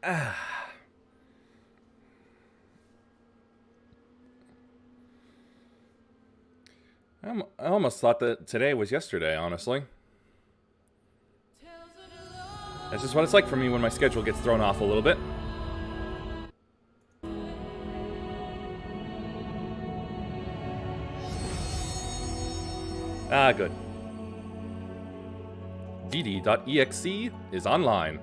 I almost thought that today was yesterday, honestly. That's just what it's like for me when my schedule gets thrown off a little bit. Ah, good. dd.exe is online.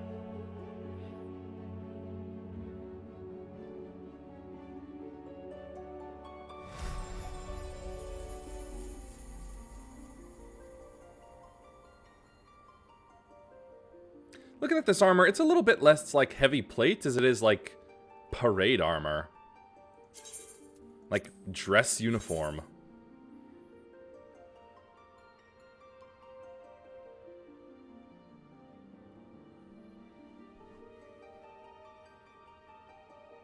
Looking at this armor, it's a little bit less like heavy plate as it is like parade armor. Like dress uniform.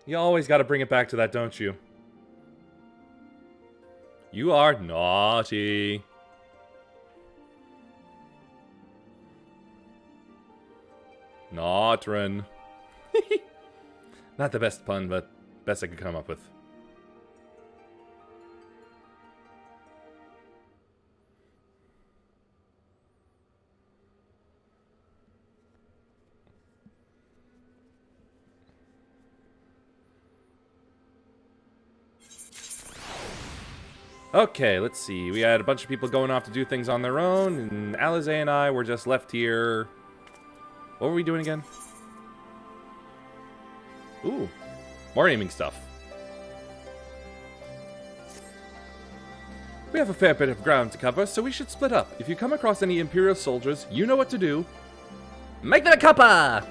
You always got to bring it back to that, don't you? You are naughty. Naughtrin. Not the best pun, but best I could come up with. Okay, let's see. We had a bunch of people going off to do things on their own, and Alize and I were just left here. What were we doing again? Ooh, more aiming stuff. We have a fair bit of ground to cover, so we should split up. If you come across any Imperial soldiers, you know what to do. Make them a cuppa!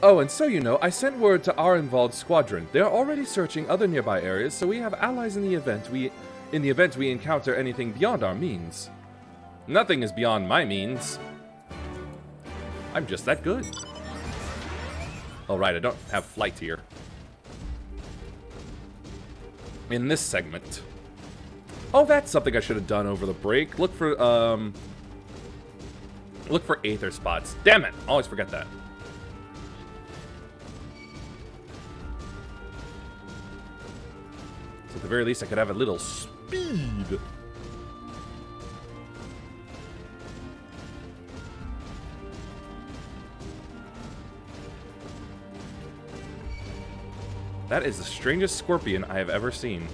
Oh, and so you know, I sent word to our involved squadron. They are already searching other nearby areas, so we have allies in the event we encounter anything beyond our means. Nothing is beyond my means. I'm just that good. Alright, I don't have flight here. In this segment. Oh, that's something I should have done over the break. Look for aether spots. Damn it! Always forget that. So at the very least, I could have a little speed. That is the strangest scorpion I have ever seen.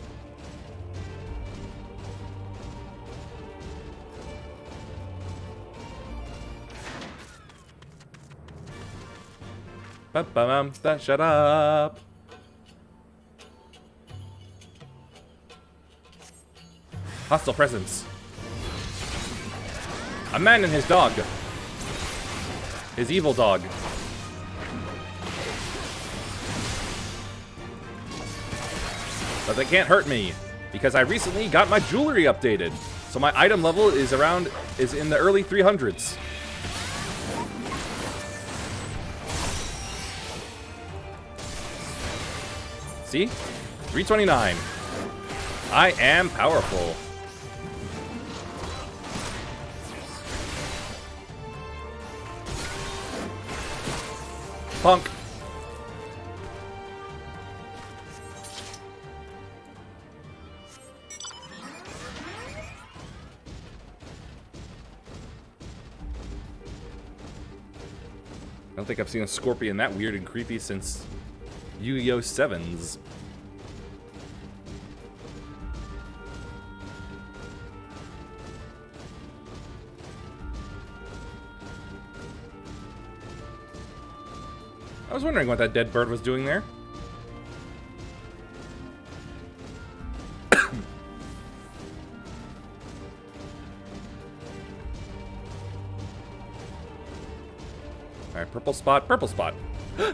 Shut up. Hostile presence. A man and his dog. His evil dog. But they can't hurt me, because I recently got my jewelry updated. So my item level is in the early 300s. See? 329. I am powerful. Punk. I don't think I've seen a scorpion that weird and creepy since Yu-Gi-Oh! 7s. I was wondering what that dead bird was doing there. Alright, purple spot, purple spot.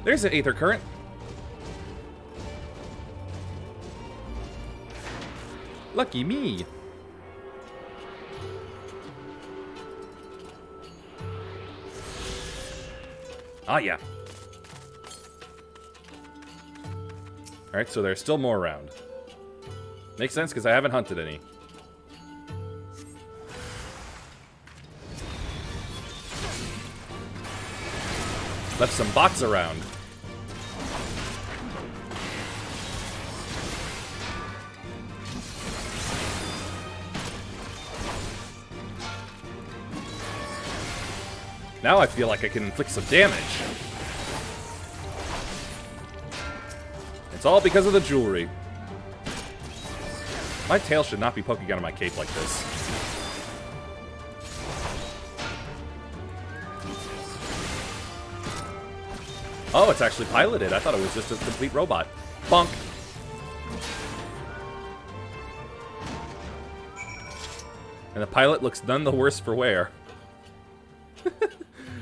There's an aether current. Lucky me. Ah, yeah. Alright, so there's still more around. Makes sense, because I haven't hunted any. Left some bots around. Now I feel like I can inflict some damage. It's all because of the jewelry. My tail should not be poking out of my cape like this. Oh, it's actually piloted. I thought it was just a complete robot. Bonk. And the pilot looks none the worse for wear.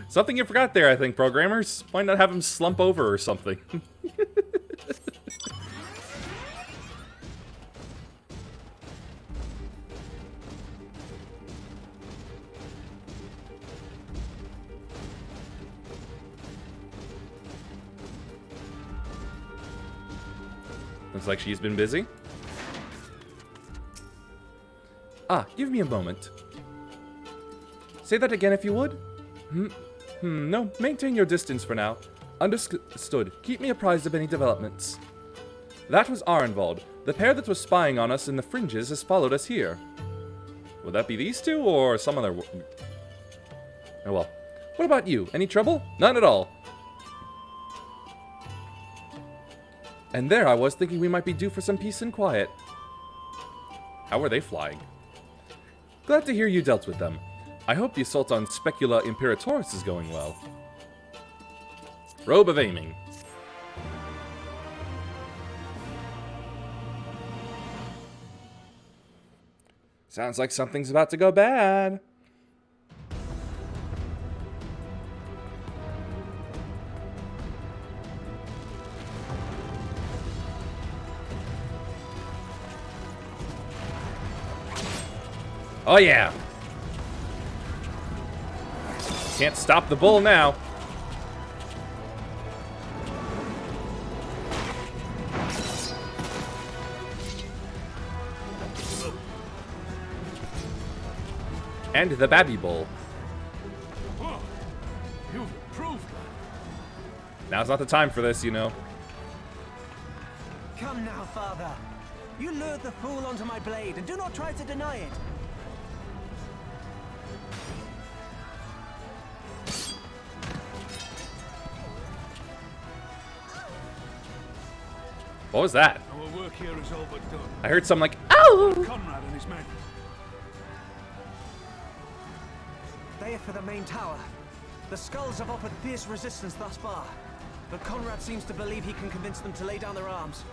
Something you forgot there, I think, programmers. Why not have him slump over or something? Looks like she's been busy. Ah, give me a moment. Say that again if you would. No, maintain your distance for now. Understood. Keep me apprised of any developments. That was Arenvald. The pair that was spying on us in the fringes has followed us here. Would that be these two, or some other... Oh well. What about you? Any trouble? None at all. And there I was thinking we might be due for some peace and quiet. How are they flying? Glad to hear you dealt with them. I hope the assault on Specula Imperatoris is going well. Robe of Aiming. Sounds like something's about to go bad. Oh yeah! Can't stop the bull now. And the babby bull. Oh, you've improved. Now's not the time for this, you know. Come now, father. You lured the fool onto my blade, and do not try to deny it. What was that? Our work here is all but done. I heard some like, ow! Conrad and his men. They are for the main tower. The skulls have offered fierce resistance thus far, but Conrad seems to believe he can convince them to lay down their arms.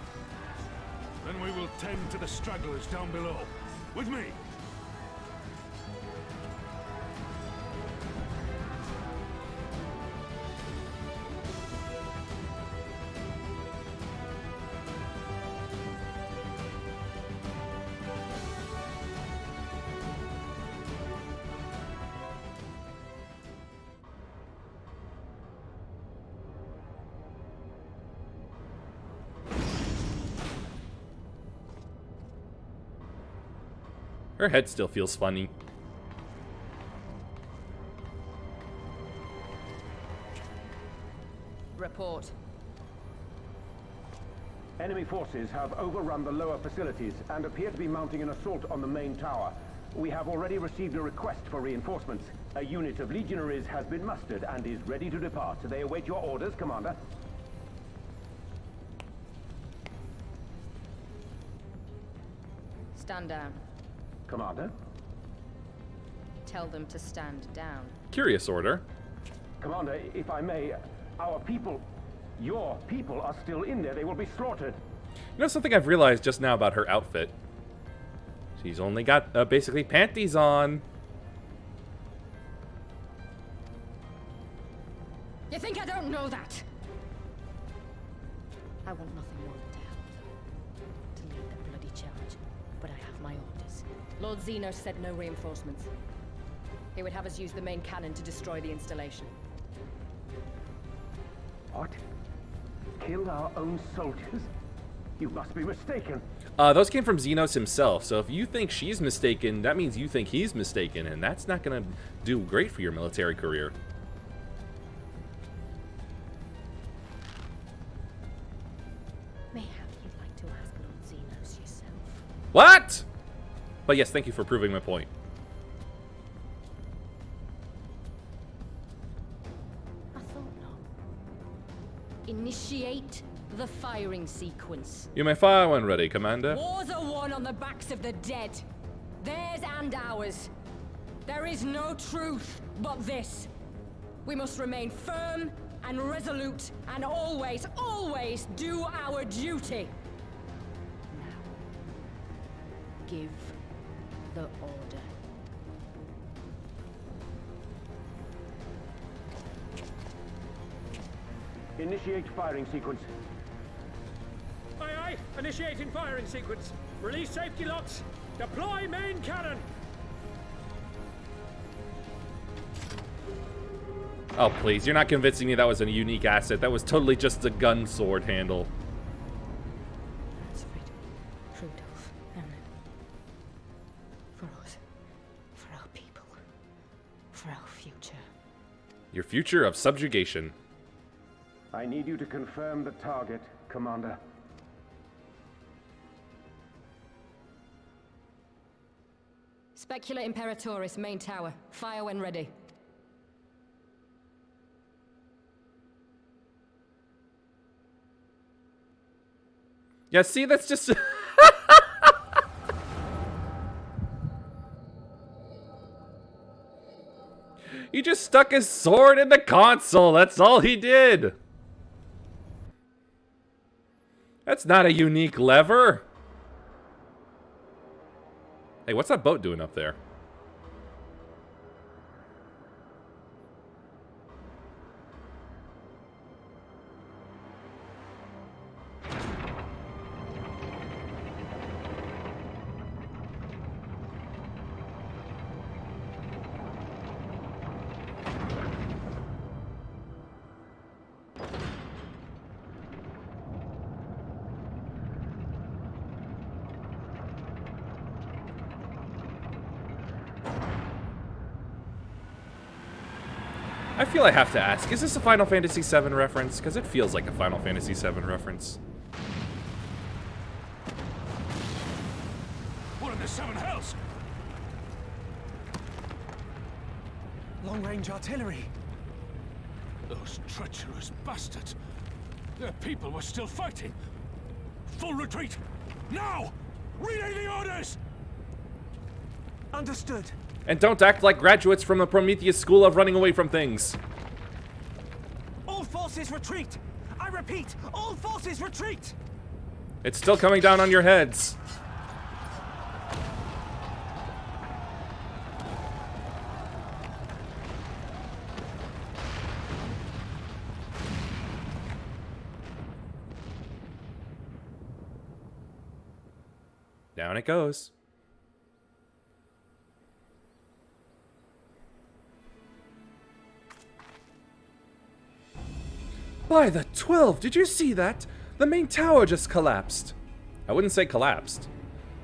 Then we will tend to the stragglers down below. With me. Her head still feels funny. Report. Enemy forces have overrun the lower facilities and appear to be mounting an assault on the main tower. We have already received a request for reinforcements. A unit of legionaries has been mustered and is ready to depart. They await your orders, Commander. Stand down. Commander? Tell them to stand down. Curious order. Commander, if I may, our people, your people are still in there. They will be slaughtered. You know something I've realized just now about her outfit? She's only got basically panties on. You think I don't know that? I want nothing more than to help them. To lead the bloody charge. But I have my orders. Lord Zeno said no reinforcements. He would have us use the main cannon to destroy the installation. What? Kill our own soldiers? You must be mistaken. Those came from Xenos himself, so if you think she's mistaken, that means you think he's mistaken, and that's not gonna do great for your military career. What? But yes, thank you for proving my point. I thought not. Initiate the firing sequence. You may fire when ready, Commander. Wars are won on the backs of the dead. Theirs and ours. There is no truth but this. We must remain firm and resolute and always, always do our duty. Now, give the order. Initiate firing sequence. Aye, aye. Initiating firing sequence. Release safety locks. Deploy main cannon. Oh, please. You're not convincing me that was a unique asset. That was totally just a gun sword handle. That's right. Rudolph, Anna. For us. For our people. For our future. Your future of subjugation. I need you to confirm the target, Commander. Specula Imperatoris, main tower. Fire when ready. Yeah, see, that's just... He just stuck his sword in the console. That's all he did. That's not a unique lever. Hey, what's that boat doing up there? I feel I have to ask, is this a Final Fantasy VII reference? Because it feels like a Final Fantasy VII reference. What in the seven hells? Long-range artillery. Those treacherous bastards. Their people were still fighting. Full retreat. Now! Relay the orders! Understood. And don't act like graduates from the Prometheus School of running away from things. All forces retreat! I repeat, all forces retreat! It's still coming down on your heads. Down it goes. By the 12, did you see that? The main tower just collapsed. I wouldn't say collapsed.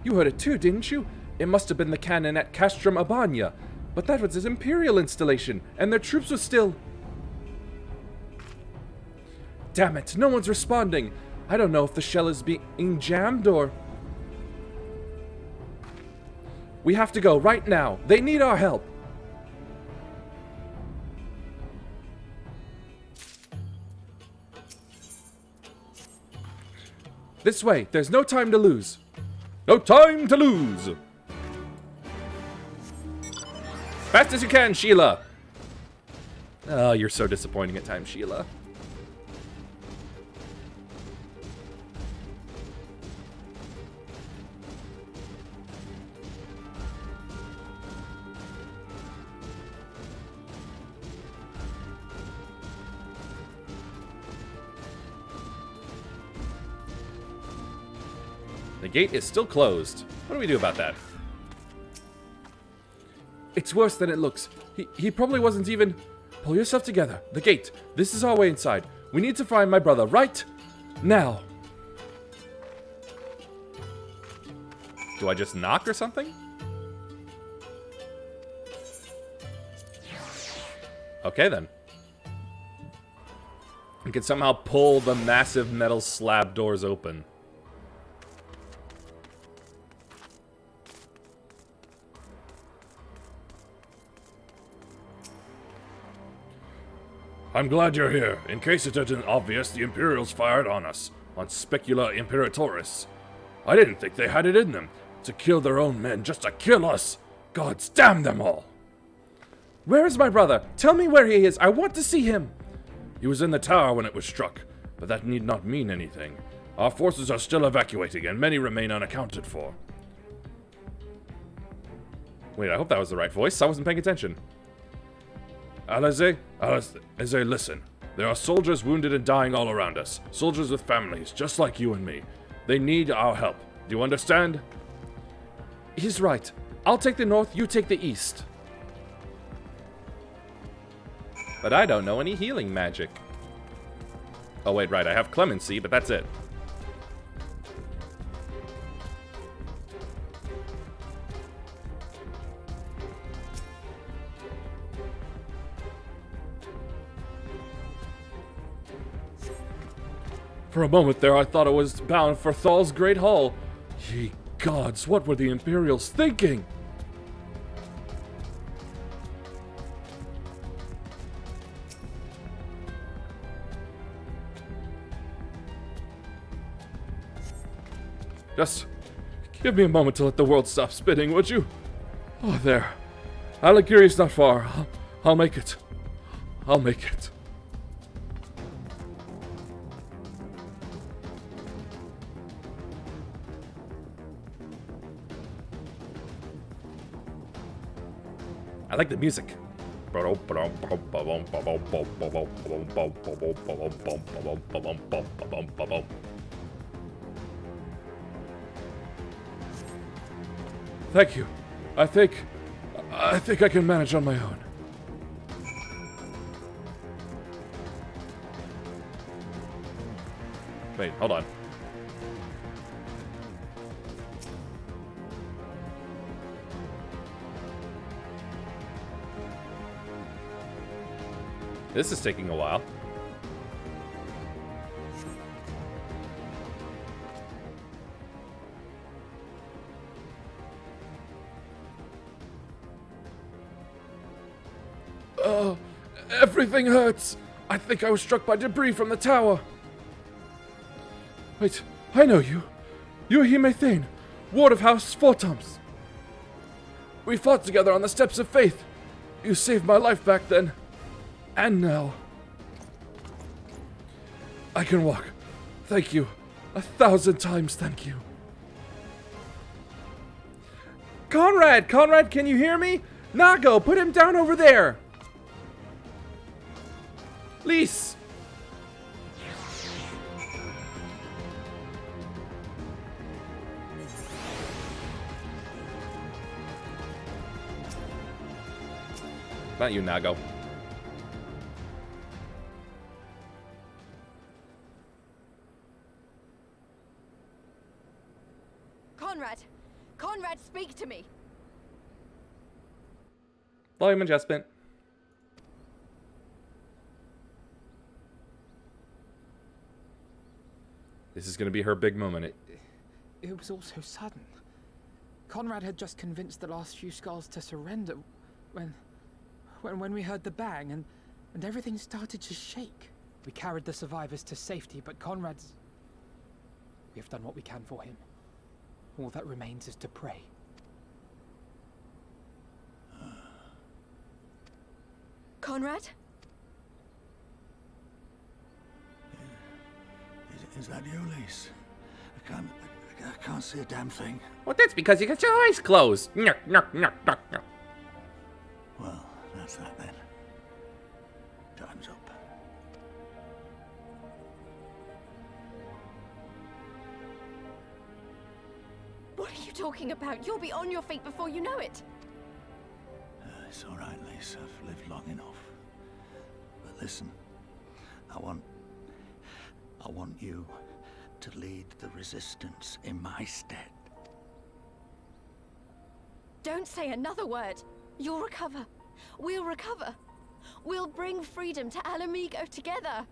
You heard it too, didn't you? It must have been the cannon at Castrum Abania. But that was his Imperial installation, and their troops were still... Damn it, no one's responding. I don't know if the shell is being jammed or... We have to go right now. They need our help. This way. There's no time to lose. No time to lose. Fast as you can, Sheila. Oh, you're so disappointing at times, Sheila. The gate is still closed. What do we do about that? It's worse than it looks. He probably wasn't even... Pull yourself together. The gate. This is our way inside. We need to find my brother right now. Do I just knock or something? Okay, then. We can somehow pull the massive metal slab doors open. I'm glad you're here. In case it isn't obvious, the Imperials fired on us, on Specula Imperatoris. I didn't think they had it in them to kill their own men just to kill us. Gods damn them all. Where is my brother? Tell me where he is. I want to see him. He was in the tower when it was struck, but that need not mean anything. Our forces are still evacuating, and many remain unaccounted for. Wait, I hope that was the right voice. I wasn't paying attention. Alize, listen. There are soldiers wounded and dying all around us. Soldiers with families, just like you and me. They need our help. Do you understand? He's right. I'll take the north, you take the east. But I don't know any healing magic. Oh wait, right, I have clemency, but that's it. For a moment there, I thought it was bound for Thal's Great Hall. Ye gods, what were the Imperials thinking? Just give me a moment to let the world stop spinning, would you? Oh, there. Aligiri's not far. I'll make it. I'll make it. I like the music. Thank you. I think I can manage on my own. Wait, hold on. This is taking a while. Everything hurts. I think I was struck by debris from the tower. Wait, I know you. You're Hime Thane, ward of House Fortums. We fought together on the Steps of Faith. You saved my life back then. And now. I can walk. Thank you. 1,000 times thank you. Conrad! Conrad, can you hear me? Nago, put him down over there! Lise! Not you, Nago. Conrad! Conrad, speak to me! Volume adjustment. This is going to be her big moment. It was all so sudden. Conrad had just convinced the last few skulls to surrender when we heard the bang and everything started to shake. We carried the survivors to safety, but Conrad's... We have done what we can for him. All that remains is to pray. Conrad? Is that you, Lise? I can't see a damn thing. Well, that's because you got your eyes closed. Well, that's that then. Time's up. What are you talking about? You'll be on your feet before you know it. It's all right, Lise. I've lived long enough. But listen, I want you to lead the resistance in my stead. Don't say another word. You'll recover. We'll recover. We'll bring freedom to Alamigo together.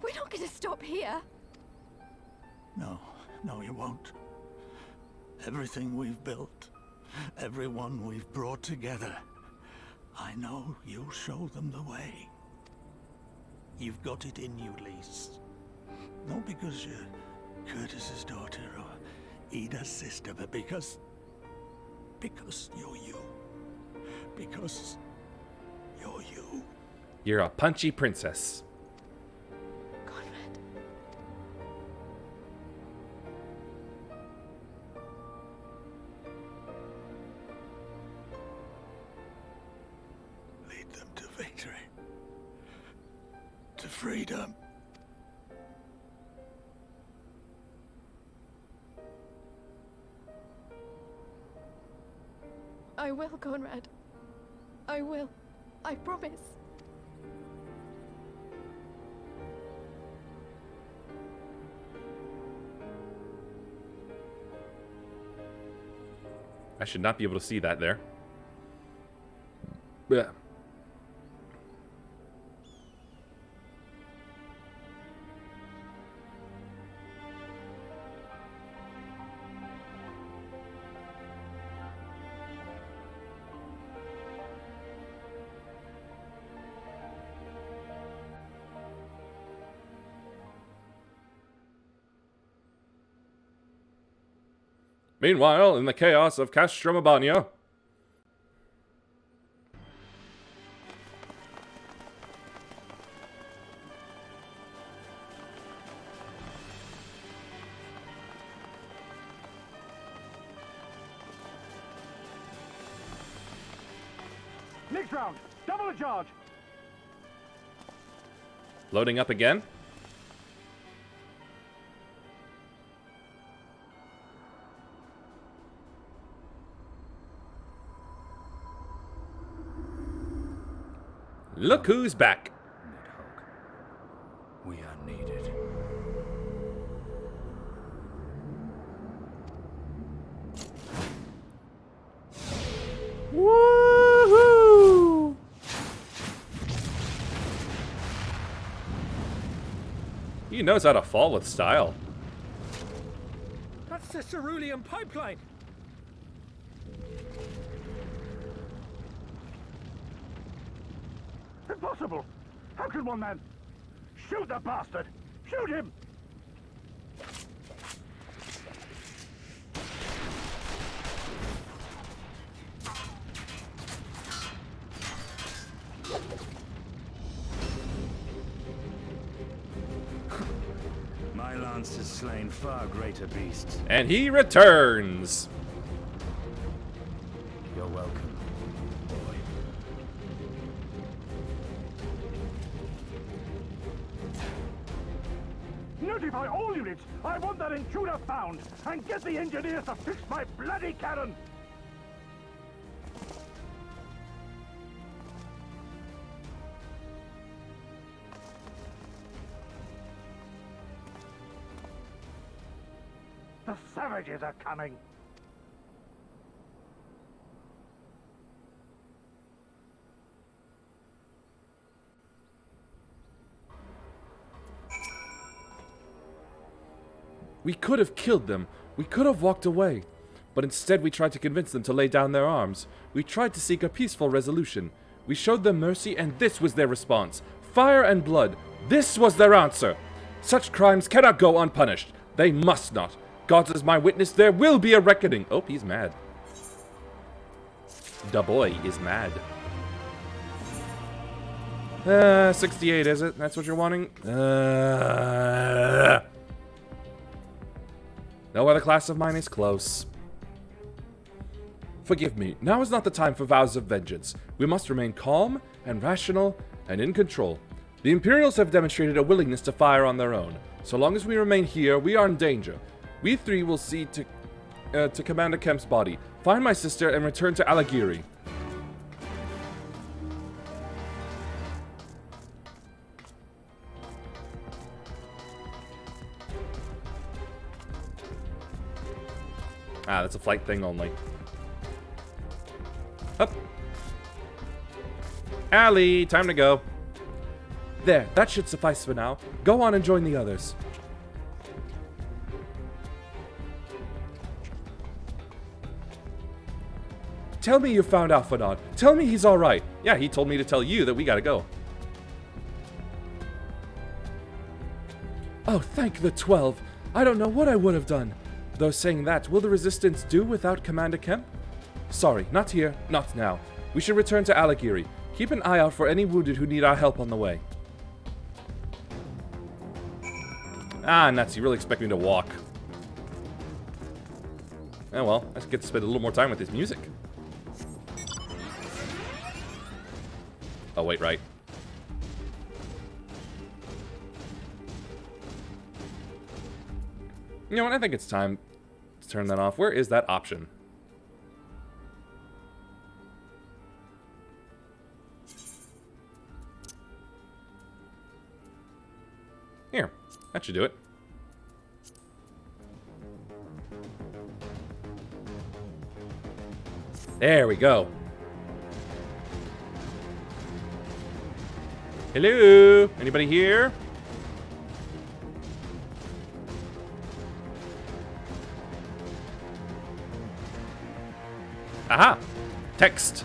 We're not going to stop here. No, you won't. Everything we've built, everyone we've brought together, I know you'll show them the way. You've got it in you, Lise. Not because you're Curtis's daughter or Ida's sister, but because you're you. Because you're you. You're a punchy princess. Conrad. Lead them to victory. To freedom. I will, Conrad. I will. I promise. I should not be able to see that there. Yeah. Meanwhile, in the chaos of Castromabania. Next round, double the charge. Loading up again. Look who's back. We are needed. Woohoo! He knows how to fall with style. That's the cerulean pipeline. Impossible! How can one man... Shoot the bastard! Shoot him! My lance has slain far greater beasts. And he returns. You're welcome, boy. Notify all units! I want that intruder found! And get the engineers to fix my bloody cannon! The savages are coming! We could have killed them. We could have walked away. But instead we tried to convince them to lay down their arms. We tried to seek a peaceful resolution. We showed them mercy, and this was their response. Fire and blood. This was their answer. Such crimes cannot go unpunished. They must not. God is my witness, there will be a reckoning. Oh, he's mad. Da boy is mad. 68, is it? That's what you're wanting? No other class of mine is close. Forgive me, now is not the time for vows of vengeance. We must remain calm and rational and in control. The Imperials have demonstrated a willingness to fire on their own. So long as we remain here, we are in danger. We three will see to Commander Kemp's body, find my sister, and return to Alagiri. Ah, that's a flight thing only. Up. Allie, time to go. There, that should suffice for now. Go on and join the others. Tell me you found Alphanod. Tell me he's alright. Yeah, he told me to tell you that we gotta go. Oh, thank the 12. I don't know what I would have done. Though saying that, will the Resistance do without Commander Kemp? Sorry, not here, not now. We should return to Alagiri. Keep an eye out for any wounded who need our help on the way. Ah, nuts, you really expect me to walk. Oh well, I get to spend a little more time with this music. Oh, wait, right. You know what, I think it's time to turn that off. Where is that option? Here, that should do it. There we go. Hello? Anybody here? Aha! Text.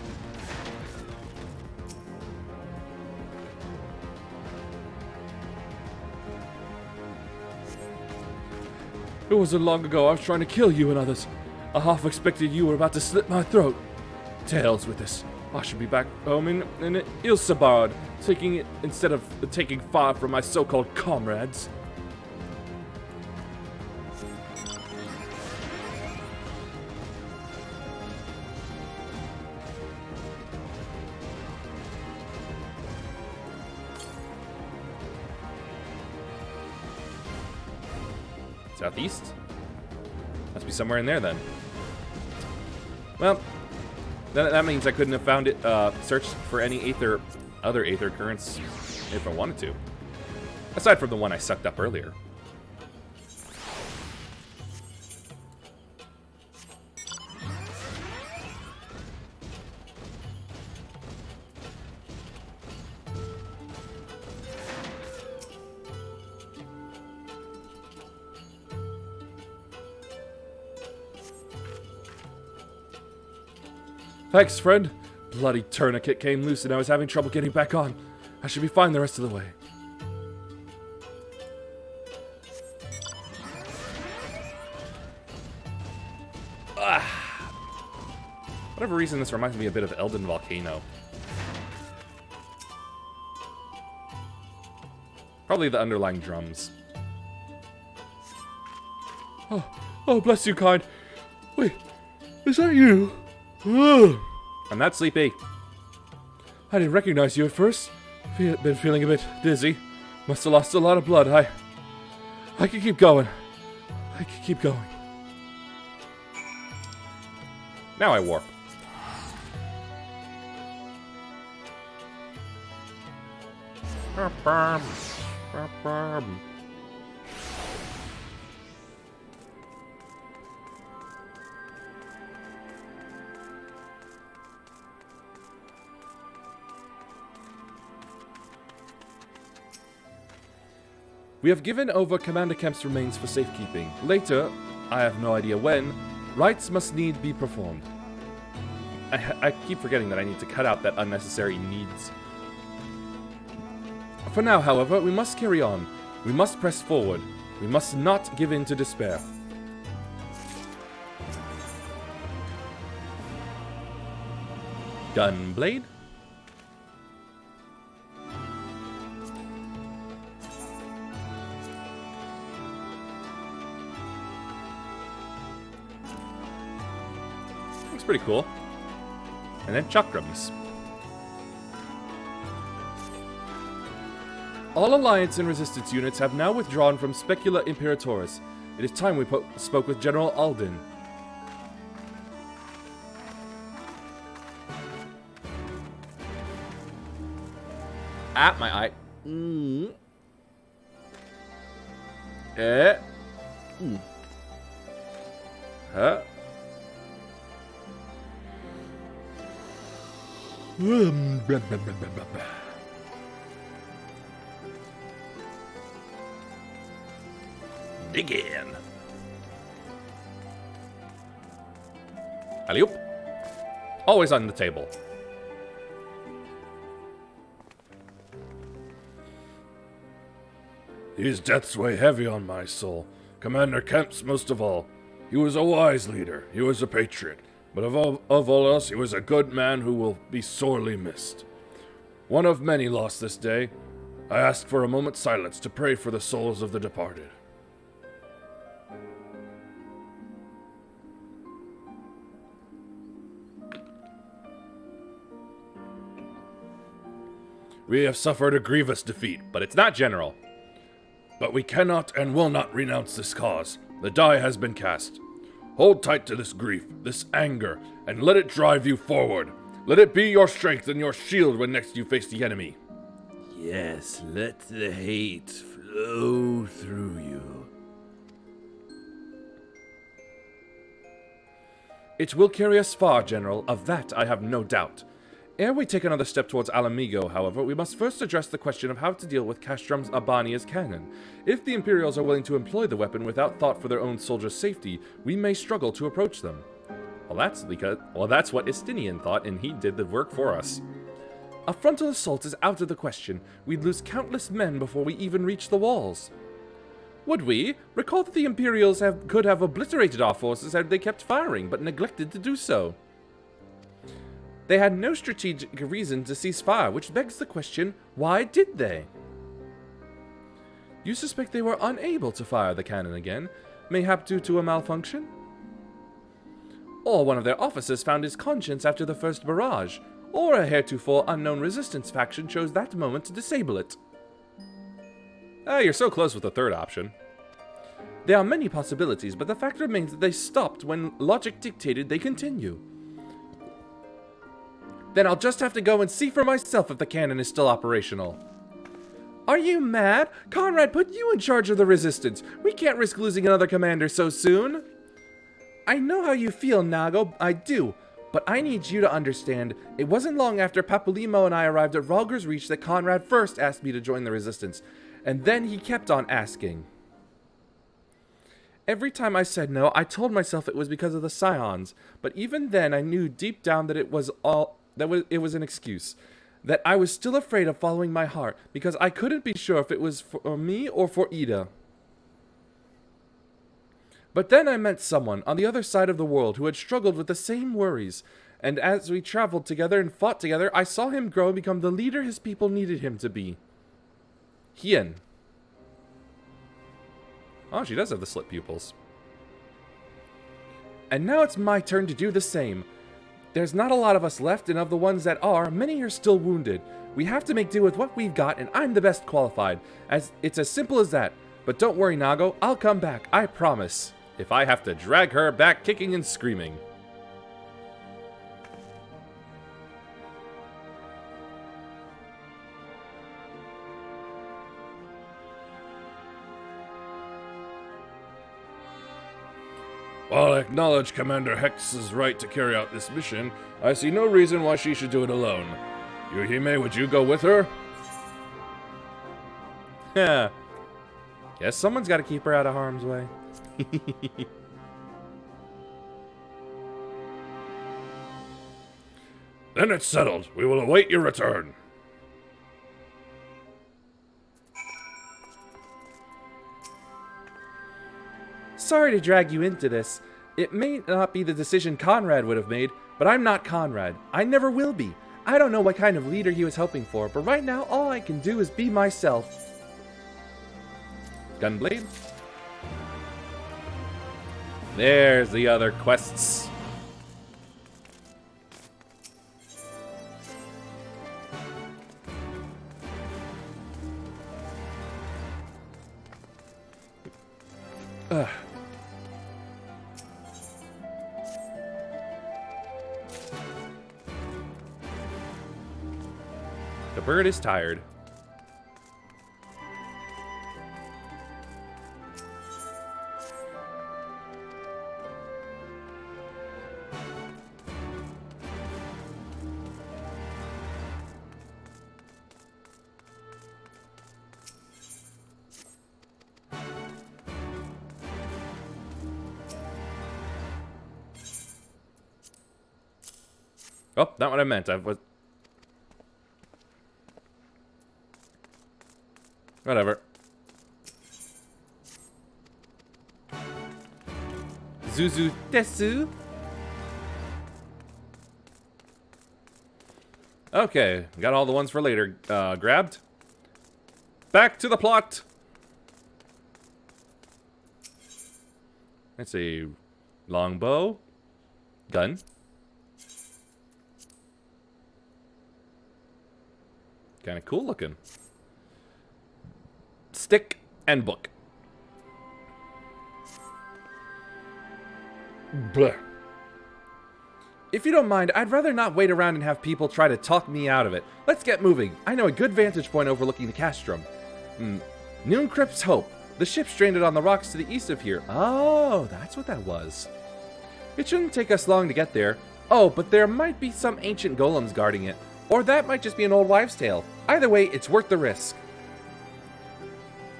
It wasn't long ago I was trying to kill you and others. I half expected you were about to slit my throat. To hell's with this. I should be back home in Ilsabard, taking it instead of taking fire from my so-called comrades. Southeast? Must be somewhere in there then. Well, that means I couldn't have found it, searched for any other Aether currents if I wanted to. Aside from the one I sucked up earlier. Thanks, friend. Bloody tourniquet came loose and I was having trouble getting back on. I should be fine the rest of the way. Whatever reason, this reminds me a bit of Elden Volcano. Probably the underlying drums. Oh, bless you, kind. Wait, is that you? I'm not sleepy. I didn't recognize you at first. Been feeling a bit dizzy. Must have lost a lot of blood. I can keep going. I can keep going. Now I warp. We have given over Commander Kemp's remains for safekeeping. Later, I have no idea when, rites must need be performed. I keep forgetting that I need to cut out that unnecessary needs. For now, however, we must carry on. We must press forward. We must not give in to despair. Gunblade? Looks pretty cool. And then chakrams. All Alliance and Resistance units have now withdrawn from Specula Imperatoris. It is time we spoke with General Alden. Ah, my eye. Huh? Dig in. Alley-oop. Always on the table. These deaths weigh heavy on my soul. Commander Kemp's most of all. He was a wise leader. He was a patriot. But of all else, he was a good man who will be sorely missed. One of many lost this day. I ask for a moment's silence to pray for the souls of the departed. We have suffered a grievous defeat, but it's not general. But we cannot and will not renounce this cause. The die has been cast. Hold tight to this grief, this anger, and let it drive you forward. Let it be your strength and your shield when next you face the enemy. Yes, let the hate flow through you. It will carry us far, General, of that I have no doubt. Ere we take another step towards Alamigo, however, we must first address the question of how to deal with Castrom's Abania's cannon. If the Imperials are willing to employ the weapon without thought for their own soldiers' safety, we may struggle to approach them. Well, that's what Estinian thought, and he did the work for us. A frontal assault is out of the question. We'd lose countless men before we even reach the walls. Would we? Recall that the Imperials could have obliterated our forces had they kept firing, but neglected to do so. They had no strategic reason to cease fire, which begs the question, why did they? You suspect they were unable to fire the cannon again, mayhap due to a malfunction? Or one of their officers found his conscience after the first barrage, or a heretofore unknown resistance faction chose that moment to disable it. You're so close with the third option. There are many possibilities, but the fact remains that they stopped when logic dictated they continue. Then I'll just have to go and see for myself if the cannon is still operational. Are you mad? Conrad put you in charge of the resistance. We can't risk losing another commander so soon. I know how you feel, Nago, I do. But I need you to understand, it wasn't long after Papolimo and I arrived at Rhalgr's Reach that Conrad first asked me to join the resistance. And then he kept on asking. Every time I said no, I told myself it was because of the Scions. But even then, I knew deep down that it was an excuse. That I was still afraid of following my heart, because I couldn't be sure if it was for me or for Ida. But then I met someone on the other side of the world who had struggled with the same worries, and as we traveled together and fought together, I saw him grow and become the leader his people needed him to be. Hien. Oh, she does have the slit pupils. And now it's my turn to do the same. There's not a lot of us left, and of the ones that are, many are still wounded. We have to make do with what we've got, and I'm the best qualified. It's as simple as that. But don't worry, Nago, I'll come back, I promise. If I have to drag her back kicking and screaming. While I acknowledge Commander Hex's right to carry out this mission, I see no reason why she should do it alone. Yuhime, would you go with her? Yeah. Guess someone's got to keep her out of harm's way. Then it's settled. We will await your return. Sorry to drag you into this. It may not be the decision Conrad would have made, but I'm not Conrad. I never will be. I don't know what kind of leader he was hoping for, but right now all I can do is be myself. Gunblade? There's the other quests. Ugh. The bird is tired. Oh, not what I meant. Whatever. Zuzu Desu. Okay, got all the ones for later grabbed. Back to the plot. That's a longbow. Gun. Kind of cool looking. Stick and book. Bleh. If you don't mind, I'd rather not wait around and have people try to talk me out of it. Let's get moving. I know a good vantage point overlooking the castrum. Noon Crypt's Hope. The ship stranded on the rocks to the east of here. Oh, that's what that was. It shouldn't take us long to get there. Oh, but there might be some ancient golems guarding it. Or that might just be an old wives' tale. Either way, it's worth the risk.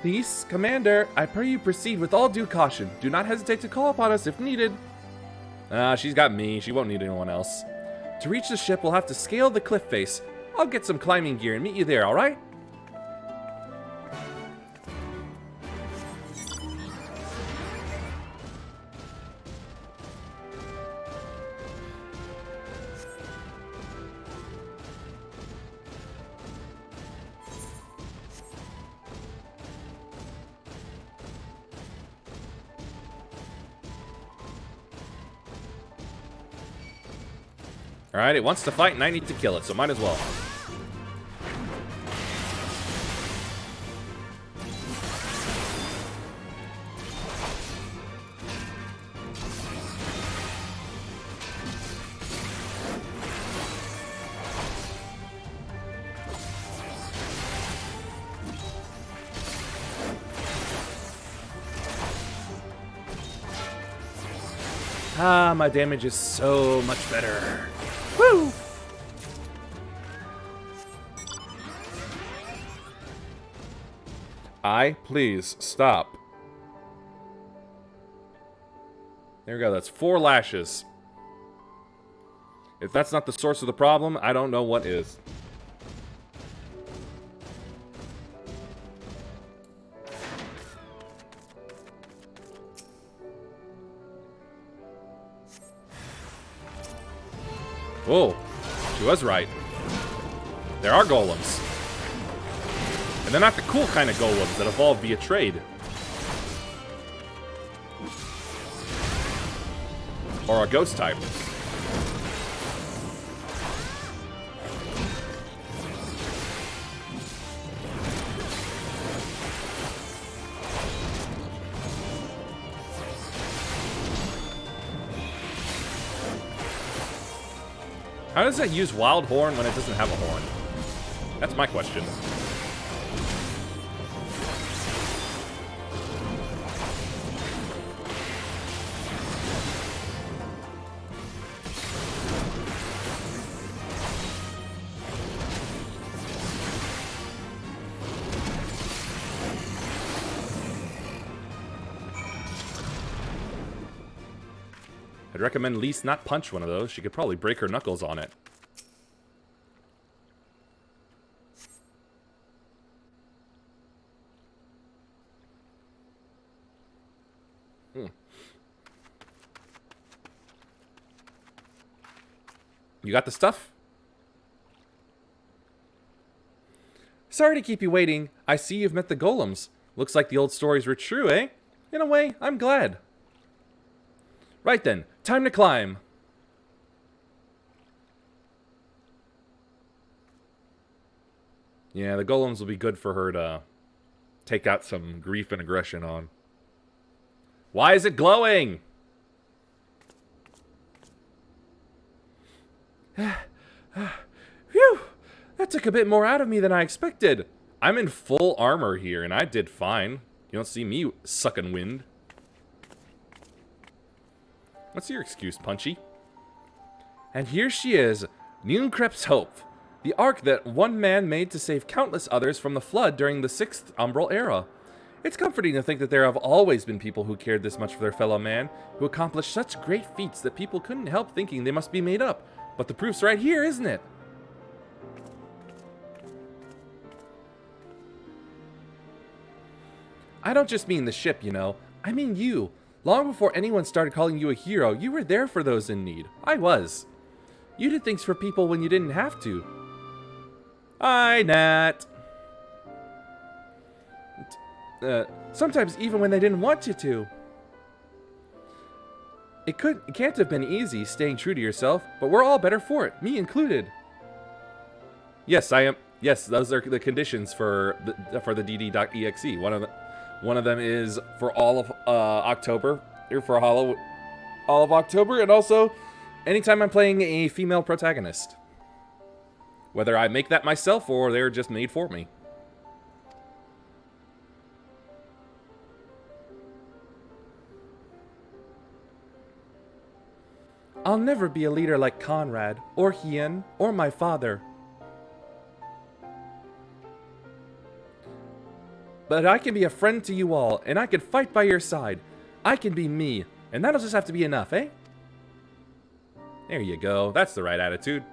Please, Commander, I pray you proceed with all due caution. Do not hesitate to call upon us if needed. She's got me. She won't need anyone else. To reach the ship, we'll have to scale the cliff face. I'll get some climbing gear and meet you there, alright? Alright, it wants to fight and I need to kill it, so might as well. Ah, my damage is so much better. Woo! Please, stop. There we go, that's 4 lashes. If that's not the source of the problem, I don't know what is. Whoa, she was right. There are golems. And they're not the cool kind of golems that evolve via trade. Or a ghost type. How does that use Wild Horn when it doesn't have a horn? That's my question. I'd recommend Lise not punch one of those. She could probably break her knuckles on it. You got the stuff? Sorry to keep you waiting. I see you've met the golems. Looks like the old stories were true, eh? In a way, I'm glad. Right then, time to climb. Yeah, the golems will be good for her to take out some grief and aggression on. Why is it glowing? Phew! That took a bit more out of me than I expected. I'm in full armor here, and I did fine. You don't see me sucking wind. What's your excuse, Punchy? And here she is, Noonkrep's Hope, the ark that one man made to save countless others from the flood during the 6th Umbral Era. It's comforting to think that there have always been people who cared this much for their fellow man, who accomplished such great feats that people couldn't help thinking they must be made up. But the proof's right here, isn't it? I don't just mean the ship, you know. I mean you. Long before anyone started calling you a hero, you were there for those in need. I was. You did things for people when you didn't have to. Hi, Nat. Sometimes even when they didn't want you to. It can't have been easy staying true to yourself, but we're all better for it, me included. Yes, I am. Yes, those are the conditions for the DD.exe. One of them is for all of October, or for all of October, and also anytime I'm playing a female protagonist. Whether I make that myself or they're just made for me. I'll never be a leader like Conrad, or Mhigan, or my father. But I can be a friend to you all, and I can fight by your side. I can be me, and that'll just have to be enough, eh? There you go. That's the right attitude.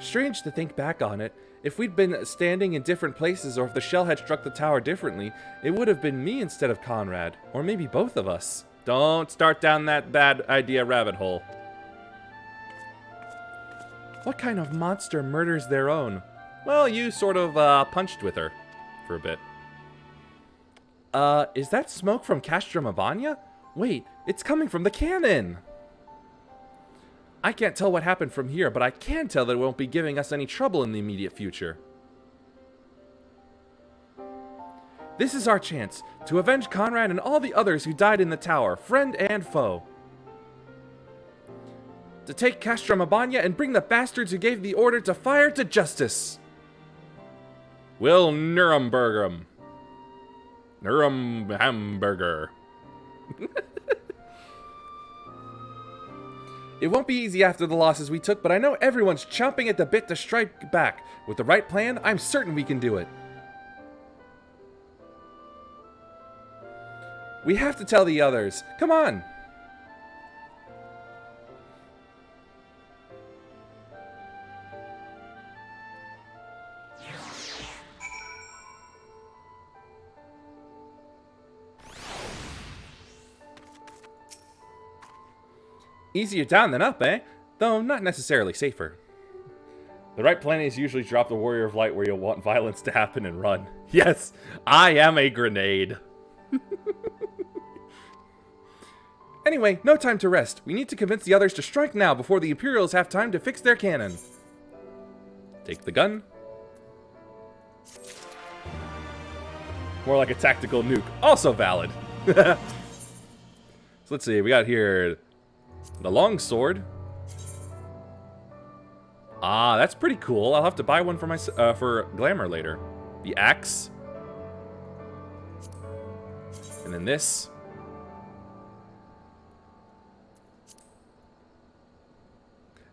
Strange to think back on it. If we'd been standing in different places, or if the shell had struck the tower differently, it would have been me instead of Conrad. Or maybe both of us. Don't start down that bad idea rabbit hole. What kind of monster murders their own? Well, you sort of punched with her for a bit. Is that smoke from Castrum Abania? Wait, it's coming from the cannon! I can't tell what happened from here, but I can tell that it won't be giving us any trouble in the immediate future. This is our chance to avenge Conrad and all the others who died in the tower, friend and foe. To take Castrum Abania and bring the bastards who gave the order to fire to justice. Will Nuremberg 'em. Hamburger. It won't be easy after the losses we took, but I know everyone's chomping at the bit to strike back. With the right plan, I'm certain we can do it. We have to tell the others. Come on! Easier down than up, eh? Though not necessarily safer. The right plan is usually drop the Warrior of Light where you'll want violence to happen and run. Yes, I am a grenade. Anyway, no time to rest. We need to convince the others to strike now before the Imperials have time to fix their cannon. Take the gun. More like a tactical nuke. Also valid. So let's see, we got here the longsword. Ah, that's pretty cool. I'll have to buy one for my for glamour later. The axe. And then this.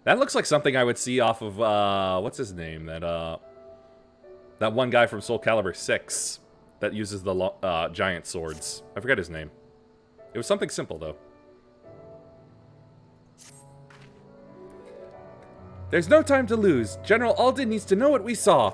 That looks like something I would see off of what's his name? That one guy from Soul Calibur 6 that uses the giant swords. I forget his name. It was something simple though. There's no time to lose. General Alden needs to know what we saw.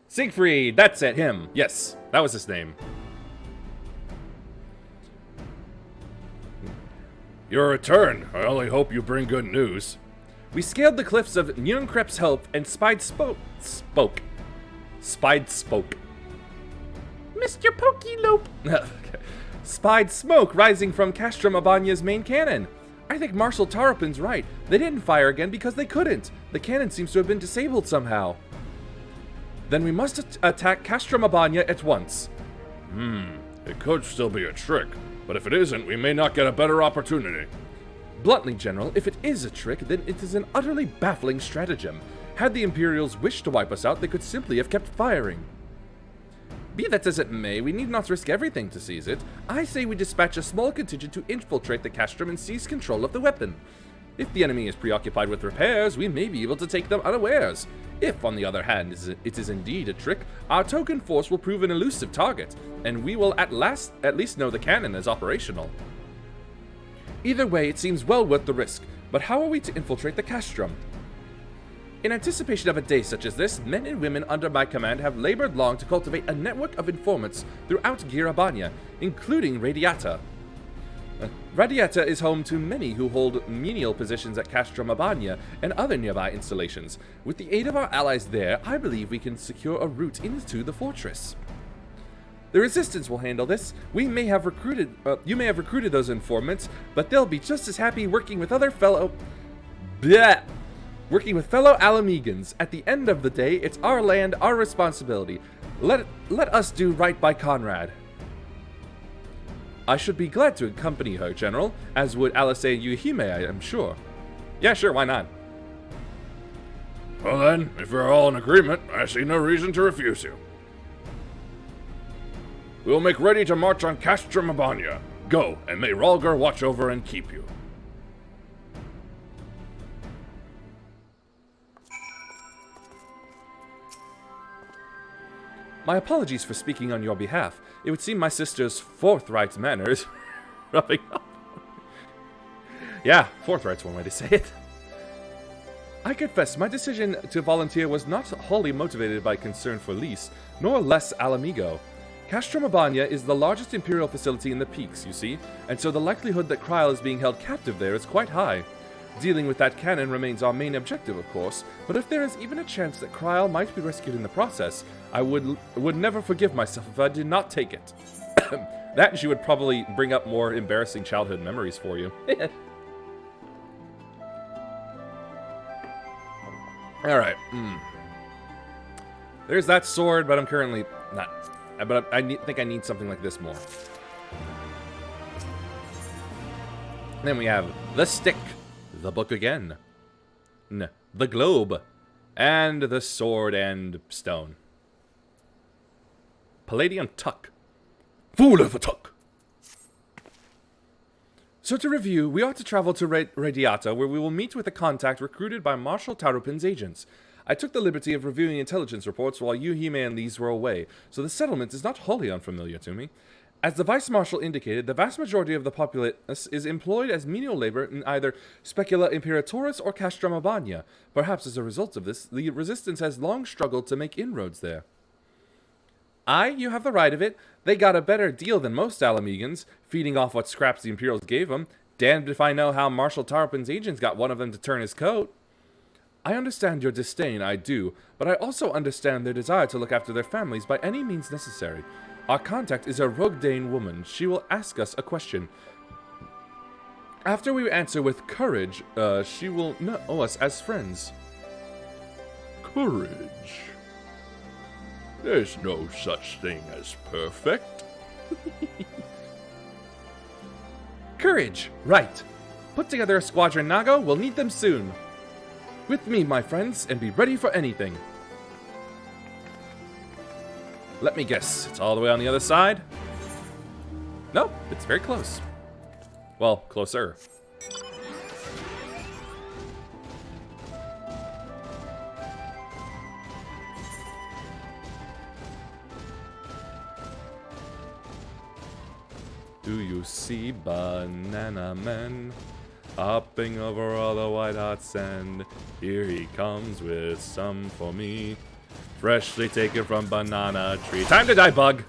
Siegfried, that's it, him. Yes, that was his name. Your return. I only hope you bring good news. We scaled the cliffs of Njunkrep's Help and spied spoke. Mr. Pokelope. Spied smoke rising from Castrum Abania's main cannon. I think Marshal Tarapin's right. They didn't fire again because they couldn't. The cannon seems to have been disabled somehow. Then we must attack Castrum Abania at once. It could still be a trick, but if it isn't, we may not get a better opportunity. Bluntly, General, if it is a trick, then it is an utterly baffling stratagem. Had the Imperials wished to wipe us out, they could simply have kept firing. Be that as it may, we need not risk everything to seize it. I say we dispatch a small contingent to infiltrate the castrum and seize control of the weapon. If the enemy is preoccupied with repairs, we may be able to take them unawares. If, on the other hand, it is indeed a trick, our token force will prove an elusive target, and we will at least know the cannon is operational. Either way, it seems well worth the risk, but how are we to infiltrate the castrum? In anticipation of a day such as this, men and women under my command have labored long to cultivate a network of informants throughout Girabania, including Radiata. Radiata is home to many who hold menial positions at Castrum Abania and other nearby installations. With the aid of our allies there, I believe we can secure a route into the fortress. The Resistance will handle this. You may have recruited those informants, but they'll be just as happy working with fellow Alamegans. At the end of the day, it's our land, our responsibility. Let us do right by Conrad. I should be glad to accompany her, General, as would Alice and Yuhime, I am sure. Yeah, sure, why not? Well then, if you're all in agreement, I see no reason to refuse you. We'll make ready to march on Castrum Abania. Go, and may Rhalgr watch over and keep you. My apologies for speaking on your behalf. It would seem my sister's forthright manner is rubbing off. Yeah, forthright's one way to say it. I confess, my decision to volunteer was not wholly motivated by concern for Lys, nor less Alamigo. Castrum Abania is the largest Imperial facility in the Peaks, you see, and so the likelihood that Kryl is being held captive there is quite high. Dealing with that cannon remains our main objective, of course, but if there is even a chance that Kryl might be rescued in the process, I would never forgive myself if I did not take it. That and she would probably bring up more embarrassing childhood memories for you. Alright. There's that sword, but I'm currently not. But I think I need something like this more. Then we have the stick. The book again. The globe. And the sword and stone. Palladium tuck. Fool of a tuck! So to review, we are to travel to Radiata, where we will meet with a contact recruited by Marshal Tarupin's agents. I took the liberty of reviewing intelligence reports while Yuhime and Lys were away, so the settlement is not wholly unfamiliar to me. As the Vice Marshal indicated, the vast majority of the populace is employed as menial labor in either Specula Imperatoris or Castrum Abania. Perhaps as a result of this, the Resistance has long struggled to make inroads there. Aye, you have the right of it. They got a better deal than most Alamegans, feeding off what scraps the Imperials gave them. Damned if I know how Marshal Tarupin's agents got one of them to turn his coat. I understand your disdain, I do, but I also understand their desire to look after their families by any means necessary. Our contact is a Rogdane woman. She will ask us a question. After we answer with courage, she will know us as friends. Courage? There's no such thing as perfect. Courage, right. Put together a squadron, Nago. We'll need them soon. With me, my friends, and be ready for anything. Let me guess, it's all the way on the other side? Nope, it's very close. Well, closer. Do you see Banana Man hopping over all the white hot sand? Here he comes with some for me, freshly taken from banana tree. Time to die, bug!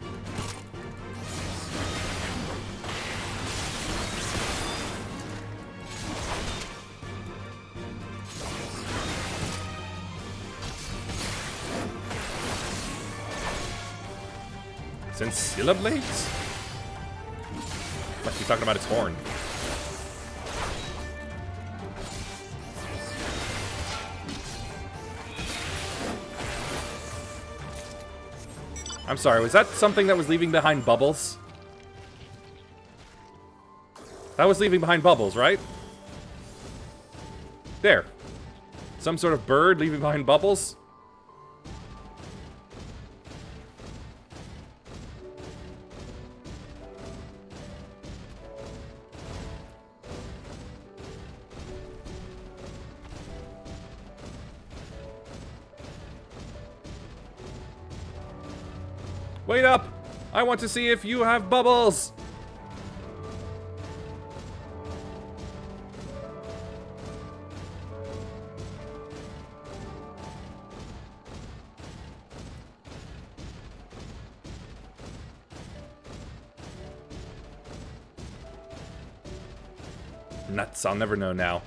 Sensilla blades? Like he's talking about its horn. I'm sorry, was that something that was leaving behind bubbles? That was leaving behind bubbles, right? There. Some sort of bird leaving behind bubbles? Wait up! I want to see if you have bubbles! Nuts, I'll never know now.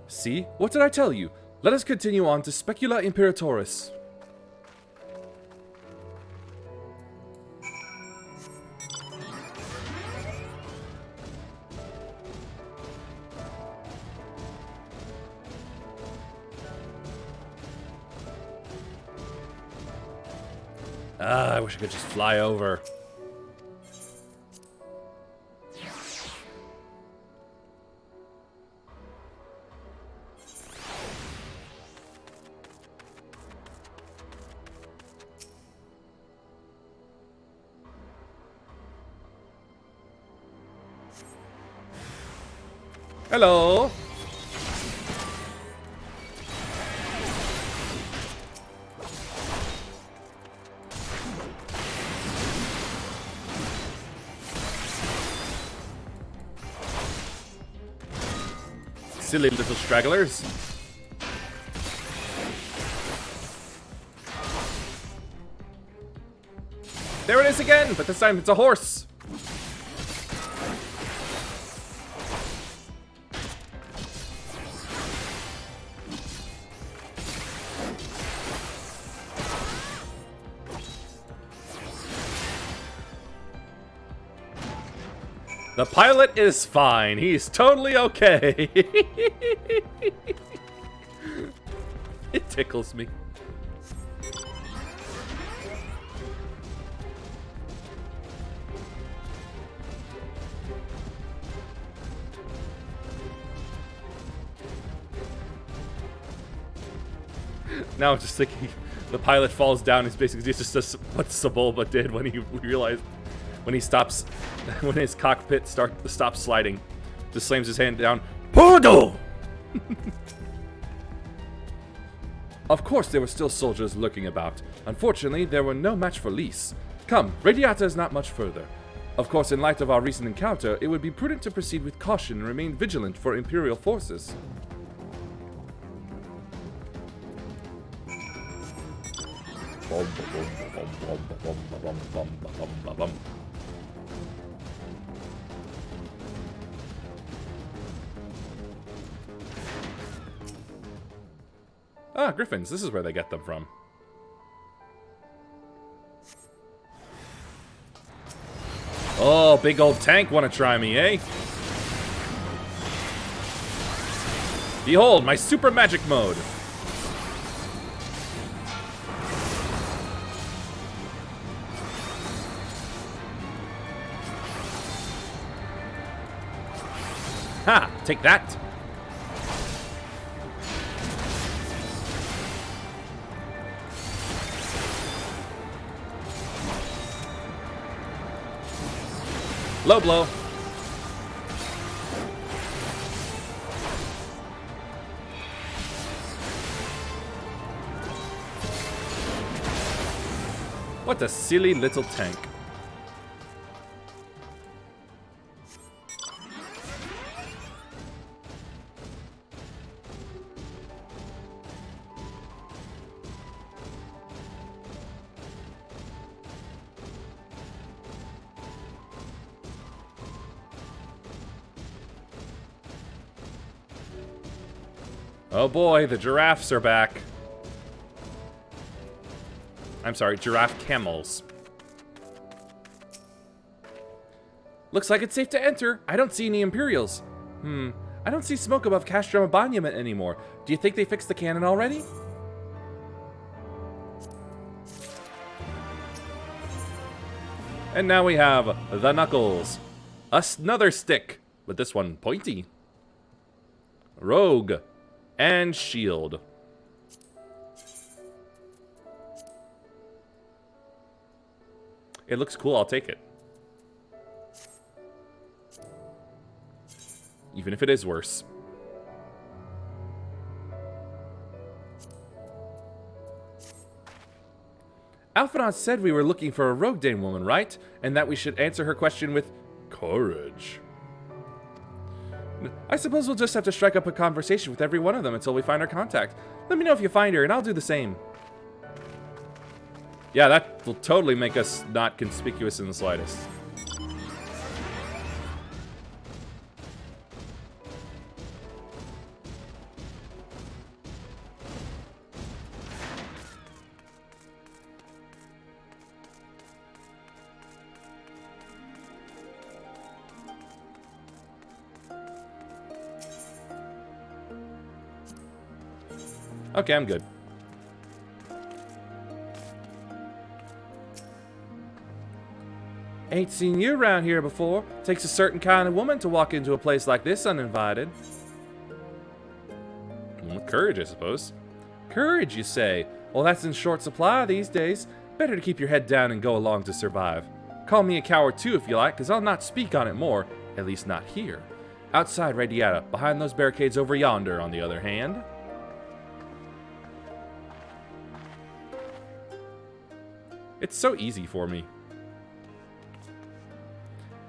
See? What did I tell you? Let us continue on to Specula Imperatoris. Ah, I wish I could just fly over. Hello. Silly little stragglers. There it is again, but this time it's a horse. The pilot is fine. He's totally okay. It tickles me. Now I'm just thinking, the pilot falls down. He's basically just what Sebulba did when he realized, when he stops, when his cockpit stops sliding, just slams his hand down. Pordo! Of course, there were still soldiers lurking about. Unfortunately, there were no match for Lys. Come, Radiata is not much further. Of course, in light of our recent encounter, it would be prudent to proceed with caution and remain vigilant for Imperial forces. Ah, griffins. This is where they get them from. Oh, big old tank wanna try me, eh? Behold, my super magic mode. Ha! Take that! Low blow. What a silly little tank. Oh boy, the giraffes are back. I'm sorry, giraffe camels. Looks like it's safe to enter. I don't see any Imperials. I don't see smoke above Castrum Monument anymore. Do you think they fixed the cannon already? And now we have the knuckles. Another stick, but this one pointy. Rogue. And shield. It looks cool, I'll take it. Even if it is worse. Alphinaud said we were looking for a Rogue Dane woman, right? And that we should answer her question with courage. I suppose we'll just have to strike up a conversation with every one of them until we find our contact. Let me know if you find her, and I'll do the same. Yeah, that will totally make us not conspicuous in the slightest. Okay, I'm good. Ain't seen you around here before. Takes a certain kind of woman to walk into a place like this uninvited. Well, courage, I suppose. Courage, you say? Well, that's in short supply these days. Better to keep your head down and go along to survive. Call me a coward too if you like, because I'll not speak on it more. At least not here. Outside Radiata, behind those barricades over yonder, on the other hand. It's so easy for me.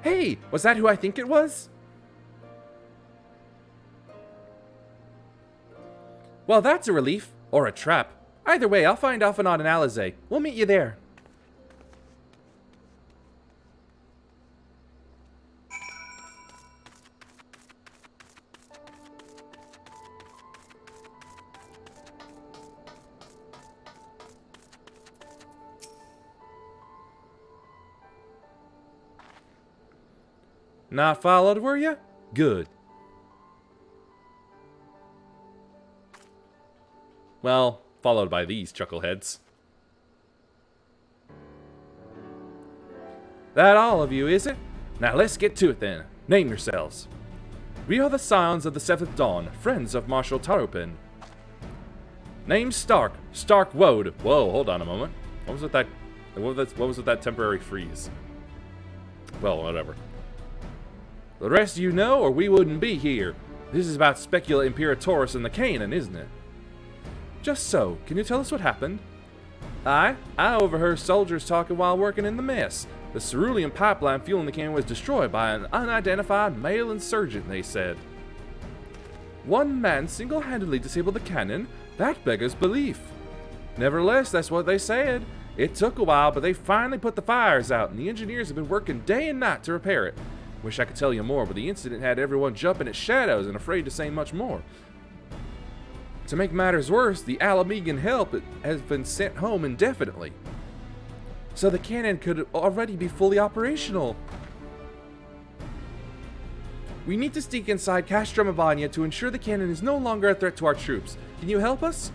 Hey, was that who I think it was? Well, that's a relief. Or a trap. Either way, I'll find Alphinaud and Alizé. We'll meet you there. Not followed, were you? Good. Well, followed by these chuckleheads. That all of you, is it? Now let's get to it then. Name yourselves. We are the Scions of the Seventh Dawn, friends of Marshal Taropin. Name Stark. Stark Woad. Whoa, hold on a moment. What was with that? What was with that temporary freeze? Well, whatever. The rest of you know, or we wouldn't be here. This is about Specula Imperatoris and the Canaan, isn't it? Just so. Can you tell us what happened? I overheard soldiers talking while working in the mess. The cerulean pipeline fueling the cannon was destroyed by an unidentified male insurgent, they said. One man single-handedly disabled the cannon? That beggars belief. Nevertheless, that's what they said. It took a while, but they finally put the fires out, and the engineers have been working day and night to repair it. Wish I could tell you more, but the incident had everyone jumping at shadows and afraid to say much more. To make matters worse, the Mhigan help has been sent home indefinitely. So the cannon could already be fully operational. We need to sneak inside Castromabania to ensure the cannon is no longer a threat to our troops. Can you help us?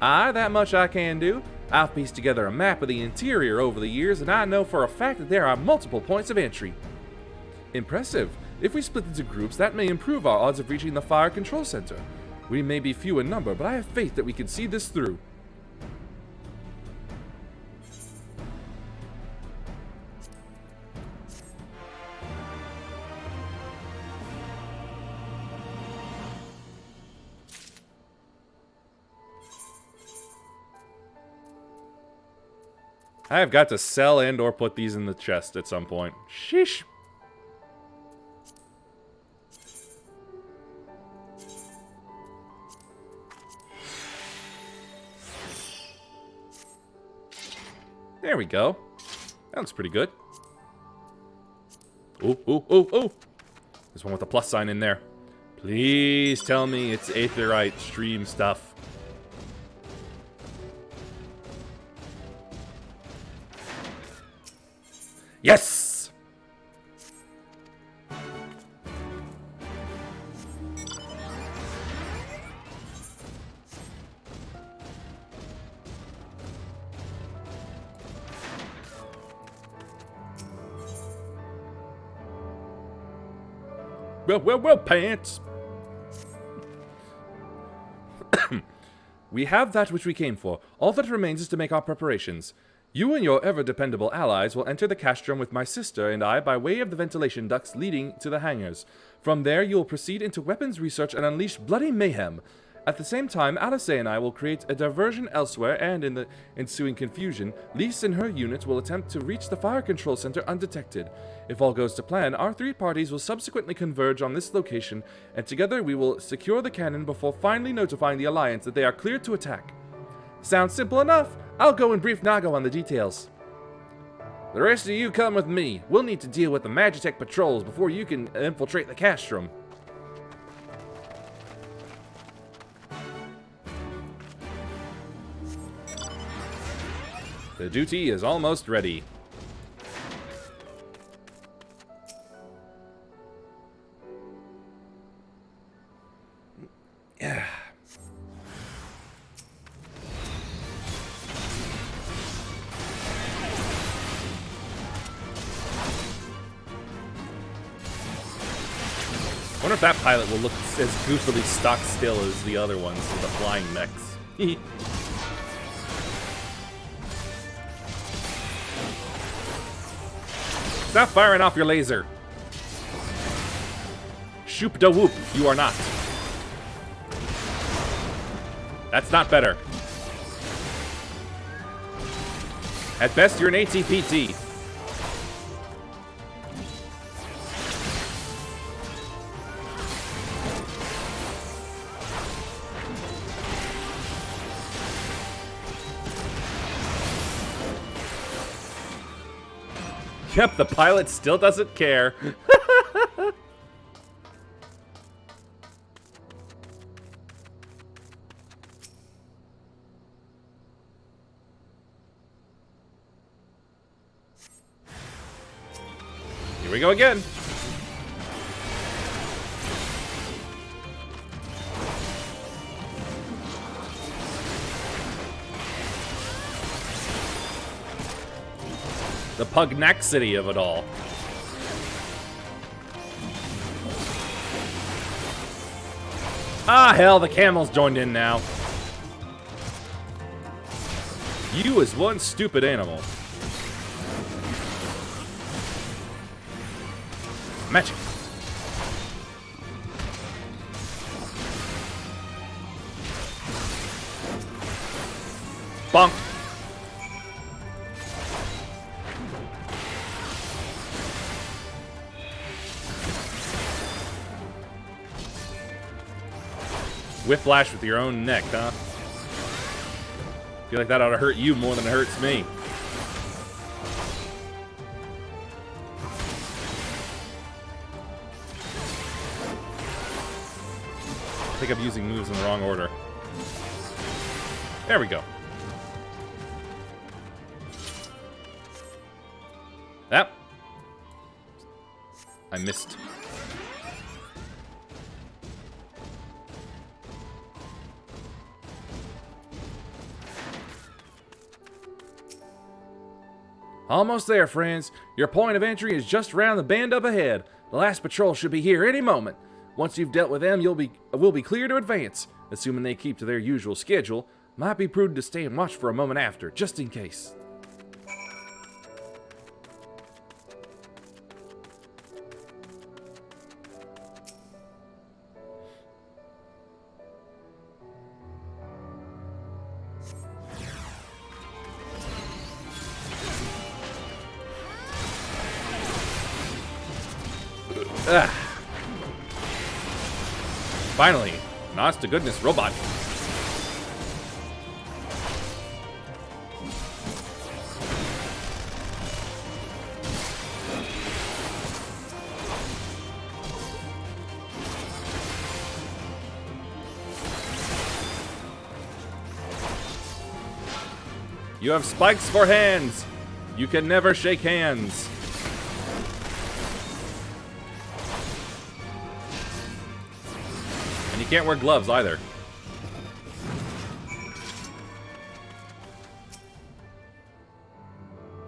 Aye, that much I can do. I've pieced together a map of the interior over the years, and I know for a fact that there are multiple points of entry. Impressive. If we split into groups, that may improve our odds of reaching the fire control center. We may be few in number, but I have faith that we can see this through. I have got to sell and or put these in the chest at some point. Sheesh. There we go. That looks pretty good. Ooh, ooh, ooh, ooh. There's one with a plus sign in there. Please tell me it's Aetherite stream stuff. Yes! Well, pants. We have that which we came for. All that remains is to make our preparations. You and your ever-dependable allies will enter the castrum with my sister and I by way of the ventilation ducts leading to the hangars. From there, you will proceed into weapons research and unleash bloody mayhem. At the same time, Alice and I will create a diversion elsewhere, and in the ensuing confusion, Lise and her unit will attempt to reach the fire control center undetected. If all goes to plan, our three parties will subsequently converge on this location, and together we will secure the cannon before finally notifying the Alliance that they are cleared to attack. Sounds simple enough. I'll go and brief Nago on the details. The rest of you come with me. We'll need to deal with the Magitech patrols before you can infiltrate the castrum. The duty is almost ready. Yeah. I wonder if that pilot will look as goofily stock still as the other ones with the flying mechs. Stop firing off your laser. Shoop da whoop, you are not. That's not better. At best, you're an ATPT. Yep, the pilot still doesn't care. Here we go again. The pugnacity of it all. Ah, hell, the camel's joined in now. You is one stupid animal. Magic. Bonk. Whiplash with your own neck, huh? Feel like that ought to hurt you more than it hurts me. I think I'm using moves in the wrong order. There we go. Yep. I missed. Almost there, friends. Your point of entry is just round the bend up ahead. The last patrol should be here any moment. Once you've dealt with them, we'll be clear to advance. Assuming they keep to their usual schedule, might be prudent to stay and watch for a moment after, just in case. Ugh. Finally, an honest to goodness robot. You have spikes for hands. You can never shake hands. And you can't wear gloves either.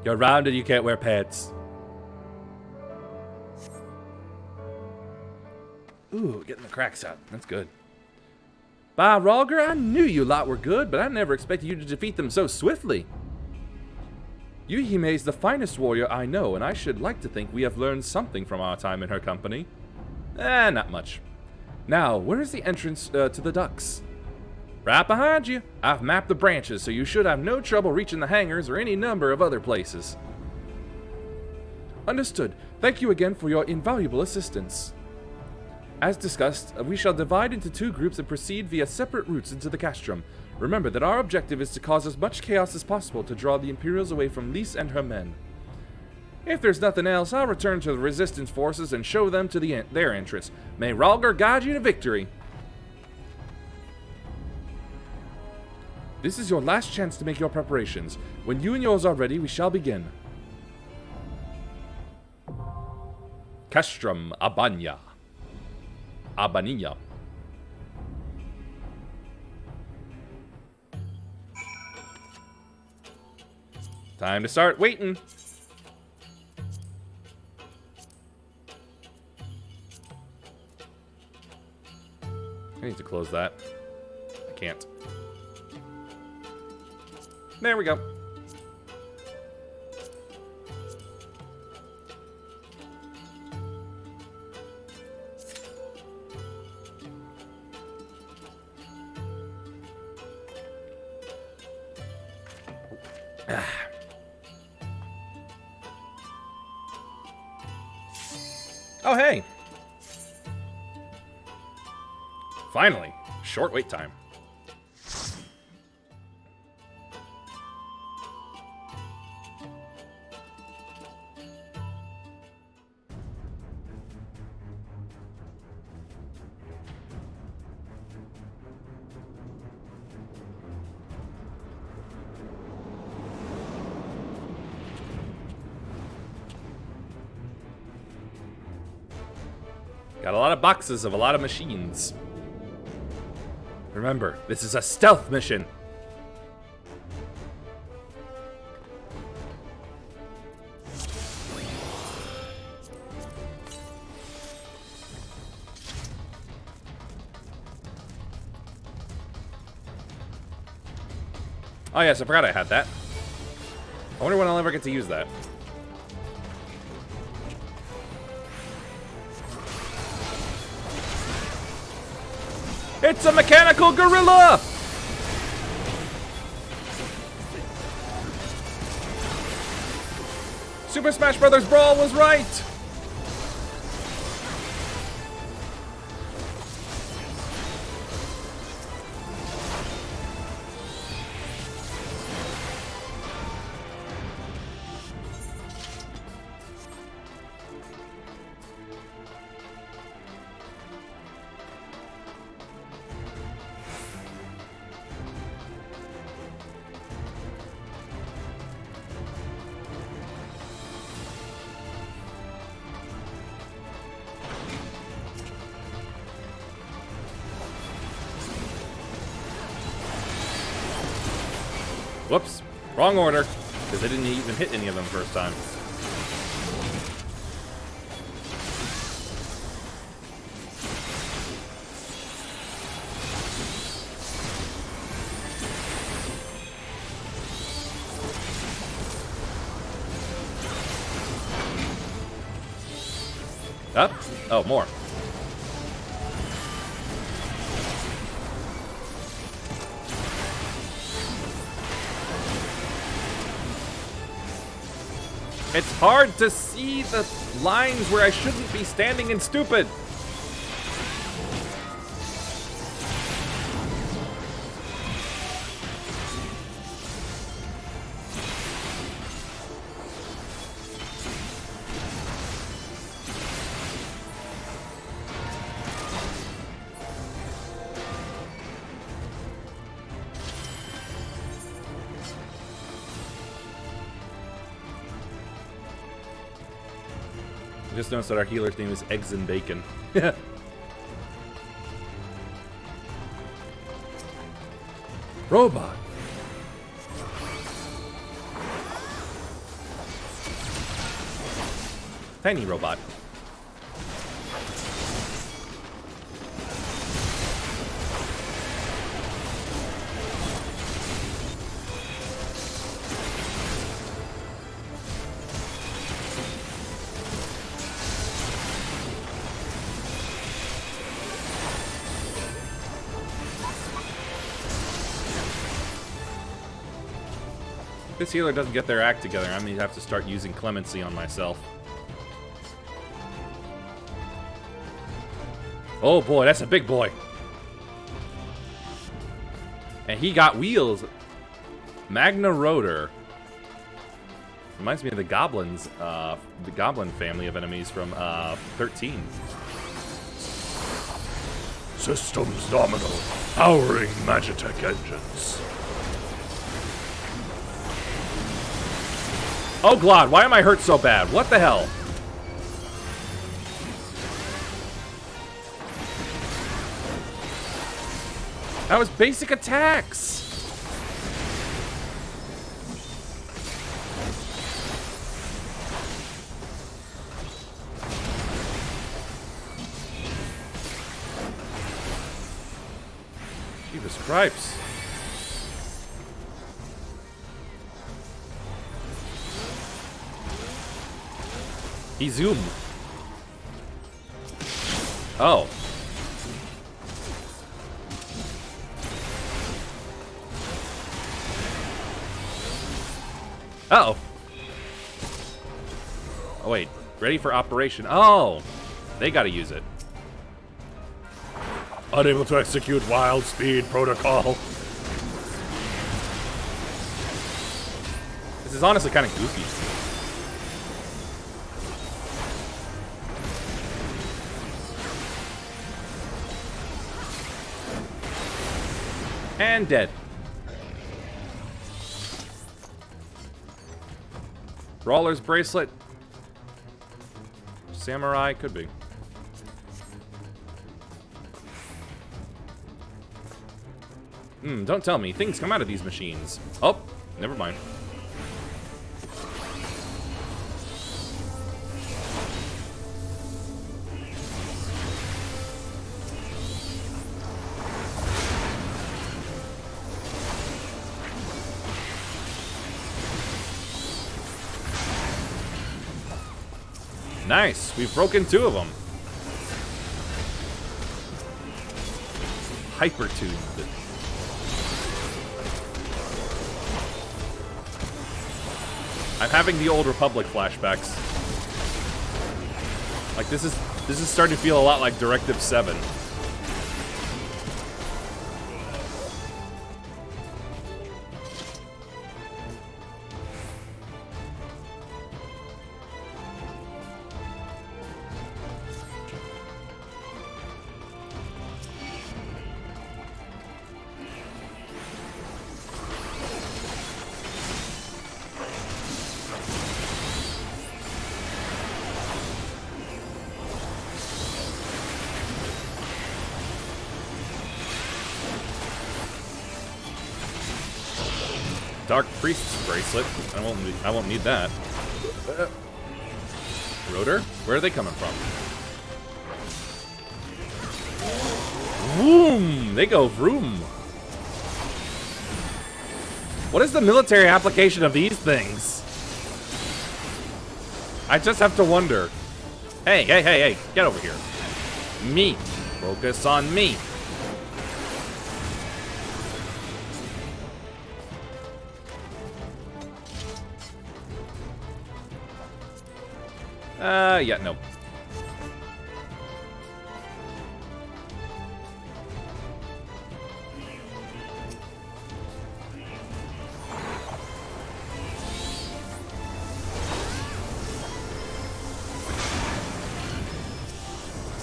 You're round and you can't wear pants. Ooh, getting the cracks out. That's good. By Rhalgr, I knew you lot were good, but I never expected you to defeat them so swiftly. Yuhime is the finest warrior I know, and I should like to think we have learned something from our time in her company. Not much. Now, where is the entrance to the ducks? Right behind you. I've mapped the branches, so you should have no trouble reaching the hangars or any number of other places. Understood. Thank you again for your invaluable assistance. As discussed, we shall divide into 2 groups and proceed via separate routes into the castrum. Remember that our objective is to cause as much chaos as possible to draw the Imperials away from Lys and her men. If there's nothing else, I'll return to the Resistance forces and show them to their entrance. May Rhalgr guide you to victory. This is your last chance to make your preparations. When you and yours are ready, we shall begin. Castrum Abania. Abania. Time to start waiting. I need to close that. I can't. There we go. Oh, hey! Finally, short wait time. Got a lot of boxes of a lot of machines. Remember, this is a stealth mission. Oh yes, I forgot I had that. I wonder when I'll ever get to use that. It's a mechanical gorilla! Super Smash Bros. Brawl was right! Whoops. Wrong order. Because I didn't even hit any of them first time. Up? Oh, more. It's hard to see the lines where I shouldn't be standing and stupid. I just noticed that our healer's name is Eggs and Bacon. Robot. Tiny robot. This healer doesn't get their act together, I'm gonna have to start using clemency on myself. Oh boy, that's a big boy. And he got wheels. Magna Rotor. Reminds me of the goblins, the goblin family of enemies from 13. Systems nominal. Powering Magitech engines. Oh Glod, why am I hurt so bad? What the hell? That was basic attacks. Jesus Christ. He zoomed. Oh. Uh-oh. Oh, wait. Ready for operation. Oh. They gotta use it. Unable to execute wild speed protocol. This is honestly kind of goofy. And dead. Brawler's bracelet. Samurai, could be. Don't tell me. Things come out of these machines. Oh, never mind. Nice. We've broken 2 of them. Hypertuned. I'm having the old Republic flashbacks. Like this is starting to feel a lot like Directive 7. Dark Priest's bracelet. I won't need that. Rotor? Where are they coming from? Vroom! They go vroom. What is the military application of these things? I just have to wonder. Hey, hey, hey, hey, get over here. Me. Focus on me. Yeah, no.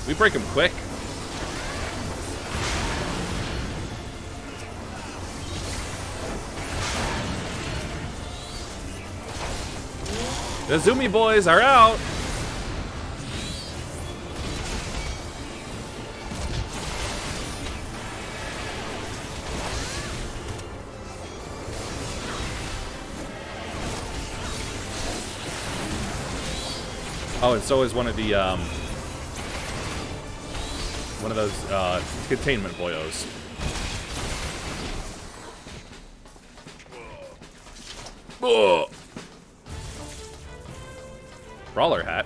We break him quick. The Zoomy boys are out. Oh, and so is one of the, one of those, containment boyos. Ugh. Brawler hat.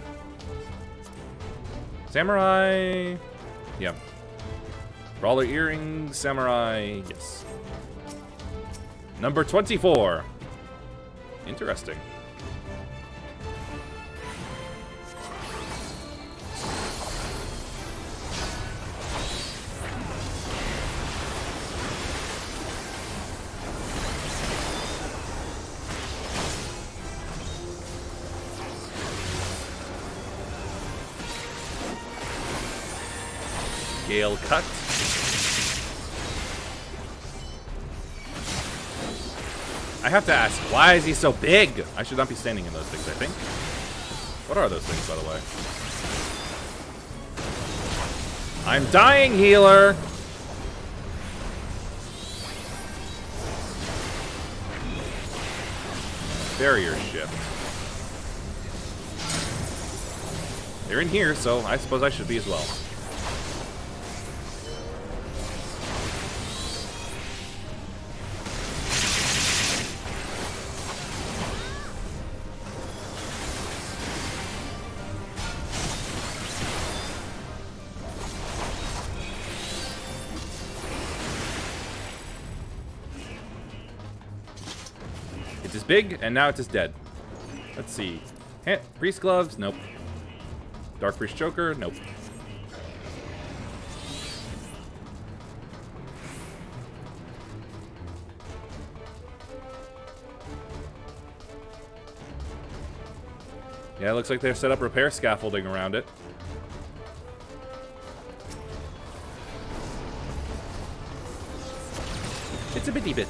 Samurai. Yeah. Brawler earrings, samurai, yes. Number 24. Interesting. Gale cut. I have to ask, why is he so big? I should not be standing in those things, I think. What are those things, by the way? I'm dying, healer! Barrier shift. They're in here, so I suppose I should be as well. It is big, and now it is dead. Let's see. Priest gloves? Nope. Dark Priest choker? Nope. Yeah, it looks like they've set up repair scaffolding around it. It's a bitty bit.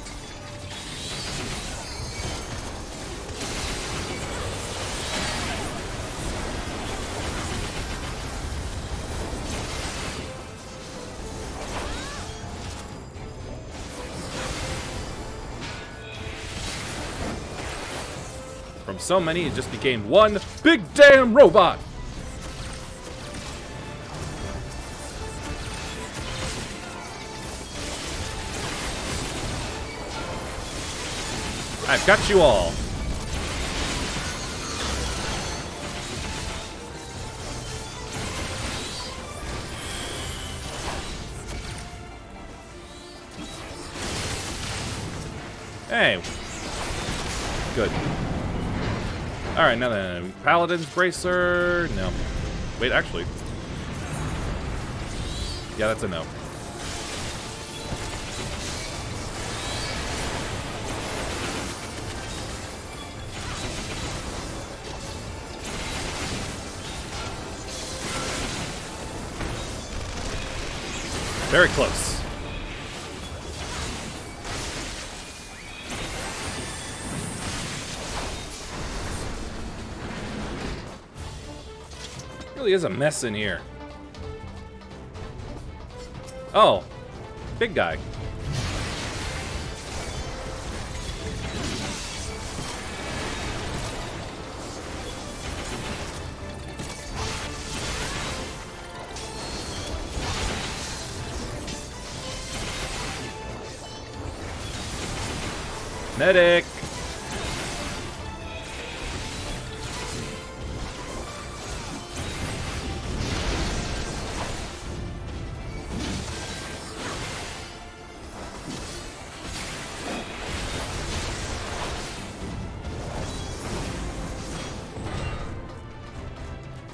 From so many, it just became one big damn robot! I've got you all. Hey. Good. Alright, now then. Paladin's Bracer. No. Wait, actually. Yeah, that's a no. Very close. Really is a mess in here. Oh, big guy. Medic.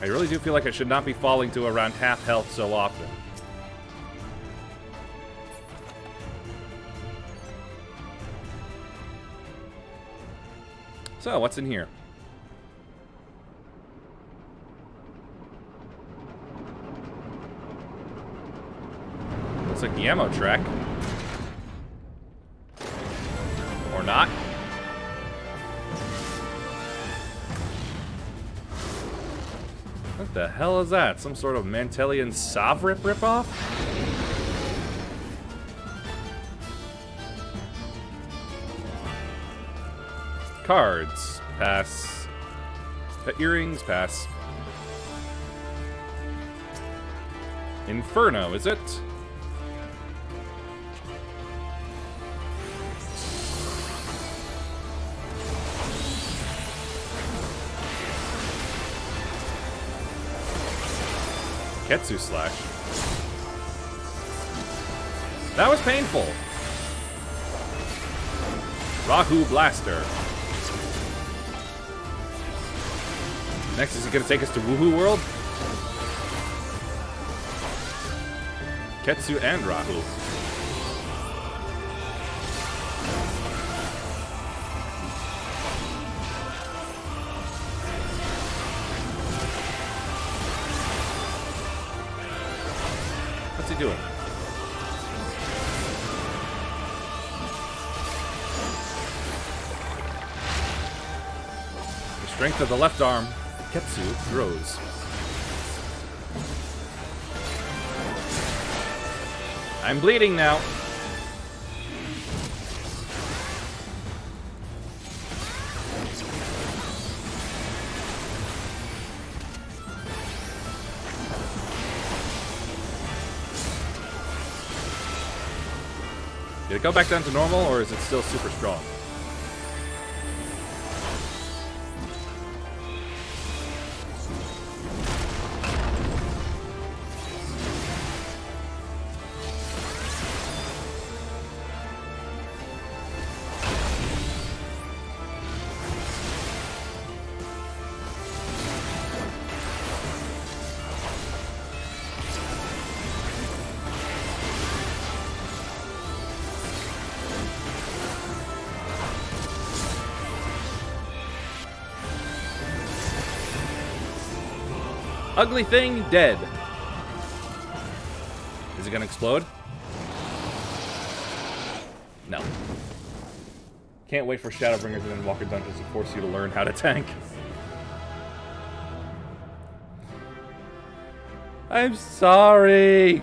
I really do feel like I should not be falling to around half health so often. So, what's in here? Looks like the ammo track. Or not. What the hell is that? Some sort of Mantelian Sovrip ripoff? Cards. Pass. Pet earrings. Pass. Inferno, is it? Ketsu Slash. That was painful. Rahu Blaster. Next, is he gonna take us to Woohoo World? Ketsu and Rahu. What's he doing? The strength of the left arm, Ketsu grows. I'm bleeding now. Did it go back down to normal, or is it still super strong? Ugly thing, dead. Is it gonna explode? No. Can't wait for Shadowbringers and Endwalker dungeons to force you to learn how to tank. I'm sorry.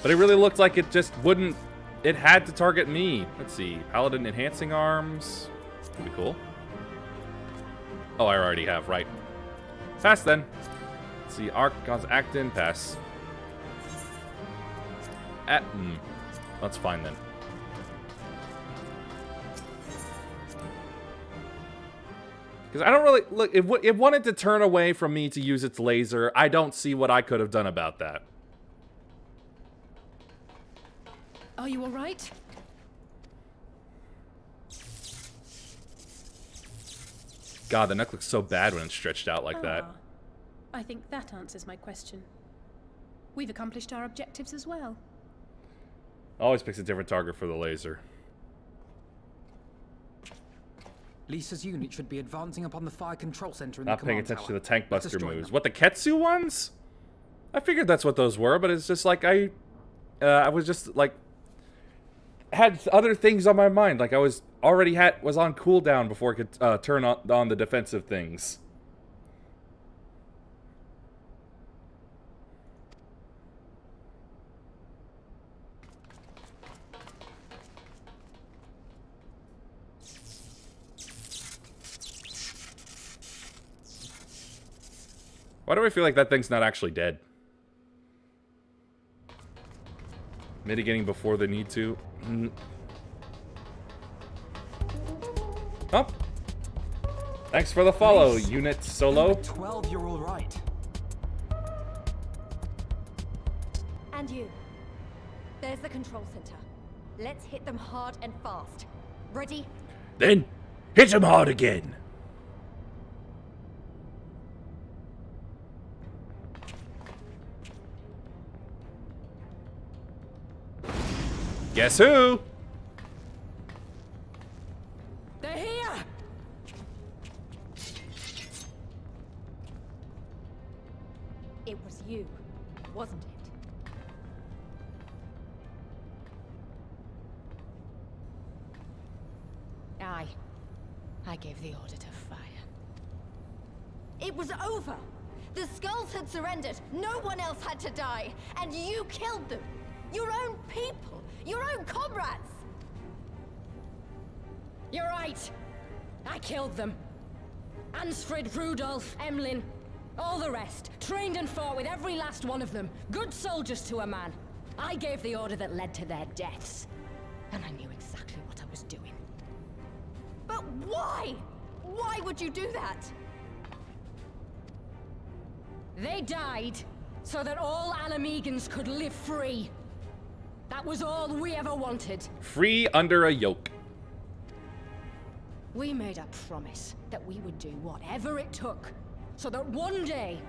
But it really looked like it just wouldn't... It had to target me. Let's see. Paladin Enhancing Arms. That'd be cool. Oh, I already have, right. Pass then. Let's see, Archon's Actin, pass. That's fine then. Because I don't really... Look, it wanted to turn away from me to use its laser. I don't see what I could have done about that. Are you alright? God, the neck looks so bad when it's stretched out like that. I think that answers my question. We've accomplished our objectives as well. Always picks a different target for the laser. Lisa's unit should be advancing upon the fire control center in the Not paying command attention to tower. the tank Let's buster destroy moves. them. What, the Ketsu ones? I figured that's what those were, but it's just like I was just like had other things on my mind. Like I was already was on cooldown before I could turn on the defensive things. Why do I feel like that thing's not actually dead? Mitigating before they need to. Oh. Thanks for the follow, Nice. Unit Solo. 12, you're all right. And you. There's the control center. Let's hit them hard and fast. Ready? Then, hit him hard again. Guess who? They're here! It was you, wasn't it? Aye. I gave the order to fire. It was over! The Skulls had surrendered. No one else had to die. And you killed them. Your own people. Your own comrades. You're right. I killed them. Ansfrid, Rudolph, Emlyn, all the rest. Trained and fought with every last one of them. Good soldiers to a man. I gave the order that led to their deaths. And I knew exactly what I was doing. But why? Why would you do that? They died so that all Mhigans could live free. That was all we ever wanted. Free under a yoke. We made a promise that we would do whatever it took, so that one day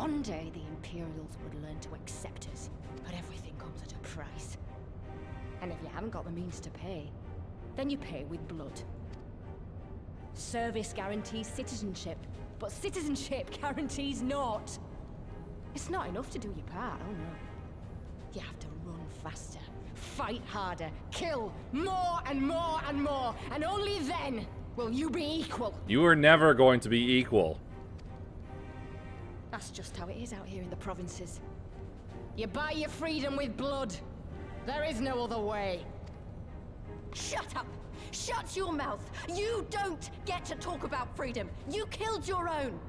the Imperials would learn to accept us. But everything comes at a price. And if you haven't got the means to pay, then you pay with blood. Service guarantees citizenship, but citizenship guarantees naught. It's not enough to do your part, oh no. You have to run faster, fight harder, kill more and more and more, and only then will you be equal. You are never going to be equal. That's just how it is out here in the provinces. You buy your freedom with blood. There is no other way. Shut up! Shut your mouth! You don't get to talk about freedom. You killed your own.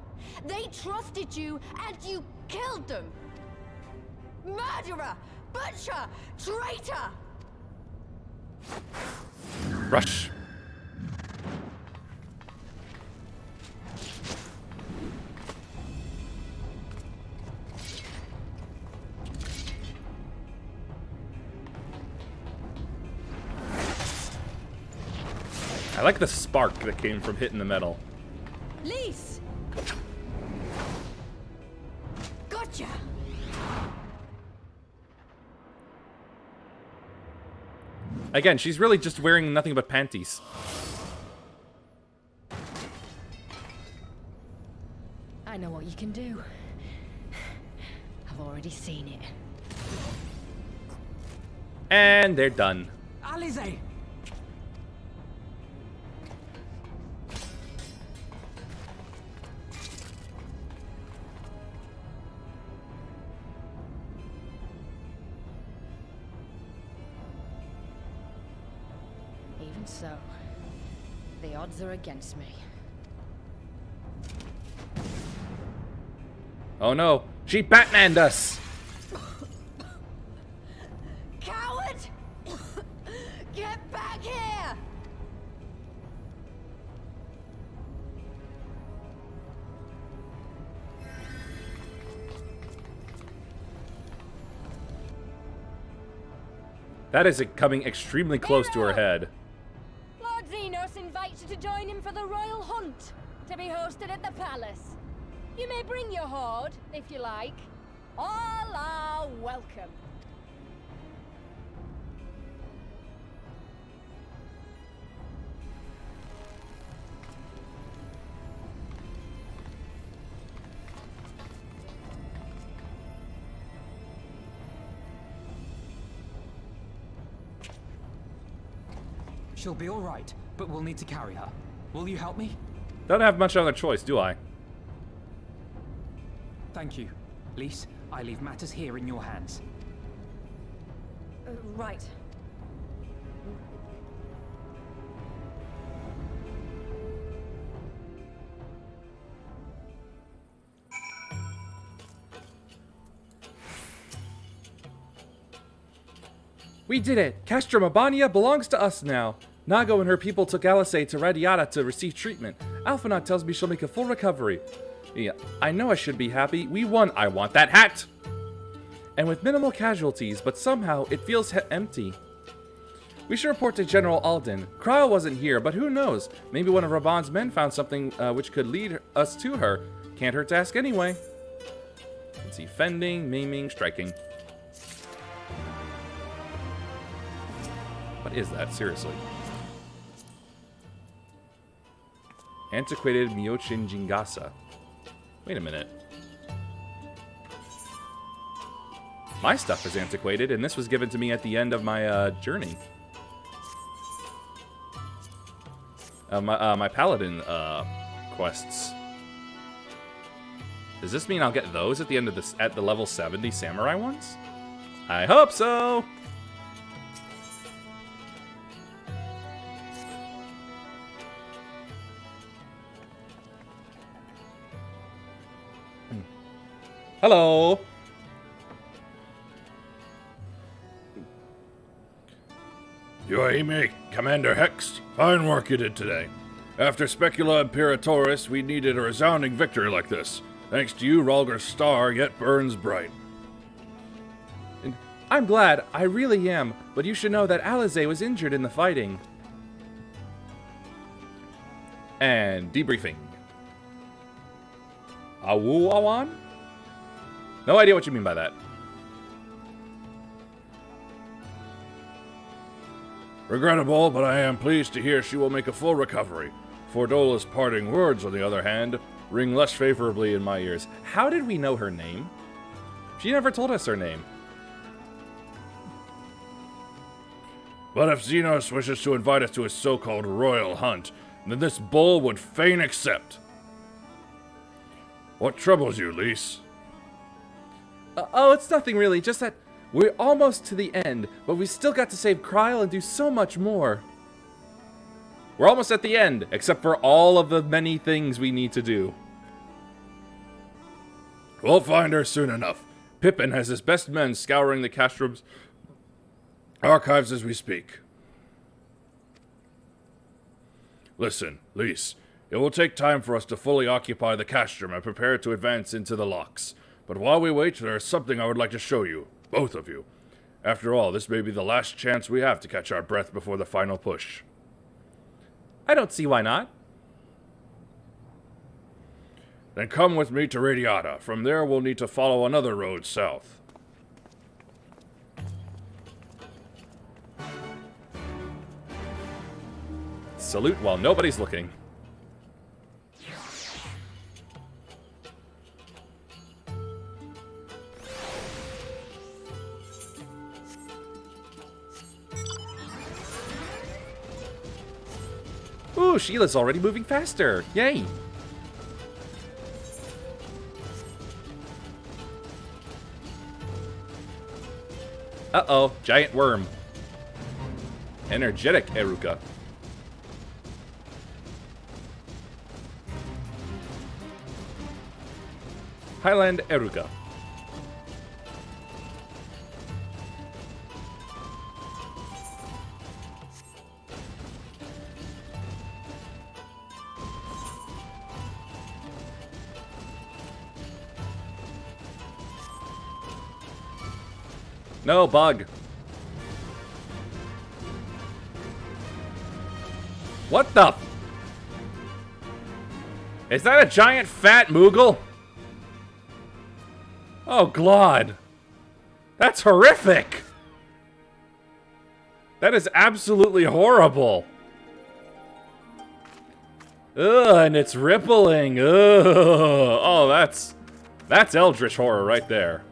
They trusted you, and you killed them. Murderer! Butcher! Traitor! Rush. I like the spark that came from hitting the metal. Lise! Gotcha! Again, she's really just wearing nothing but panties. I know what you can do. I've already seen it. And they're done. Alize! Even so, the odds are against me. Oh no, she Batmaned us! Coward! Get back here! That is coming extremely close to her head. Lord Xenos invites you to join him for the royal hunt, to be hosted at the palace. You may bring your horde, if you like. All are welcome. She'll be all right, but we'll need to carry her. Will you help me? Don't have much other choice, do I? Thank you. Lise, I leave matters here in your hands. Right. We did it! Castra Mabania belongs to us now! Nago and her people took Alice to Radiata to receive treatment. Alphanaut tells me she'll make a full recovery. Yeah, I know I should be happy. We won! I want that hat! And with minimal casualties, but somehow it feels empty. We should report to General Alden. Cryo wasn't here, but who knows? Maybe one of Raban's men found something which could lead us to her. Can't hurt to ask anyway. Let's see, fending, maiming, striking. What is that? Seriously. Antiquated Myochin Jingasa. Wait a minute. My stuff is antiquated, and this was given to me at the end of my journey. My paladin quests. Does this mean I'll get those at the end of this at the level 70 samurai ones? I hope so. Hello. Yohime, Commander Hex, fine work you did today. After Specula Imperatoris, we needed a resounding victory like this. Thanks to you, Ralger's star yet burns bright. I'm glad, I really am, but you should know that Alize was injured in the fighting. And debriefing. Awu Awan? No idea what you mean by that. Regrettable, but I am pleased to hear she will make a full recovery. Fordola's parting words, on the other hand, ring less favorably in my ears. How did we know her name? She never told us her name. But if Xenos wishes to invite us to his so-called royal hunt, then this bull would fain accept. What troubles you, Lise? Oh, it's nothing really, just that we're almost to the end, but we still got to save Kryl and do so much more. We're almost at the end, except for all of the many things we need to do. We'll find her soon enough. Pippin has his best men scouring the Castrum's archives as we speak. Listen, Lise, it will take time for us to fully occupy the Castrum and prepare to advance into the locks. But while we wait, there is something I would like to show you, both of you. After all, this may be the last chance we have to catch our breath before the final push. I don't see why not. Then come with me to Radiata. From there, we'll need to follow another road south. Salute while nobody's looking. Ooh, Sheila's already moving faster. Yay! Uh-oh, giant worm. Energetic Eruka. Highland Eruka. No, bug. What the? Is that a giant fat Moogle? Oh, Glod. That's horrific. That is absolutely horrible. Ugh, and it's rippling. Ugh. Oh, that's Eldritch horror right there.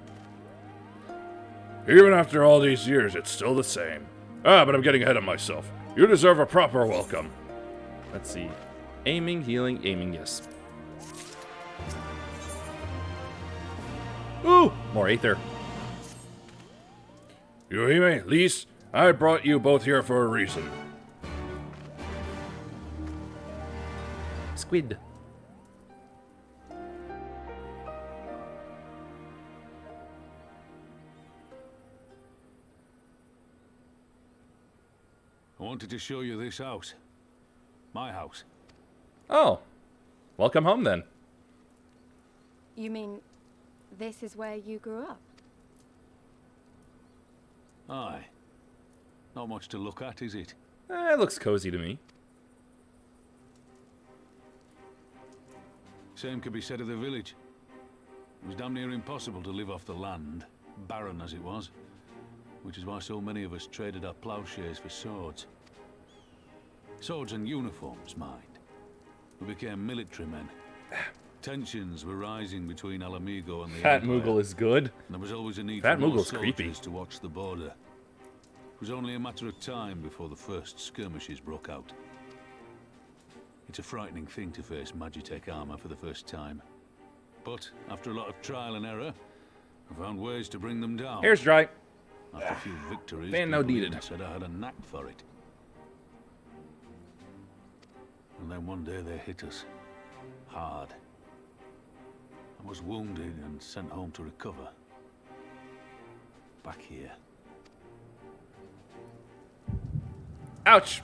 Even after all these years, it's still the same. Ah, but I'm getting ahead of myself. You deserve a proper welcome. Let's see. Aiming, healing, aiming, yes. Ooh, more Aether. Yuhime, Lise, I brought you both here for a reason. Squid. I wanted to show you this house. My house. Oh. Welcome home, then. You mean this is where you grew up? Aye. Not much to look at, is it? It looks cozy to me. Same could be said of the village. It was damn near impossible to live off the land, barren as it was. Which is why so many of us traded our plowshares for swords. Swords and uniforms, mind. We became military men. Tensions were rising between Alamigo and the Fat Empire. Moogle is good. And there was always a need Fat for more Moogle's creepy. soldiers to watch the border. It was only a matter of time before the first skirmishes broke out. It's a frightening thing to face Magitech armor for the first time. But after a lot of trial and error, I found ways to bring them down. Here's dry. After a few victories, Man, no people needed. even said I had a knack for it. And then one day they hit us. Hard. I was wounded and sent home to recover. Back here. Ouch.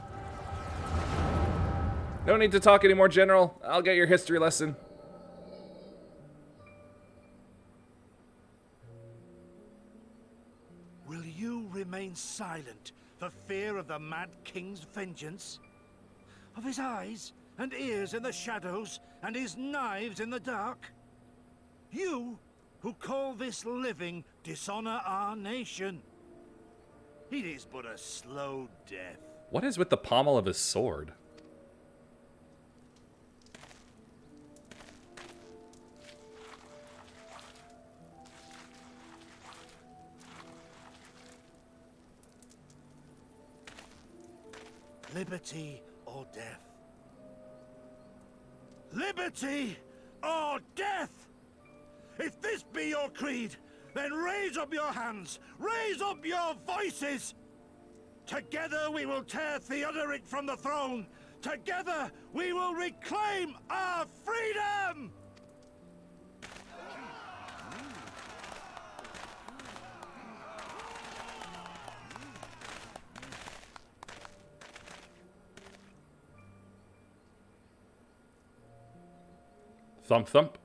No need to talk anymore, General. I'll get your history lesson. Will you remain silent for fear of the Mad King's vengeance? Of his eyes and ears in the shadows, and his knives in the dark? You, who call this living, dishonor our nation. It is but a slow death. What is with the pommel of his sword? Liberty or death? Liberty or death? If this be your creed, then raise up your hands, raise up your voices! Together we will tear Theodoric from the throne! Together we will reclaim our freedom! Thump thump.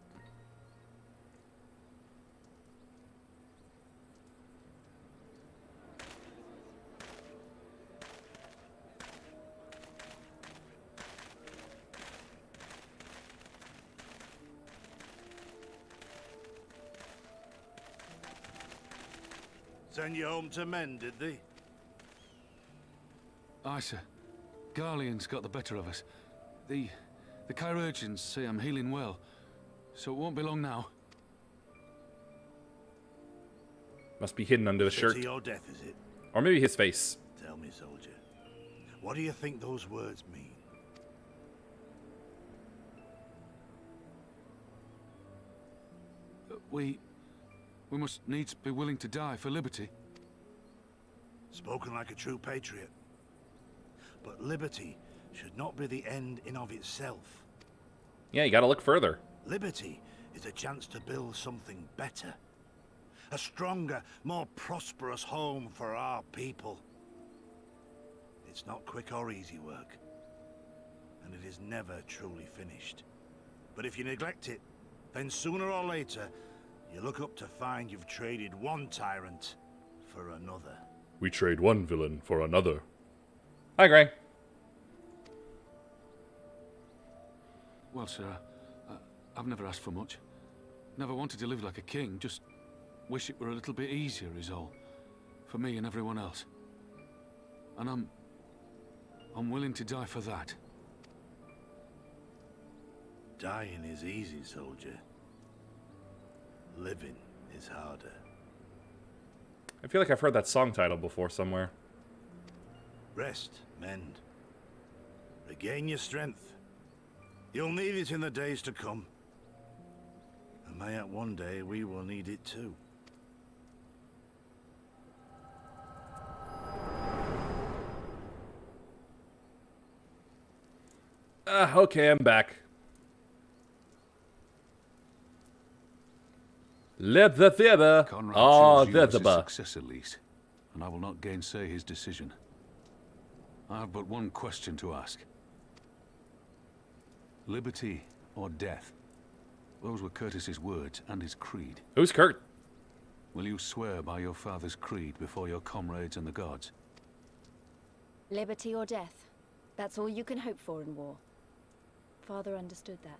Send you home to men, did they? Aye, sir. Garleand's got the better of us. The chirurgeons say I'm healing well, so it won't be long now. Must be hidden under the shirt. To your death, is it? Or maybe his face. Tell me, soldier. What do you think those words mean? We must needs be willing to die for liberty. Spoken like a true patriot. But liberty should not be the end in of itself. Yeah, you gotta look further. Liberty is a chance to build something better. A stronger, more prosperous home for our people. It's not quick or easy work. And it is never truly finished. But if you neglect it, then sooner or later, you look up to find you've traded one tyrant for another. We trade one villain for another. Hi, Gray. Well, sir, I've never asked for much. Never wanted to live like a king, just wish it were a little bit easier is all. For me and everyone else. And I'm willing to die for that. Dying is easy, soldier. Living is harder. I feel like I've heard that song title before somewhere. Rest, mend. Regain your strength. You'll need it in the days to come. And mayhap one day we will need it too. Okay, I'm back. Let the theater. Conrad Ah, chose you as his the successor, Lise, and I will not gainsay his decision. I have but one question to ask. Liberty or death? Those were Curtis's words and his creed. Who's Kurt? Will you swear by your father's creed before your comrades and the gods? Liberty or death. That's all you can hope for in war. Father understood that.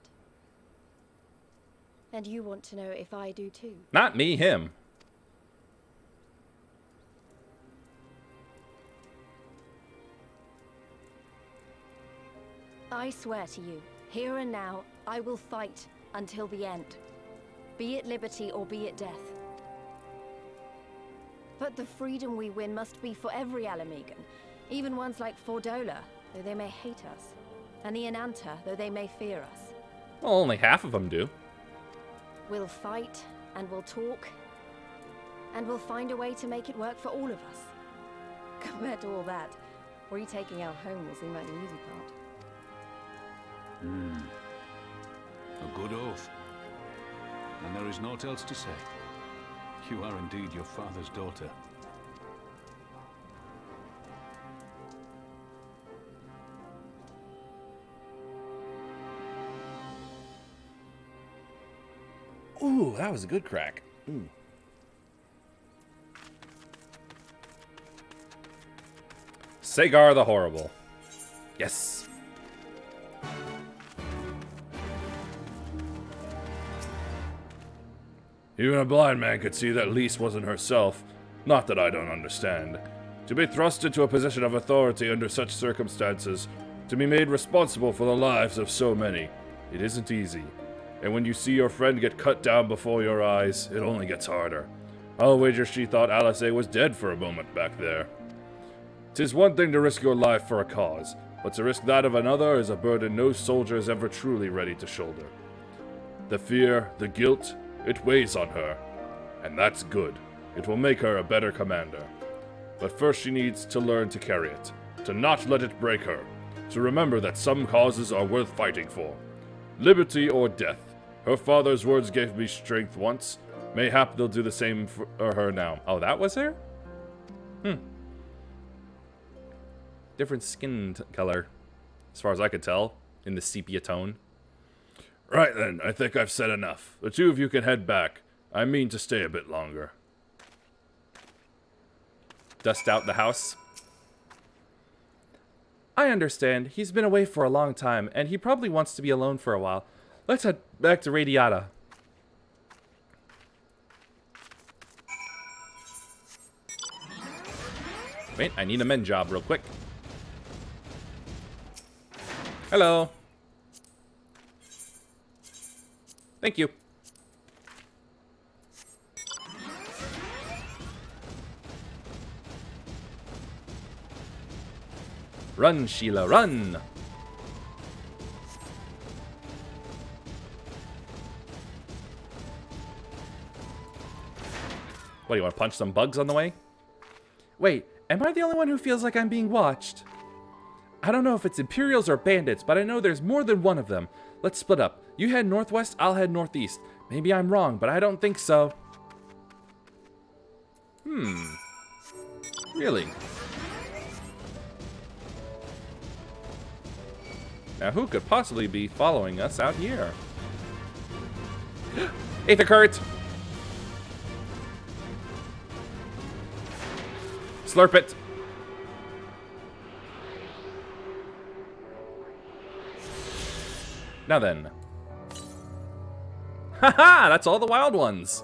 And you want to know if I do too? Not me, him. I swear to you, here and now, I will fight until the end. Be it liberty or be it death. But the freedom we win must be for every Mhigan, even ones like Fordola, though they may hate us, and the Enanta, though they may fear us. Well, only half of them do. We'll fight, and we'll talk, and we'll find a way to make it work for all of us. Compared to all that, retaking our home will seem like the easy part. A good oath. And there is naught else to say. You are indeed your father's daughter. Ooh, that was a good crack. Ooh. Sagar the Horrible. Yes. Even a blind man could see that Lys wasn't herself. Not that I don't understand. To be thrust into a position of authority under such circumstances, to be made responsible for the lives of so many, it isn't easy. And when you see your friend get cut down before your eyes, it only gets harder. I'll wager she thought Alice was dead for a moment back there. 'Tis one thing to risk your life for a cause, but to risk that of another is a burden no soldier is ever truly ready to shoulder. The fear, the guilt, it weighs on her. And that's good. It will make her a better commander. But first she needs to learn to carry it, to not let it break her, to remember that some causes are worth fighting for. Liberty or death. Her father's words gave me strength once. Mayhap they'll do the same for her now. Oh, that was her? Different skin color, as far as I could tell, in the sepia tone. Right then, I think I've said enough. The two of you can head back. I mean to stay a bit longer. Dust out the house. I understand. He's been away for a long time, and he probably wants to be alone for a while. Let's head back to Radiata. Wait, I need a men job real quick. Hello. Thank you. Run, Sheila, run! What, do you want to punch some bugs on the way? Wait, am I the only one who feels like I'm being watched? I don't know if it's Imperials or bandits, but I know there's more than one of them. Let's split up. You head northwest, I'll head northeast. Maybe I'm wrong, but I don't think so. Really? Now, who could possibly be following us out here? Aether Kurt! Slurp it! Now then. Haha! That's all the wild ones!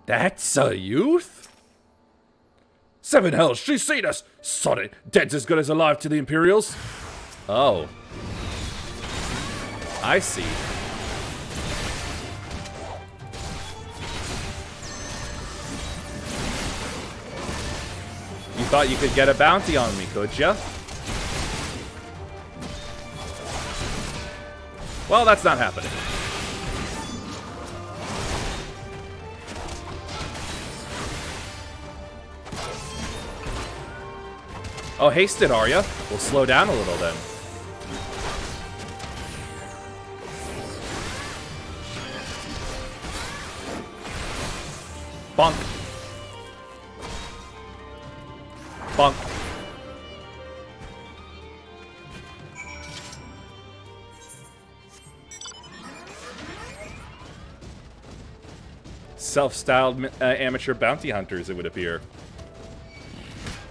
That's a youth? Seven hells, she's seen us! Sod it, dead's as good as alive to the Imperials. Oh. I see. You thought you could get a bounty on me, could ya? Well, that's not happening. Oh, hasted, are ya? We'll slow down a little then. Bonk. Bonk. Self-styled amateur bounty hunters, it would appear.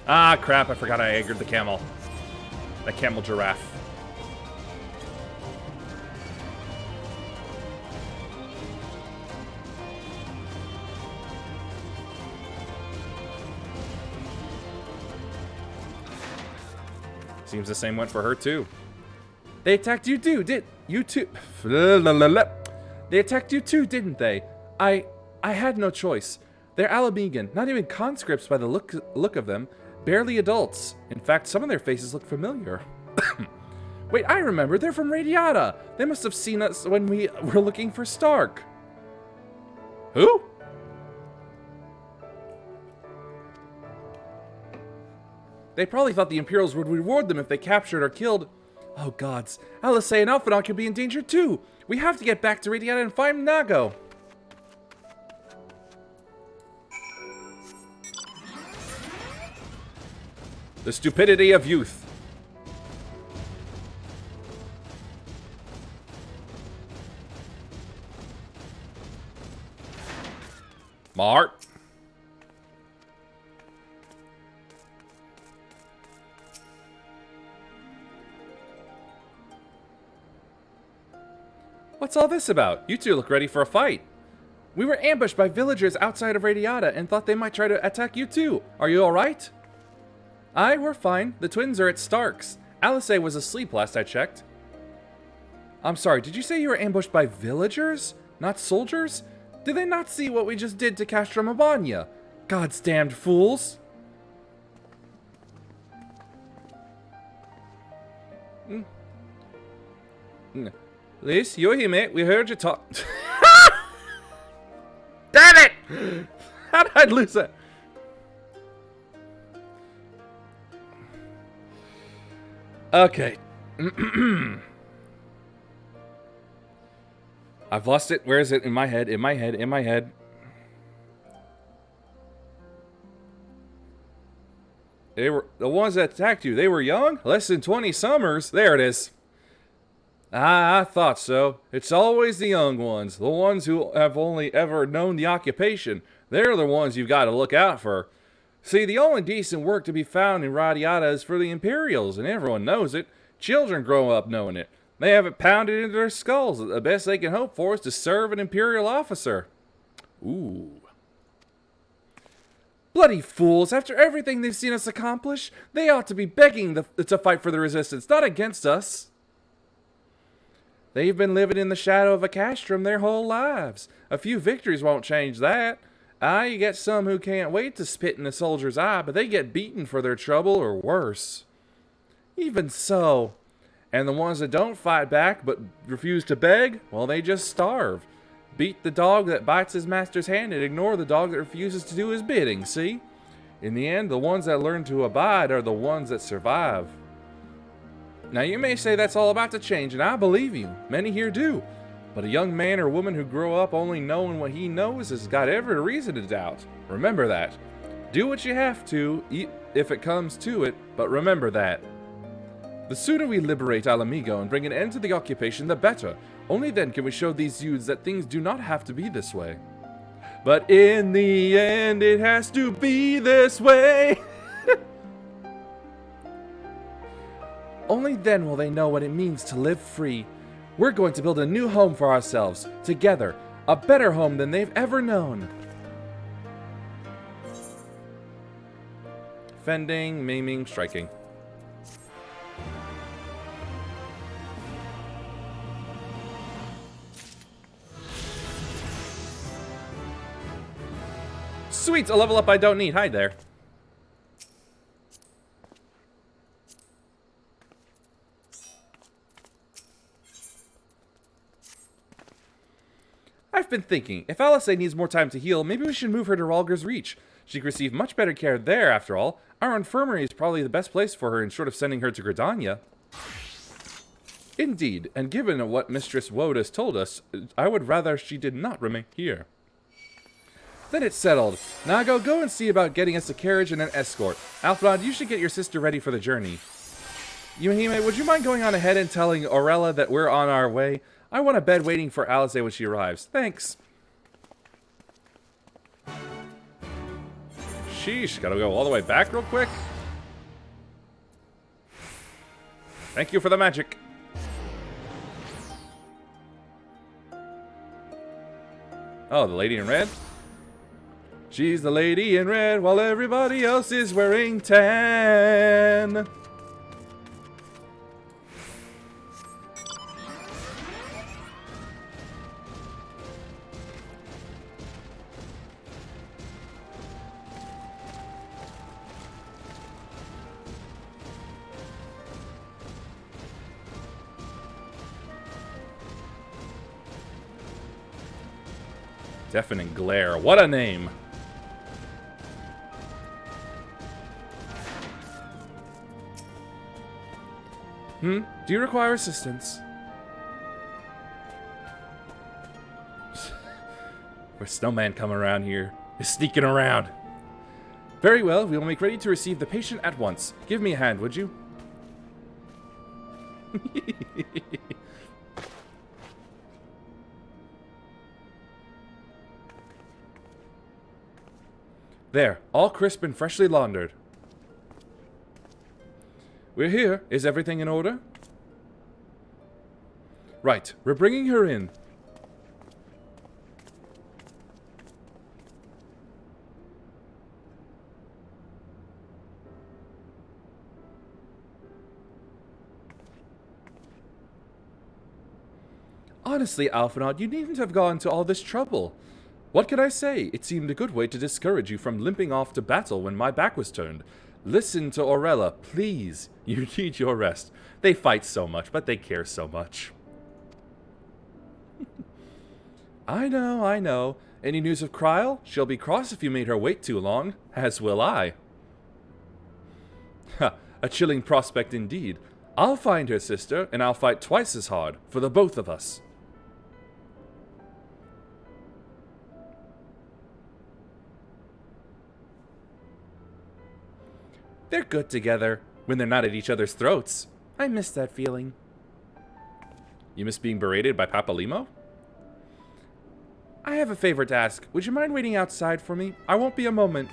Ah, crap, I forgot I angered the camel. That camel giraffe. Seems the same went for her, too. They attacked you too, They attacked you too, didn't they? I had no choice. They're Mhigan, not even conscripts by the look of them. Barely adults. In fact, some of their faces look familiar. Wait, I remember. They're from Radiata. They must have seen us when we were looking for Stark. Who? They probably thought the Imperials would reward them if they captured or killed... Oh, gods. Alice and Alphanot could be in danger, too. We have to get back to Radiata and find Nago. The stupidity of youth. My heart. What's all this about? You two look ready for a fight. We were ambushed by villagers outside of Radiata and thought they might try to attack you too. Are you alright? Aye, we're fine. The twins are at Stark's. Alice was asleep last I checked. I'm sorry, did you say you were ambushed by villagers? Not soldiers? Did they not see what we just did to Castra Mabanya? God's damned fools! Liz, you're here, mate. We heard you talk. Damn it! How did I lose it? Okay. I've lost it. Where is it? In my head, in my head, in my head. They were the ones that attacked you. They were young? Less than 20 summers. There it is. Ah, I thought so. It's always the young ones. The ones who have only ever known the occupation. They're the ones you've got to look out for. See, the only decent work to be found in Radiata is for the Imperials, and everyone knows it. Children grow up knowing it. They have it pounded into their skulls that the best they can hope for is to serve an Imperial officer. Ooh. Bloody fools, after everything they've seen us accomplish, they ought to be begging to fight for the Resistance, not against us. They've been living in the shadow of a castrum their whole lives. A few victories won't change that. Aye, you get some who can't wait to spit in a soldier's eye, but they get beaten for their trouble or worse. Even so. And the ones that don't fight back but refuse to beg, well, they just starve. Beat the dog that bites his master's hand and ignore the dog that refuses to do his bidding, see? In the end, the ones that learn to abide are the ones that survive. Now, you may say that's all about to change, and I believe you. Many here do. But a young man or woman who grew up only knowing what he knows has got every reason to doubt. Remember that. Do what you have to, if it comes to it, but remember that. The sooner we liberate Alamigo and bring an end to the occupation, the better. Only then can we show these youths that things do not have to be this way. But in the end, it has to be this way. Only then will they know what it means to live free. We're going to build a new home for ourselves, together. A better home than they've ever known. Fending, maiming, striking. Sweet, a level up I don't need. Hi there. I've been thinking, if Alice needs more time to heal, maybe we should move her to Rhalgr's Reach. She can receive much better care there, after all. Our infirmary is probably the best place for her, in short of sending her to Gridania. Indeed, and given what Mistress Woad has told us, I would rather she did not remain here. Then it's settled. Now go and see about getting us a carriage and an escort. Alfred, you should get your sister ready for the journey. Yuhime, would you mind going on ahead and telling Aurella that we're on our way? I want a bed waiting for Alice when she arrives. Thanks. Sheesh, gotta go all the way back real quick. Thank you for the magic. Oh, the lady in red? She's the lady in red while everybody else is wearing tan. Deafening glare. What a name. Do you require assistance? Where's Snowman coming around here? He's sneaking around. Very well, we will make ready to receive the patient at once. Give me a hand, would you? There, all crisp and freshly laundered. We're here. Is everything in order? Right, we're bringing her in. Honestly, Alphinaud, you needn't have gone to all this trouble. What could I say? It seemed a good way to discourage you from limping off to battle when my back was turned. Listen to Aurella, please. You need your rest. They fight so much, but they care so much. I know, I know. Any news of Kryl? She'll be cross if you made her wait too long, as will I. Ha, a chilling prospect indeed. I'll find her, sister, and I'll fight twice as hard, for the both of us. They're good together, when they're not at each other's throats. I miss that feeling. You miss being berated by Papa Limo? I have a favor to ask. Would you mind waiting outside for me? I won't be a moment.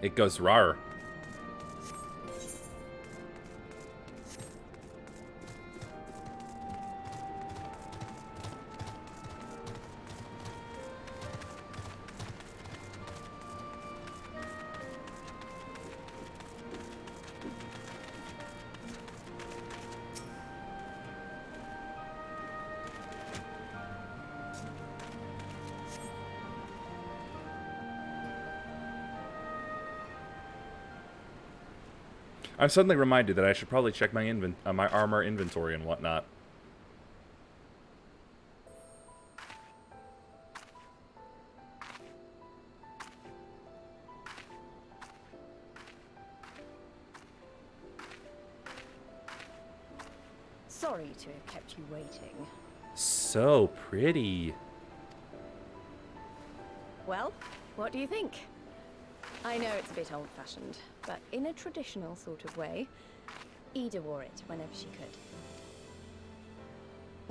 It goes rar. I'm suddenly reminded that I should probably check my my armor inventory and whatnot. Sorry to have kept you waiting. So pretty. Well, what do you think? I know it's a bit old-fashioned, but in a traditional sort of way, Ida wore it whenever she could.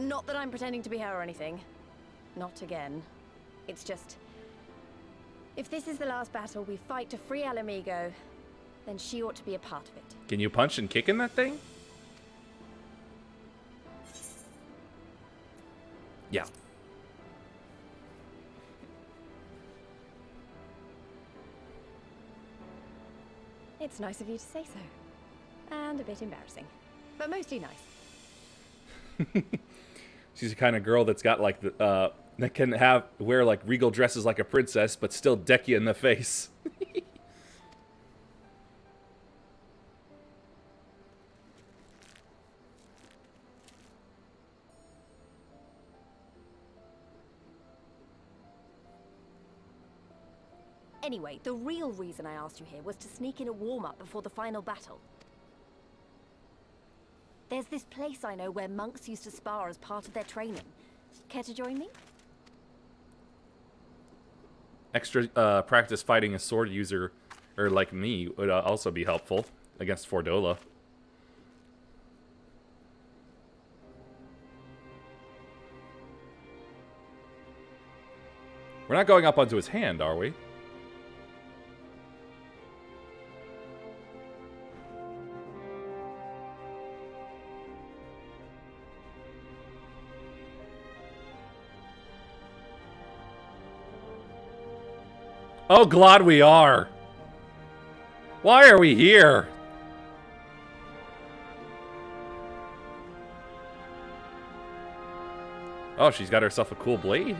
Not that I'm pretending to be her or anything. Not again. It's just... if this is the last battle we fight to free Alamigo, then she ought to be a part of it. Can you punch and kick in that thing? Yeah. It's nice of you to say so. And a bit embarrassing. But mostly nice. She's the kind of girl that's got like the that can wear like regal dresses like a princess, but still deck you in the face. Anyway, the real reason I asked you here was to sneak in a warm-up before the final battle. There's this place I know where monks used to spar as part of their training. Care to join me? Extra practice fighting a sword user, or like me, would also be helpful against Fordola. We're not going up onto his hand, are we? Oh, glad we are. Why are we here? Oh, she's got herself a cool blade.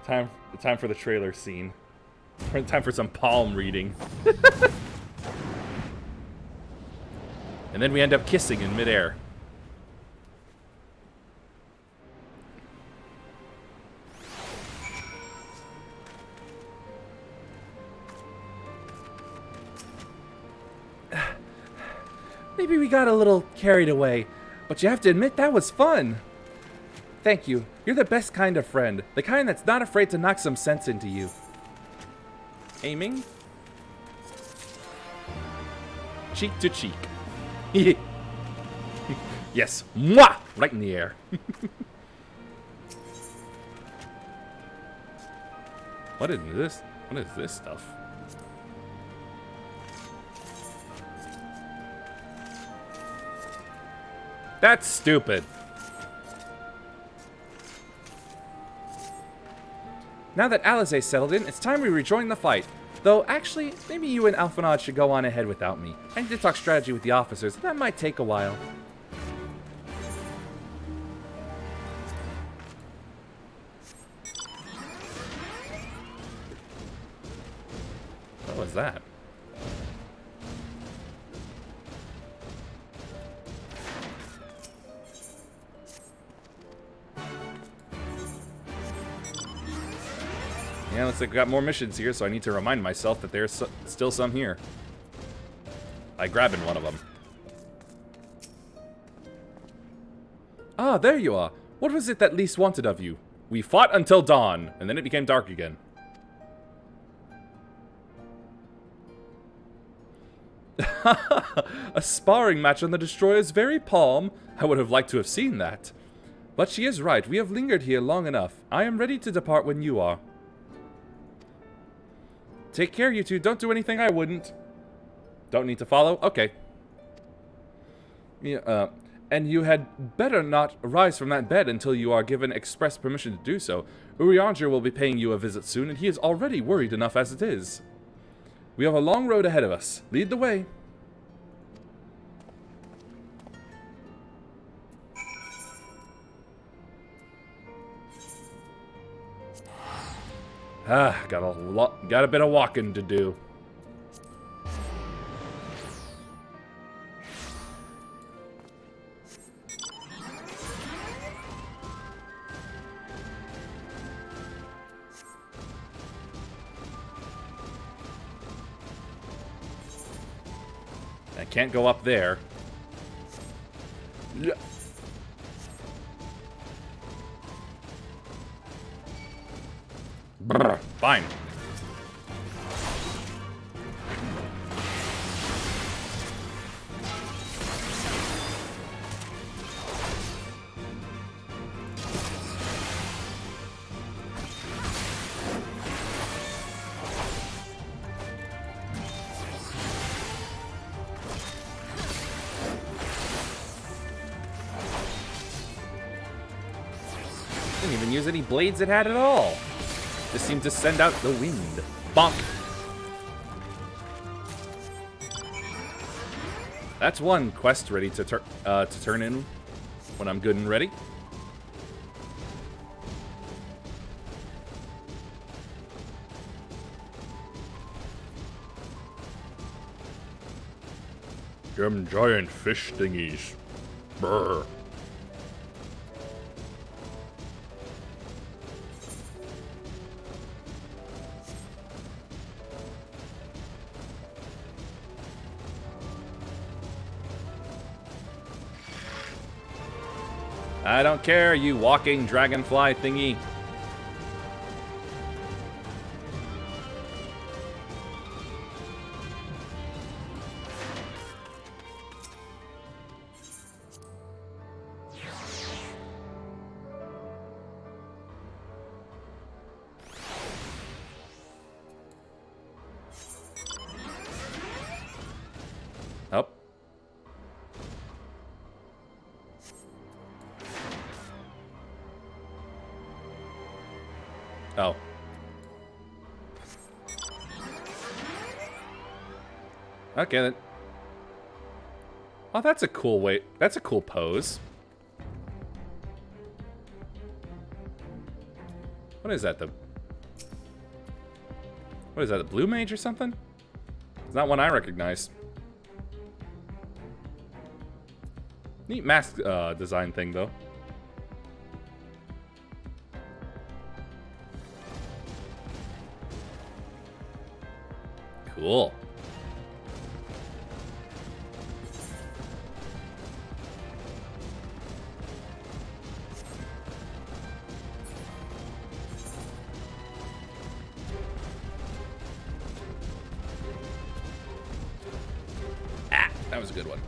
Time for the trailer scene. Time for some palm reading. And then we end up kissing in midair. Maybe we got a little carried away, but you have to admit that was fun. Thank you. You're the best kind of friend. The kind that's not afraid to knock some sense into you. Aiming. Cheek to cheek. Yes. Mwah! Right in the air. What is this? What is this stuff? That's stupid. Now that Alizé's settled in, it's time we rejoin the fight. Though, actually, maybe you and Alphinaud should go on ahead without me. I need to talk strategy with the officers. That might take a while. What was that? Yeah, looks like we got more missions here, so I need to remind myself that there's still some here. By grabbing one of them. Ah, there you are. What was it that Lys wanted of you? We fought until dawn, and then it became dark again. A sparring match on the Destroyer's very palm. I would have liked to have seen that. But she is right. We have lingered here long enough. I am ready to depart when you are. Take care, you two. Don't do anything I wouldn't. Don't need to follow? Okay. Yeah, and you had better not rise from that bed until you are given express permission to do so. Urianger will be paying you a visit soon, and he is already worried enough as it is. We have a long road ahead of us. Lead the way. Ah, got a bit of walking to do. I can't go up there. Yeah. Brr, fine. Didn't even use any blades it had at all. Just seemed to send out the wind. Bonk. That's one quest ready to turn in when I'm good and ready. Them giant fish thingies. Brr. I don't care, you walking dragonfly thingy. Oh. Oh. Okay then. Oh, that's a cool way. That's a cool pose. What is that? What is that? The blue mage or something? It's not one I recognize. Neat mask design thing though. Cool. That was a good one.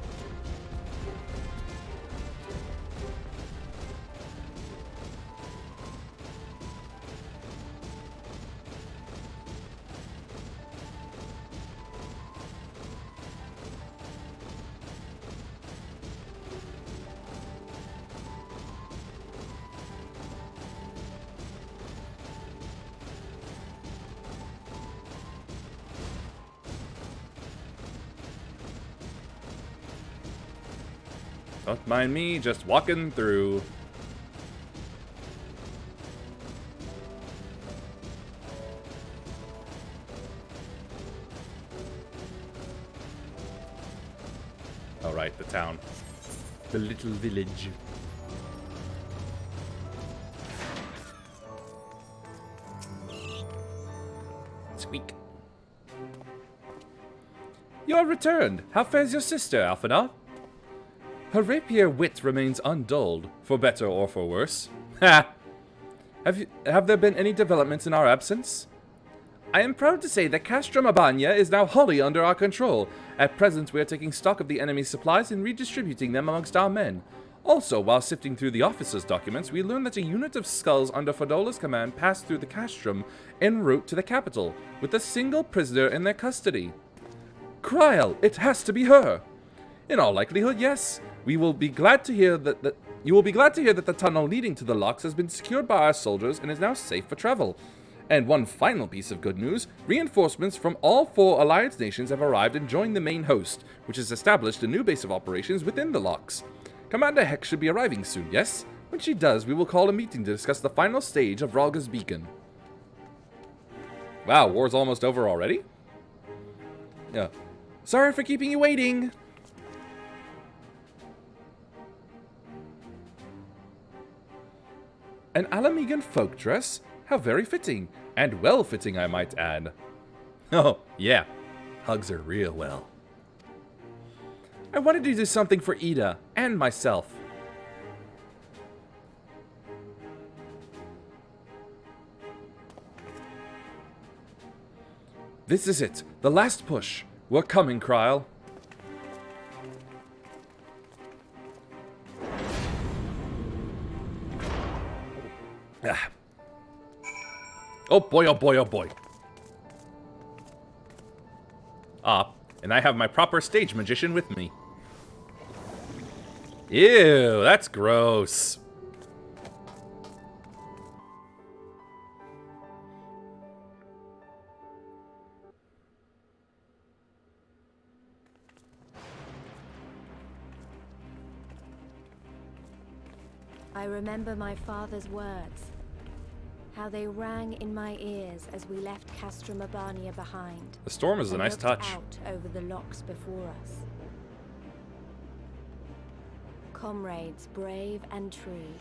Don't mind me, just walking through. All right, the town. The little village. Squeak. You are returned. How fares your sister, Alphinaud? Her rapier wit remains undulled, for better or for worse. Ha! Have there been any developments in our absence? I am proud to say that Castrum Abania is now wholly under our control. At present, we are taking stock of the enemy's supplies and redistributing them amongst our men. Also, while sifting through the officers' documents, we learned that a unit of skulls under Fodola's command passed through the Castrum en route to the capital, with a single prisoner in their custody. Kryal, it has to be her! In all likelihood, yes. You will be glad to hear that the tunnel leading to the locks has been secured by our soldiers and is now safe for travel. And one final piece of good news, reinforcements from all 4 Alliance nations have arrived and joined the main host, which has established a new base of operations within the locks. Commander Heck should be arriving soon, yes? When she does, we will call a meeting to discuss the final stage of Ralga's Beacon. Wow, war's almost over already? Yeah. Sorry for keeping you waiting! An Mhigan folk dress? How very fitting. And well-fitting, I might add. Oh, yeah. Hugs her real well. I wanted to do something for Ida, and myself. This is it. The last push. We're coming, Kryal. Ah. Oh boy, oh boy, oh boy. Ah, and I have my proper stage magician with me. Ew, that's gross. I remember my father's words. How they rang in my ears as we left Castrum Abania behind. The storm is a nice touch. Out over the locks before us. Comrades brave and true.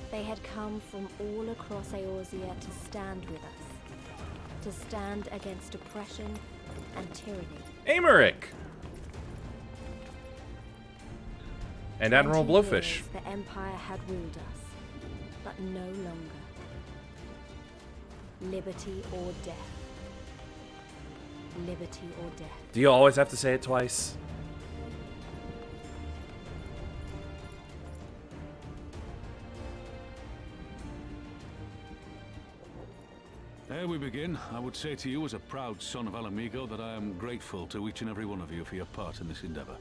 They had come from all across Eorzea to stand with us. To stand against oppression and tyranny. Amaric! And Admiral 20 Blowfish. years the Empire had ruled us, but no longer. Liberty or death. Liberty or death. Do you always have to say it twice? Ere we begin, I would say to you as a proud son of Alamigo that I am grateful to each and every one of you for your part in this endeavor.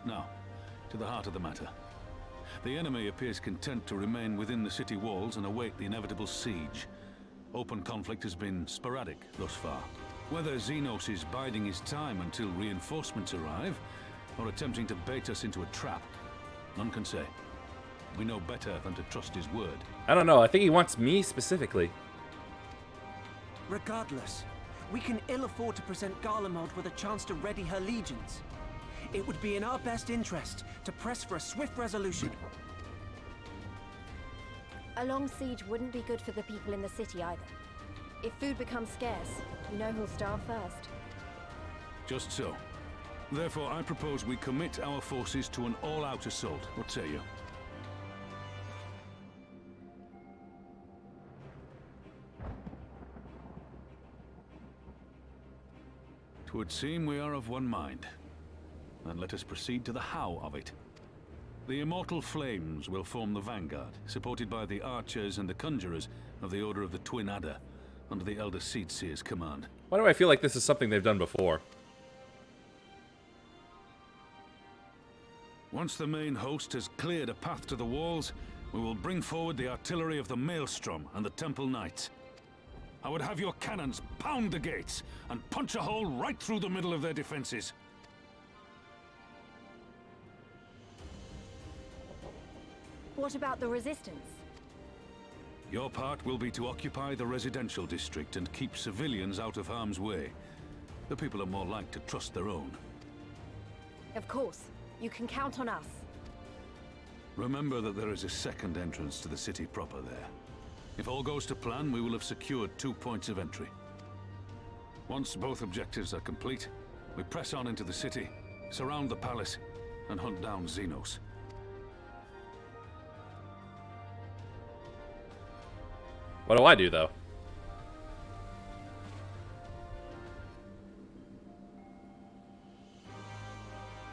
Now, to the heart of the matter. The enemy appears content to remain within the city walls and await the inevitable siege. Open conflict has been sporadic thus far. Whether Xenos is biding his time until reinforcements arrive, or attempting to bait us into a trap, none can say. We know better than to trust his word. I don't know, I think he wants me specifically. Regardless, we can ill afford to present Garlemald with a chance to ready her legions. It would be in our best interest to press for a swift resolution. A long siege wouldn't be good for the people in the city either. If food becomes scarce, you know who'll starve first. Just so. Therefore, I propose we commit our forces to an all-out assault. What say you? 'Twould seem we are of one mind. Then let us proceed to the how of it. The immortal flames will form the vanguard, supported by the archers and the conjurers of the Order of the Twin Adder, under the Elder Seedseer's command. Why do I feel like this is something they've done before? Once the main host has cleared a path to the walls, we will bring forward the artillery of the Maelstrom and the Temple Knights. I would have your cannons pound the gates and punch a hole right through the middle of their defenses. What about the resistance? Your part will be to occupy the residential district and keep civilians out of harm's way. The people are more like to trust their own. Of course. You can count on us. Remember that there is a second entrance to the city proper there. If all goes to plan, we will have secured 2 points of entry. Once both objectives are complete, we press on into the city, surround the palace, and hunt down Xenos. What do I do, though?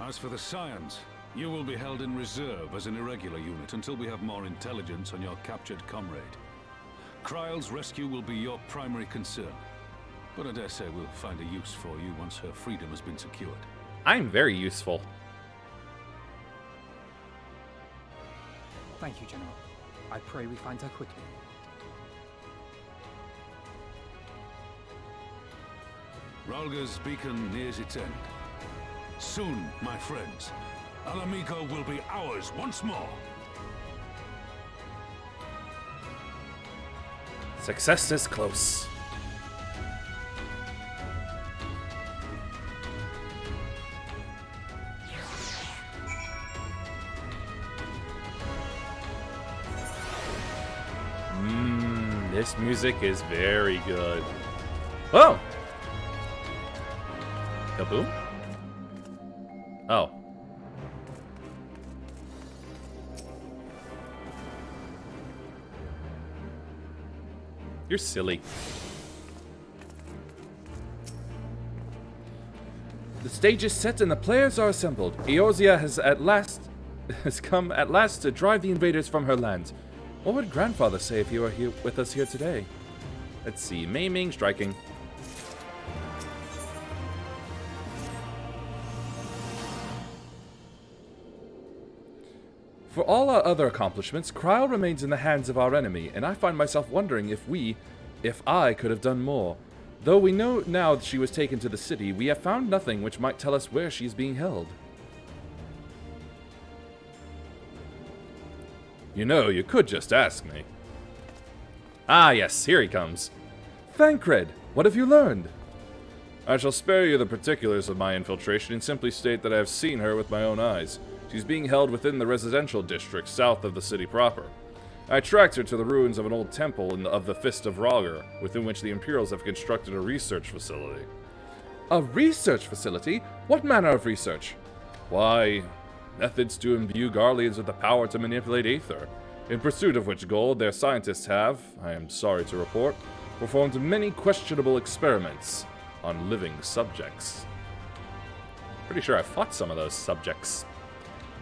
As for the Scions, you will be held in reserve as an irregular unit until we have more intelligence on your captured comrade. Kryle's rescue will be your primary concern, but I dare say we'll find a use for you once her freedom has been secured. I'm very useful. Thank you, General. I pray we find her quickly. Rhalga's beacon nears its end. Soon, my friends, Alamigo will be ours once more. Success is close. This music is very good. Oh! Kaboom? Oh. You're silly. The stage is set and the players are assembled. Eorzea has come at last to drive the invaders from her land. What would Grandfather say if he were here with us here today? Let's see. Maiming, striking. For all our other accomplishments, Kryle remains in the hands of our enemy, and I find myself wondering if I could have done more. Though we know now that she was taken to the city, we have found nothing which might tell us where she is being held. You know, you could just ask me. Ah yes, here he comes. Thancred, what have you learned? I shall spare you the particulars of my infiltration and simply state that I have seen her with my own eyes. She's being held within the residential district south of the city proper. I tracked her to the ruins of an old temple of the Fist of Rhalga, within which the Imperials have constructed a research facility. A research facility? What manner of research? Why, methods to imbue Garleans with the power to manipulate Aether, in pursuit of which goal their scientists have, I am sorry to report, performed many questionable experiments on living subjects. Pretty sure I fought some of those subjects.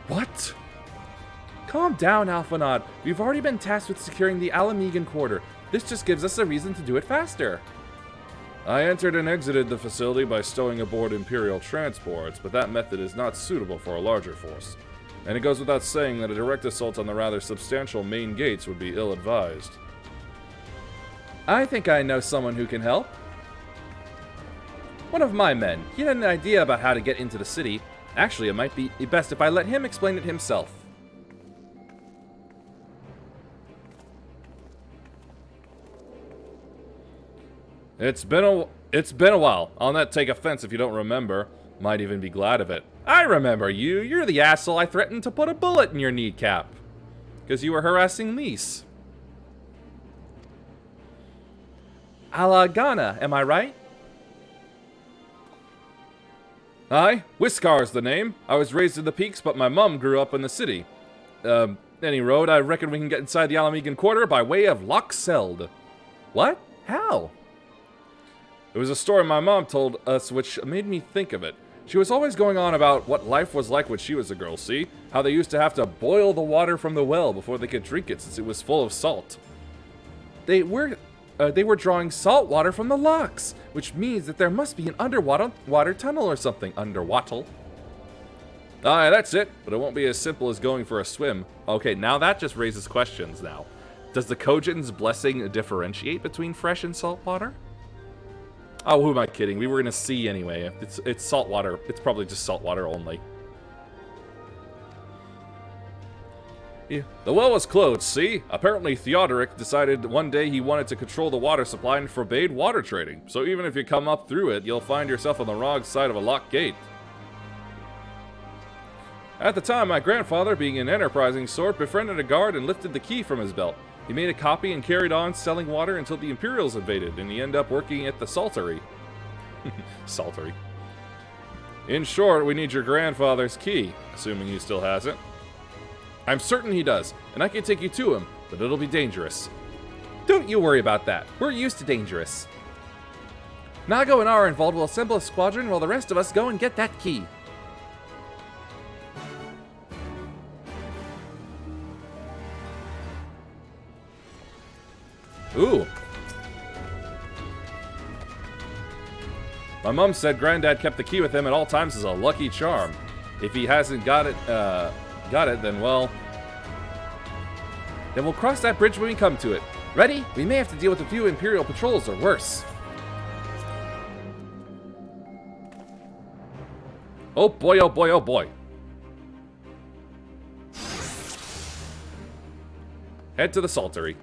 What? Calm down, Alphanod. We've already been tasked with securing the Mhigan quarter. This just gives us a reason to do it faster. I entered and exited the facility by stowing aboard Imperial transports, but that method is not suitable for a larger force. And it goes without saying that a direct assault on the rather substantial main gates would be ill-advised. I think I know someone who can help. One of my men. He had an idea about how to get into the city. Actually, it might be best if I let him explain it himself. It's been a while. I'll not take offense if you don't remember. Might even be glad of it. I remember you. You're the asshole I threatened to put a bullet in your kneecap. Because you were harassing Lys. Alagana, am I right? Aye, Whiskar's the name. I was raised in the peaks, but my mum grew up in the city. Any road, I reckon we can get inside the Mhigan quarter by way of Loch Seld. What? How? It was a story my mom told us which made me think of it. She was always going on about what life was like when she was a girl, see? How they used to have to boil the water from the well before they could drink it since it was full of salt. They were drawing salt water from the locks, which means that there must be an underwater tunnel or something. Underwater. Aye, that's it, but it won't be as simple as going for a swim. Okay, now that just raises questions now. Does the Kojin's blessing differentiate between fresh and salt water? Oh, who am I kidding? We were in a sea anyway. It's salt water. It's probably just salt water only. Yeah. The well was closed, see? Apparently Theodoric decided one day he wanted to control the water supply and forbade water trading. So even if you come up through it, you'll find yourself on the wrong side of a locked gate. At the time, my grandfather, being an enterprising sort, befriended a guard and lifted the key from his belt. He made a copy and carried on selling water until the Imperials invaded, and he ended up working at the saltery. Saltery. In short, we need your grandfather's key, assuming he still has it. I'm certain he does, and I can take you to him, but it'll be dangerous. Don't you worry about that. We're used to dangerous. Nago and Arenvald will assemble a squadron while the rest of us go and get that key. Ooh. My mom said Granddad kept the key with him at all times as a lucky charm. If he hasn't got it, then well... Then we'll cross that bridge when we come to it. Ready? We may have to deal with a few Imperial patrols or worse. Oh boy, oh boy, oh boy. Head to the saltery.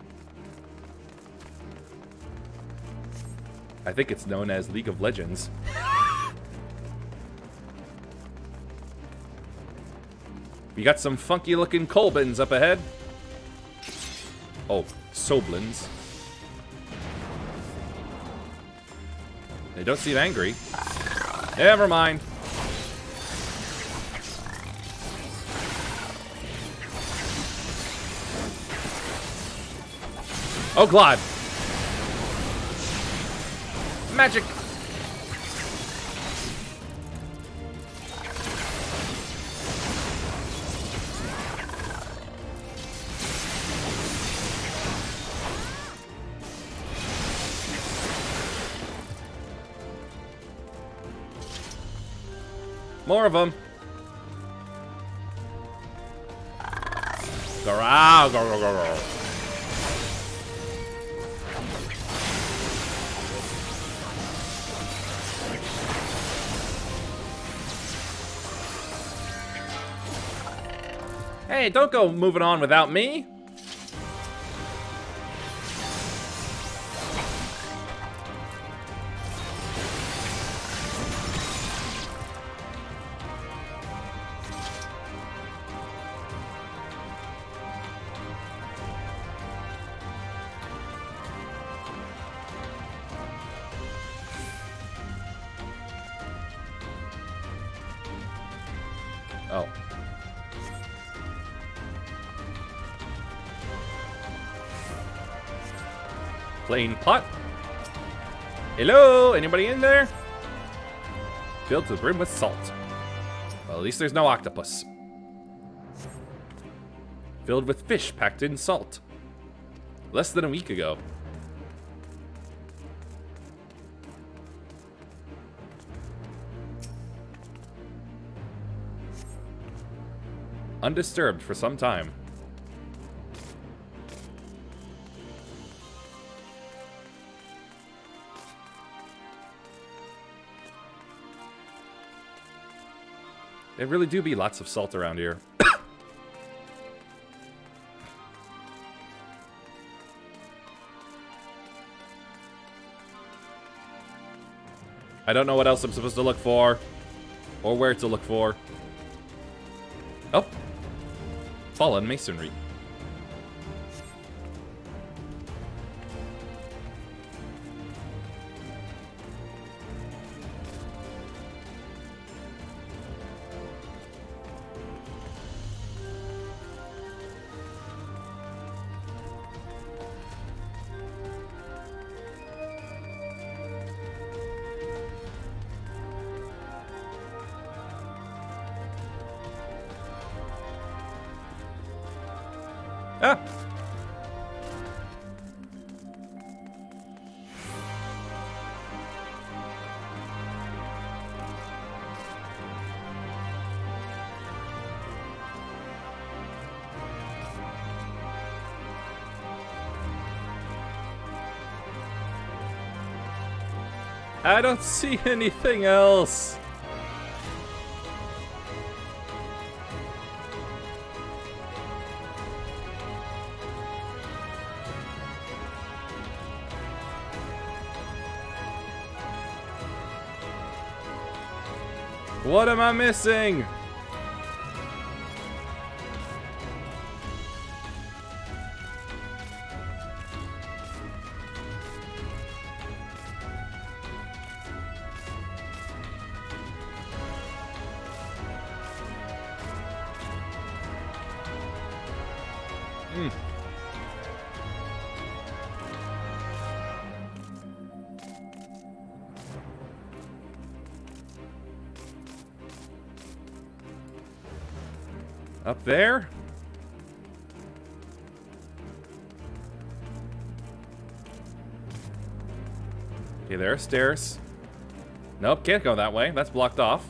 I think it's known as League of Legends. We got some funky looking Kolbins up ahead. Oh, Soblins. They don't seem angry. Never mind. Oh, Glad. Magic. More of them. Go. Hey, don't go moving on without me. Oh. Plain pot. Hello? Anybody in there? Filled to the brim with salt. Well, at least there's no octopus. Filled with fish packed in salt. Less than a week ago. Undisturbed for some time. There really do be lots of salt around here. I don't know what else I'm supposed to look for. Or where to look for. Oh. Fallen masonry. Ah! I don't see anything else. What am I missing? Up there? Okay, there are stairs. Nope, can't go that way. That's blocked off.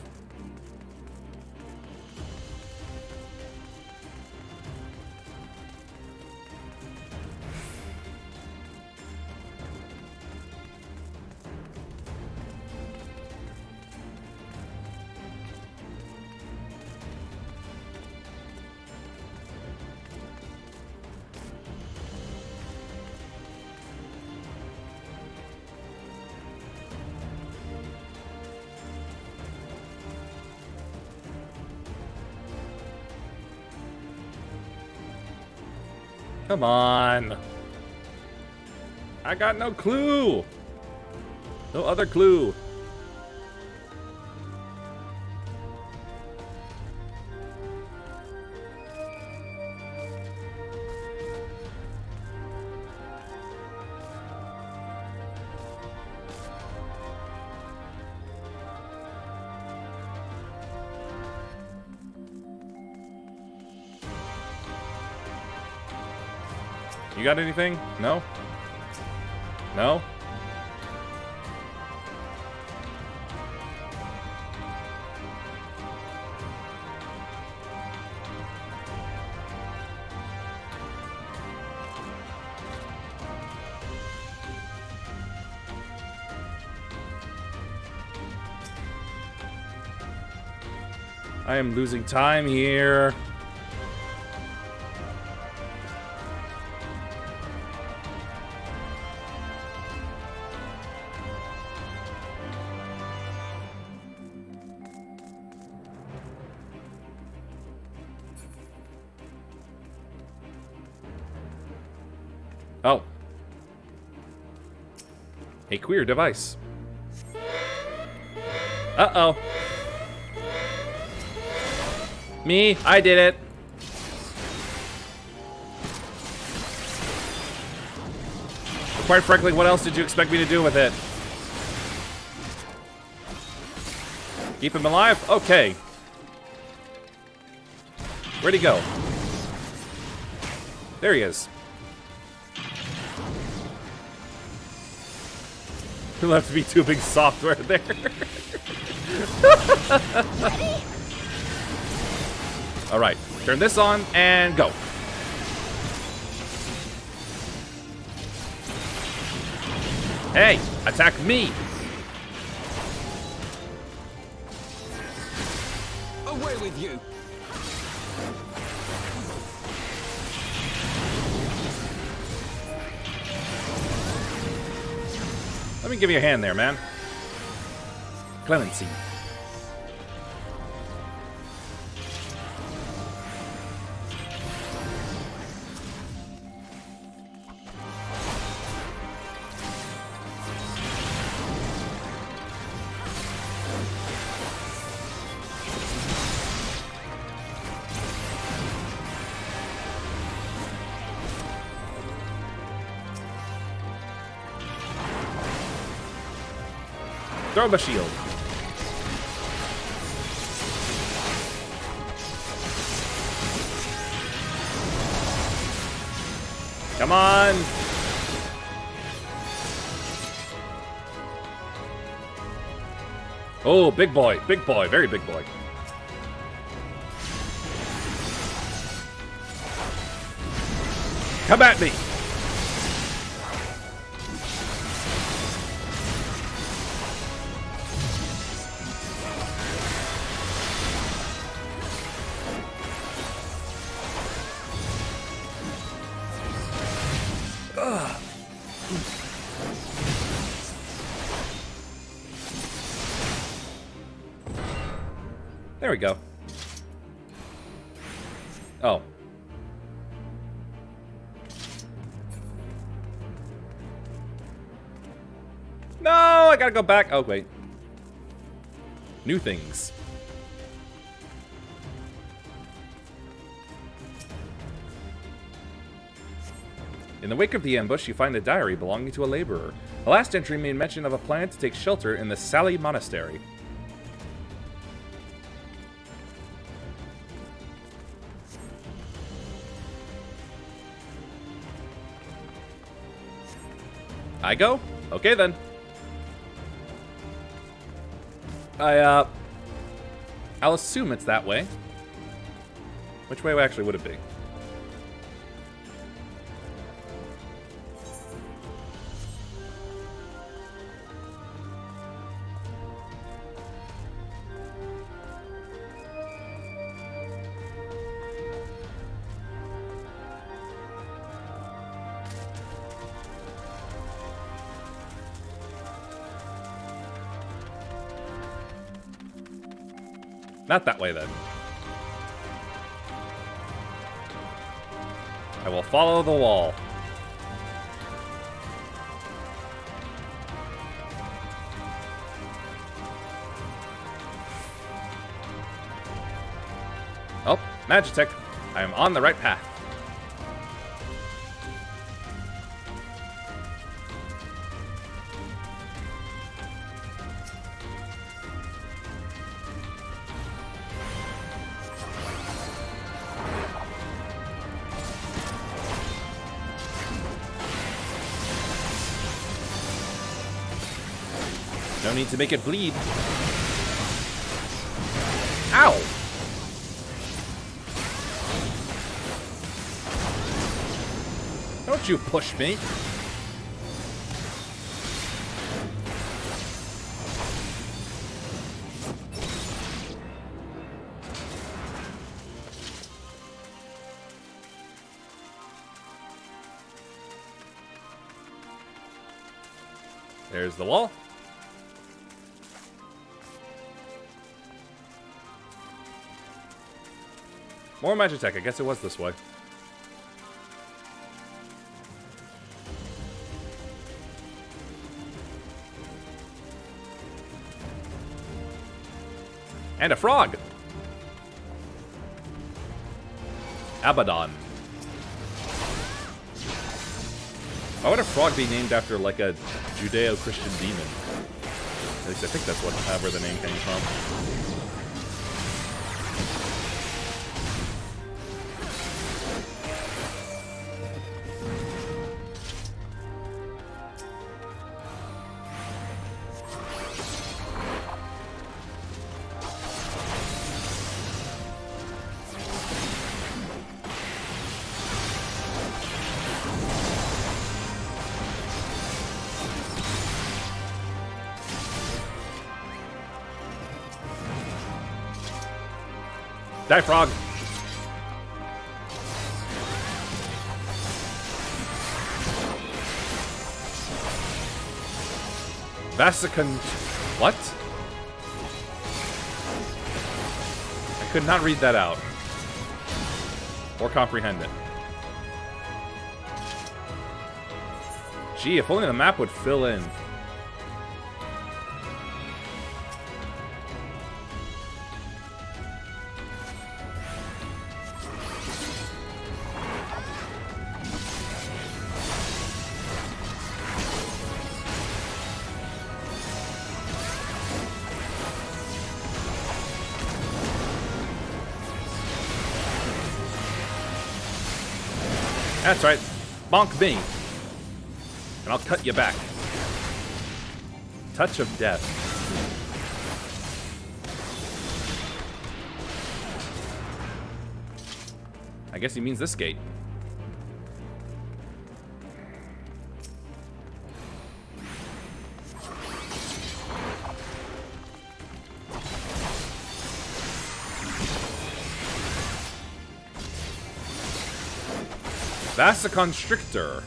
Come on. I got no clue. No other clue. You got anything? No? No? I am losing time here. Oh. A queer device. Uh-oh. Me, I did it. Quite frankly, what else did you expect me to do with it? Keep him alive? Okay. Where'd he go? There he is. Who left me tubing software there? Alright, turn this on and go. Hey, attack me! Away with you! Let me give you a hand there, man. Clemency. Throw him a shield. Come on! Oh, big boy, very big boy. Come at me! Ugh. There we go. Oh. No, I gotta go back. Oh, wait. New things. In the wake of the ambush, you find a diary belonging to a laborer. The last entry made mention of a plan to take shelter in the Sally Monastery. I go? Okay then. I'll assume it's that way. Which way actually would it be? Not that way, then. I will follow the wall. Oh, Magitech. I am on the right path. No need to make it bleed. Ow! Don't you push me. There's the wall. More Magitech. I guess it was this way. And a frog. Abaddon. Why would a frog be named after like a Judeo-Christian demon? At least I think that's where the name came from. Die, frog! Vasicant... What? I could not read that out. Or comprehend it. Gee, if only the map would fill in. That's right. Bonk me. And I'll cut you back. Touch of death. I guess he means this gate. That's a constrictor.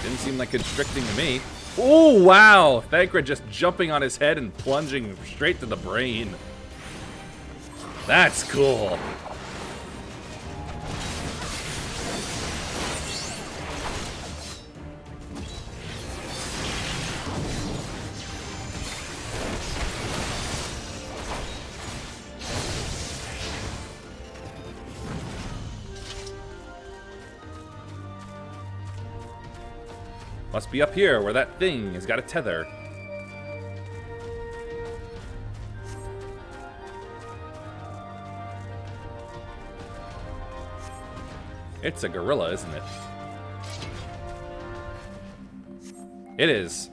Didn't seem like constricting to me. Oh, wow! Thancred just jumping on his head and plunging straight to the brain. That's cool. Must be up here where that thing has got a tether. It's a gorilla, isn't it? It is.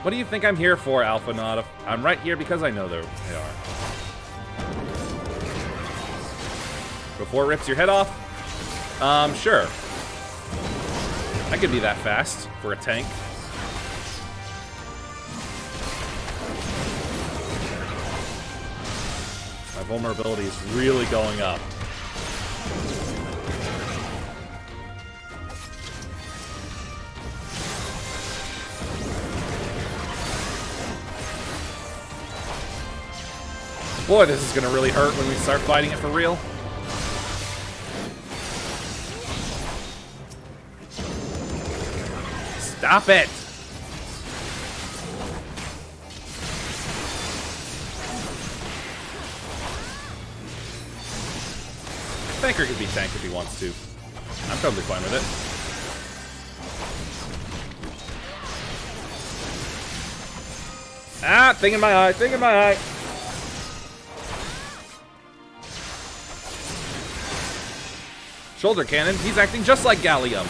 What do you think I'm here for, Alpha Nod? I'm right here because I know they are. Before it rips your head off? Sure. I could be that fast for a tank. My vulnerability is really going up. Boy, this is gonna really hurt when we start fighting it for real. Stop it! Thanker could be tanked if he wants to. I'm totally fine with it. Ah, thing in my eye, thing in my eye. Shoulder cannon, he's acting just like Gallium.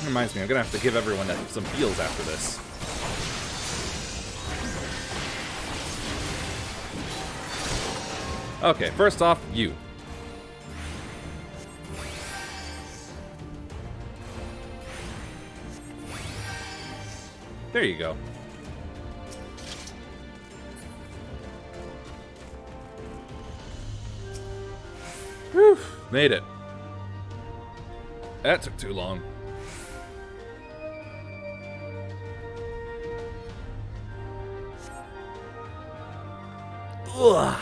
Reminds me, I'm gonna have to give everyone some heals after this. Okay, first off, you. There you go. Whew, made it. That took too long. Ugh.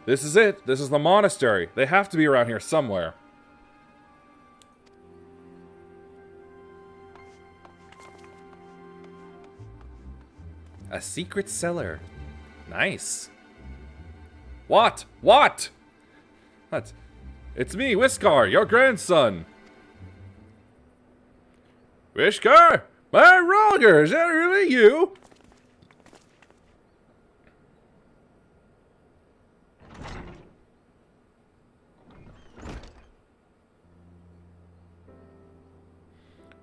This is it. This is the monastery. They have to be around here somewhere. A secret cellar. Nice. What? What? What? It's me, Whiskar, your grandson. Whiskar? My Roger, is that really you?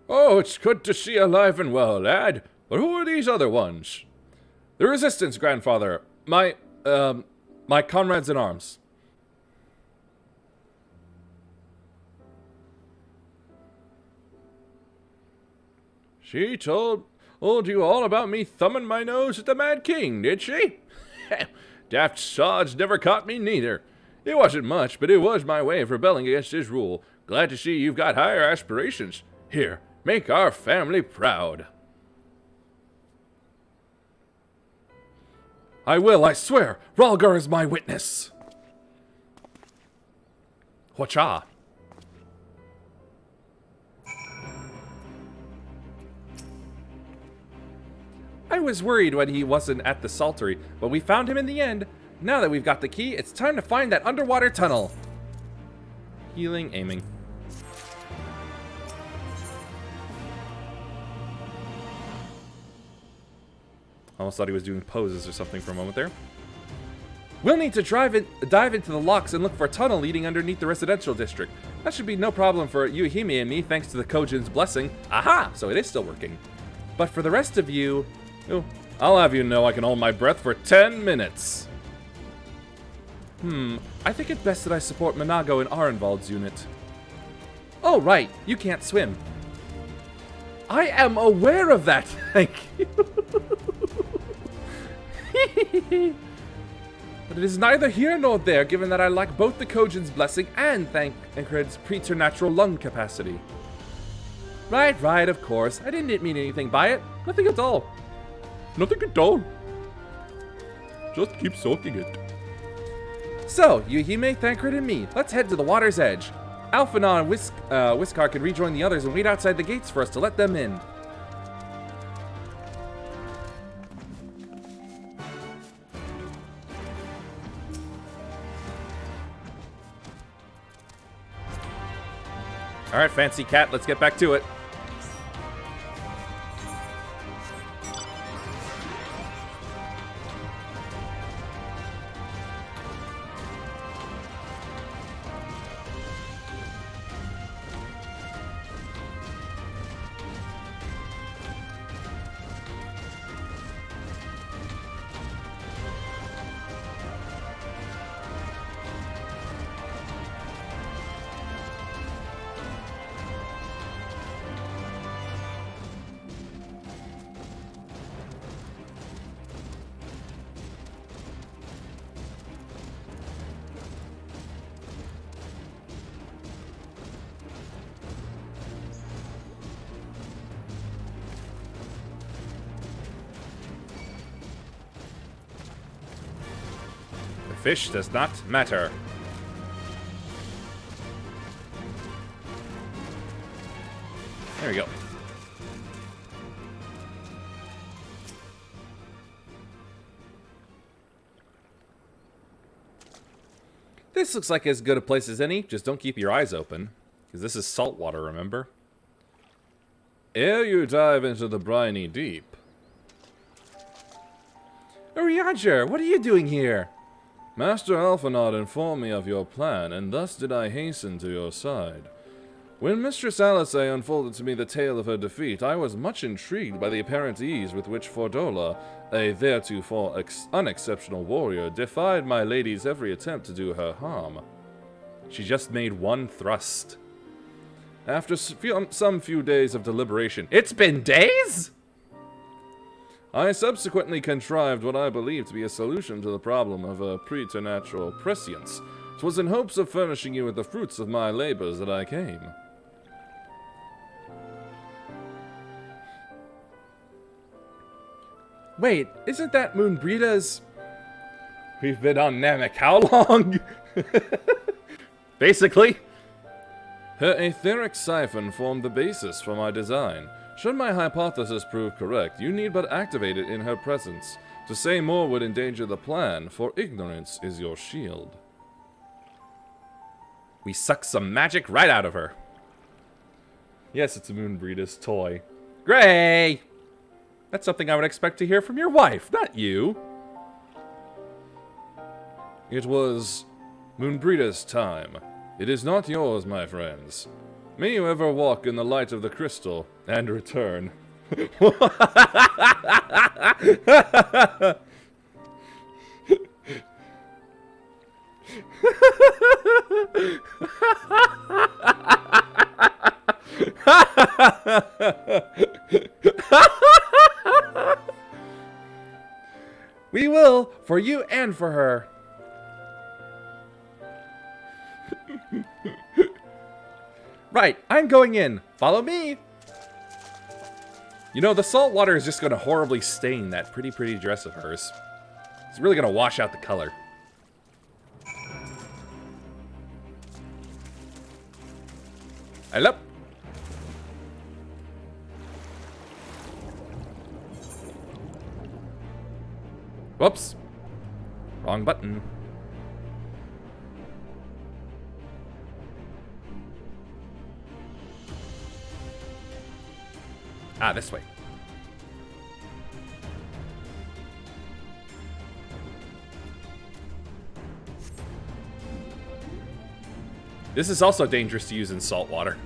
Oh, it's good to see you alive and well, lad. But who are these other ones? The Resistance, grandfather. My comrades in arms. She told you all about me thumbing my nose at the Mad King, did she? Daft sods never caught me neither. It wasn't much, but it was my way of rebelling against his rule. Glad to see you've got higher aspirations. Here, make our family proud. I will, I swear. Rhalgar is my witness. Hwacha. I was worried when he wasn't at the Saltery, but we found him in the end. Now that we've got the key, it's time to find that underwater tunnel. Healing, aiming. Almost thought he was doing poses or something for a moment there. We'll need to dive into the locks and look for a tunnel leading underneath the residential district. That should be no problem for Yuhime and me, thanks to the Kojin's blessing. Aha! So it is still working. But for the rest of you... Oh, I'll have you know I can hold my breath for 10 minutes. I think it's best that I support Minago and Arenvald's unit. Oh, right. You can't swim. I am aware of that. Thank you. But it is neither here nor there, given that I lack both the Kojin's blessing and Thancred's preternatural lung capacity. Right, of course. I didn't mean anything by it. Nothing at all. Nothing at all. Just keep soaking it. So, Yuhime, Thancred, and me, let's head to the water's edge. Alphinaud and Whiskar can rejoin the others and wait outside the gates for us to let them in. Alright, fancy cat, let's get back to it. Fish does not matter. There we go. This looks like as good a place as any. Just don't keep your eyes open, because this is salt water, remember? Ere you dive into the briny deep. Urianger, what are you doing here? Master Alphinaud informed me of your plan, and thus did I hasten to your side. When Mistress Alice unfolded to me the tale of her defeat, I was much intrigued by the apparent ease with which Fordola, a theretofore unexceptional warrior, defied my lady's every attempt to do her harm. She just made one thrust. After some few days of deliberation... It's been days?! I subsequently contrived what I believed to be a solution to the problem of preternatural prescience. 'Twas in hopes of furnishing you with the fruits of my labors that I came. Wait, isn't that Moonbreeda's... We've been on Namek how long? Basically. Her etheric siphon formed the basis for my design. Should my hypothesis prove correct, you need but activate it in her presence. To say more would endanger the plan, for ignorance is your shield. We suck some magic right out of her. Yes, it's a Moonbreeda's toy. Gray! That's something I would expect to hear from your wife, not you. It was Moonbreeda's time. It is not yours, my friends. May you ever walk in the light of the crystal and return. We will, for you and for her. Right, I'm going in. Follow me. You know, the salt water is just going to horribly stain that pretty dress of hers. It's really going to wash out the color. Hello. Whoops. Wrong button. Ah, this way. This is also dangerous to use in salt water.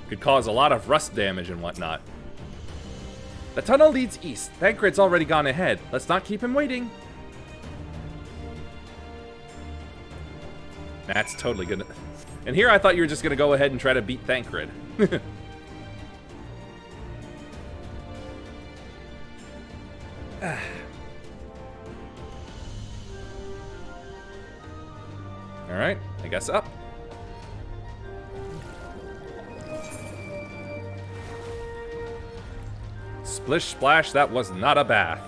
Could cause a lot of rust damage and whatnot. The tunnel leads east. Thancred's already gone ahead. Let's not keep him waiting. That's totally gonna... And here I thought you were just gonna go ahead and try to beat Thancred. Alright, I guess up. Splish splash, that was not a bath.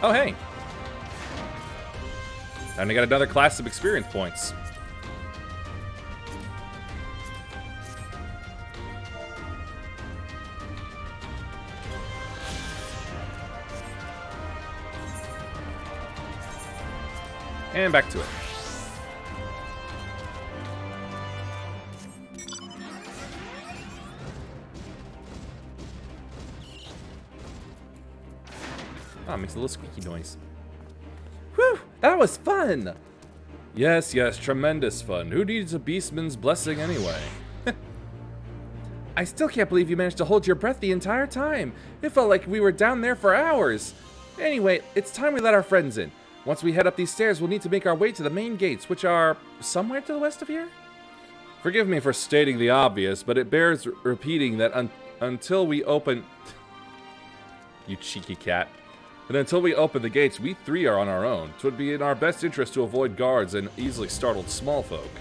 Oh, hey. Time to get another class of experience points. And back to it. Oh, it makes a little squeaky noise. Whew, that was fun! Yes, yes, tremendous fun. Who needs a beastman's blessing anyway? I still can't believe you managed to hold your breath the entire time. It felt like we were down there for hours. Anyway, it's time we let our friends in. Once we head up these stairs, we'll need to make our way to the main gates, which are somewhere to the west of here? Forgive me for stating the obvious, but it bears repeating that until we open... You cheeky cat. And until we open the gates, we three are on our own. 'Twould be in our best interest to avoid guards and easily startled small folk.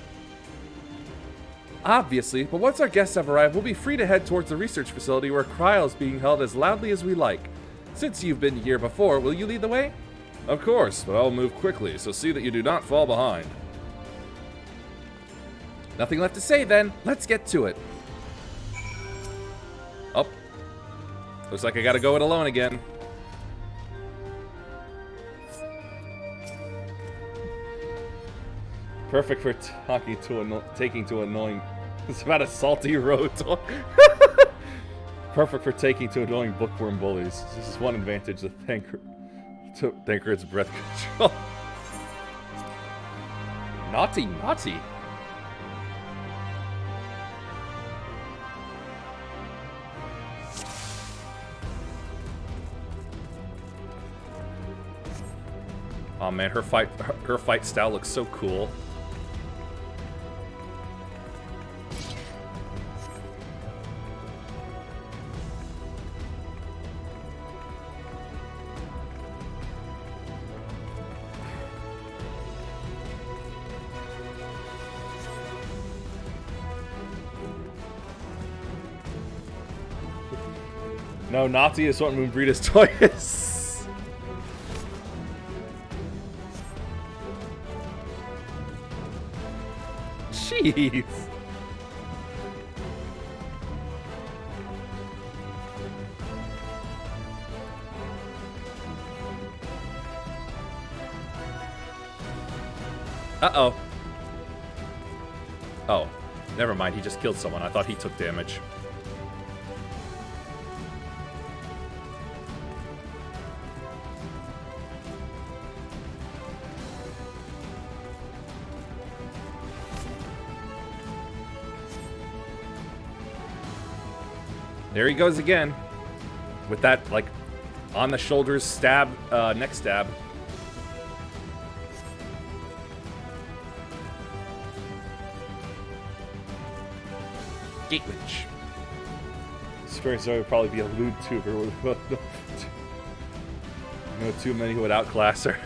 Obviously, but once our guests have arrived, we'll be free to head towards the research facility where trial is being held as loudly as we like. Since you've been here before, will you lead the way? Of course, but I'll move quickly, so see that you do not fall behind. Nothing left to say then. Let's get to it. Oh. Looks like I gotta go it alone again. Perfect for taking to annoying... It's about a salty road. Perfect for taking to annoying bookworm bullies. This is one advantage of Thancred's breath control. Naughty, naughty. Oh man, her fight style looks so cool. No, Nazi is what Moonbreeder's toy is. Jeez. Uh-oh. Oh, never mind. He just killed someone. I thought he took damage. There he goes again. With that, like, on the shoulders stab, neck stab. Gate Witch. Spare Zoe would probably be a lewd tuber. No too many who would outclass her.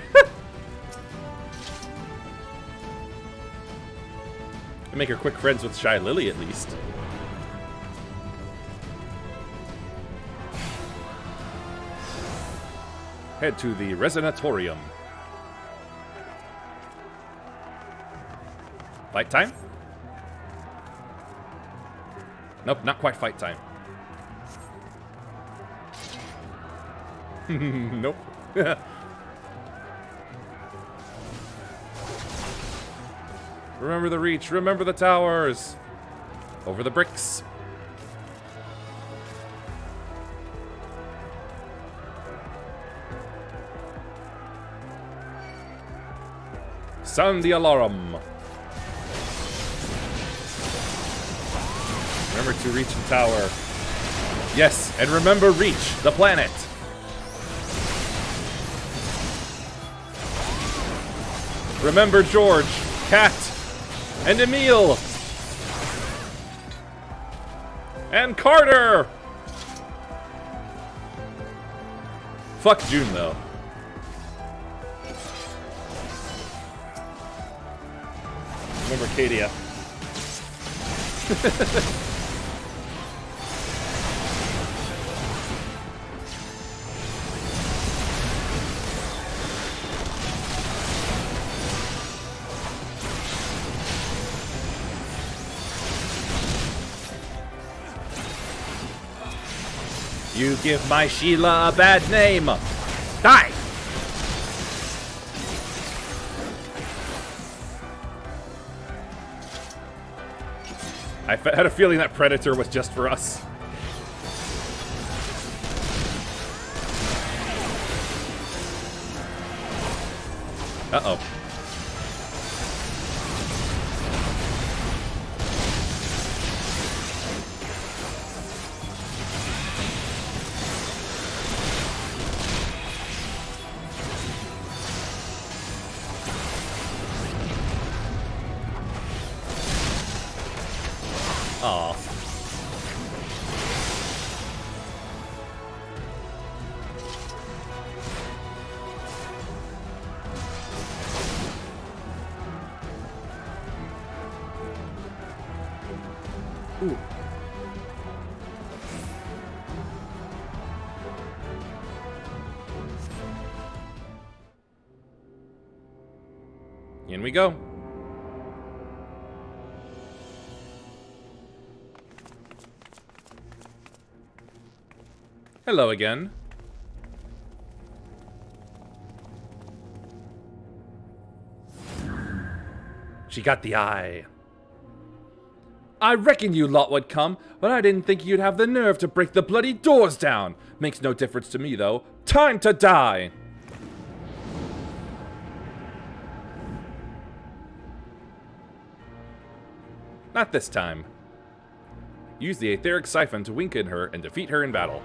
And make her quick friends with Shy Lily at least. head to the Resonatorium. Fight time? Nope, not quite fight time. Nope. Remember the reach, remember the towers. Over the bricks. Sound the alarm. Remember to reach the tower. Yes, and remember reach the planet. Remember George, Kat, and Emil. And Carter. Fuck June, though. Remember Kadia. You give my Sheila a bad name. Die! I had a feeling that Predator was just for us. Uh-oh. Aw. Ooh. In we go. Hello again. She got the eye. I reckoned you lot would come, but I didn't think you'd have the nerve to break the bloody doors down. Makes no difference to me, though. Time to die! Not this time. Use the etheric siphon to wink in her and defeat her in battle.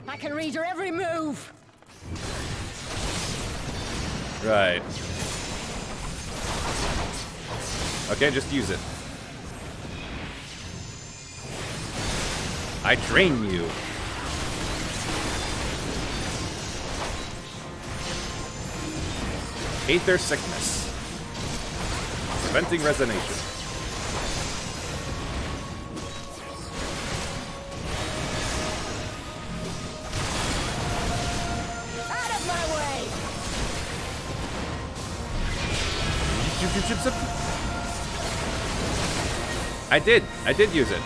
I can read her every move. Right. Okay, just use it. I train you. Aether sickness. Preventing resonation. Out of my way! I did use it.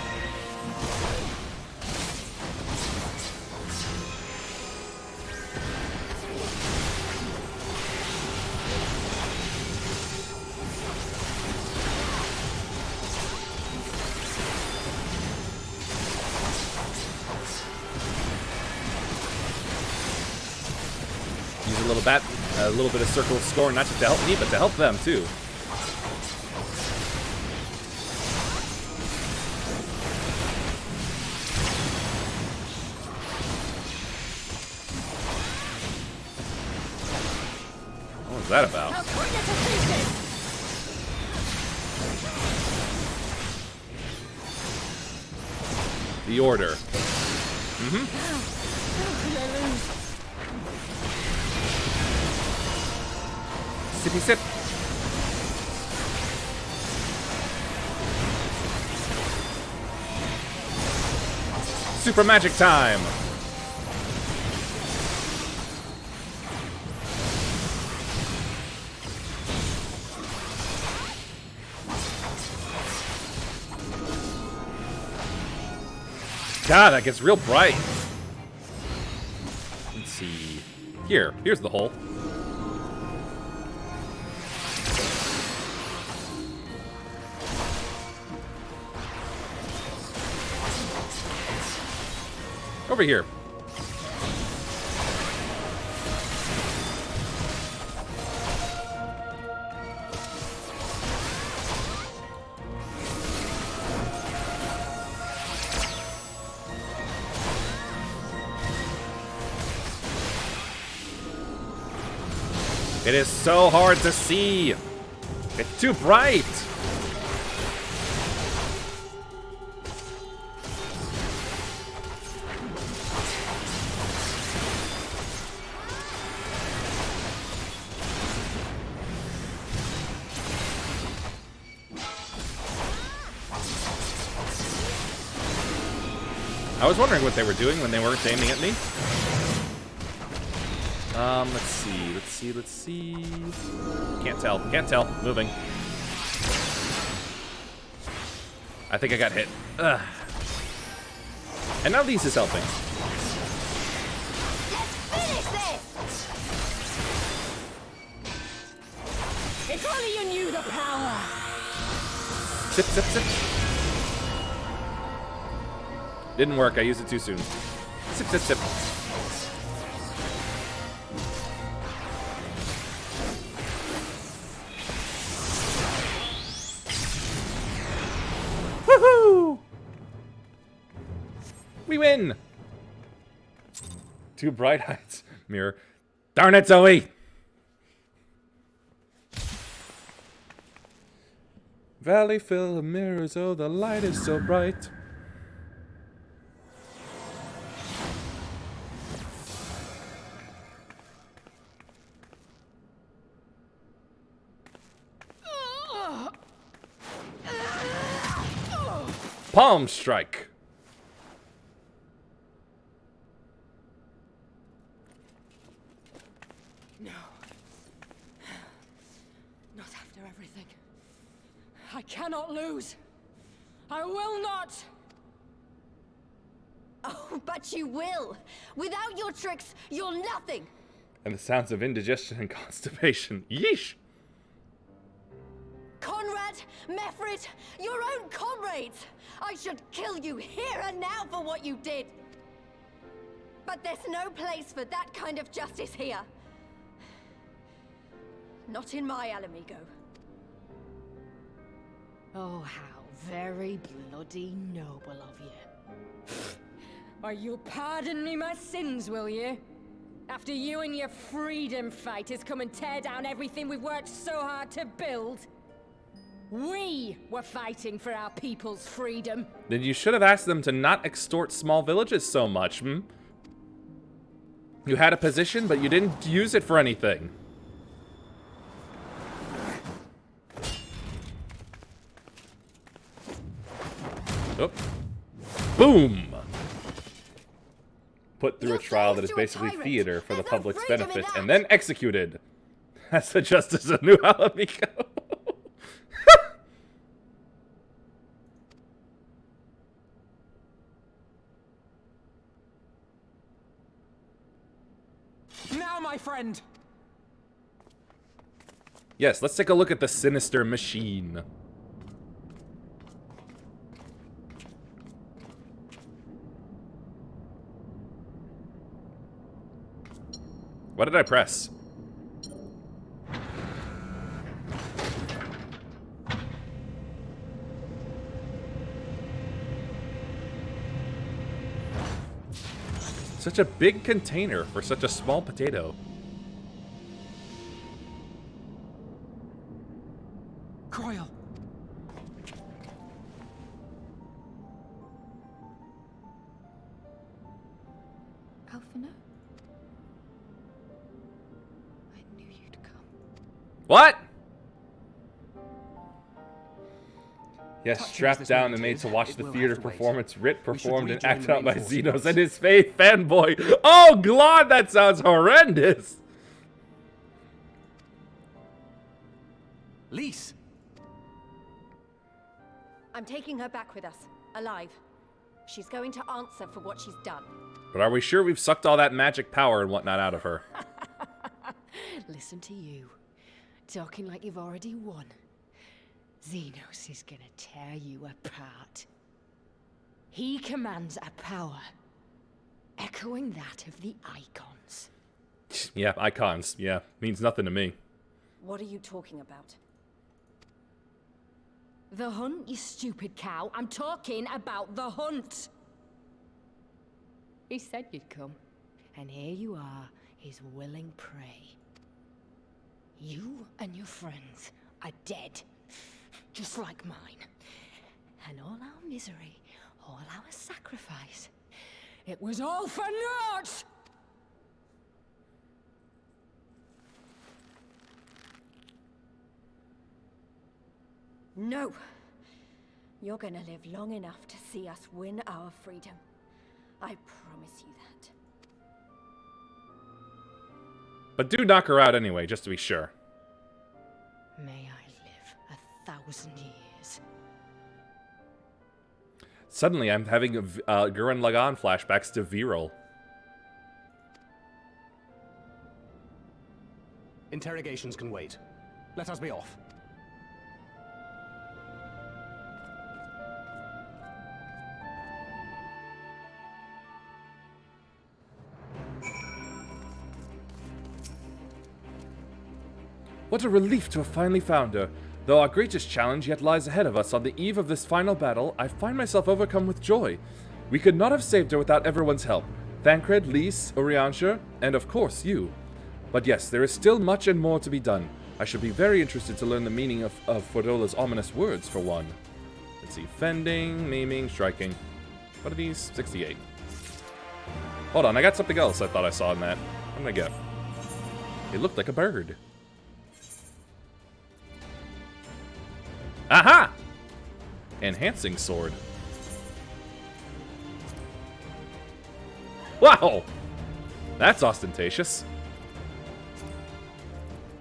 A little bit of circle of scorn, not just to help me, but to help them too. What was that about? The order. Sippy sip. Super magic time. God, that gets real bright. Let's see. Here's the hole. Over here. It is so hard to see. It's too bright. I was wondering what they were doing when they weren't aiming at me. Let's see. Can't tell. Moving. I think I got hit. Ugh. And now Lise is helping. Let's finish this! If only you knew the power! Sip, sip, sip. Didn't work, I used it too soon. Sip, sip, sip. Woohoo! We win! Too bright heights. Mirror. Darn it, Zoe! Valley full of mirrors, oh, the light is so bright. Palm strike. No. Not after everything. I cannot lose. I will not. Oh, but you will. Without your tricks, you're nothing. And the sounds of indigestion and constipation. Yeesh. Conrad, Mefrid, your own comrades! I should kill you here and now for what you did! But there's no place for that kind of justice here. Not in my Alamigo. Oh, how very bloody noble of you. Why, you'll pardon me my sins, will you? After you and your freedom fighters come and tear down everything we've worked so hard to build? We were fighting for our people's freedom. Then you should have asked them to not extort small villages so much, hmm? You had a position, but you didn't use it for anything. Oh. Boom! Put through a trial that is basically theater for the public's benefit, and then executed. That's the justice of New Alamigo. Now, my friend! Yes, let's take a look at the sinister machine. What did I press? Such a big container for such a small potato. Croyle. Alphino? I knew you'd come. What? Yes, Touching as strapped this down may and made do, to watch it the will theater have to wait. performance Rit performed and rejoin acted out by reinforcements. Xenos and his faith fanboy. Oh, God, that sounds horrendous. Lise! I'm taking her back with us, alive. She's going to answer for what she's done. But are we sure we've sucked all that magic power and whatnot out of her? Listen to you. Talking like you've already won. Xenos is gonna tear you apart. He commands a power echoing that of the Icons. Yeah, icons. Yeah, means nothing to me. What are you talking about? The hunt, you stupid cow. I'm talking about the hunt. He said you'd come, and here you are, his willing prey. You and your friends are dead, just like mine. And all our misery, all our sacrifice, it was all for naught! No! You're gonna live long enough to see us win our freedom. I promise you that. But do knock her out anyway, just to be sure. May I live 1,000 years. Suddenly, I'm having Gurren Lagann flashbacks to Viral. Interrogations can wait. Let us be off. What a relief to have finally found her. Though our greatest challenge yet lies ahead of us on the eve of this final battle, I find myself overcome with joy. We could not have saved her without everyone's help. Thancred, Lise, Uriansher, and of course you. But yes, there is still much and more to be done. I should be very interested to learn the meaning of Fordola's ominous words, for one. Let's see, fending, maiming, striking. What are these? 68. Hold on, I got something else I thought I saw in that. What did I get? It looked like a bird. Aha! Enhancing sword. Wow! That's ostentatious.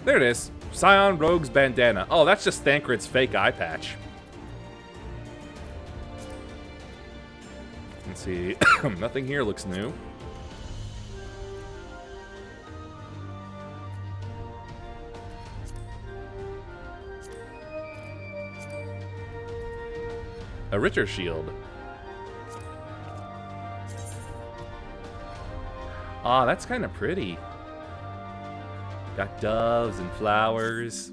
There it is. Scion Rogue's bandana. Oh, that's just Thancred's fake eye patch. Let's see. Nothing here looks new. A Ritter shield. Ah, that's kind of pretty. Got doves and flowers.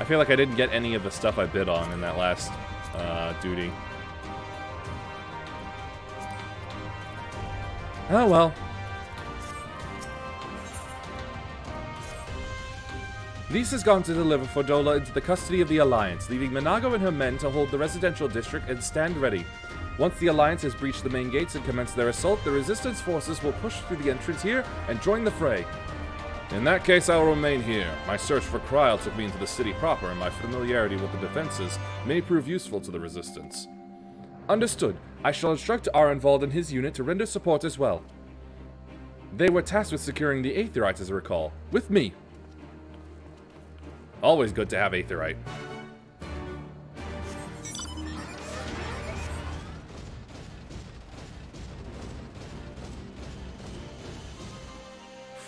I feel like I didn't get any of the stuff I bid on in that last duty. Oh well. Lise has gone to deliver Fordola into the custody of the Alliance, leaving Minago and her men to hold the residential district and stand ready. Once the Alliance has breached the main gates and commenced their assault, the Resistance forces will push through the entrance here and join the fray. In that case, I will remain here. My search for Kryl took me into the city proper, and my familiarity with the defenses may prove useful to the Resistance. Understood. I shall instruct Arenvald and his unit to render support as well. They were tasked with securing the Aetherites, as I recall. With me. Always good to have Aetherite.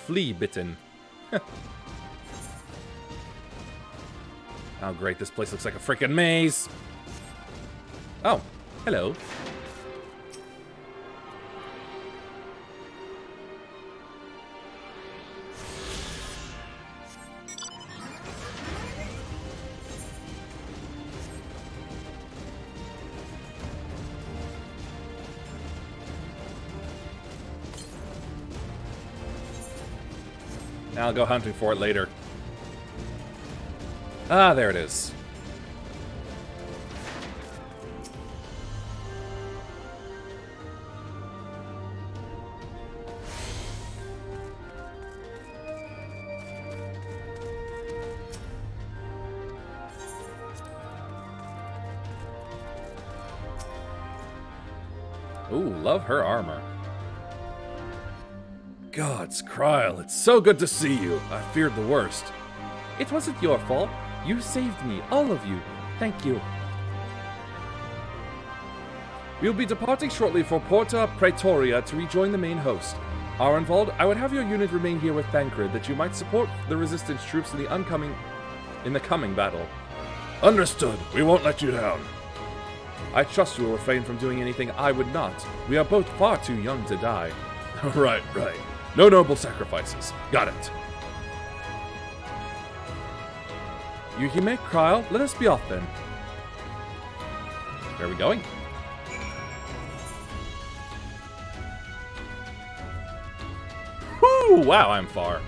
Flea bitten. Oh great, this place looks like a freaking maze. Oh, hello. I'll go hunting for it later. Ah, there it is. Ooh, love her armor. Gods, Kryl, it's so good to see you. I feared the worst. It wasn't your fault. You saved me, all of you. Thank you. We will be departing shortly for Porta Praetoria to rejoin the main host. Arenvald, I would have your unit remain here with Thancred that you might support the resistance troops in the coming battle. Understood. We won't let you down. I trust you will refrain from doing anything I would not. We are both far too young to die. Right. No noble sacrifices. Got it. Yuhime, Kryl, let us be off then. Where are we going? Whoo! Wow, I'm far.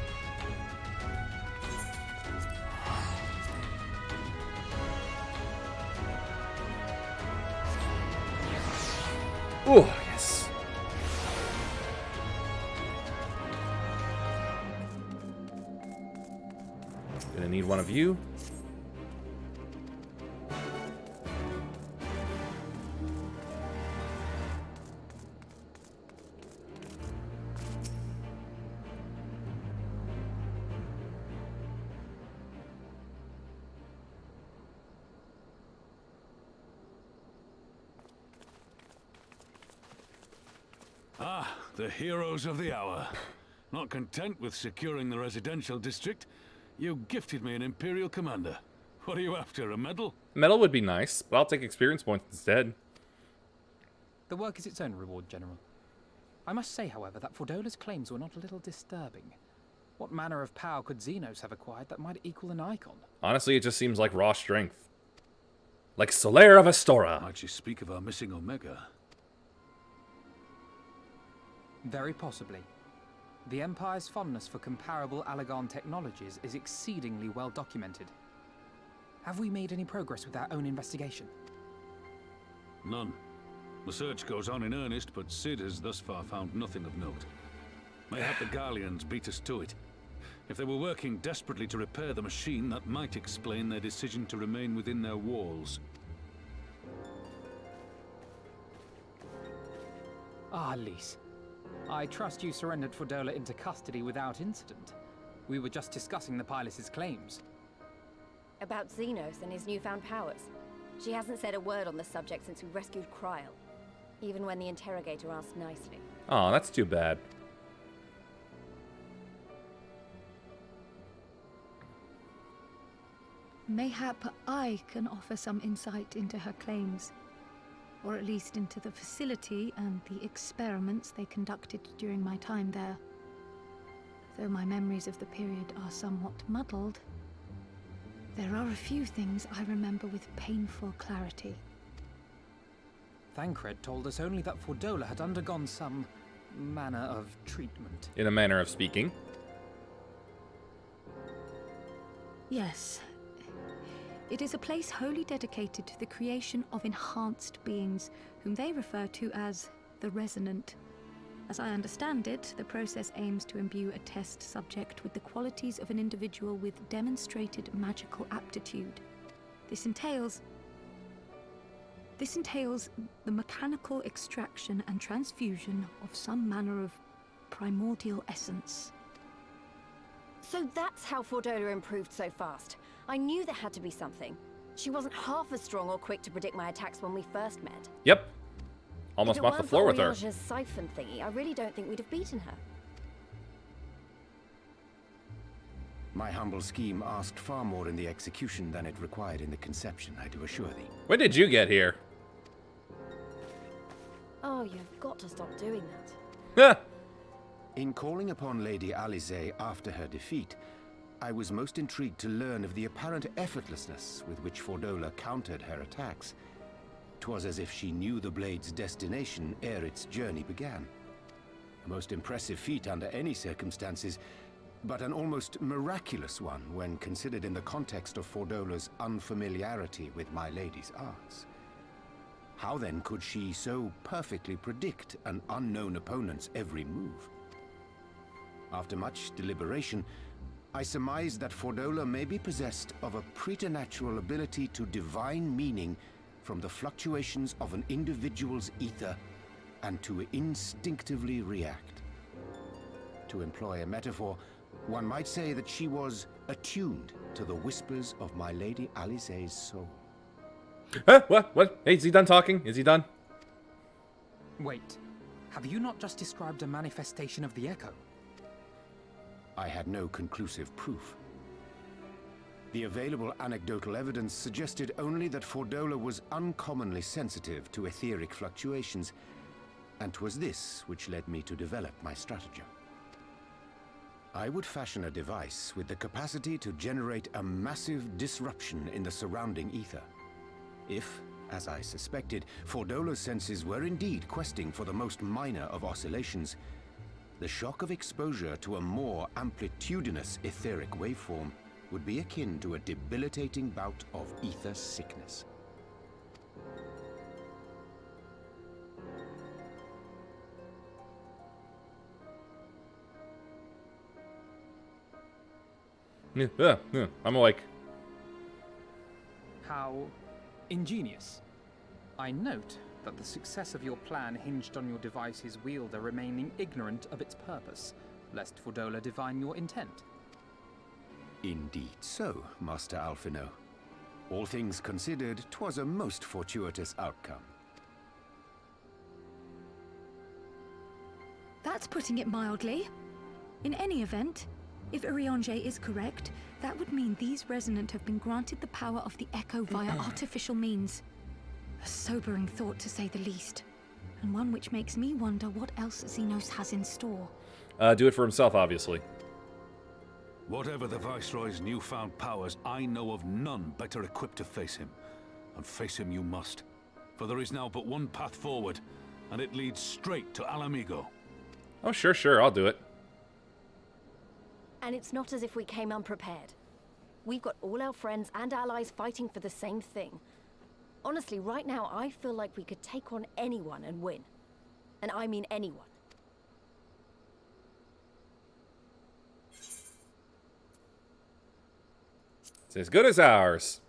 Oh, yes. Gonna need one of you. The heroes of the hour. Not content with securing the residential district, you gifted me an Imperial commander. What are you after, a medal? Medal would be nice, but I'll take experience points instead. The work is its own reward, General. I must say, however, that Fordola's claims were not a little disturbing. What manner of power could Xenos have acquired that might equal an icon? Honestly, it just seems like raw strength. Like Solaire of Astora. Might you speak of our missing Omega? Very possibly. The Empire's fondness for comparable Allagan technologies is exceedingly well documented. Have we made any progress with our own investigation? None. The search goes on in earnest, but Cid has thus far found nothing of note. Mayhap the Garleans beat us to it. If they were working desperately to repair the machine, that might explain their decision to remain within their walls. Ah, Lys. I trust you surrendered Fordola into custody without incident. We were just discussing the pilot's claims. About Xenos and his newfound powers. She hasn't said a word on the subject since we rescued Kryl. Even when the interrogator asked nicely. Oh, that's too bad. Mayhap I can offer some insight into her claims. Or at least into the facility and the experiments they conducted during my time there. Though my memories of the period are somewhat muddled, there are a few things I remember with painful clarity. Thancred told us only that Fordola had undergone some manner of treatment. In a manner of speaking. Yes. It is a place wholly dedicated to the creation of enhanced beings, whom they refer to as the Resonant. As I understand it, the process aims to imbue a test subject with the qualities of an individual with demonstrated magical aptitude. This entails the mechanical extraction and transfusion of some manner of primordial essence. So that's how Fordola improved so fast. I knew there had to be something. She wasn't half as strong or quick to predict my attacks when we first met. Yep. Almost mopped the floor with her. If it weren't for Oriage's siphon thingy, I really don't think we'd have beaten her. My humble scheme asked far more in the execution than it required in the conception, I do assure thee. When did you get here? Oh, you've got to stop doing that. In calling upon Lady Alisaie after her defeat, I was most intrigued to learn of the apparent effortlessness with which Fordola countered her attacks. 'Twas as if she knew the blade's destination ere its journey began. A most impressive feat under any circumstances, but an almost miraculous one when considered in the context of Fordola's unfamiliarity with my lady's arts. How then could she so perfectly predict an unknown opponent's every move? After much deliberation, I surmise that Fordola may be possessed of a preternatural ability to divine meaning from the fluctuations of an individual's ether and to instinctively react. To employ a metaphor, one might say that she was attuned to the whispers of my Lady Alisaie's soul. Huh? What? Hey, is he done talking? Is he done? Wait, have you not just described a manifestation of the Echo? I had no conclusive proof. The available anecdotal evidence suggested only that Fordola was uncommonly sensitive to etheric fluctuations, and 'twas this which led me to develop my stratagem. I would fashion a device with the capacity to generate a massive disruption in the surrounding ether. If, as I suspected, Fordola's senses were indeed questing for the most minor of oscillations, the shock of exposure to a more amplitudinous etheric waveform would be akin to a debilitating bout of ether sickness. Yeah, I'm awake. How ingenious. I note that the success of your plan hinged on your device's wielder remaining ignorant of its purpose, lest Fordola divine your intent. Indeed so, Master Alphino. All things considered, 'twas a most fortuitous outcome. That's putting it mildly. In any event, if Urianger is correct, that would mean these Resonant have been granted the power of the Echo via artificial means. A sobering thought, to say the least, and one which makes me wonder what else Xenos has in store. Do it for himself, obviously. Whatever the Viceroy's newfound powers, I know of none better equipped to face him. And face him you must. For there is now but one path forward, and it leads straight to Alamigo. Oh, sure, I'll do it. And it's not as if we came unprepared. We've got all our friends and allies fighting for the same thing. Honestly, right now, I feel like we could take on anyone and win. And I mean anyone. It's as good as ours.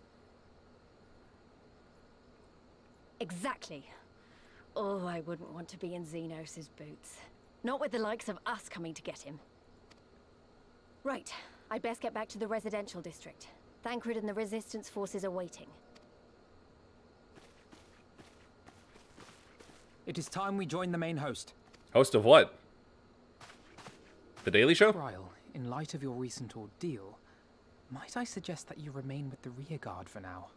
Exactly. Oh, I wouldn't want to be in Xenos' boots. Not with the likes of us coming to get him. Right, I'd best get back to the residential district. Thancred and the Resistance forces are waiting. It is time we join the main host. Host of what? The Daily Show? Ryle, in light of your recent ordeal, might I suggest that you remain with the rearguard for now?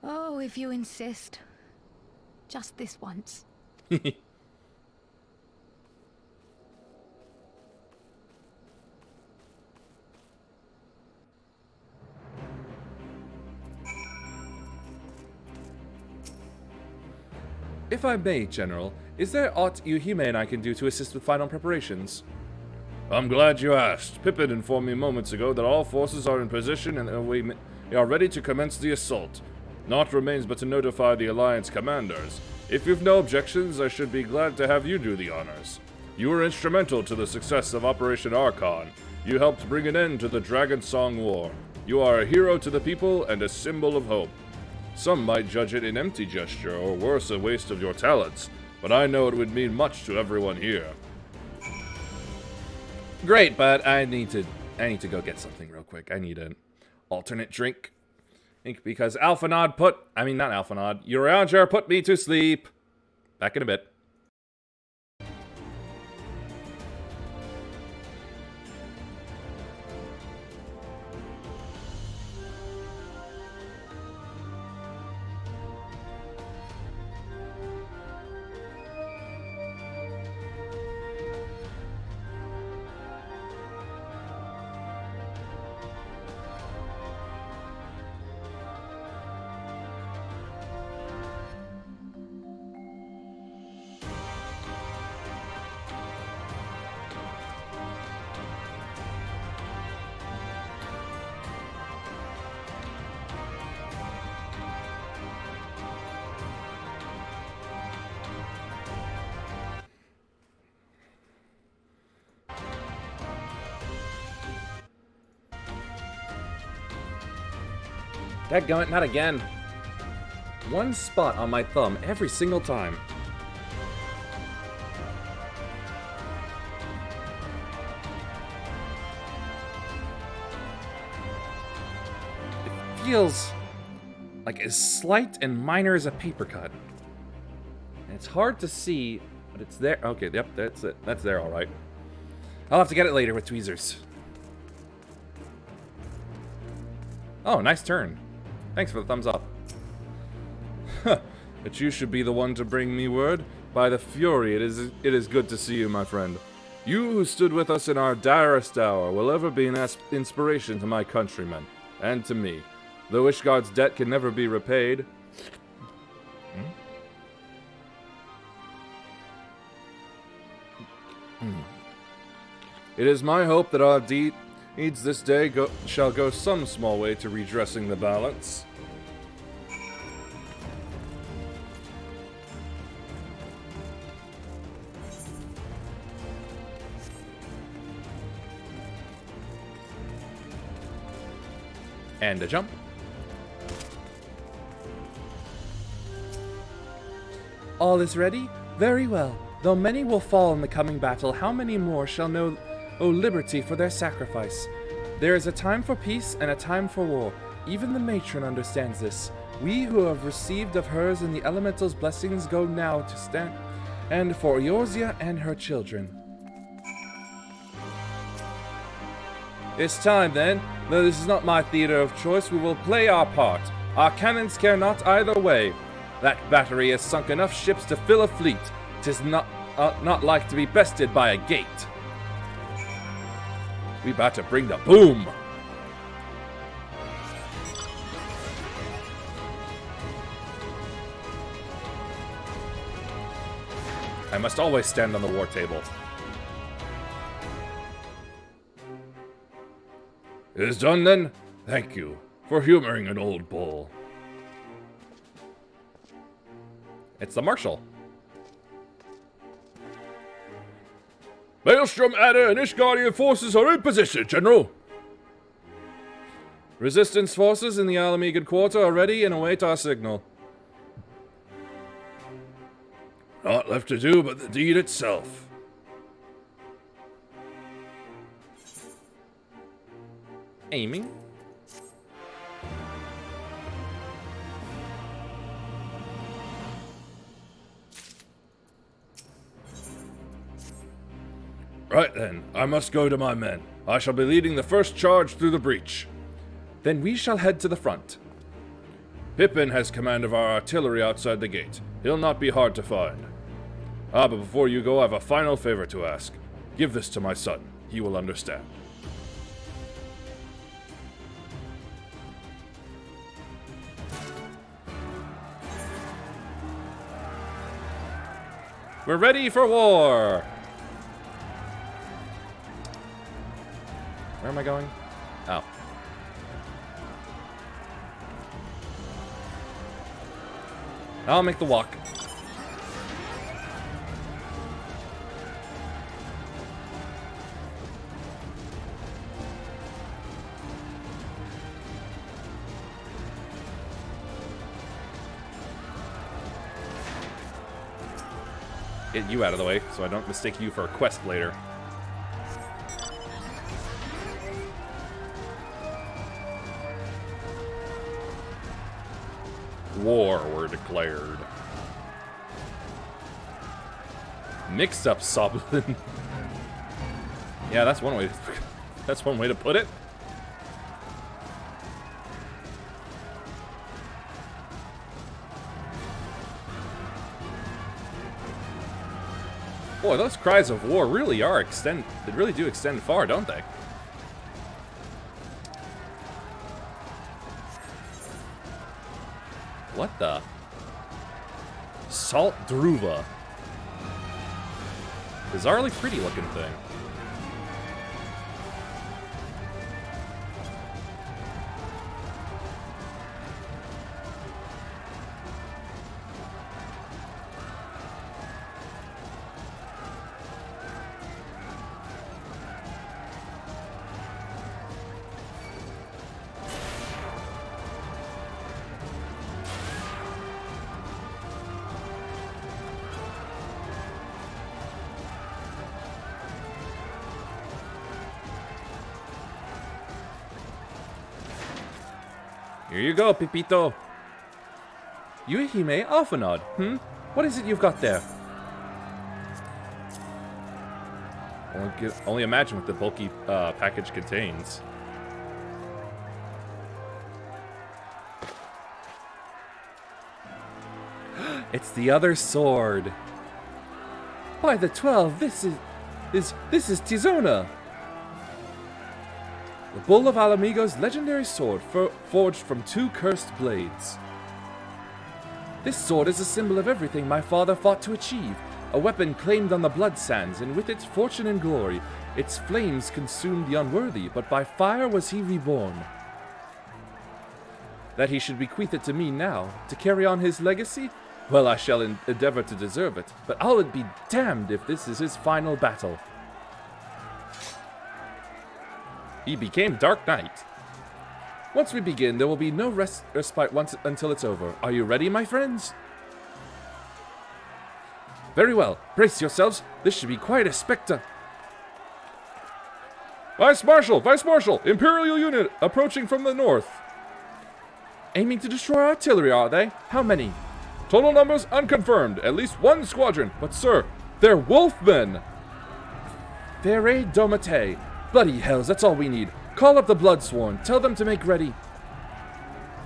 Oh, if you insist. Just this once. If I may, General, is there aught Yuhime and I can do to assist with final preparations? I'm glad you asked. Pippin informed me moments ago that all forces are in position and we are ready to commence the assault. Naught remains but to notify the Alliance commanders. If you've no objections, I should be glad to have you do the honors. You were instrumental to the success of Operation Archon. You helped bring an end to the Dragon Song War. You are a hero to the people and a symbol of hope. Some might judge it an empty gesture, or worse, a waste of your talents, but I know it would mean much to everyone here. Great, but I need to go get something real quick. I need an alternate drink. Because Urianger put me to sleep. Back in a bit. Dadgummit, not again. one spot on my thumb every single time. It feels like as slight and minor as a paper cut. And it's hard to see, but it's there. Okay, yep, that's it. That's there, all right. I'll have to get it later with tweezers. Oh, nice turn. Thanks for the thumbs up. But you should be the one to bring me word. By the Fury, it is good to see you, my friend. You who stood with us in our direst hour will ever be an inspiration to my countrymen, and to me. Though Ishgard's debt can never be repaid. It is my hope that our deeds this day shall go some small way to redressing the balance. And a jump. All is ready? Very well. Though many will fall in the coming battle, how many more shall know liberty for their sacrifice? There is a time for peace and a time for war. Even the matron understands this. We who have received of hers and the elemental's blessings go now to stand, and for Eorzea and her children. It's time then. Though this is not my theater of choice, we will play our part. Our cannons care not either way. That battery has sunk enough ships to fill a fleet. 'Tis not like to be bested by a gate. We about to bring the boom. I must always stand on the war table. It is done then? Thank you for humoring an old bull. It's the Marshal. Maelstrom, Adder, and Ishgardian forces are in position, General. Resistance forces in the Mhigan quarter are ready and await our signal. Naught left to do but the deed itself. Aiming. Right then, I must go to my men. I shall be leading the first charge through the breach. Then we shall head to the front. Pippin has command of our artillery outside the gate. He'll not be hard to find. But before you go, I have a final favor to ask. Give this to my son. He will understand. We're ready for war! Where am I going? Oh. I'll make the walk. Get you out of the way so I don't mistake you for a quest later. War were declared. Mixed up Soblin. Yeah, that's one way to put it. Boy, those cries of war really they really do extend far, don't they? What the? Salt Druva. Bizarrely pretty looking thing. Here you go, Pipito. Yuhime Alphanod, What is it you've got there? Only imagine what the bulky package contains. It's the other sword. By the 12, this is Tizona. The Bull of Alamigo's legendary sword, forged from 2 cursed blades. This sword is a symbol of everything my father fought to achieve. A weapon claimed on the blood sands, and with its fortune and glory, its flames consumed the unworthy, but by fire was he reborn. That he should bequeath it to me now, to carry on his legacy? Well, I shall endeavor to deserve it, but I'll be damned if this is his final battle. He became Dark Knight. Once we begin, there will be no respite until it's over. Are you ready, my friends? Very well. Brace yourselves. This should be quite a spectacle. Vice Marshal! Vice Marshal! Imperial unit approaching from the north. Aiming to destroy artillery, are they? How many? Total numbers unconfirmed. At least 1 squadron. But sir, they're wolfmen. Fere Domate. Bloody hells, that's all we need. Call up the Bloodsworn. Tell them to make ready.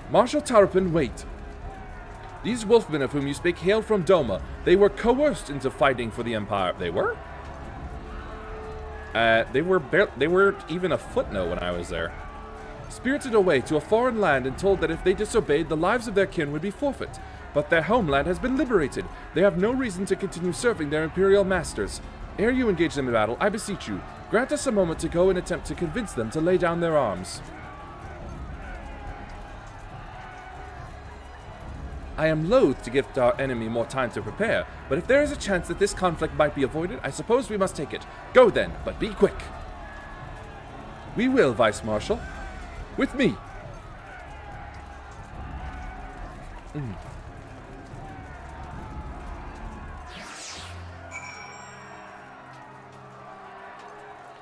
Marshal Tarpin, wait. These wolfmen of whom you speak hail from Doma. They were coerced into fighting for the Empire. They were? They weren't even a footnote when I was there. Spirited away to a foreign land and told that if they disobeyed, the lives of their kin would be forfeit. But their homeland has been liberated. They have no reason to continue serving their imperial masters. Ere you engage them in battle, I beseech you, grant us a moment to go and attempt to convince them to lay down their arms. I am loath to give our enemy more time to prepare, but if there is a chance that this conflict might be avoided, I suppose we must take it. Go then, but be quick. We will, Vice Marshal. With me.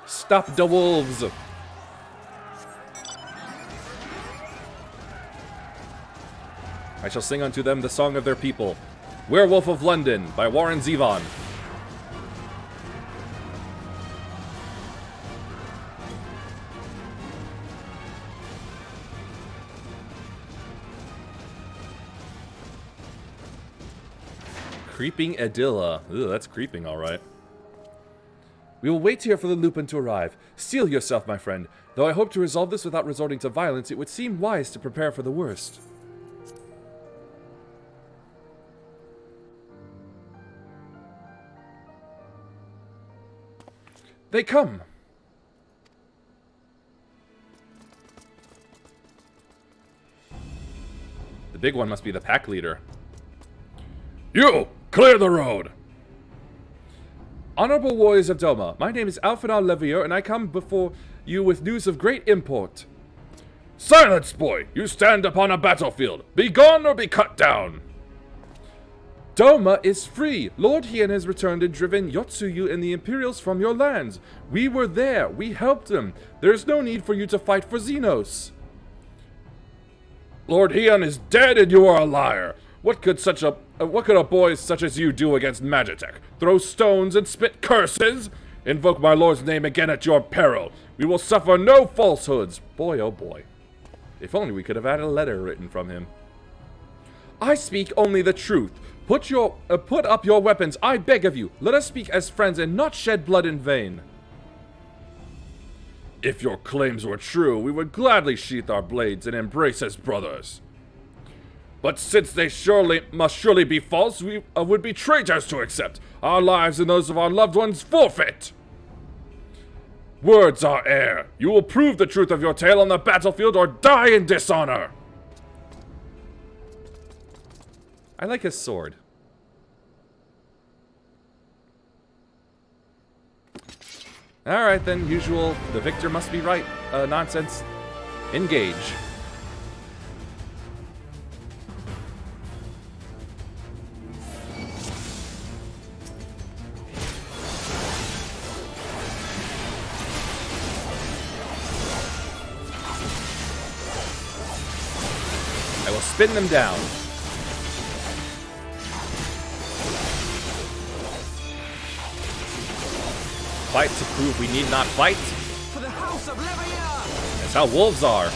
Stop the wolves! I shall sing unto them the song of their people. Werewolf of London by Warren Zevon. Creeping Edilla. Ooh, that's creeping, alright. We will wait here for the Lupin to arrive. Steel yourself, my friend. Though I hope to resolve this without resorting to violence, it would seem wise to prepare for the worst. They come! The big one must be the pack leader. You! Clear the road! Honorable warriors of Doma, my name is Alphanal Levier, and I come before you with news of great import. Silence, boy! You stand upon a battlefield. Be gone or be cut down! Doma is free. Lord Hien has returned and driven Yotsuyu and the Imperials from your lands. We were there. We helped them. There is no need for you to fight for Xenos. Lord Hien is dead and you are a liar. What could a boy such as you do against Magitech? Throw stones and spit curses? Invoke my lord's name again at your peril. We will suffer no falsehoods. Boy, oh boy. If only we could have had a letter written from him. I speak only the truth. Put up your weapons, I beg of you. Let us speak as friends and not shed blood in vain. If your claims were true, we would gladly sheath our blades and embrace as brothers. But since they must surely be false, we would be traitors to accept. Our lives and those of our loved ones forfeit. Words are air. You will prove the truth of your tale on the battlefield or die in dishonor. I like his sword. Alright then, usual, the victor must be right. Nonsense. Engage. will spin them down. Fight to prove we need not fight. For the House of Levier! That's how wolves are.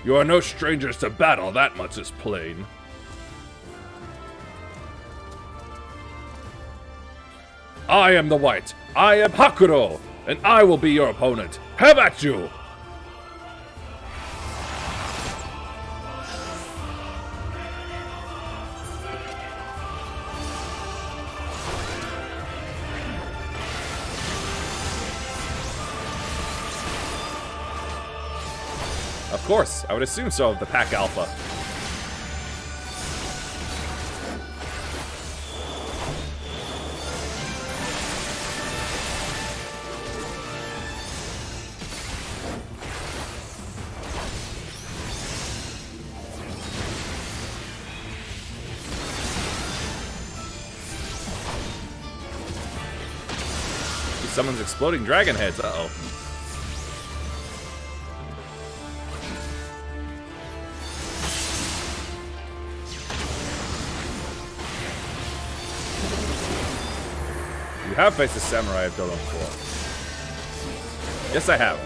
You are no strangers to battle, that much is plain. I am the White. I am Hakuro, and I will be your opponent. Have at you! Of course, I would assume so of the Pack Alpha. Someone's exploding dragon heads. Uh-oh. You have faced a samurai I've done before. Yes, I have.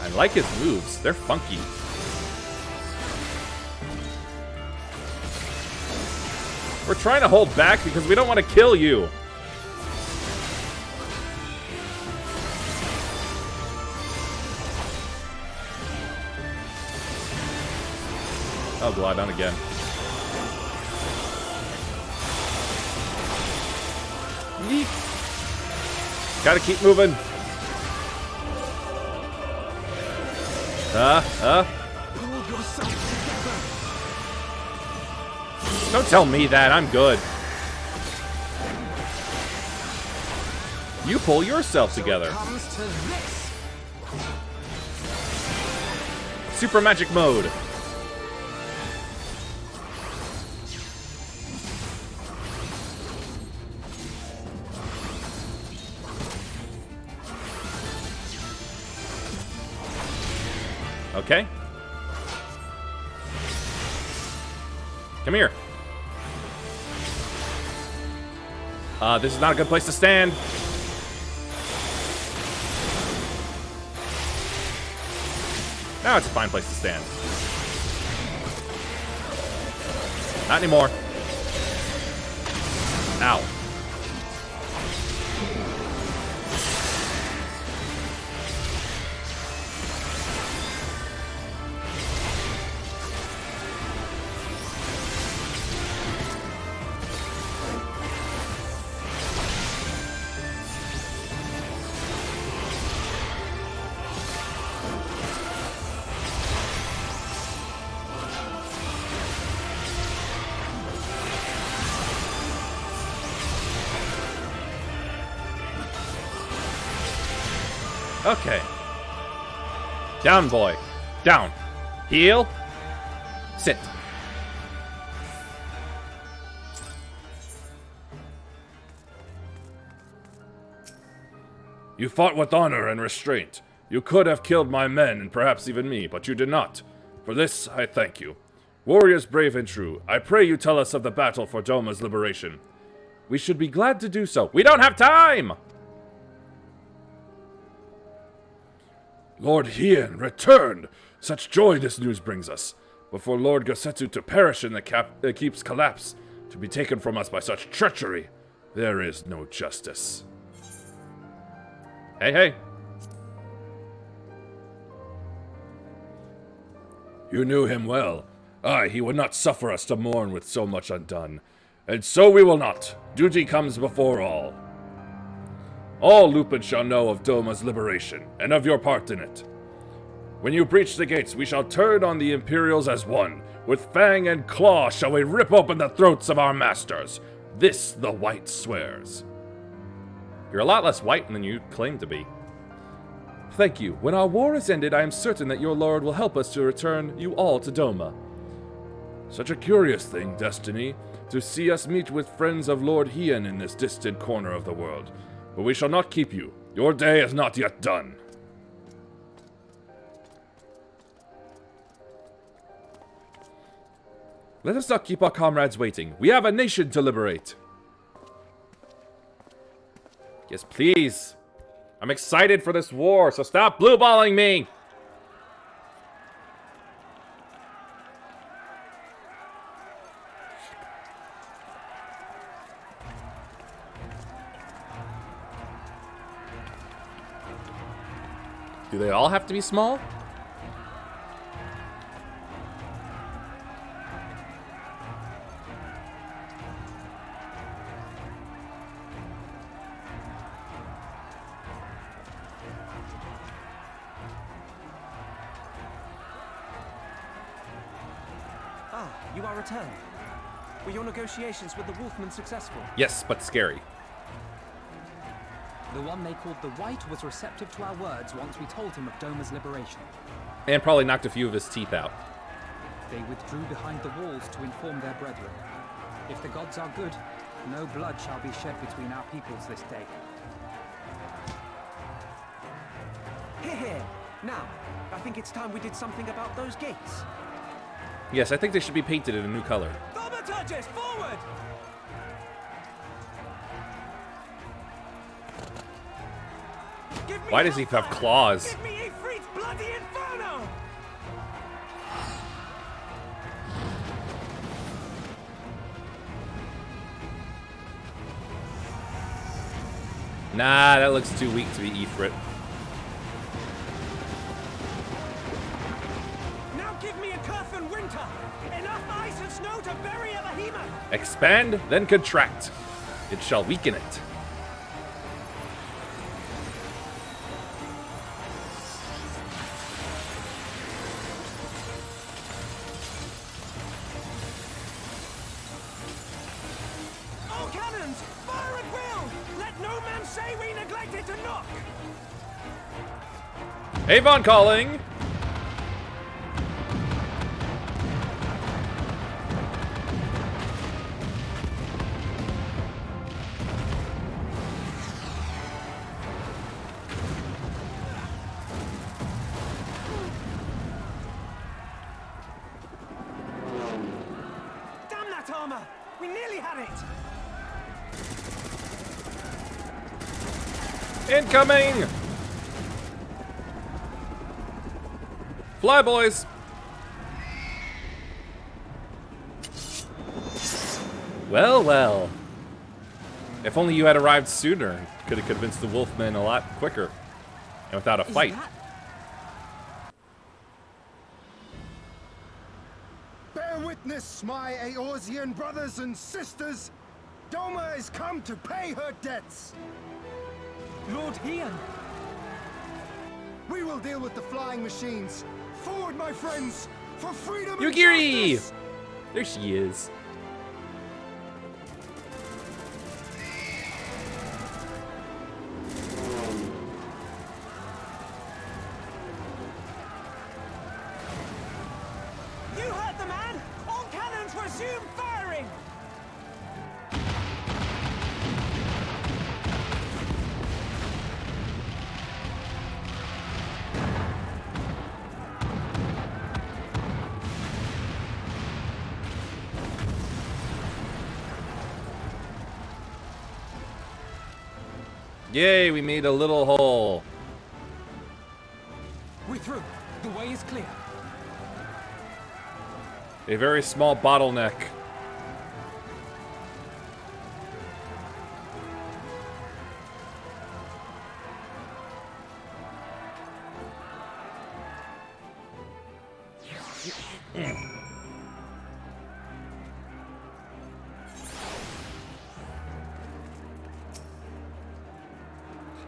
I like his moves. They're funky. We're trying to hold back because we don't want to kill you. Oh, glide on again. Yeet. Gotta keep moving. Don't tell me that. I'm good. You pull yourself together. Super magic mode. Okay. Come here. This is not a good place to stand. Now it's a fine place to stand. Not anymore. Ow. Okay. Down, boy. Down. Heal. Sit. You fought with honor and restraint. You could have killed my men and perhaps even me, but you did not. For this, I thank you. Warriors brave and true, I pray you tell us of the battle for Doma's liberation. We should be glad to do so. We don't have time! Lord Hien returned! Such joy this news brings us. But for Lord Gosetsu to perish in the keep's collapse, to be taken from us by such treachery, there is no justice. Hey, hey. You knew him well. Aye, he would not suffer us to mourn with so much undone. And so we will not. Duty comes before all. All Lupin shall know of Doma's liberation, and of your part in it. When you breach the gates, we shall turn on the Imperials as one. With fang and claw shall we rip open the throats of our masters. This the White swears. You're a lot less white than you claim to be. Thank you. When our war is ended, I am certain that your lord will help us to return you all to Doma. Such a curious thing, Destiny, to see us meet with friends of Lord Mhigan in this distant corner of the world. But we shall not keep you. Your day is not yet done. Let us not keep our comrades waiting. We have a nation to liberate. Yes, please. I'm excited for this war, so stop blueballing me! Do they all have to be small? Ah, you are returned. Were your negotiations with the Wolfmen successful? Yes, but scary. The one they called the White was receptive to our words once we told him of Doma's liberation. And probably knocked a few of his teeth out. They withdrew behind the walls to inform their brethren. If the gods are good, no blood shall be shed between our peoples this day. Hear, hear. Now, I think it's time we did something about those gates. Yes, I think they should be painted in a new color. Thaumaturgist, forward! Why does he have claws? Give me Ifrit's bloody inferno! Nah, that looks too weak to be Ifrit. Now give me a Curfin winter! Enough ice and snow to bury a behemoth! Expand, then contract. It shall weaken it. All cannons! Fire at will! Let no man say we neglected to knock! Avon calling! Damn that armor! We nearly had it! Incoming! Fly, boys! Well, well. If only you had arrived sooner. Could have convinced the Wolfmen a lot quicker. And without a fight. Bear witness, my Eorzean brothers and sisters. Doma has come to pay her debts. Lord Mhigan! We will deal with the flying machines. Forward, my friends, for freedom and Yugiri! justice! There she is. You heard the man! All cannons resume firing! Yay, we made a little hole. We're through. The way is clear. A very small bottleneck.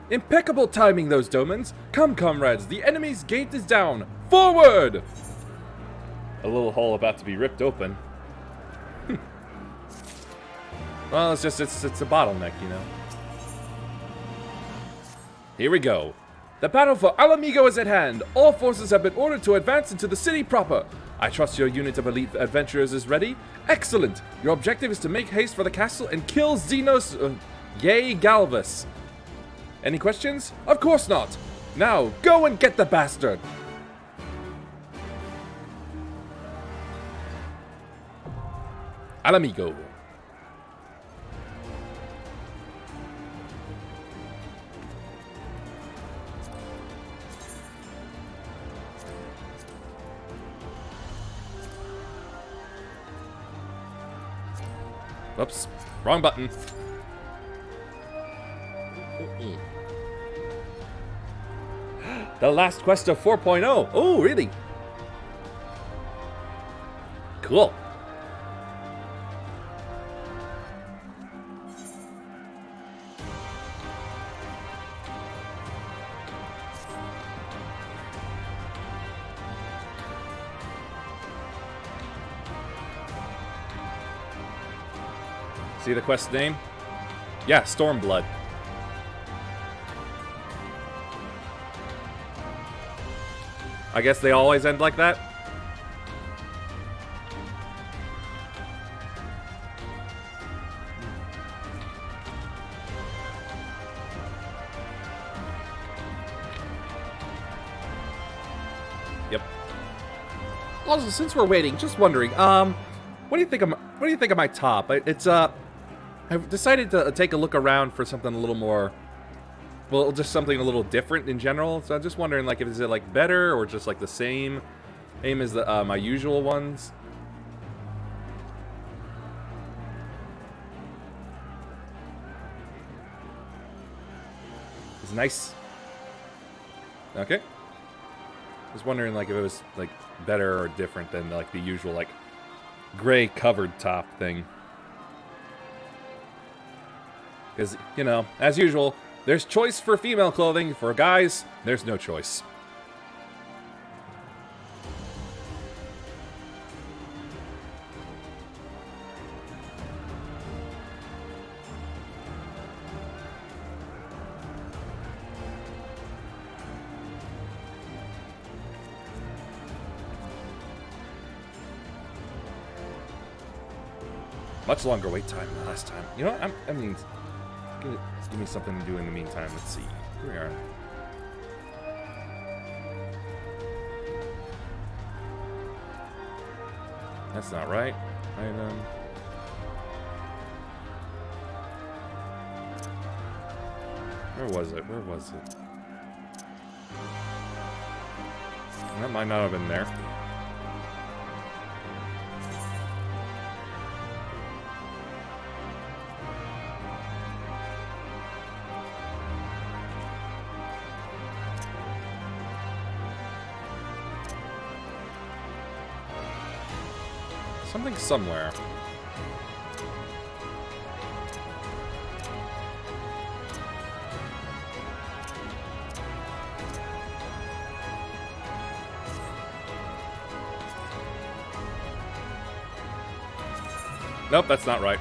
Impeccable timing, those Domans. Come, comrades, the enemy's gate is down. Forward! A little hole about to be ripped open. Well, it's a bottleneck, you know. Here we go. The battle for Alamigo is at hand. All forces have been ordered to advance into the city proper. I trust your unit of elite adventurers is ready. Excellent. Your objective is to make haste for the castle and kill Xenos... Yay Galvus. Any questions? Of course not. Now, go and get the bastard. Alamigo. Whoops. Wrong button. The last quest of 4.0. Oh, really? Cool. See the quest name? Yeah, Stormblood. I guess they always end like that? Yep. Also, since we're waiting, just wondering, what do you think of my top? It's I've decided to take a look around for something a little more, well, just something a little different in general. So I'm just wondering, like, is it like better or just like the same aim as the my usual ones? It's nice. Okay. Just wondering, like, if it was like better or different than like the usual like gray covered top thing. Because, you know, as usual, there's choice for female clothing. For guys, there's no choice. Much longer wait time than last time. You know what? I mean... Give me something to do in the meantime. Let's see. Here we are. That's not right. Item. Where was it? Where was it? That might not have been there. Something somewhere. Nope, that's not right.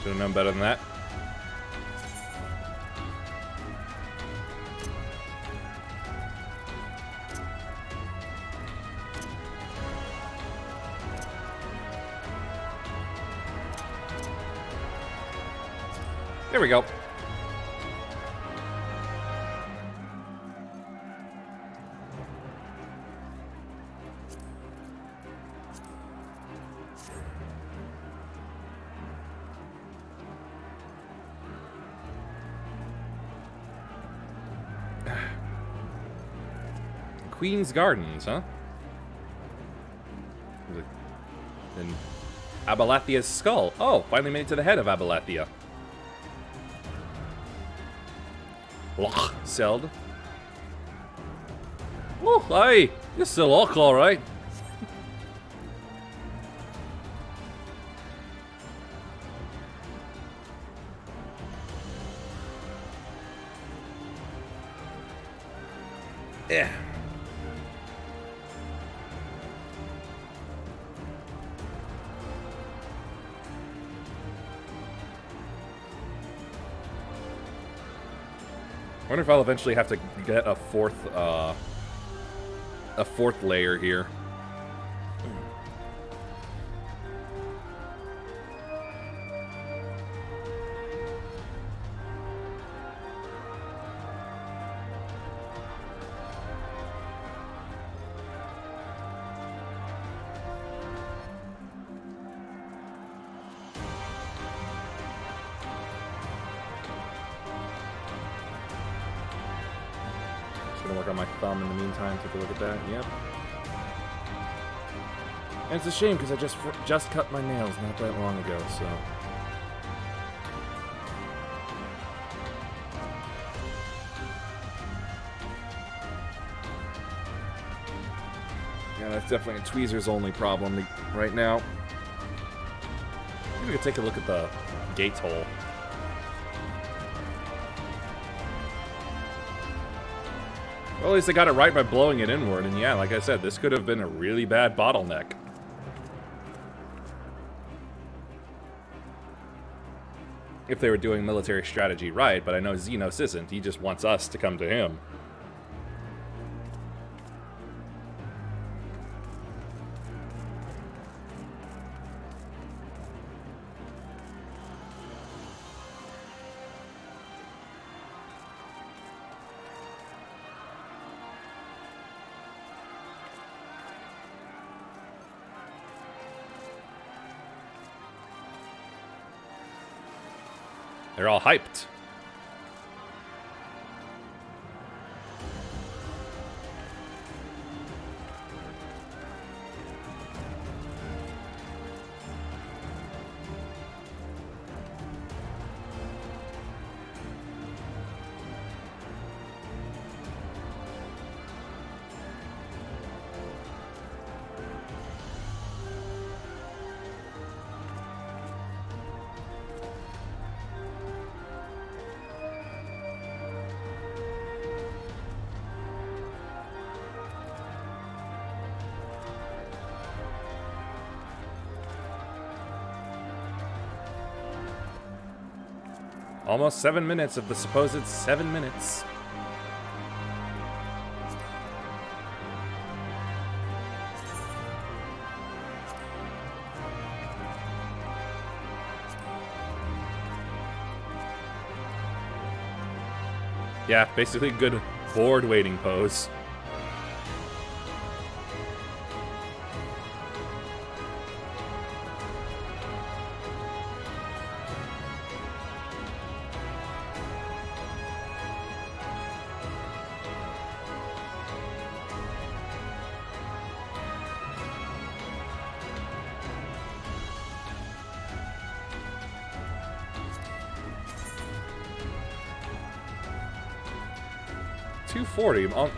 Should have known better than that. There we go. Queen's Gardens, huh? And Abalathia's skull. Oh, finally made it to the head of Abalathia. Loch, Seld. Oh, aye. You're still Loch, alright. Yeah. wonder if I'll eventually have to get a fourth layer here. Work on my thumb in the meantime. Take a look at that. Yep. And it's a shame because I just cut my nails not that long ago. So. Yeah, that's definitely a tweezers only problem right now. Maybe we could take a look at the gate hole. Well, at least they got it right by blowing it inward, and yeah, like I said, this could have been a really bad bottleneck. If they were doing military strategy right, but I know Xenos isn't. He just wants us to come to him. They're all hyped. Almost 7 minutes of the supposed 7 minutes. Yeah, basically good board waiting pose.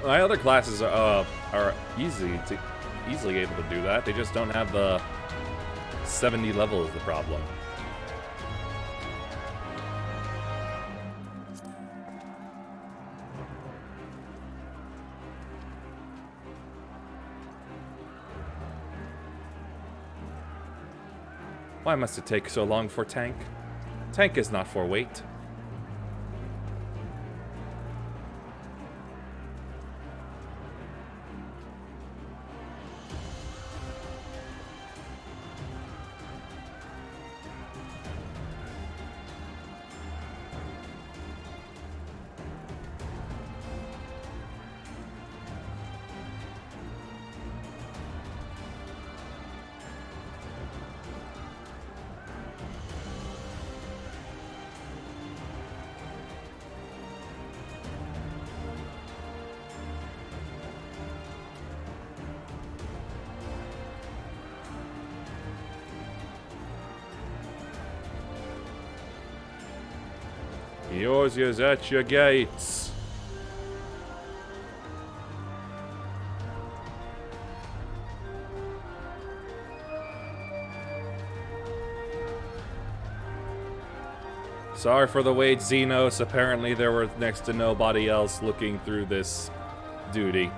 My other classes are easily able to do that. They just don't have the 70 level is the problem. Why must it take so long for tank? Tank is not for weight. Yours is at your gates. Sorry for the wait, Xenos. Apparently there were next to nobody else looking through this duty.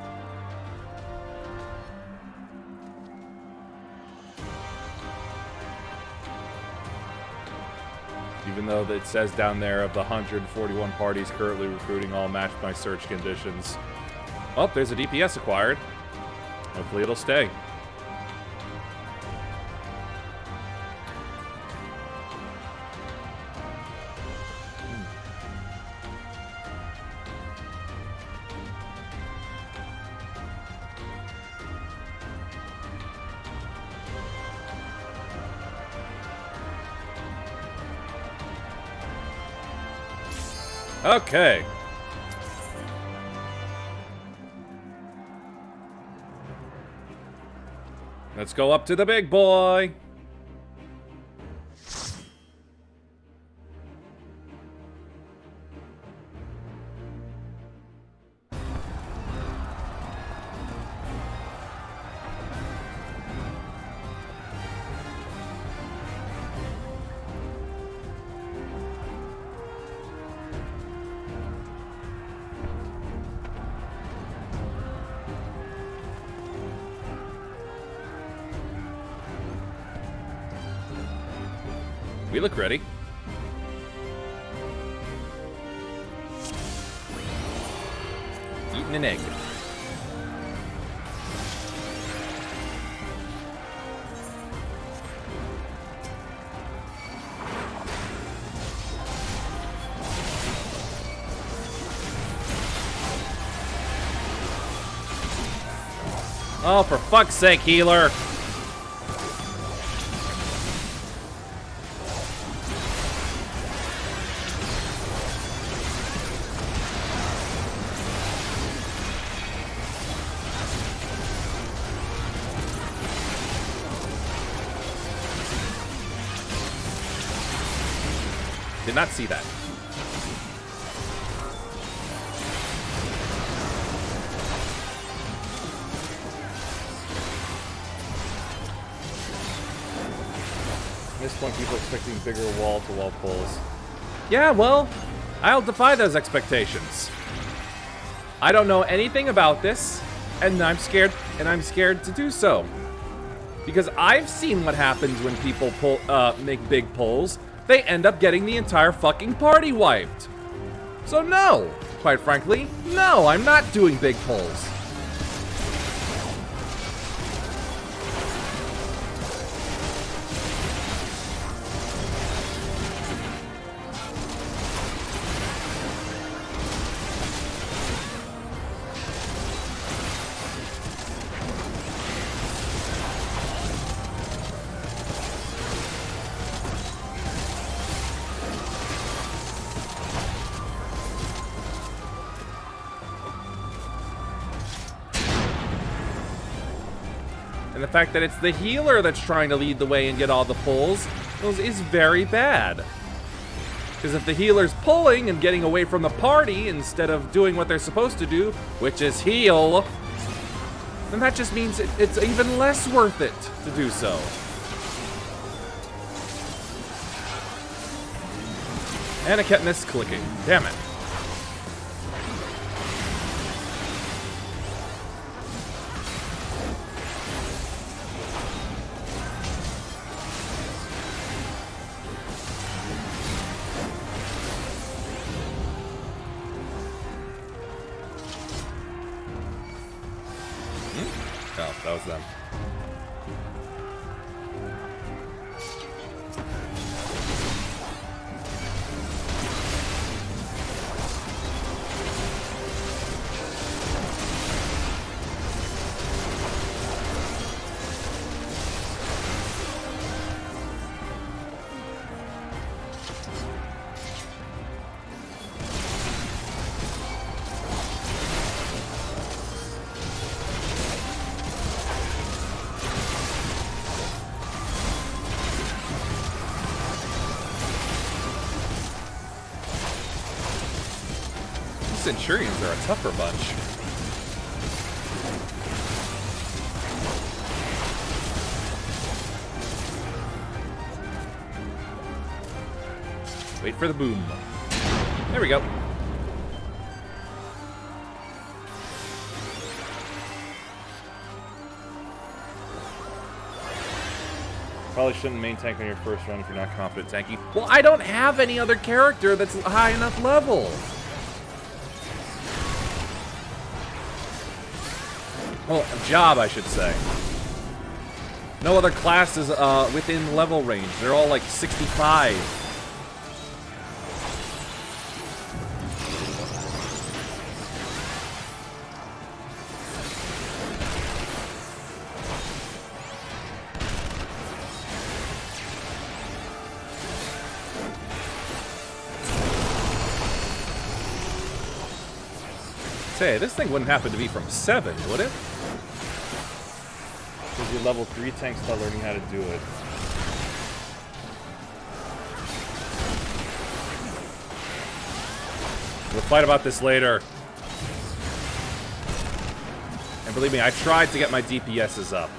You Even though it says down there of the 141 parties currently recruiting, all matched my search conditions. Oh, there's a DPS acquired. Hopefully it'll stay. Okay. Let's go up to the big boy. We look ready. Eating an egg. Oh, for fuck's sake, healer. Did not see that. At this point, people are expecting bigger wall-to-wall pulls. Yeah, well, I'll defy those expectations. I don't know anything about this, and I'm scared to do so. Because I've seen what happens when people make big pulls. They end up getting the entire fucking party wiped. So no, quite frankly, no, I'm not doing big pulls. And the fact that it's the healer that's trying to lead the way and get all the pulls is very bad. Because if the healer's pulling and getting away from the party instead of doing what they're supposed to do, which is heal, then that just means it's even less worth it to do so. And I kept misclicking. Damn it. Oh, that was them. Centurions are a tougher bunch. Wait for the boom. There we go. Probably shouldn't main tank on your first run if you're not confident tanking. Well, I don't have any other character that's high enough level. Well, job, I should say. No other class is within level range. They're all like 65. Say, this thing wouldn't happen to be from 7, would it? Because your level 3 tanks start learning how to do it. We'll fight about this later. And believe me, I tried to get my DPSs up.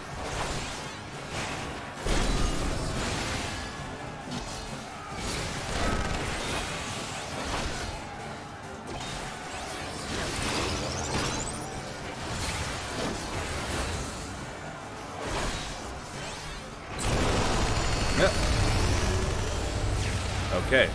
Okay.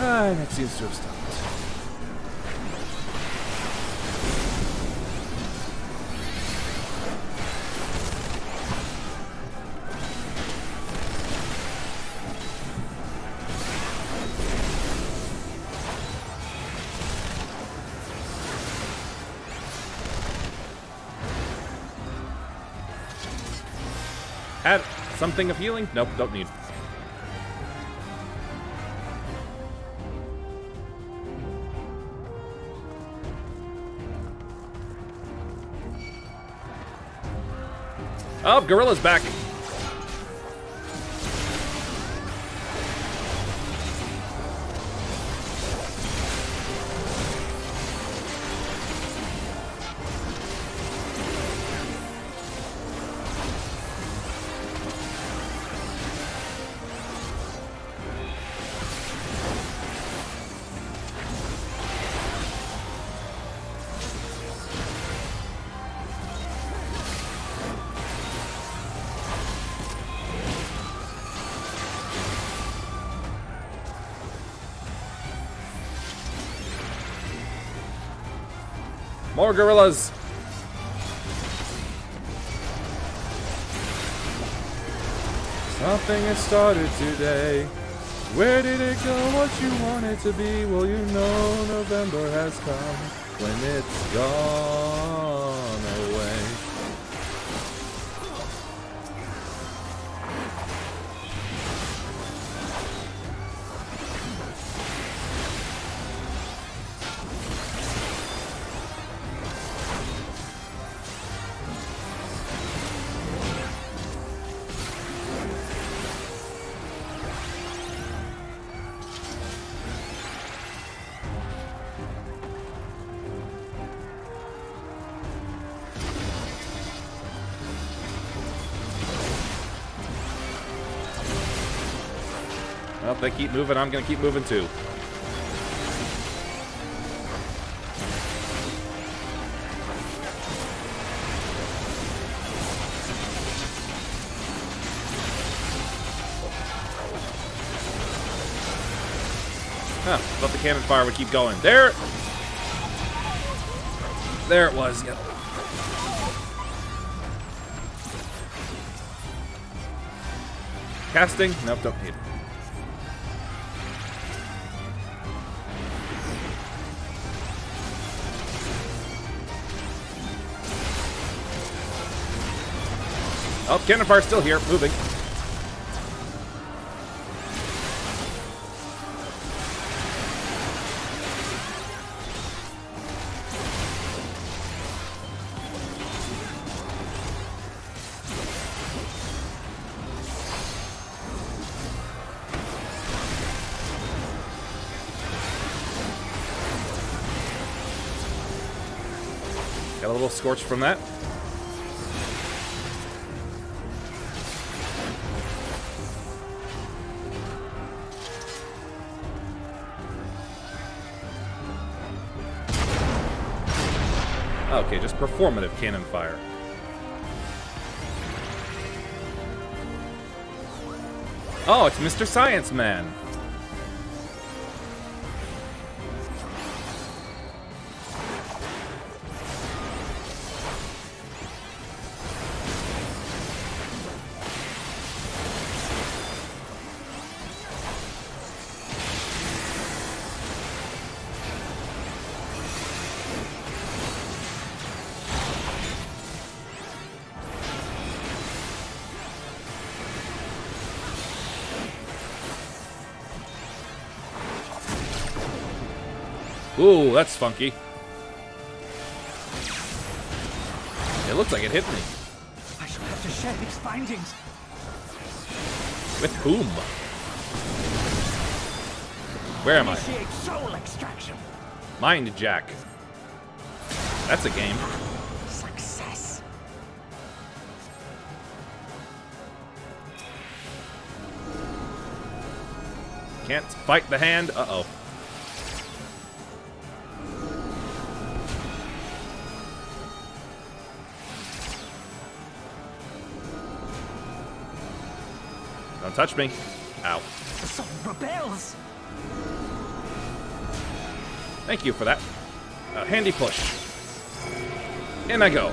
And it seems to have stopped. Have something of healing? Nope, don't need. Oh, Gorilla's back. More gorillas. Something has started today. Where did it go? What you want it to be? Well, you know November has come when it's gone away. Well, if they keep moving, I'm gonna keep moving too. Huh, thought the cannon fire would keep going. There it was, yep. Casting? Nope, don't need it. Oh, cannon fire's still here, moving. Got a little scorch from that. Okay, just performative cannon fire. Oh, it's Mr. Science Man. Ooh, that's funky. It looks like it hit me. I shall have to share these findings. With whom? Where am I? Initiate soul extraction. Mind Jack. That's a game. Success. Can't fight the hand. Uh-oh. Don't touch me. Ow. The soul rebels. Thank you for that. A handy push. In I go.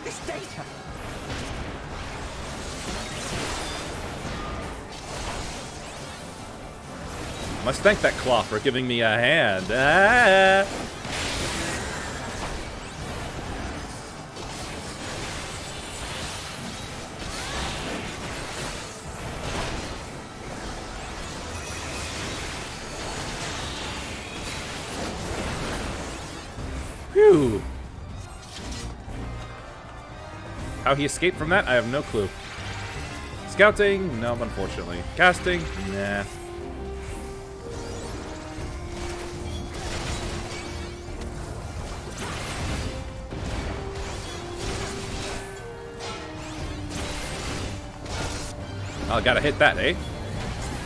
This data. Must thank that claw for giving me a hand. Ah! Phew. How he escaped from that, I have no clue. Scouting? No, unfortunately. Casting? Nah. Oh, gotta hit that, eh?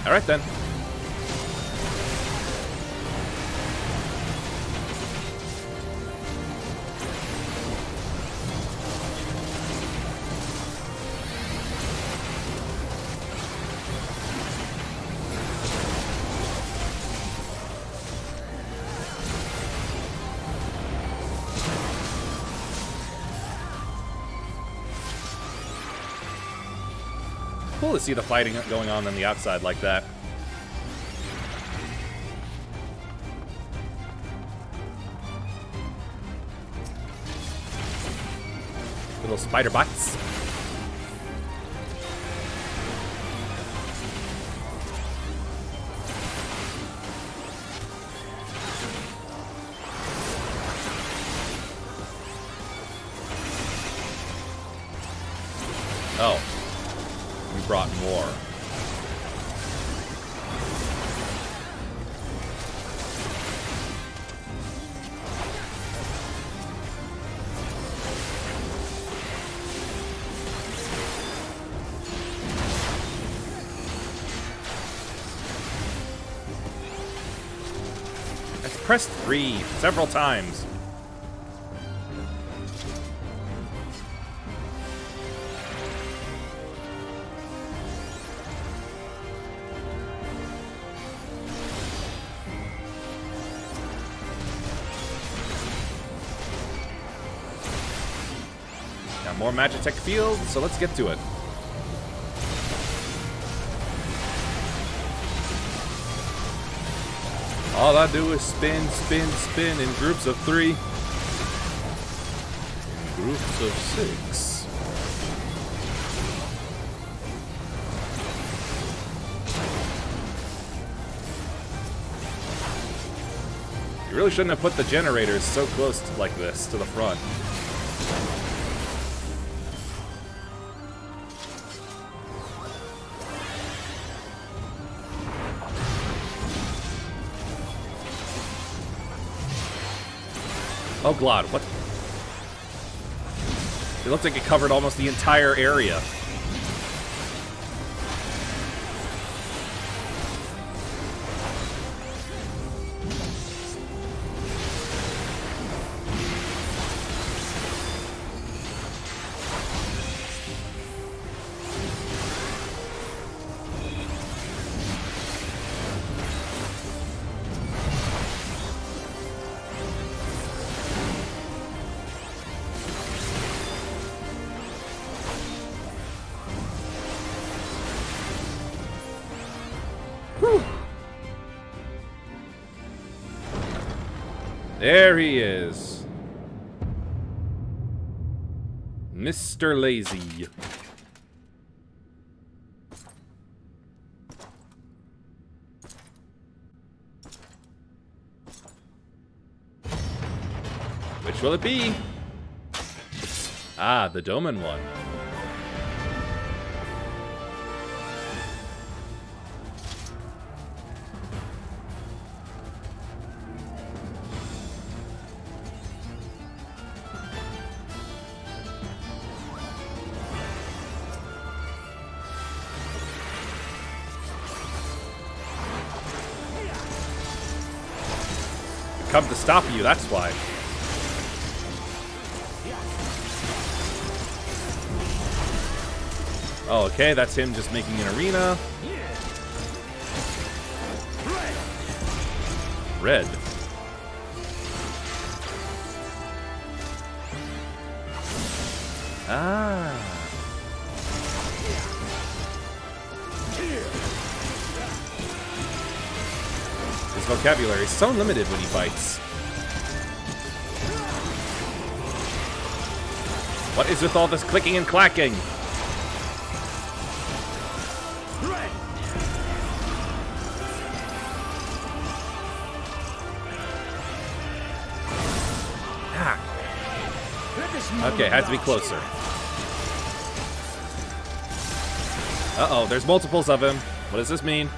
Alright then. Cool to see the fighting going on the outside like that. Little spider bots. Oh. Brought more. I've pressed 3 several times. More Magitech field, so let's get to it. All I do is spin, spin, spin in groups of 3. In groups of 6. You really shouldn't have put the generators so close to, like this to the front. Oh, Glad, what? It looked like it covered almost the entire area. There he is. Mr. Lazy. Which will it be? Ah, the Doman one. Come to stop you, that's why. Oh, okay, that's him just making an arena. Red. Ah. His vocabulary is so limited when he fights. What is with all this clicking and clacking? Okay, had to be closer. Uh-oh, there's multiples of him. What does this mean?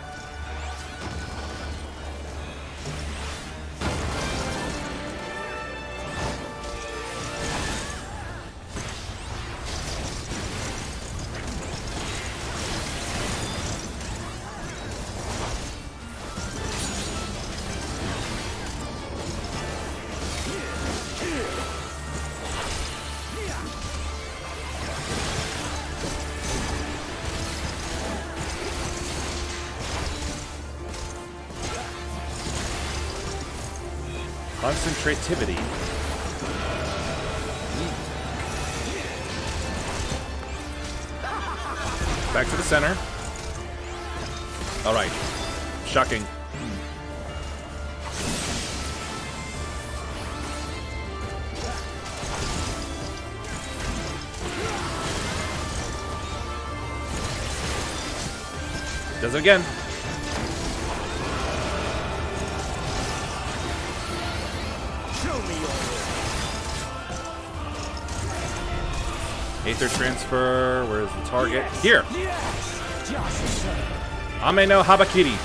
Concentrativity. Back to the center. Alright. Shocking. Does it again. Aether transfer, where's the target? Yes. Here! Yes. Ame no Habakiri.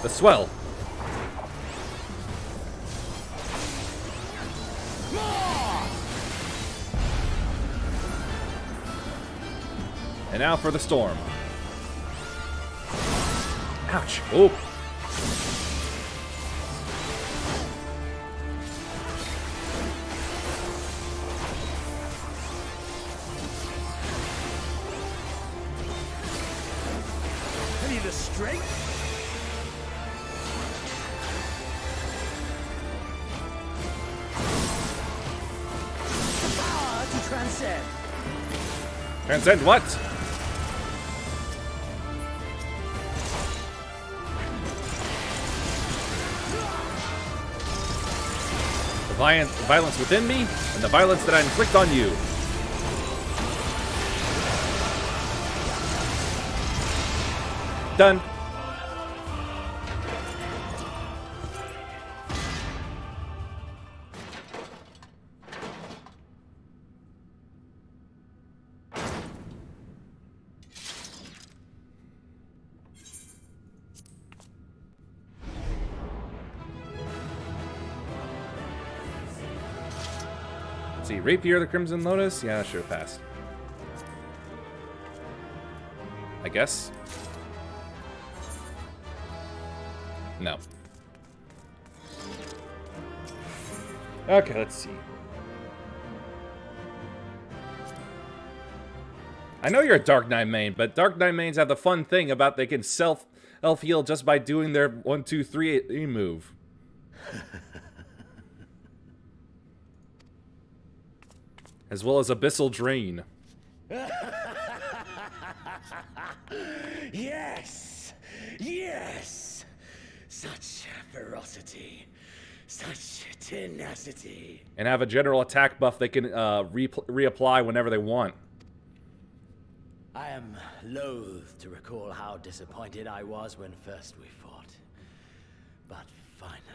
The swell. And now for the storm. Ouch. Oh. I need the strength. The power to transcend. Transcend what? Violence within me, and the violence that I inflict on you. Done. Let's see, Rapier of the Crimson Lotus? Yeah, that should have passed. I guess. No. Okay, let's see. I know you're a Dark Knight main, but Dark Knight mains have the fun thing about they can self-heal just by doing their 1, 2, 3 move. As well as Abyssal Drain. Yes! Yes! Such ferocity. Such tenacity. And have a general attack buff they can reapply whenever they want. I am loath to recall how disappointed I was when first we fought. But finally,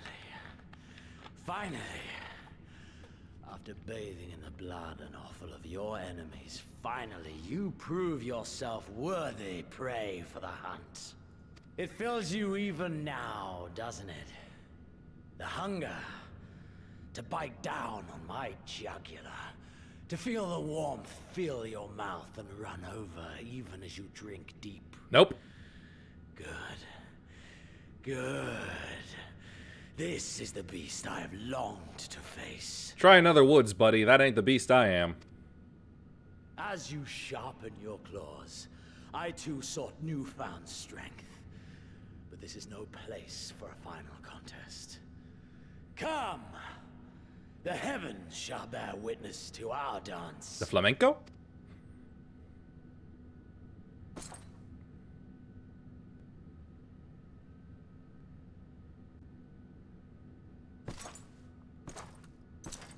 after bathing in the blood and offal of your enemies, finally you prove yourself worthy prey for the hunt. It fills you even now, doesn't it? The hunger to bite down on my jugular. To feel the warmth fill your mouth and run over even as you drink deep. Nope. Good. Good. This is the beast I have longed to face. Try another woods, buddy. That ain't the beast I am. As you sharpen your claws, I too sought newfound strength. But this is no place for a final contest. Come! The heavens shall bear witness to our dance. The flamenco?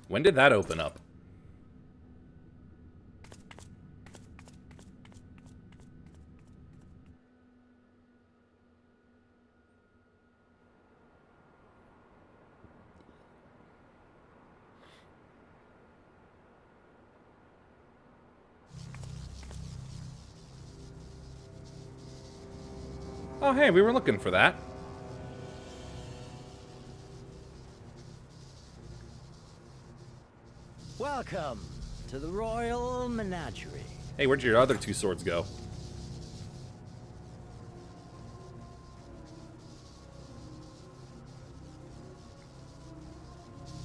When did that open up? Oh, hey, we were looking for that. Welcome to the Royal Menagerie. Hey, where'd your other 2 swords go?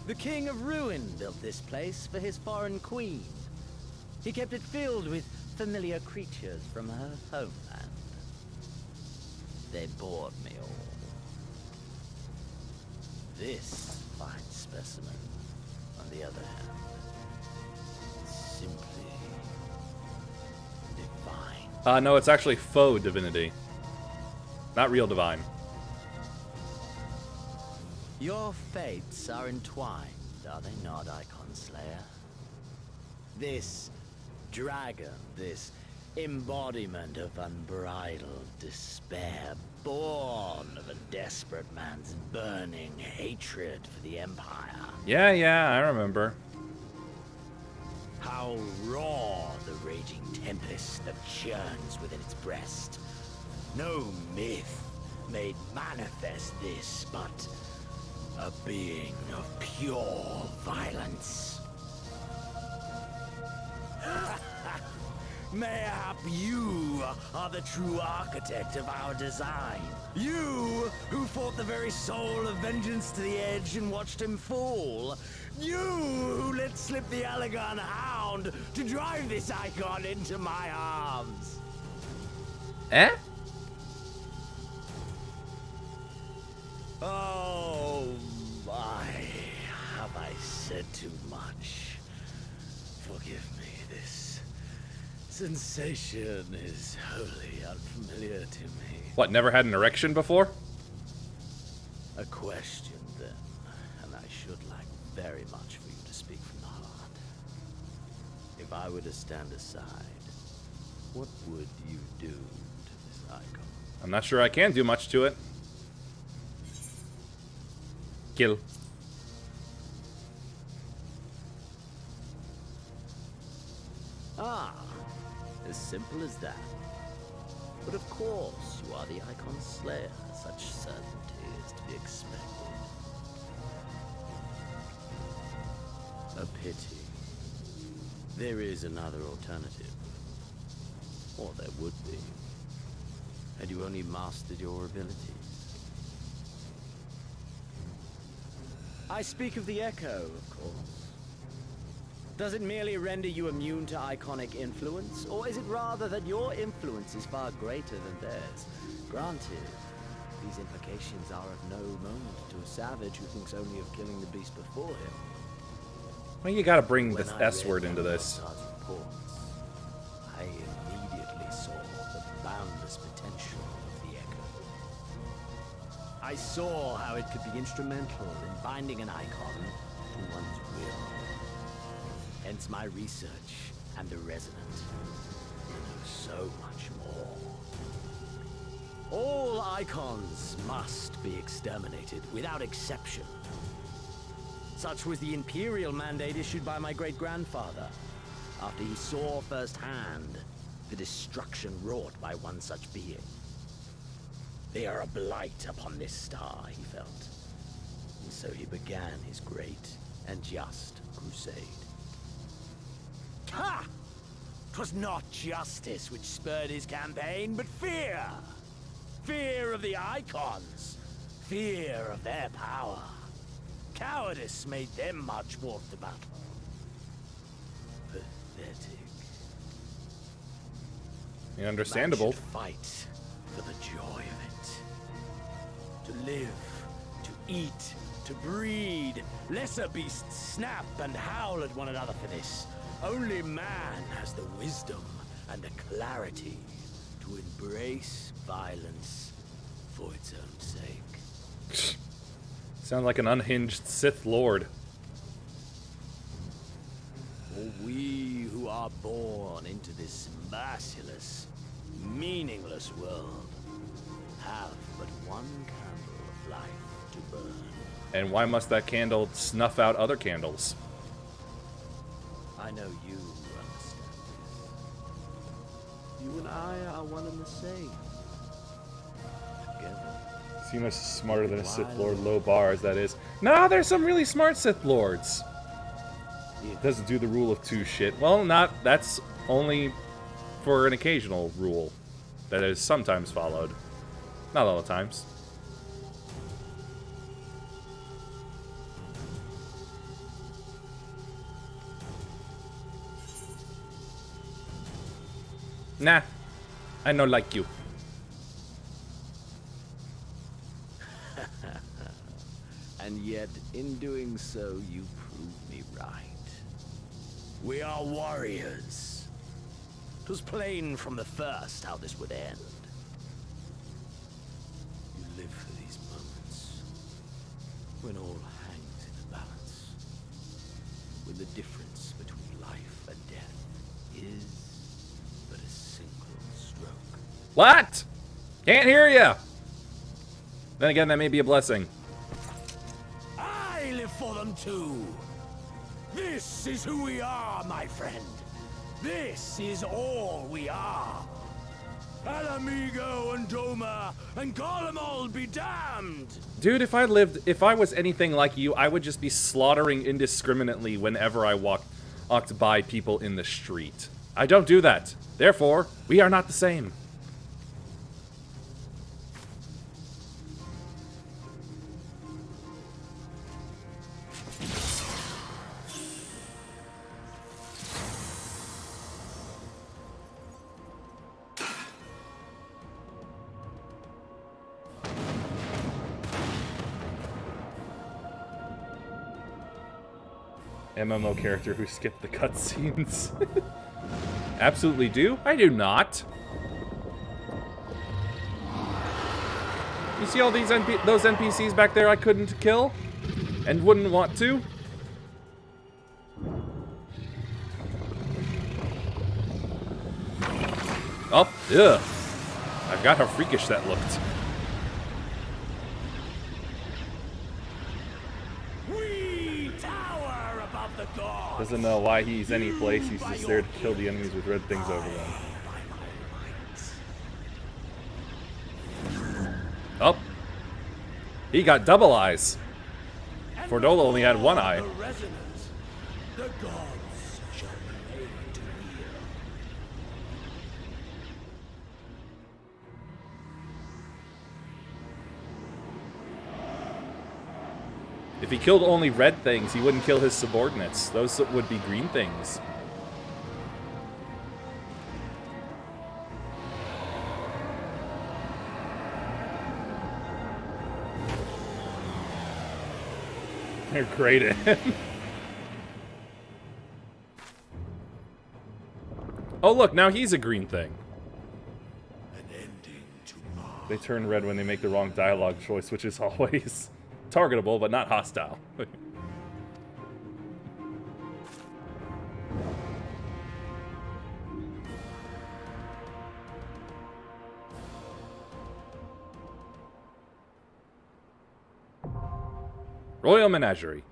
The King of Ruin built this place for his foreign queen. He kept it filled with familiar creatures from her homeland. They bored me all. This fine specimen, on the other hand, simply divine. No, it's actually faux divinity. Not real divine. Your fates are entwined, are they not, Icon Slayer? This dragon, this embodiment of unbridled despair, born of a desperate man's burning hatred for the Empire. Yeah, I remember. How raw the raging tempest that churns within its breast. No myth made manifest this, but a being of pure violence. Mayhap you are the true architect of our design. You who fought the very soul of vengeance to the edge and watched him fall. You who let slip the Allegan hound to drive this icon into my arms. Eh? Oh my, have I said too much? Forgive me, this sensation is wholly unfamiliar to me. What, never had an erection before? A question, then, and I should like very much for you to speak from the heart. If I were to stand aside, what would you do to this icon? I'm not sure I can do much to it. Kill. Ah, as simple as that. But of course, you are the Icon Slayer. Such certainty is to be expected. A pity There is another alternative. Or there would be. Had you only mastered your abilities. I speak of the Echo, of course. Does it merely render you immune to iconic influence, or is it rather that your influence is far greater than theirs? Granted, these implications are of no moment to a savage who thinks only of killing the beast before him. Well, you gotta bring the S word into this. Reports, I immediately saw the boundless potential of the Echo. I saw how it could be instrumental in binding an icon to one's will. Hence my research and the Resonant. I know so much more. All icons must be exterminated without exception. Such was the imperial mandate issued by my great-grandfather, after he saw firsthand the destruction wrought by one such being. They are a blight upon this star, he felt. And so he began his great and just crusade. Ha! 'Twas not justice which spurred his campaign, but fear! Fear of the icons! Fear of their power! Cowardice made them march forth to battle. Pathetic. Understandable. Man should fight for the joy of it. To live, to eat, to breed. Lesser beasts snap and howl at one another for this. Only man has the wisdom and the clarity to embrace violence for its own sake. Sound like an unhinged Sith Lord. For we who are born into this merciless, meaningless world have but one candle of life to burn. And why must that candle snuff out other candles? I know you understand this. You and I are one and the same. Together. Seems smarter than a Sith Lord, low bars, that is. Nah, there's some really smart Sith Lords. Doesn't do the rule of two shit. Well, that's only for an occasional rule that is sometimes followed. Not all the times. Nah, I no like you. And yet, in doing so, you prove me right. We are warriors. 'Twas plain from the first how this would end. You live for these moments, when all hangs in the balance, when the difference between life and death is but a single stroke. What? Can't hear ya. Then again, that may be a blessing. I live for them too. This is who we are, my friend. This is all we are. Alamigo and Doma and Garlemald be damned! Dude, if I was anything like you, I would just be slaughtering indiscriminately whenever I walked by people in the street. I don't do that. Therefore, we are not the same. MMO character who skipped the cutscenes. Absolutely do. I do not. You see all those NPCs back there I couldn't kill? And wouldn't want to? Oh, ugh. I forgot how freakish that looked. Doesn't know why he's any place. He's just there to kill the enemies with red things over them. Oh. He got double eyes. Fordola only had one eye. The gods shall favor to yield. If he killed only red things, he wouldn't kill his subordinates. Those would be green things. They're great at him. Oh, look, now he's a green thing. They turn red when they make the wrong dialogue choice, which is always targetable, but not hostile. Royal Menagerie.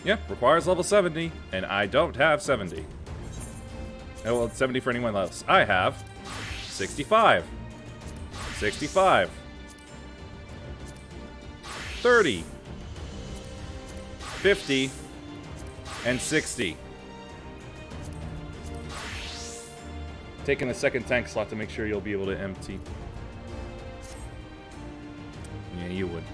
Yeah, requires level 70, and I don't have 70. Oh, well, 70 for anyone else. I have 65. 65. 30. 50. And 60. Taking a second tank slot to make sure you'll be able to empty. Yeah, you would.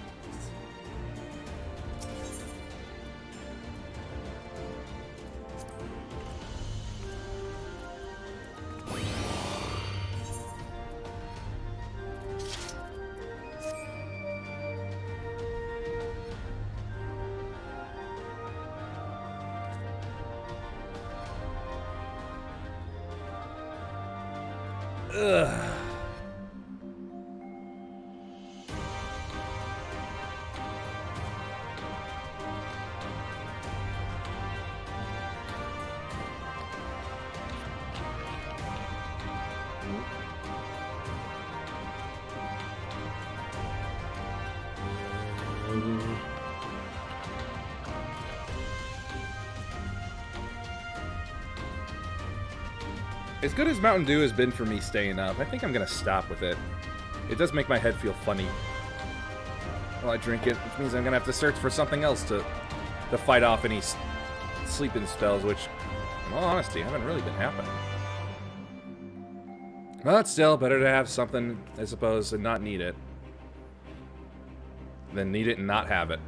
Ugh. As good as Mountain Dew has been for me staying up, I think I'm going to stop with it. It does make my head feel funny while I drink it, which means I'm going to have to search for something else to fight off any sleeping spells, which, in all honesty, haven't really been happening. But still, better to have something, I suppose, and not need it, than need it and not have it.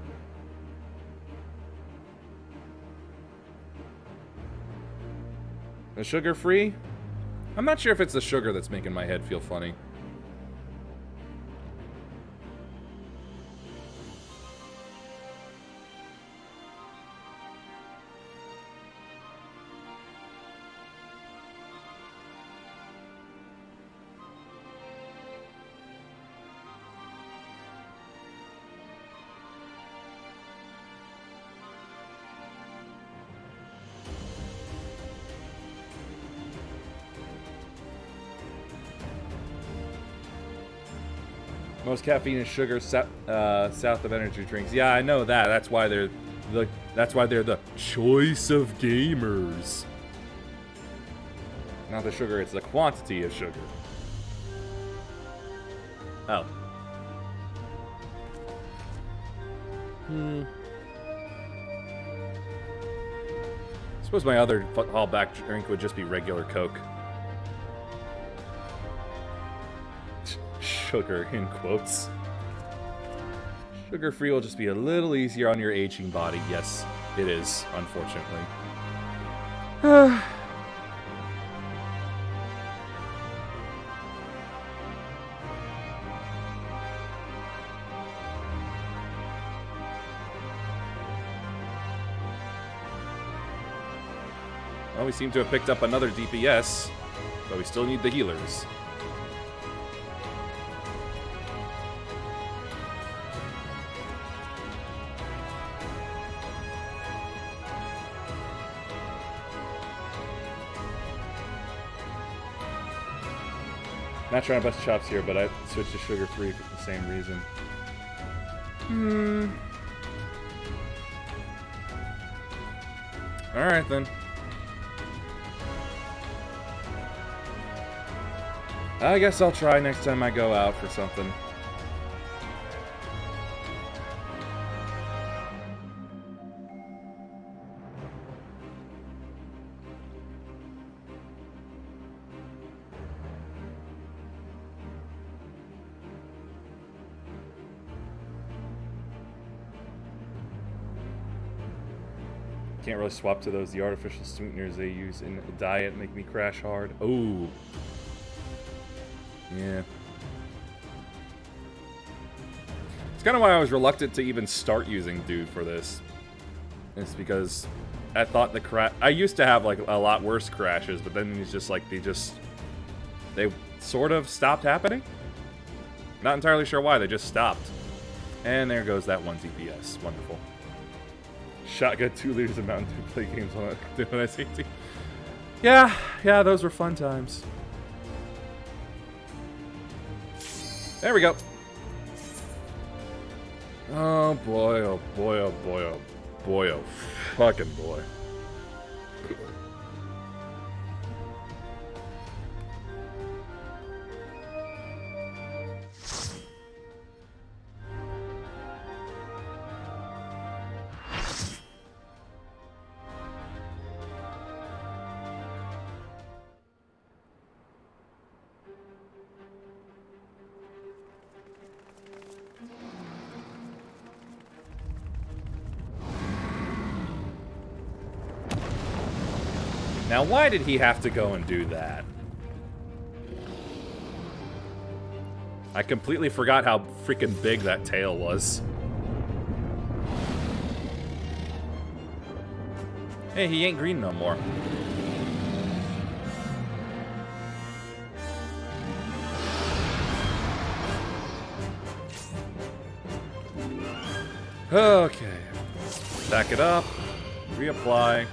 The sugar-free? I'm not sure if it's the sugar that's making my head feel funny. Most caffeine and sugar south of energy drinks. Yeah, I know that. That's why they're the choice of gamers. Not the sugar, it's the quantity of sugar. Oh. Suppose my other fallback drink would just be regular Coke. Sugar, in quotes. Sugar-free will just be a little easier on your aging body. Yes, it is, unfortunately. Well, we seem to have picked up another DPS, but we still need the healers. Not trying to bust chops here, but I switched to sugar-free for the same reason. Alright then. I guess I'll try next time I go out for something. Can't really swap to those. The artificial sweeteners they use in the diet make me crash hard. Oh. Yeah. It's kind of why I was reluctant to even start using Dude for this. It's because I thought the I used to have like a lot worse crashes, but then it's just like they sort of stopped happening. Not entirely sure why, they just stopped. And there goes that 1 DPS. Wonderful. Shotgun 2 liters of Mountain Dew play games on it when I say it. Yeah, those were fun times. There we go. Oh boy, oh boy, oh boy, oh boy, oh fucking boy. Now, why did he have to go and do that? I completely forgot how freaking big that tail was. Hey, he ain't green no more. Okay. Back it up. Reapply.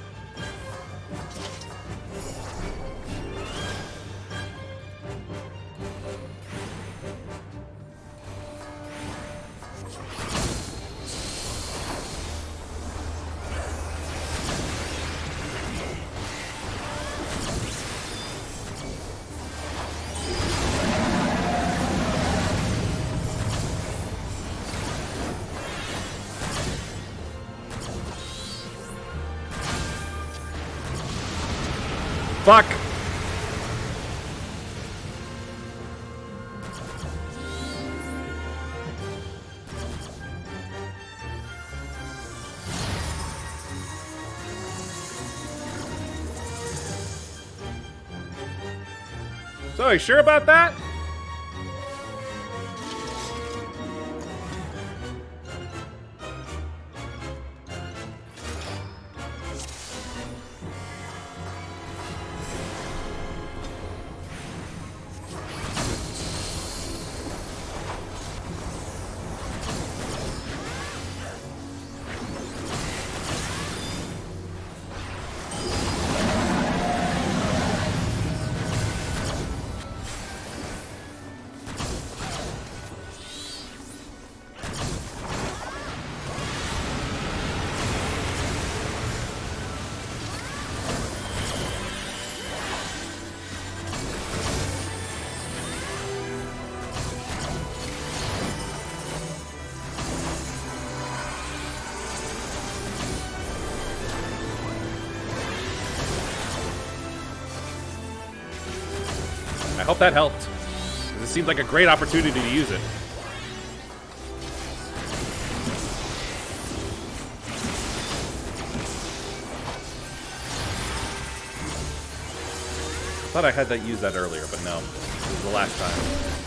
Fuck! So, are you sure about that? I hope that helped. This seemed like a great opportunity to use it. Thought I had that used that earlier, but no. This is the last time.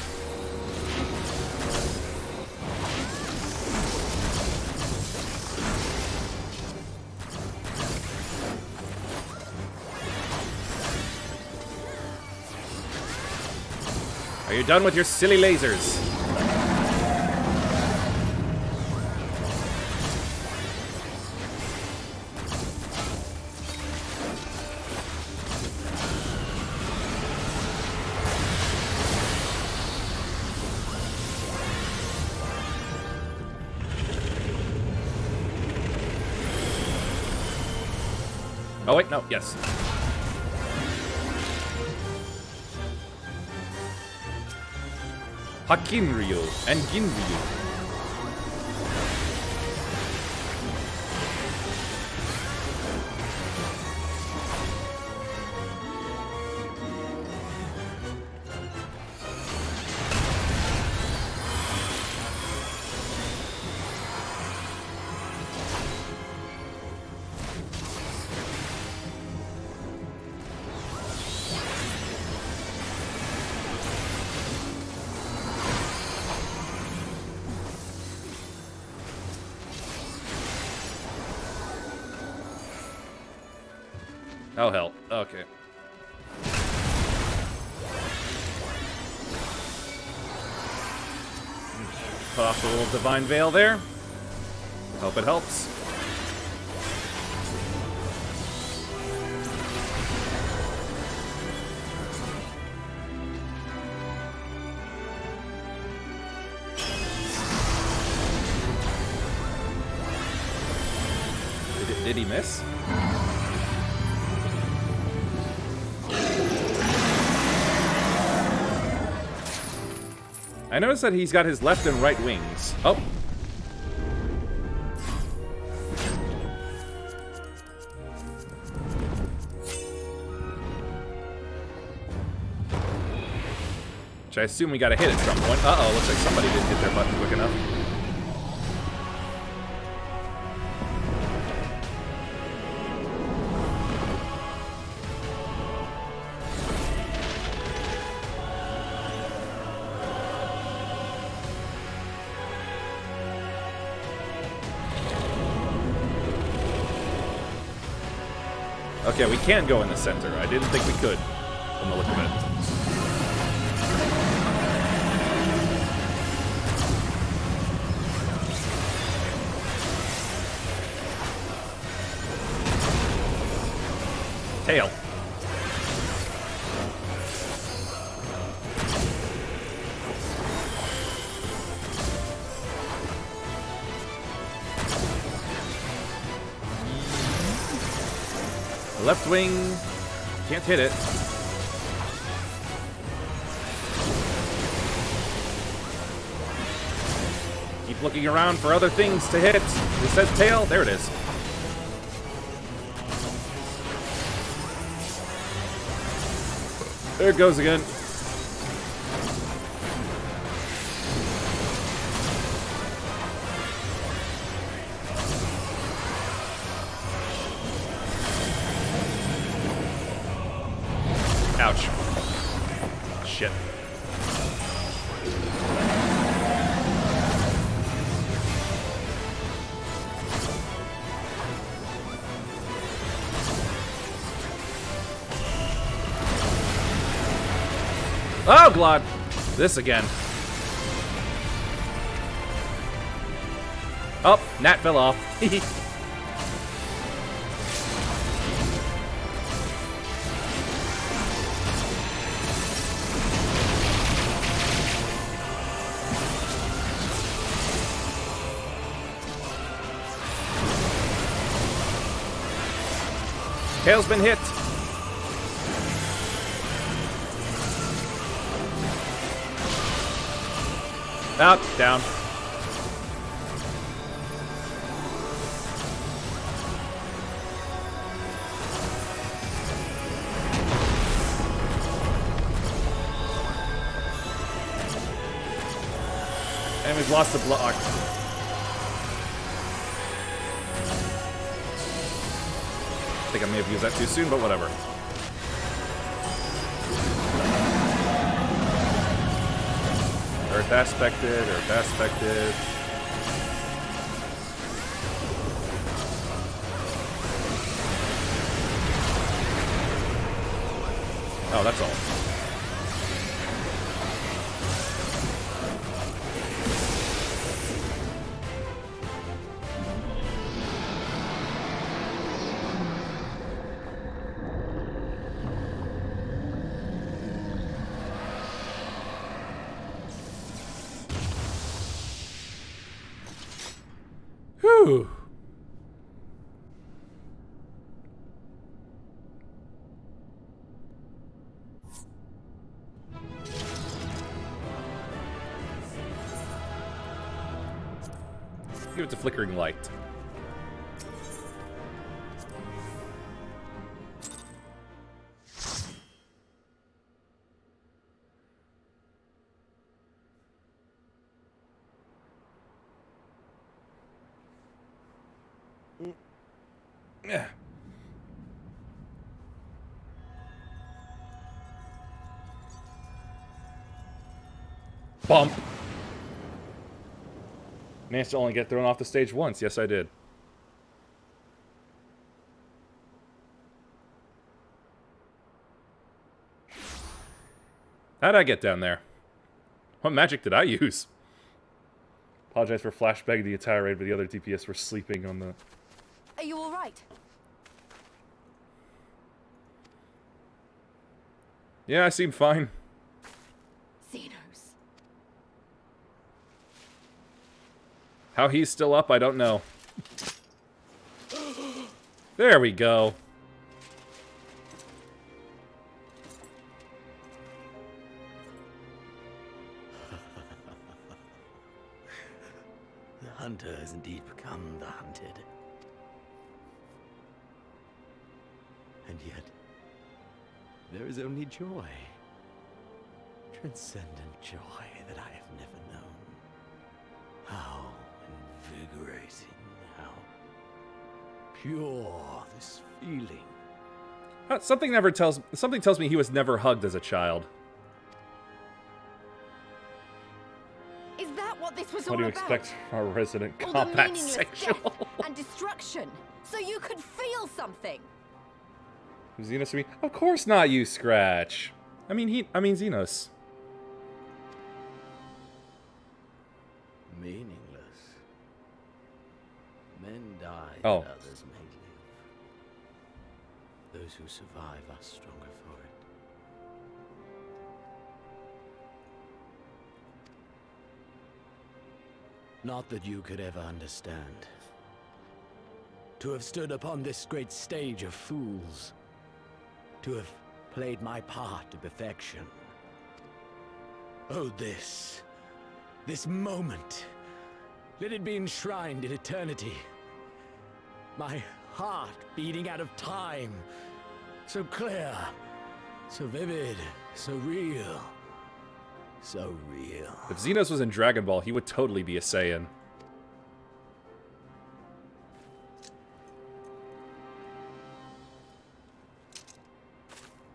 Are you done with your silly lasers? Oh wait, no, yes. Hakinryu and Ginryu. Oh hell, okay. Put off the little divine veil there. Hope it helps. Did he miss? I noticed that he's got his left and right wings. Oh. Which I assume we gotta hit at some point. Uh-oh, looks like somebody didn't hit their button quick enough. Okay, we can go in the center. I didn't think we could, from the look of it. Tail. Left wing, can't hit it. Keep looking around for other things to hit. It says tail, there it is. There it goes again. Ouch. Shit. Oh, God. This again. Oh, Nat fell off. Tail's been hit. Up, down. And we've lost the block. I think I may have used that too soon, but whatever. Earth aspected, Earth aspected. Oh, that's all. Whew. Give it a flickering light. Yeah. Bump. Managed to only get thrown off the stage once. Yes, I did. How'd I get down there? What magic did I use? Apologize for flashbanging the entire raid, but the other DPS were sleeping on the... Are you alright? Yeah, I seem fine. Xenos. How he's still up, I don't know. There we go. The hunter has indeed become the hunted. And yet, there is only joy. Transcendent joy that I have never known. How invigorating, how pure this feeling. Something tells me he was never hugged as a child. Is that what this was What all do you about? expect from our resident All the combat meaningless sexual? death and destruction, so you could feel something. Xenos to me? Of course not, you Scratch. I mean Xenos. Meaningless. Men die Oh. that others may live. Those who survive are stronger for it. Not that you could ever understand. To have stood upon this great stage of fools. To have played my part to perfection. Oh, this moment. Let it be enshrined in eternity. My heart beating out of time. So clear, so vivid, so real. So real. If Xenos was in Dragon Ball, he would totally be a Saiyan.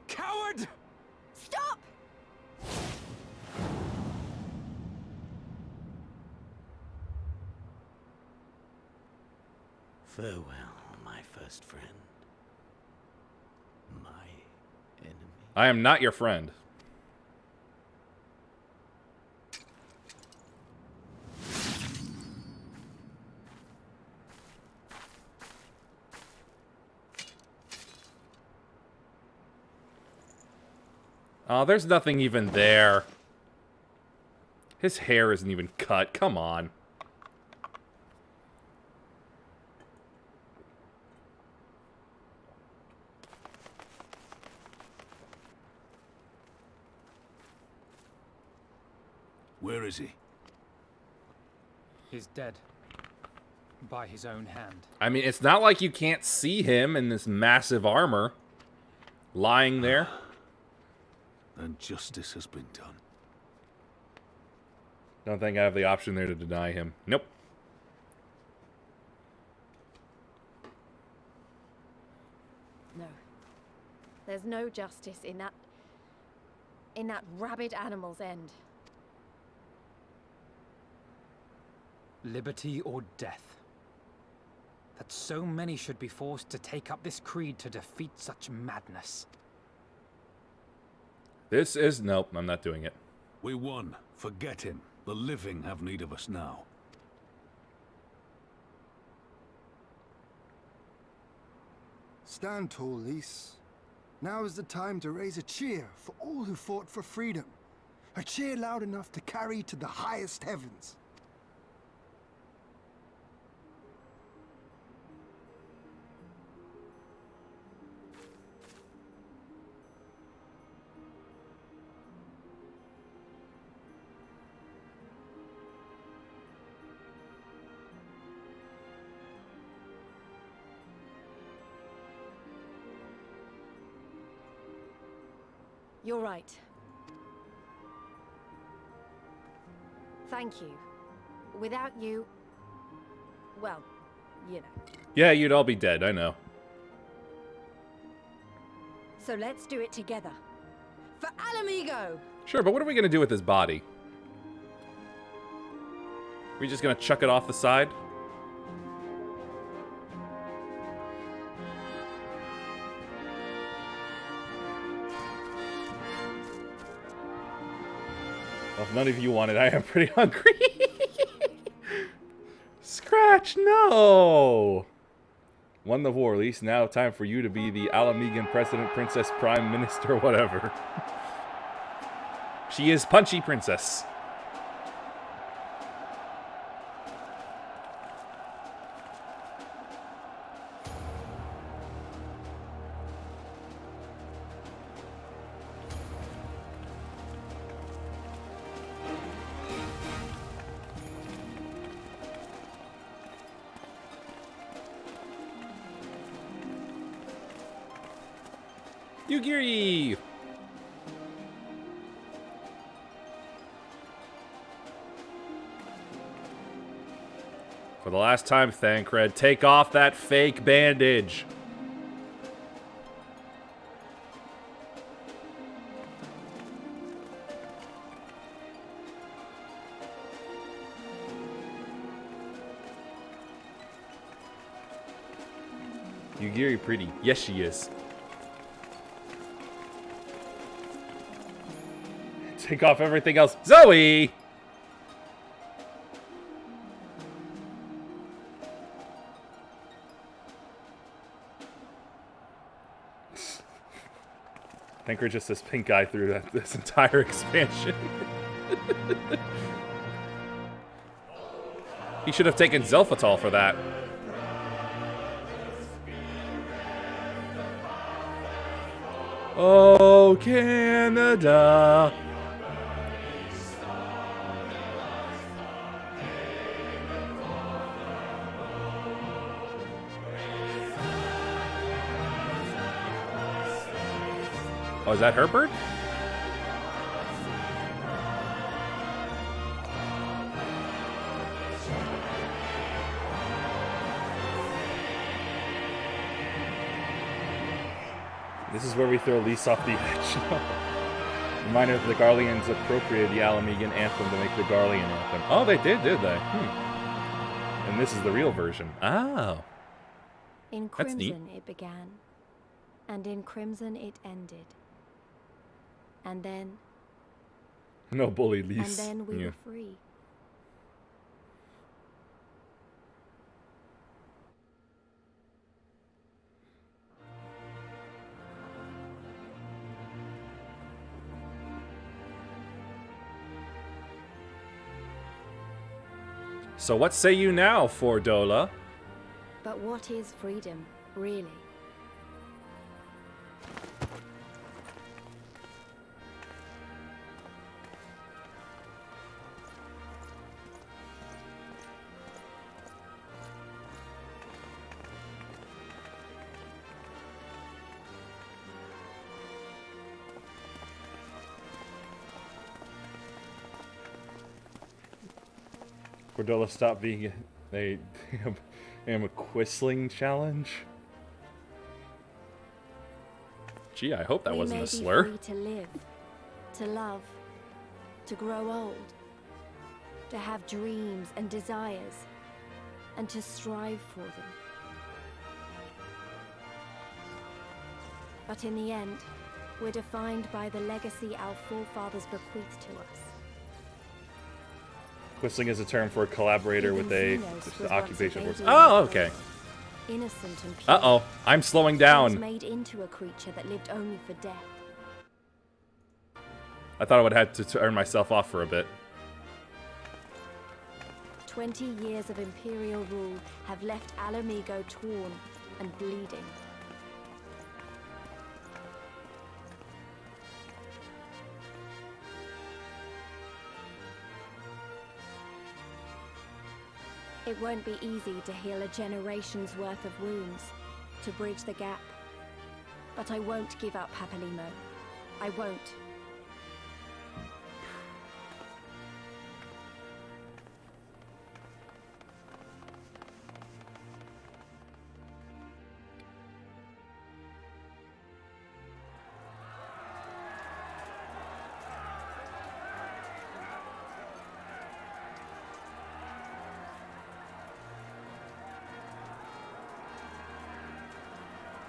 Coward! Stop! Farewell, my first friend. My enemy. I am not your friend. Oh, there's nothing even there. His hair isn't even cut. Come on. Where is he? He's dead. By his own hand. I mean, it's not like you can't see him in this massive armor. Lying there. And justice has been done. Don't think I have the option there to deny him. Nope. No. There's no justice in that rabid animal's end. Liberty or death. That so many should be forced to take up this creed to defeat such madness. This is... Nope, I'm not doing it. We won. Forget him. The living have need of us now. Stand tall, Lys. Now is the time to raise a cheer for all who fought for freedom. A cheer loud enough to carry to the highest heavens. You're right. Thank you. Without you... well, you know. Yeah, you'd all be dead, I know. So let's do it together. For Alamigo! Sure, but what are we gonna do with his body? We just gonna chuck it off the side? Well, if none of you want it, I am pretty hungry. Scratch, no! Won the war, Elise. Now time for you to be the Alamigan President, Princess, Prime Minister, whatever. She is Punchy Princess. Yugiri! For the last time, Thancred, take off that fake bandage. Yugiri pretty. Yes, she is. Take off everything else. Zoe! Thancred just this pink guy through this entire expansion. He should have taken Zelfatol for that. Oh, Canada. Oh, is that her bird? This is where we throw Lise off the edge. Reminder that the Garleans appropriated the Alamigan anthem to make the Garlean anthem. Oh, they did they? And this is the real version. Oh. In Crimson it began, and in Crimson it ended. And then... no bully, Lise. And then we were free. So what say you now, Fordola? But what is freedom, really? Fordola, stop being a quisling challenge. Gee, I hope that wasn't a slur. We may be free to live, to love, to grow old, to have dreams and desires, and to strive for them. But in the end, we're defined by the legacy our forefathers bequeathed to us. Quisling is a term for a collaborator with a occupation force. Oh, okay. Innocent and pure. Uh-oh, I'm slowing down. Was made into a creature that lived only for death. I thought I would have to turn myself off for a bit. 20 years of Imperial rule have left Alamigo torn and bleeding. It won't be easy to heal a generation's worth of wounds, to bridge the gap. But I won't give up, Papalimo. I won't.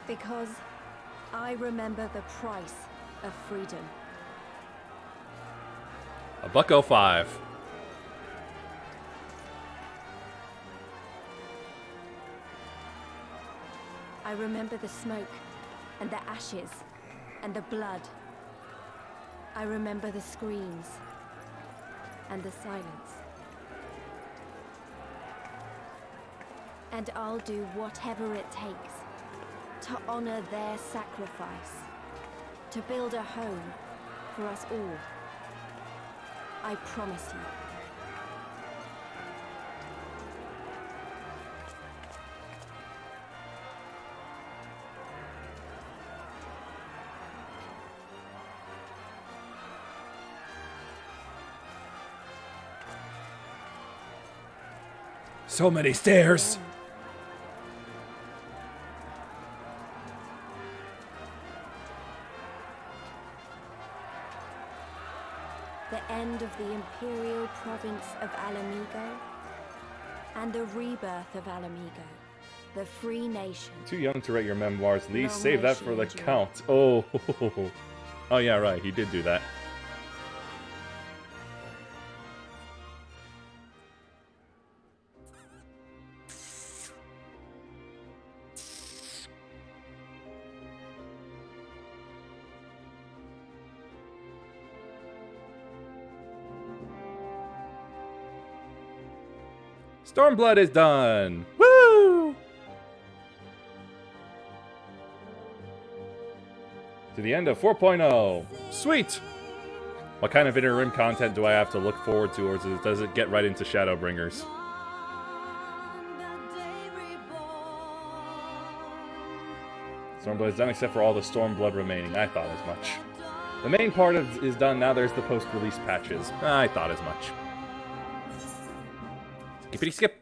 Because I remember the price of freedom. $1.05. I remember the smoke, and the ashes, and the blood. I remember the screams, and the silence. And I'll do whatever it takes to honor their sacrifice, to build a home for us all. I promise you. So many stairs. The end of the Imperial province of Alamigo, and the rebirth of Alamigo, the free nation. Too young to write your memoirs, Lee. Long Save that may for the she endure. count. Oh. Oh yeah, right. He did do that. Stormblood is done! Woo! To the end of 4.0. Sweet! What kind of interim content do I have to look forward to, or does it get right into Shadowbringers? Stormblood is done except for all the Stormblood remaining. I thought as much. The main part is done, now there's the post-release patches. I thought as much. Skippity skip.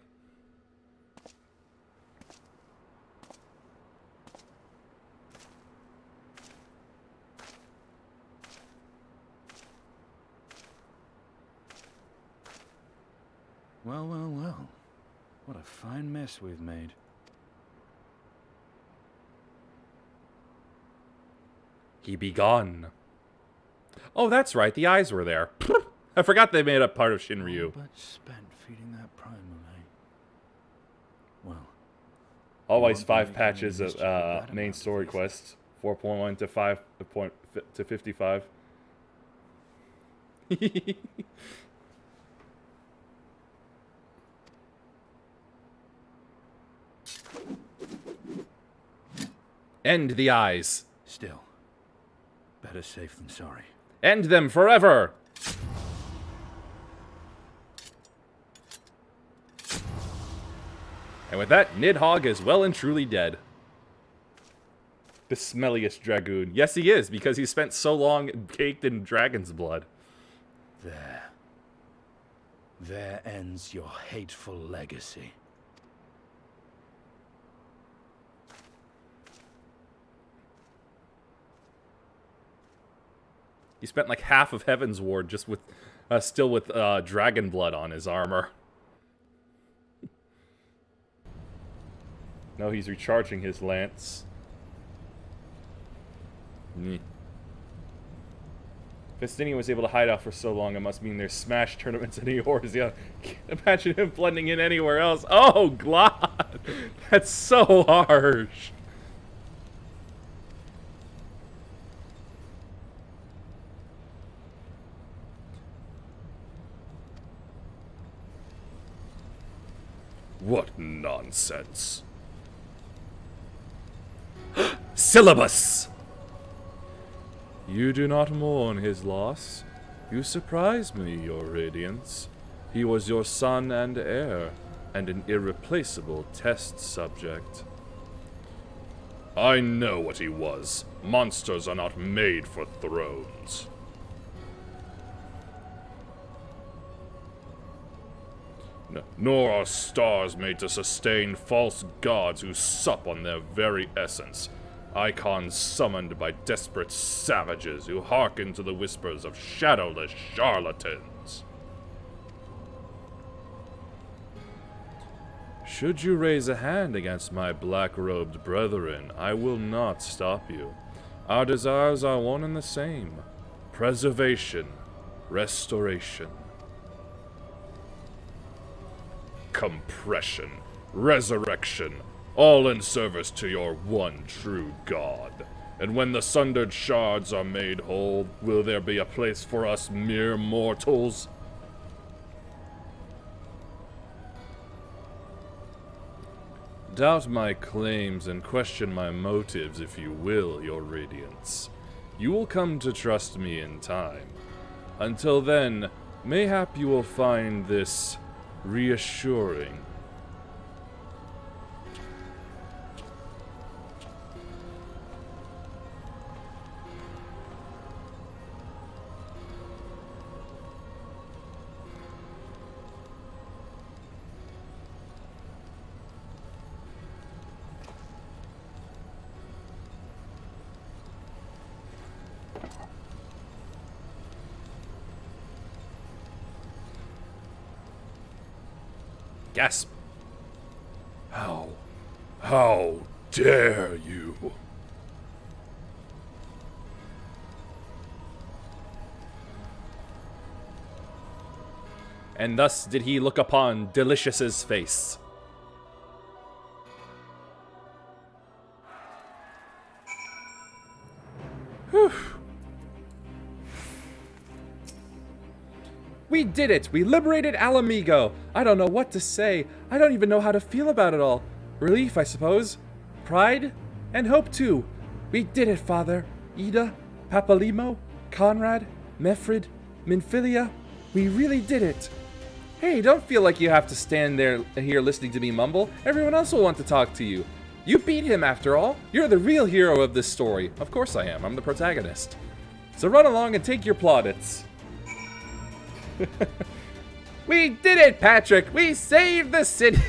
Well, well, well. What a fine mess we've made. He be gone. Oh, that's right. The eyes were there. I forgot they made up part of Shinryu. But spent feeding that primal, eh? Well. Always 5 patches of main story quests. 4.1 to 5 to 55. End the eyes. Still. Better safe than sorry. End them forever! And with that, Nidhogg is well and truly dead. The smelliest dragoon. Yes, he is, because he spent so long caked in dragon's blood. There. There ends your hateful legacy. He spent like half of Heaven's Ward just with, still with dragon blood on his armor. No, he's recharging his lance. Festinian was able to hide out for so long, it must mean there's Smash tournaments in Eorzea. Can't imagine him blending in anywhere else. Oh, God! That's so harsh. What nonsense. Syllabus! You do not mourn his loss. You surprise me, your radiance. He was your son and heir, and an irreplaceable test subject. I know what he was. Monsters are not made for thrones. Nor are stars made to sustain false gods who sup on their very essence. Icons summoned by desperate savages who hearken to the whispers of shadowless charlatans. Should you raise a hand against my black-robed brethren, I will not stop you. Our desires are one and the same. Preservation, restoration, compression, resurrection, all in service to your one true God. And when the sundered shards are made whole, will there be a place for us mere mortals? Doubt my claims and question my motives if you will, your radiance. You will come to trust me in time. Until then, mayhap you will find this reassuring. Gasp. How dare you? And thus did he look upon Delicious's face. Whew. We did it! We liberated Alamigo! I don't know what to say. I don't even know how to feel about it all. Relief, I suppose. Pride? And hope, too. We did it, Father. Ida, Papalimo, Conrad, Mefrid, Minfilia. We really did it. Hey, don't feel like you have to stand here listening to me mumble. Everyone else will want to talk to you. You beat him, after all. You're the real hero of this story. Of course I am. I'm the protagonist. So run along and take your plaudits. We did it, Patrick! We saved the city!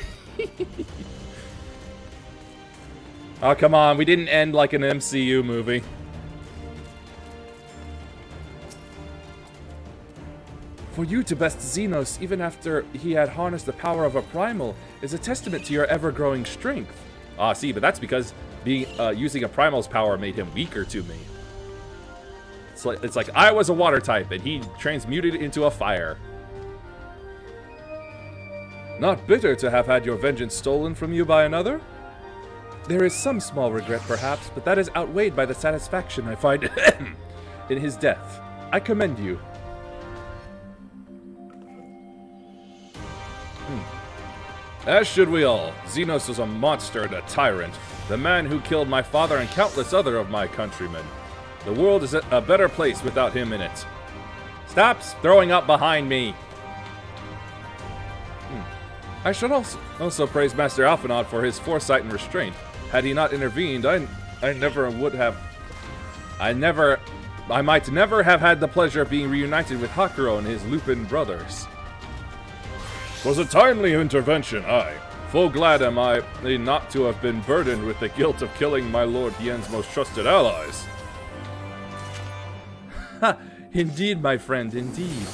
Oh, come on. We didn't end like an MCU movie. For you to best Xenos, even after he had harnessed the power of a primal, is a testament to your ever-growing strength. Ah, see, but that's because using a primal's power made him weaker to me. It's like I was a water type, and he transmuted into a fire. Not bitter to have had your vengeance stolen from you by another? There is some small regret, perhaps, but that is outweighed by the satisfaction I find in his death. I commend you. As should we all. Xenos was a monster and a tyrant, the man who killed my father and countless other of my countrymen. The world is a better place without him in it. Stop throwing up behind me! I should also praise Master Alphinaud for his foresight and restraint. Had he not intervened, I might never have had the pleasure of being reunited with Hakuro and his Lupin brothers. 'Twas a timely intervention, aye. Full glad am I not to have been burdened with the guilt of killing my Lord Hien's most trusted allies. Ha! Indeed, my friend, indeed.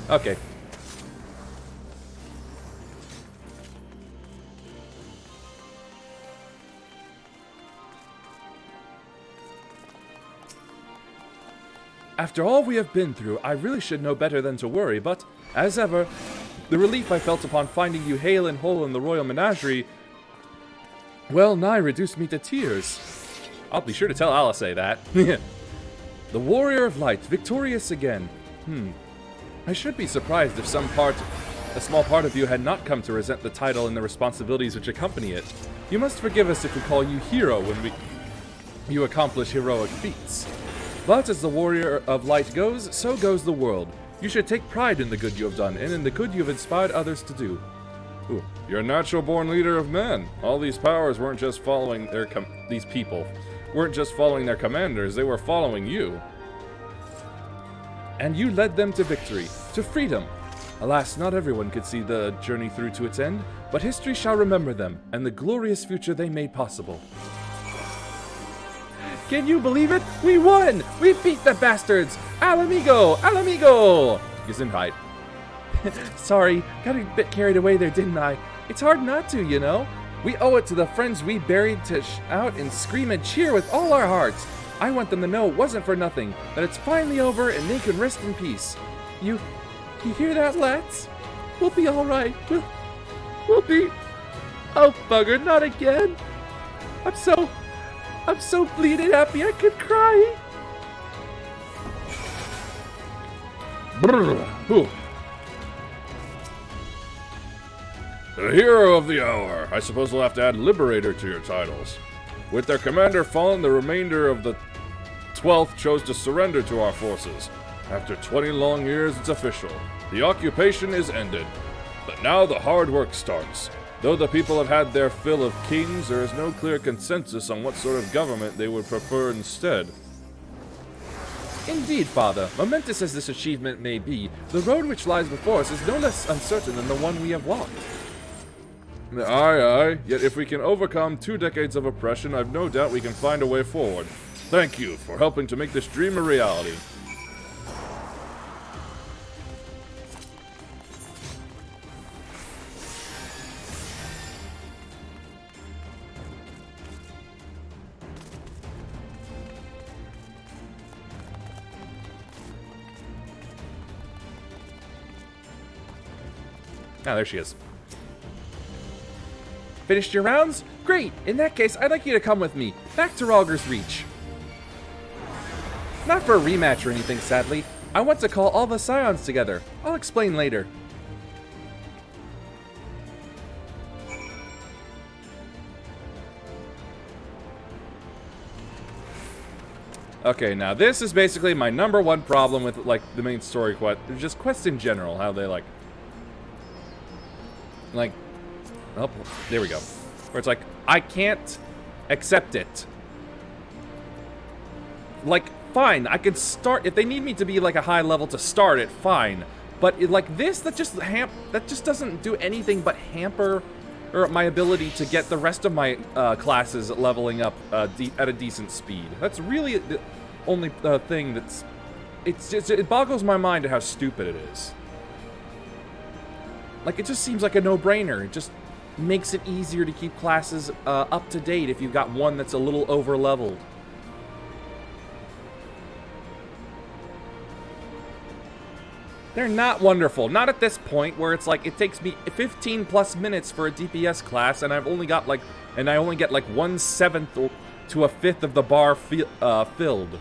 Okay. After all we have been through, I really should know better than to worry, but, as ever, the relief I felt upon finding you hale and whole in the royal menagerie well nigh reduced me to tears. I'll be sure to tell Alice that. The warrior of light, victorious again. I should be surprised if a small part of you had not come to resent the title and the responsibilities which accompany it. You must forgive us if we call you hero when we... you accomplish heroic feats. But as the warrior of light goes, so goes the world. You should take pride in the good you have done, and in the good you have inspired others to do. Ooh, you're a natural-born leader of men. All these powers weren't just following their these people weren't just following their commanders, they were following you. And you led them to victory, to freedom. Alas, not everyone could see the journey through to its end, but history shall remember them, and the glorious future they made possible. Can you believe it? We won! We beat the bastards! Al amigo! Al amigo! Gesundheit. Sorry, got a bit carried away there, didn't I? It's hard not to, you know? We owe it to the friends we buried to out and scream and cheer with all our hearts. I want them to know it wasn't for nothing, that it's finally over and they can rest in peace. You hear that, lads? We'll be alright. We'll be... Oh, bugger, not again. I'm so bleeding happy I could cry. Brrr. The hero of the hour. I suppose we'll have to add liberator to your titles. With their commander fallen, the remainder of the 12th chose to surrender to our forces. After 20 long years, it's official. The occupation is ended. But now the hard work starts. Though the people have had their fill of kings, there is no clear consensus on what sort of government they would prefer instead. Indeed, Father. Momentous as this achievement may be, the road which lies before us is no less uncertain than the one we have walked. Aye, aye. Yet if we can overcome 2 decades of oppression, I've no doubt we can find a way forward. Thank you for helping to make this dream a reality. Ah, there she is. Finished your rounds? Great! In that case, I'd like you to come with me, back to Ralger's Reach. Not for a rematch or anything, sadly. I want to call all the Scions together. I'll explain later. Okay, now this is basically my #1 problem with, like, the main story quest. Just quests in general, how they, like, oh, there we go. Where it's like, I can't accept it. Like, fine, I could start, if they need me to be like a high level to start it, fine. But like this, that just doesn't do anything but hamper my ability to get the rest of my classes leveling up at a decent speed. That's really the only thing that's, it boggles my mind at how stupid it is. Like, it just seems like a no-brainer. It just makes it easier to keep classes up to date if you've got one that's a little over-leveled. They're not wonderful. Not at this point where it's like, it takes me 15 plus minutes for a DPS class and I've only got like, and I only get like 1/7 to a 5th of the bar filled.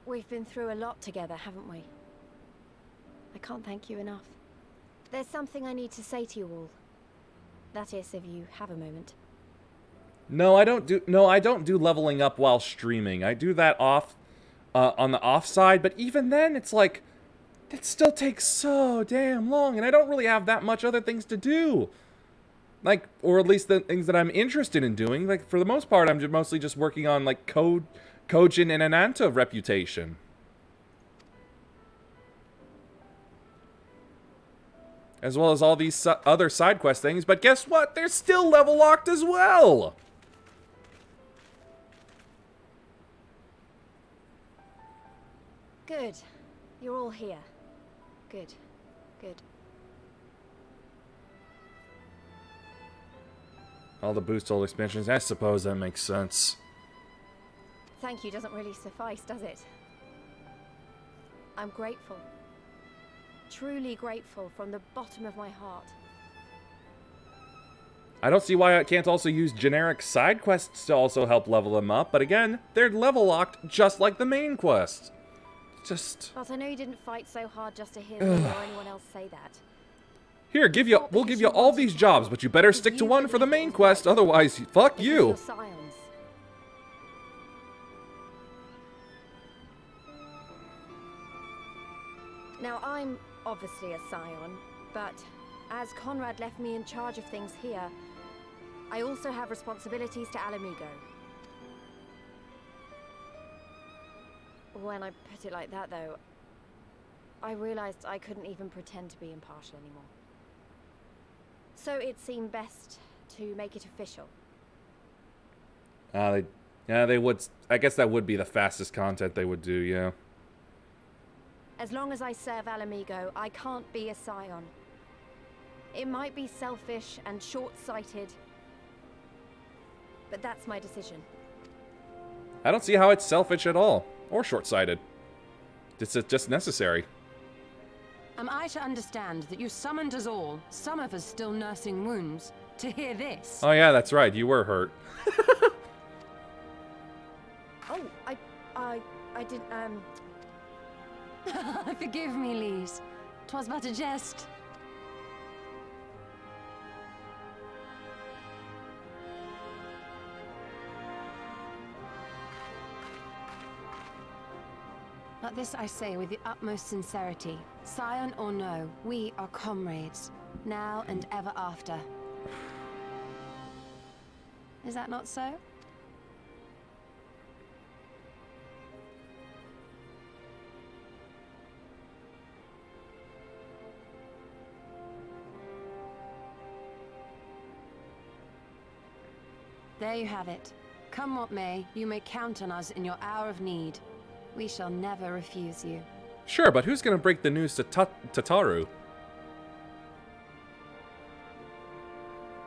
We've been through a lot together, haven't we? I can't thank you enough. There's something I need to say to you all. That is, if you have a moment. No, I don't do leveling up while streaming. I do that off on the off side, but even then it's like it still takes so damn long and I don't really have that much other things to do. Like, or at least the things that I'm interested in doing. Like, for the most part, I'm mostly just working on like Kojin and Ananta reputation. As well as all these other side quest things, but guess what? They're still level locked as well! Good. You're all here. Good. Good. All the boost old expansions, I suppose that makes sense. Thank you doesn't really suffice, does it? I'm grateful. Truly grateful from the bottom of my heart. I don't see why I can't also use generic side quests to also help level them up, but again, they're level locked just like the main quest. Just... But I know you didn't fight so hard just to hear me or anyone else say that. Here, we'll give you all these jobs, but you better stick to one for the main quest, otherwise, fuck you. Now, I'm obviously a scion, but as Conrad left me in charge of things here, I also have responsibilities to Alamigo. When I put it like that, though, I realized I couldn't even pretend to be impartial anymore. So it seemed best to make it official. Yeah, they would. I guess that would be the fastest content they would do, yeah. As long as I serve Alamigo, I can't be a scion. It might be selfish and short-sighted, but that's my decision. I don't see how it's selfish at all, or short-sighted. It's just necessary. Am I to understand that you summoned us all, some of us still nursing wounds, to hear this? Oh yeah, that's right, you were hurt. Oh, I didn't, Forgive me, Lise. 'Twas but a jest. But this I say with the utmost sincerity. Scion or no, we are comrades, now and ever after. Is that not so? There you have it. Come what may, you may count on us in your hour of need. We shall never refuse you. Sure, but who's gonna break the news to Tataru?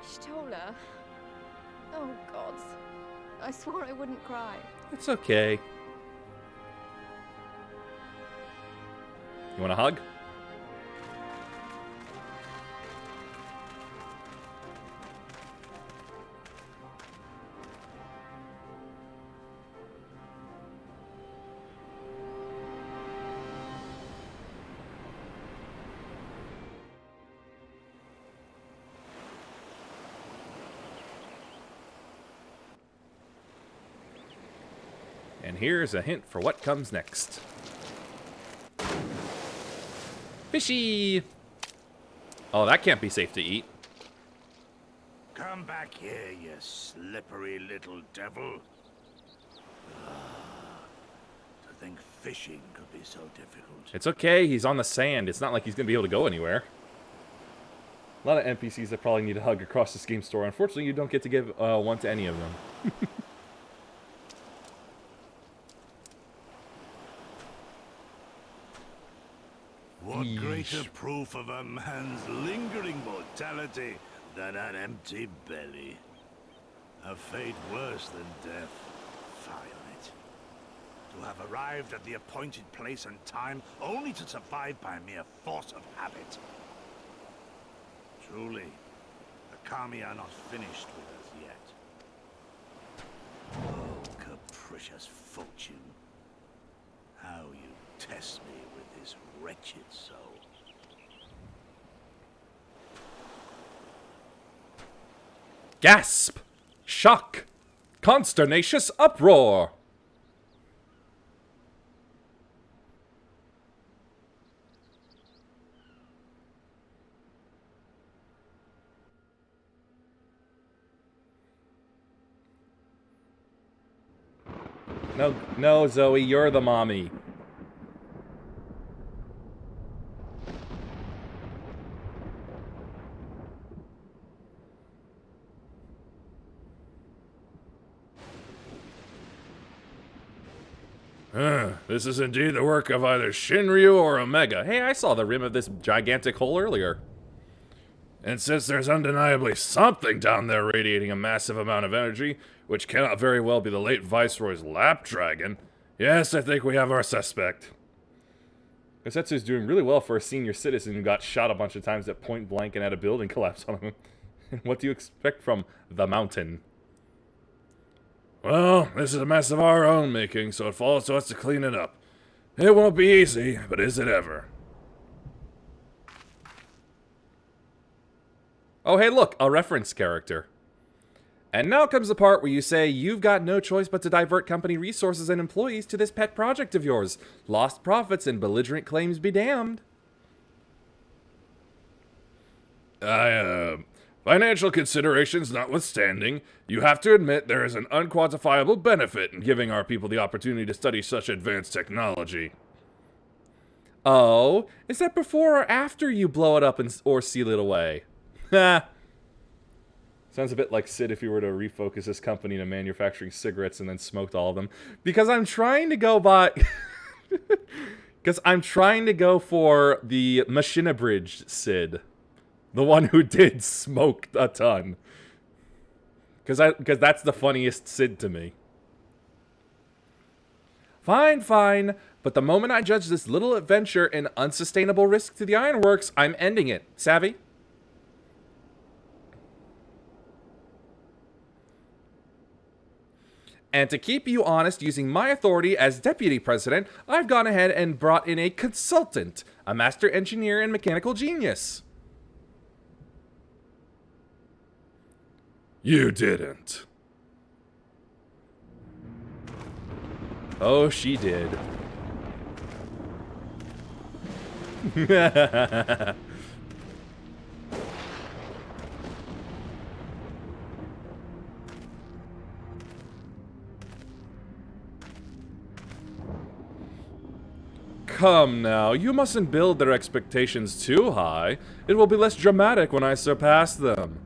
Stola. Oh, gods. I swore I wouldn't cry. It's okay. You want a hug? And here's a hint for what comes next. Fishy! Oh, that can't be safe to eat. Come back here, you slippery little devil. To think fishing could be so difficult. It's okay, he's on the sand. It's not like he's gonna be able to go anywhere. A lot of NPCs that probably need a hug across this game store. Unfortunately, you don't get to give one to any of them. What greater proof of a man's lingering mortality than an empty belly? A fate worse than death. Fie on it. To have arrived at the appointed place and time only to survive by mere force of habit. Truly, the Kami are not finished with us yet. Oh, capricious fortune. How you test me with this wretched soul. Gasp! Shock! Consternatious uproar! No, Zoe, you're the mommy. This is indeed the work of either Shinryu or Omega. Hey, I saw the rim of this gigantic hole earlier. And since there's undeniably something down there radiating a massive amount of energy, which cannot very well be the late Viceroy's lap dragon, yes, I think we have our suspect. Kosetsu's doing really well for a senior citizen who got shot a bunch of times at point blank and had a building collapse on him. What do you expect from the mountain? Well, this is a mess of our own making, so it falls to us to clean it up. It won't be easy, but is it ever? Oh, hey, look, a reference character. And now comes the part where you say you've got no choice but to divert company resources and employees to this pet project of yours. Lost profits and belligerent claims be damned. Financial considerations notwithstanding, you have to admit there is an unquantifiable benefit in giving our people the opportunity to study such advanced technology. Oh, is that before or after you blow it up or seal it away? Ha! Sounds a bit like Sid if he were to refocus his company into manufacturing cigarettes and then smoked all of them. Because I'm trying to go by... Because I'm trying to go for the machine-abridged Sid. The one who did smoke a ton. Because that's the funniest Sid to me. Fine, fine. But the moment I judge this little adventure an unsustainable risk to the ironworks, I'm ending it. Savvy? And to keep you honest, using my authority as deputy president, I've gone ahead and brought in a consultant, a master engineer and mechanical genius. You didn't. Oh, she did. Come now, you mustn't build their expectations too high. It will be less dramatic when I surpass them.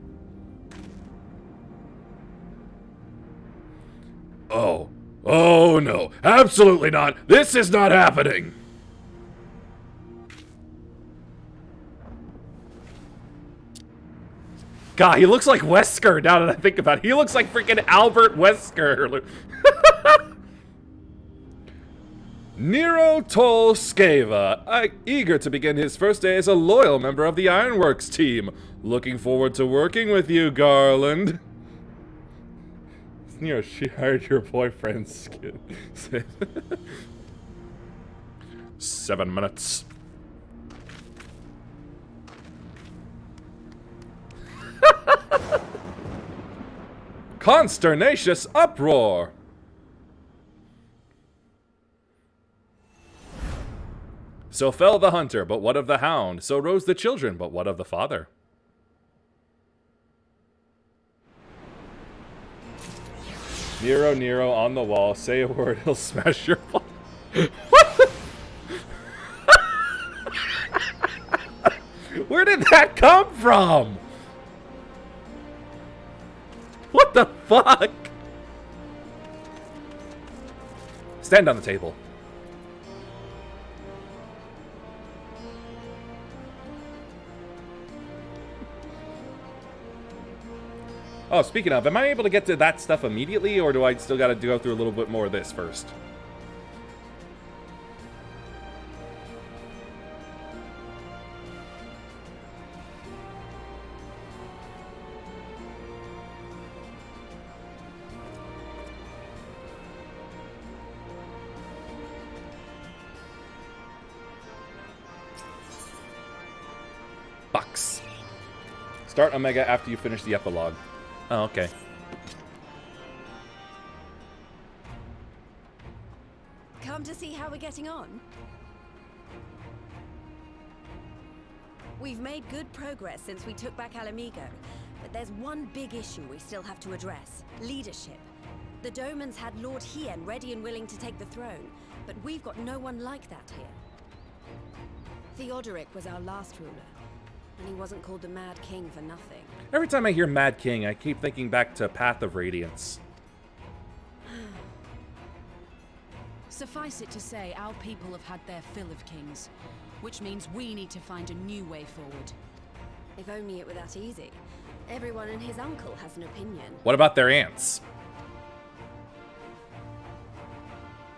Oh no, absolutely not. This is not happening. God, he looks like Wesker now that I think about it. He looks like freaking Albert Wesker. Nero Tolskeva, eager to begin his first day as a loyal member of the Ironworks team. Looking forward to working with you, Garland. Nero, she hired your boyfriend's skin. 7 minutes. Consternatious uproar. So fell the hunter, but what of the hound? So rose the children, but what of the father? Nero, Nero, on the wall. Say a word, he'll smash your ball. What? Where did that come from? What the fuck? Stand on the table. Oh, speaking of, am I able to get to that stuff immediately, or do I still gotta go through a little bit more of this first? Box. Start Omega after you finish the epilogue. Oh, okay. Come to see how we're getting on? We've made good progress since we took back Alamigo, but there's one big issue we still have to address. Leadership. The Domans had Lord Hien ready and willing to take the throne, but we've got no one like that here. Theodoric was our last ruler, and he wasn't called the Mad King for nothing. Every time I hear Mad King, I keep thinking back to Path of Radiance. Suffice it to say, our people have had their fill of kings, which means we need to find a new way forward. If only it were that easy. Everyone and his uncle has an opinion. What about their aunts?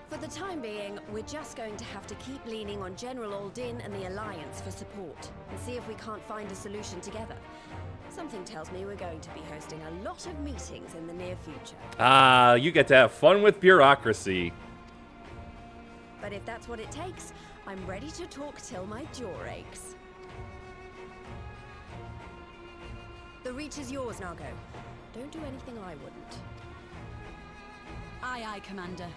For the time being, we're just going to have to keep leaning on General Aldin and the Alliance for support, and see if we can't find a solution together. Something tells me we're going to be hosting a lot of meetings in the near future. Ah, you get to have fun with bureaucracy. But if that's what it takes, I'm ready to talk till my jaw aches. The Reach is yours, Nago. Don't do anything I wouldn't. Aye, aye, Commander.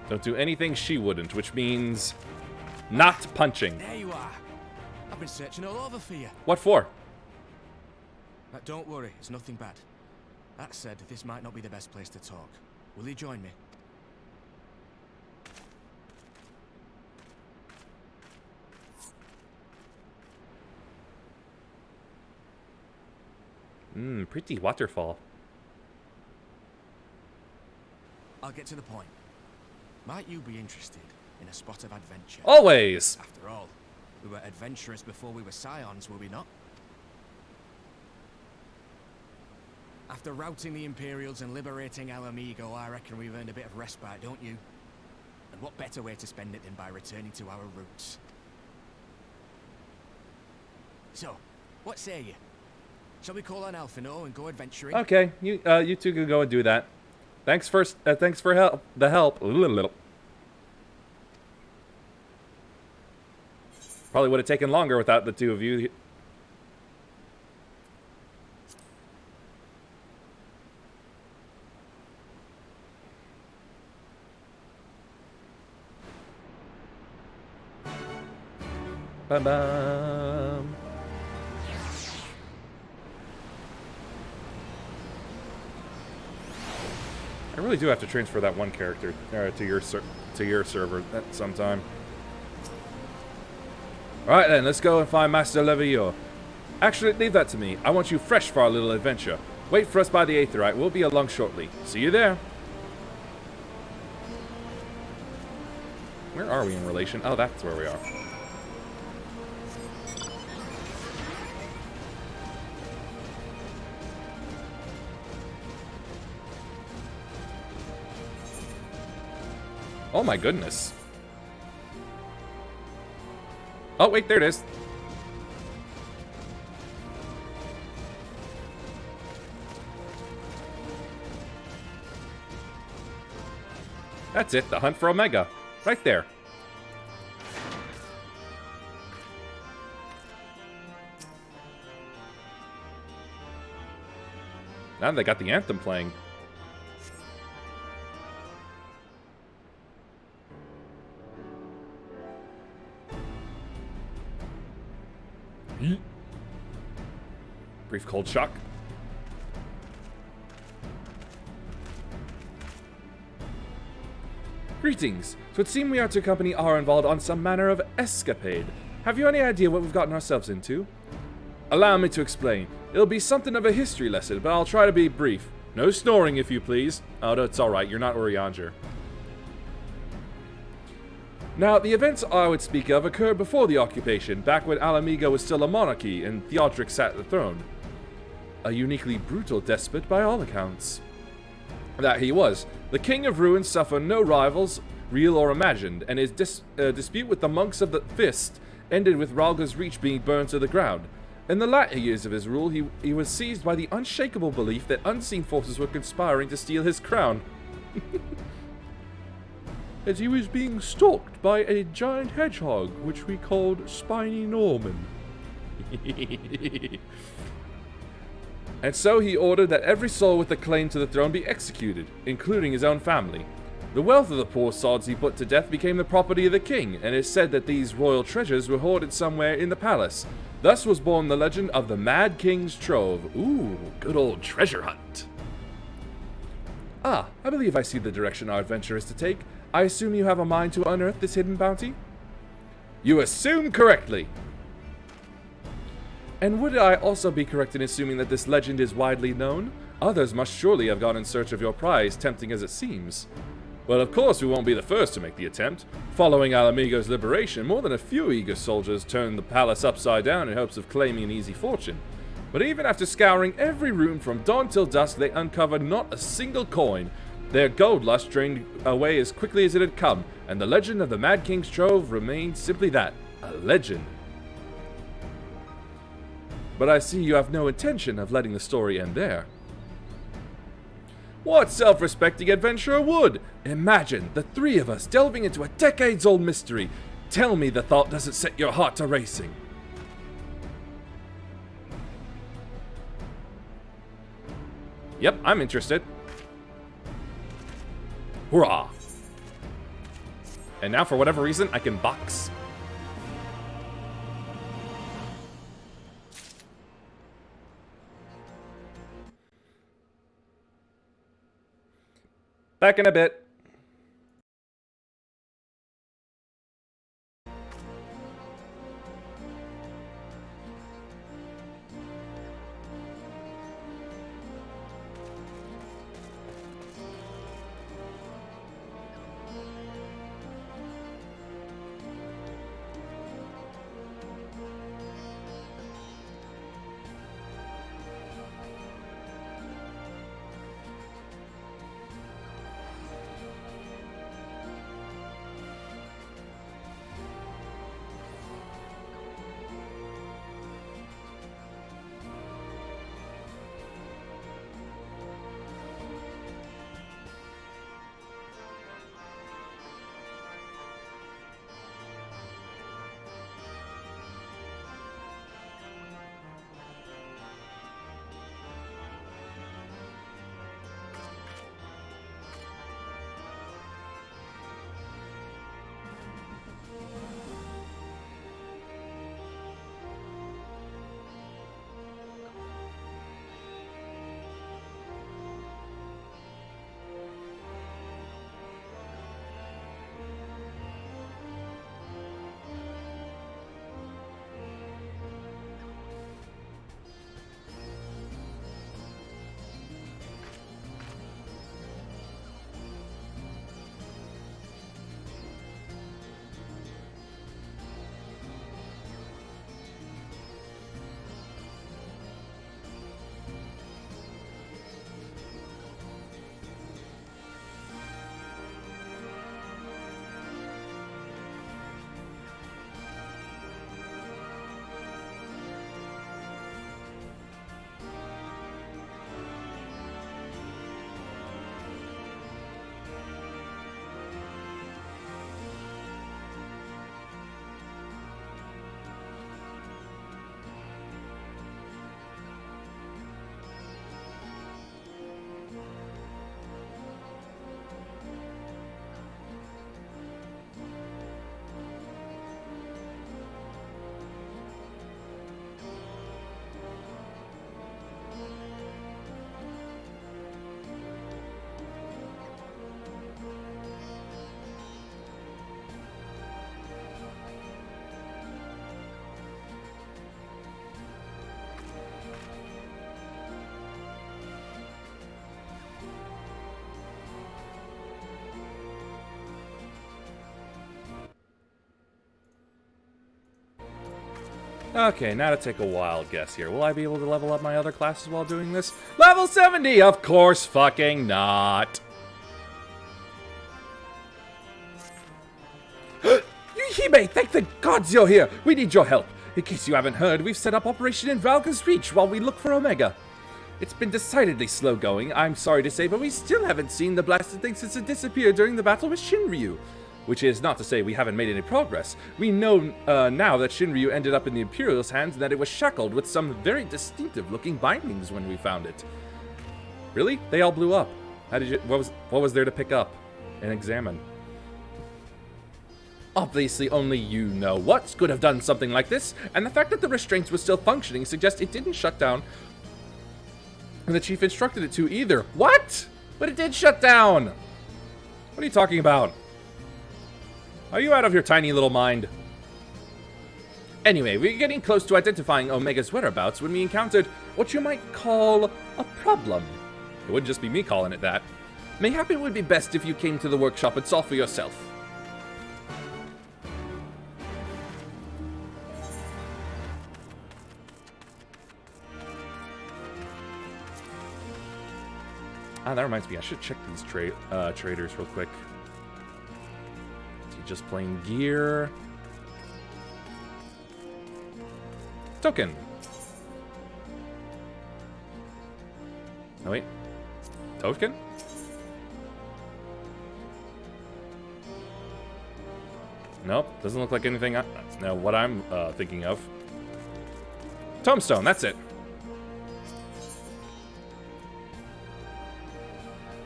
Don't do anything she wouldn't, which means not punching. There you are. I've been searching all over for you. What for? Don't worry, it's nothing bad. That said, this might not be the best place to talk. Will you join me? Pretty waterfall. I'll get to the point. Might you be interested in a spot of adventure? Always! After all, we were adventurous before we were scions, were we not? After routing the Imperials and liberating Alamigo, I reckon we've earned a bit of respite, don't you? And what better way to spend it than by returning to our roots? So, what say you? Shall we call on Alphino and go adventuring? Okay, you two can go and do that. Thanks for help. The help. Probably would have taken longer without the two of you. Ba-bam. I really do have to transfer that one character to your server at some time. Alright then, let's go and find Master Levior. Actually, leave that to me. I want you fresh for our little adventure. Wait for us by the Aetheryte. We'll be along shortly. See you there. Where are we in relation? Oh, that's where we are. Oh my goodness. Oh wait, there it is. That's it, the hunt for Omega. Right there. Now they got the anthem playing. Brief cold shock. Greetings. So it seems we are to accompany Arenvald on some manner of escapade. Have you any idea what we've gotten ourselves into? Allow me to explain. It'll be something of a history lesson, but I'll try to be brief. No snoring, if you please. Oh, no, it's alright. You're not Urianger. Now, the events I would speak of occurred before the occupation, back when Alamigo was still a monarchy and Theodric sat at the throne. A uniquely brutal despot by all accounts. That he was. The King of Ruin suffered no rivals, real or imagined, and his dispute with the monks of the Fist ended with Rhalga's Reach being burned to the ground. In the latter years of his rule, he was seized by the unshakable belief that unseen forces were conspiring to steal his crown. As he was being stalked by a giant hedgehog, which we called Spiny Norman. And so he ordered that every soul with a claim to the throne be executed, including his own family. The wealth of the poor sods he put to death became the property of the king, and it is said that these royal treasures were hoarded somewhere in the palace. Thus was born the legend of the Mad King's Trove. Ooh, good old treasure hunt. Ah, I believe I see the direction our adventure is to take. I assume you have a mind to unearth this hidden bounty? You assume correctly. And would I also be correct in assuming that this legend is widely known? Others must surely have gone in search of your prize, tempting as it seems. Well, of course we won't be the first to make the attempt. Following Alamigo's liberation, more than a few eager soldiers turned the palace upside down in hopes of claiming an easy fortune. But even after scouring every room from dawn till dusk, they uncovered not a single coin. Their gold lust drained away as quickly as it had come, and the legend of the Mad King's Trove remains simply that, a legend. But I see you have no intention of letting the story end there. What self-respecting adventurer would? Imagine the three of us delving into a decades-old mystery. Tell me the thought doesn't set your heart to racing. Yep, I'm interested. Hurrah! And now, for whatever reason, I can box. Back in a bit. Okay, now to take a wild guess here. Will I be able to level up my other classes while doing this? Level 70! Of course fucking not! Yuhime, thank the gods you're here! We need your help! In case you haven't heard, we've set up Operation in Valka's Reach while we look for Omega. It's been decidedly slow going, I'm sorry to say, but we still haven't seen the blasted thing since it disappeared during the battle with Shinryu. Which is not to say we haven't made any progress. We know now that Shinryu ended up in the Imperial's hands and that it was shackled with some very distinctive-looking bindings when we found it. Really? They all blew up. How did you? What was there to pick up and examine? Obviously, only you know what could have done something like this, and the fact that the restraints were still functioning suggests it didn't shut down, and the chief instructed it to either. What? But it did shut down. What are you talking about? Are you out of your tiny little mind? Anyway, we're getting close to identifying Omega's whereabouts when we encountered what you might call a problem. It wouldn't just be me calling it that. Mayhap it would be best if you came to the workshop and saw for yourself. Ah, that reminds me, I should check these traders real quick. just plain gear. Token. Oh, wait. Token? Nope, doesn't look like anything. No, what I'm thinking of. Tombstone, that's it.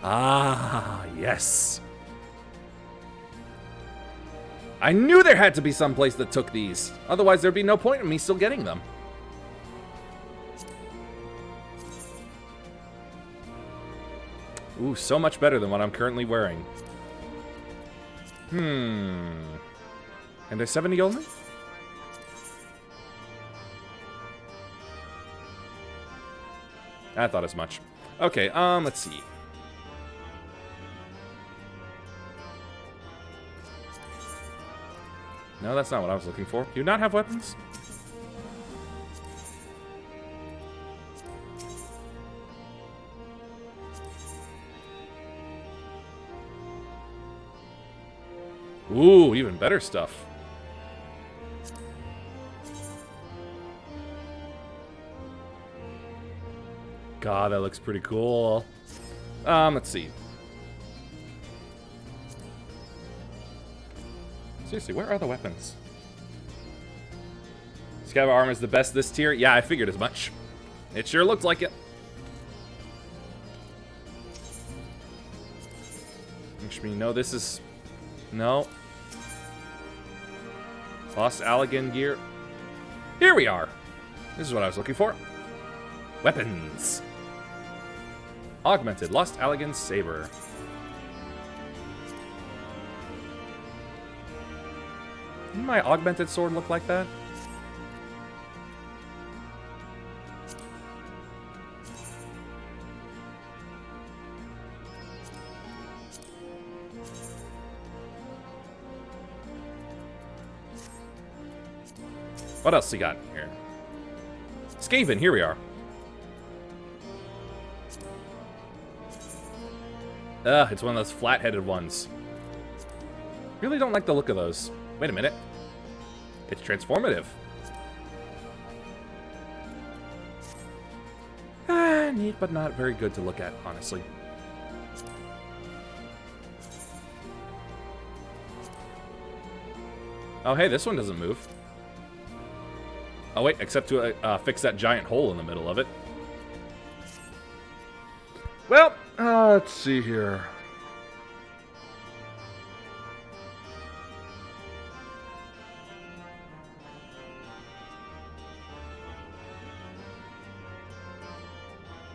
Ah, yes. I knew there had to be some place that took these. Otherwise, there'd be no point in me still getting them. Ooh, so much better than what I'm currently wearing. And there's 70 golden? I thought as much. Okay, let's see. No, that's not what I was looking for. Do you not have weapons? Ooh, even better stuff. God, that looks pretty cool. Let's see. Seriously, where are the weapons? Scav armor is the best this tier? Yeah, I figured as much. It sure looked like it. Which means, no, this is... No. Lost Allegan gear. Here we are. This is what I was looking for. Weapons. Augmented Lost Allegan Saber. Didn't my augmented sword look like that? What else we got here? Skaven, here we are. Ugh, it's one of those flat-headed ones. Really don't like the look of those. Wait a minute. It's transformative. Ah, neat, but not very good to look at, honestly. Oh, hey, this one doesn't move. Oh, wait, except to fix that giant hole in the middle of it. Well, let's see here.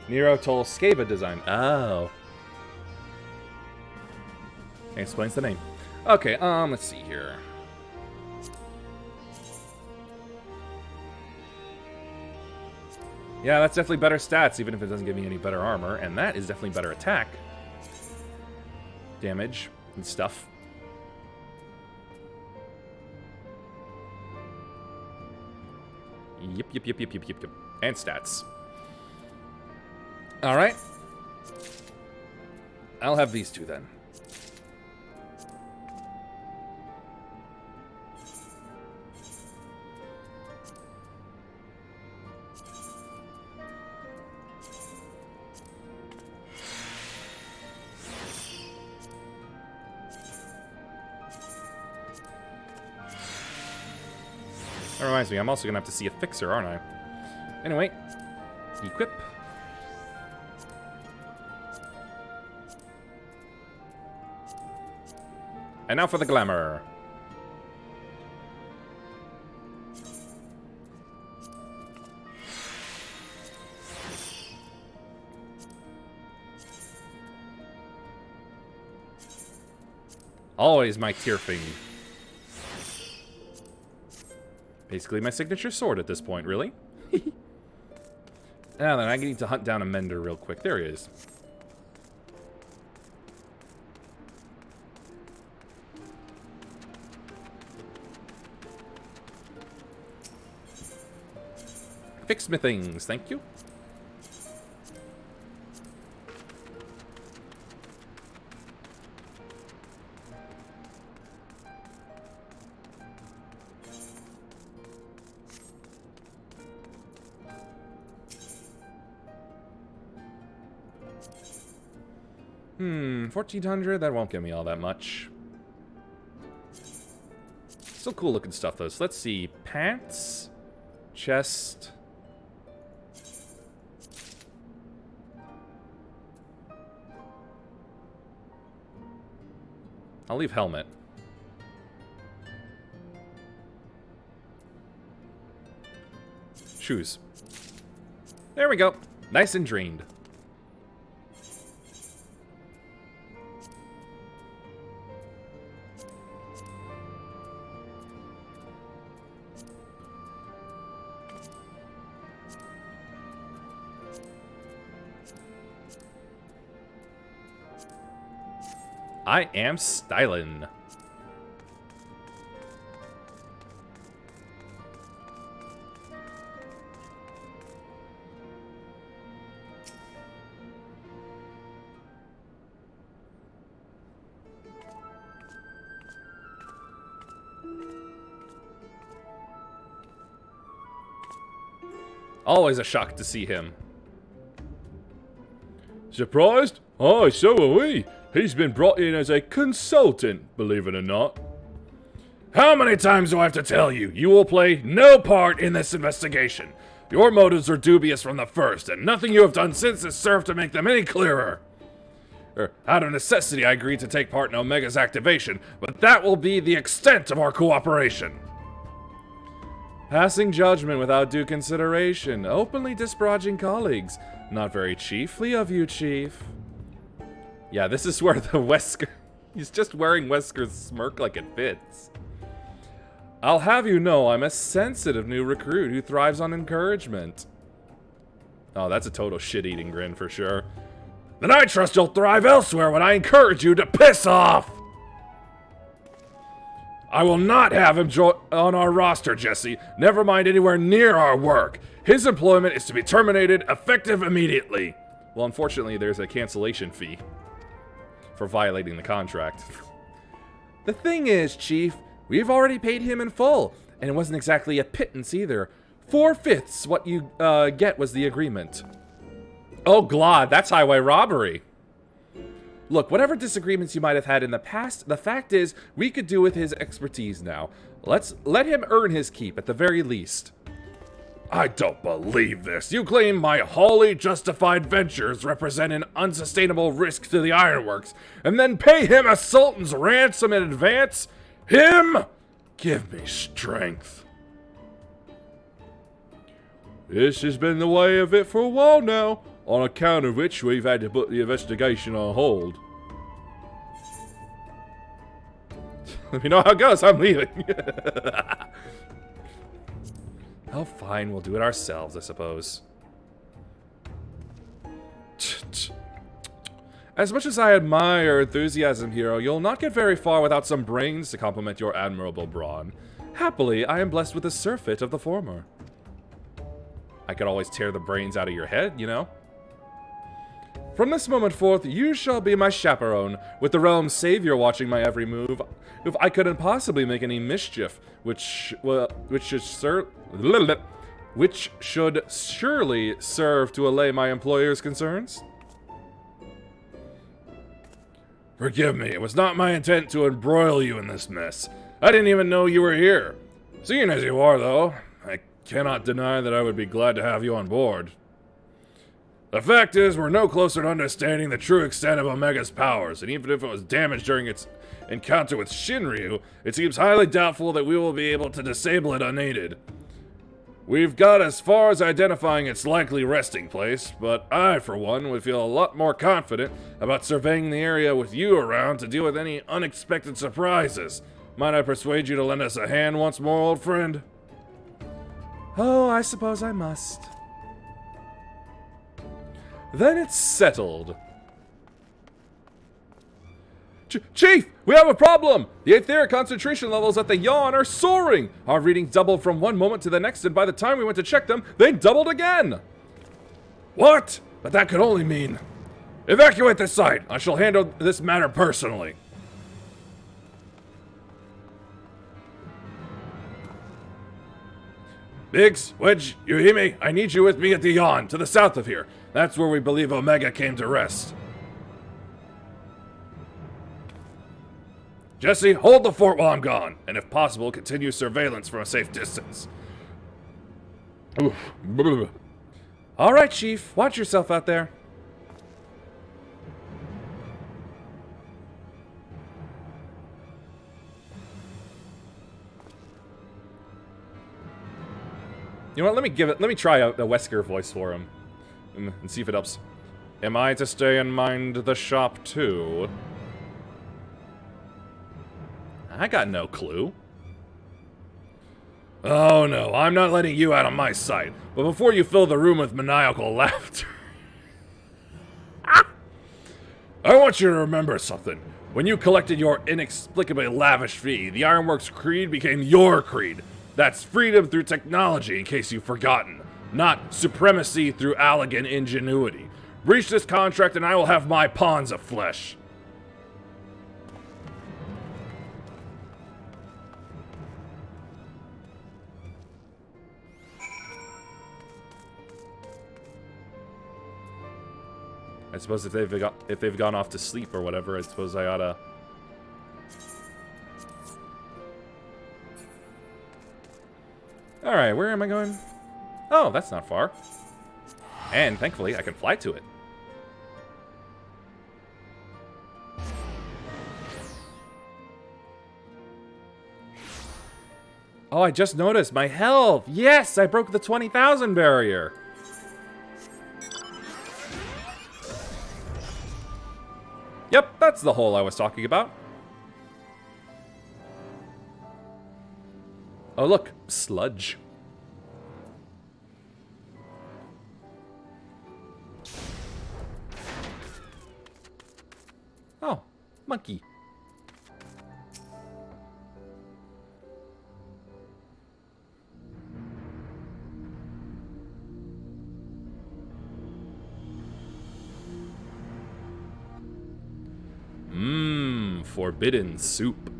Nero Toll Scava design. Oh. Explains the name. Okay, let's see here. Yeah, that's definitely better stats, even if it doesn't give me any better armor. And that is definitely better attack. Damage and stuff. Yep. And stats. Alright. I'll have these two then. That reminds me, I'm also gonna have to see a fixer, aren't I? Anyway, equip. And now for the glamour. Always my tier thing. Basically my signature sword at this point, really. Now then, I need to hunt down a mender real quick. There he is. Fix me things, thank you. 1400, that won't give me all that much. Still cool looking stuff though. So let's see. Pants. Chest. I'll leave helmet. Shoes. There we go. Nice and drained. I am stylin'. Always a shock to see him. Surprised? Oh, so are we. He's been brought in as a consultant, believe it or not. How many times do I have to tell you? You will play no part in this investigation. Your motives are dubious from the first, and nothing you have done since has served to make them any clearer. Out of necessity, I agreed to take part in Omega's activation, but that will be the extent of our cooperation. Passing judgment without due consideration, openly disparaging colleagues. Not very chiefly of you, Chief. Yeah, this is where the Wesker... He's just wearing Wesker's smirk like it fits. I'll have you know I'm a sensitive new recruit who thrives on encouragement. Oh, that's a total shit-eating grin for sure. Then I trust you'll thrive elsewhere when I encourage you to piss off! I will not have him on our roster, Jesse. Never mind anywhere near our work. His employment is to be terminated, effective immediately. Well, unfortunately, there's a cancellation fee for violating the contract. The thing is, Chief, we've already paid him in full, and it wasn't exactly a pittance either. 4/5 what you get was the agreement. Oh, glad, that's highway robbery. Look, whatever disagreements you might have had in the past, the fact is, we could do with his expertise now. Let's let him earn his keep at the very least. I don't believe this. You claim my wholly justified ventures represent an unsustainable risk to the ironworks, and then pay him a sultan's ransom in advance? Him? Give me strength. This has been the way of it for a while now, on account of which we've had to put the investigation on hold. Let me know how it goes, I'm leaving. Oh, fine, we'll do it ourselves, I suppose. As much as I admire your enthusiasm, hero, you'll not get very far without some brains to complement your admirable brawn. Happily, I am blessed with a surfeit of the former. I could always tear the brains out of your head, you know? From this moment forth, you shall be my chaperone, with the realm's savior watching my every move. If I couldn't possibly make any mischief, which should surely serve to allay my employer's concerns. Forgive me, it was not my intent to embroil you in this mess. I didn't even know you were here. Seeing as you are, though, I cannot deny that I would be glad to have you on board. The fact is, we're no closer to understanding the true extent of Omega's powers, and even if it was damaged during its encounter with Shinryu, it seems highly doubtful that we will be able to disable it unaided. We've got as far as identifying its likely resting place, but I, for one, would feel a lot more confident about surveying the area with you around to deal with any unexpected surprises. Might I persuade you to lend us a hand once more, old friend? Oh, I suppose I must. Then it's settled. Chief, we have a problem! The etheric concentration levels at the yawn are soaring! Our readings doubled from one moment to the next, and by the time we went to check them, they doubled again! What? But that could only mean... Evacuate the site! I shall handle this matter personally. Biggs, Wedge, you hear me? I need you with me at the yawn, to the south of here. That's where we believe Omega came to rest. Jesse, hold the fort while I'm gone, and if possible, continue surveillance from a safe distance. All right, Chief. Watch yourself out there. You know what? Let me try out the Wesker voice for him and see if it helps. Am I to stay and mind the shop too? I got no clue. Oh no, I'm not letting you out of my sight. But before you fill the room with maniacal laughter, I want you to remember something. When you collected your inexplicably lavish fee, the Ironworks Creed became your creed. That's freedom through technology, in case you've forgotten. Not supremacy through elegant ingenuity. Breach this contract and I will have my pawns of flesh. I suppose if they've gone off to sleep or whatever, I suppose I oughta. All right, where am I going? Oh, that's not far. And thankfully, I can fly to it. Oh, I just noticed my health. Yes, I broke the 20,000 barrier. Yep, that's the hole I was talking about. Oh, look, sludge. Oh, monkey. Forbidden soup.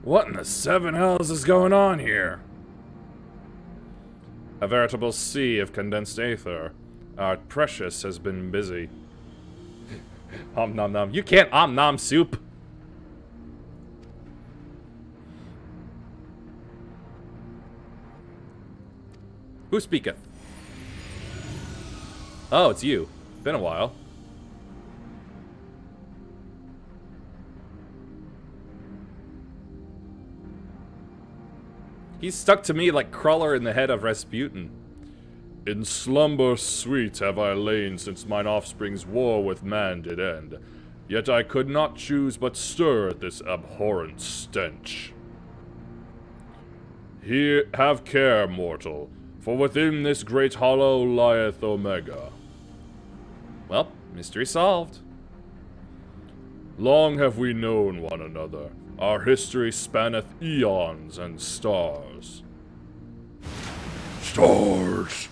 What in the seven hells is going on here? A veritable sea of condensed aether. Our precious has been busy. Om nom nom. You can't om nom soup. Who speaketh? Oh, it's you. Been a while. He's stuck to me like Crawler in the head of Rasputin. In slumber sweet have I lain since mine offspring's war with man did end. Yet I could not choose but stir at this abhorrent stench. Here, have care, mortal, for within this great hollow lieth Omega. Well, mystery solved. Long have we known one another. Our history spanneth eons and stars. Stars!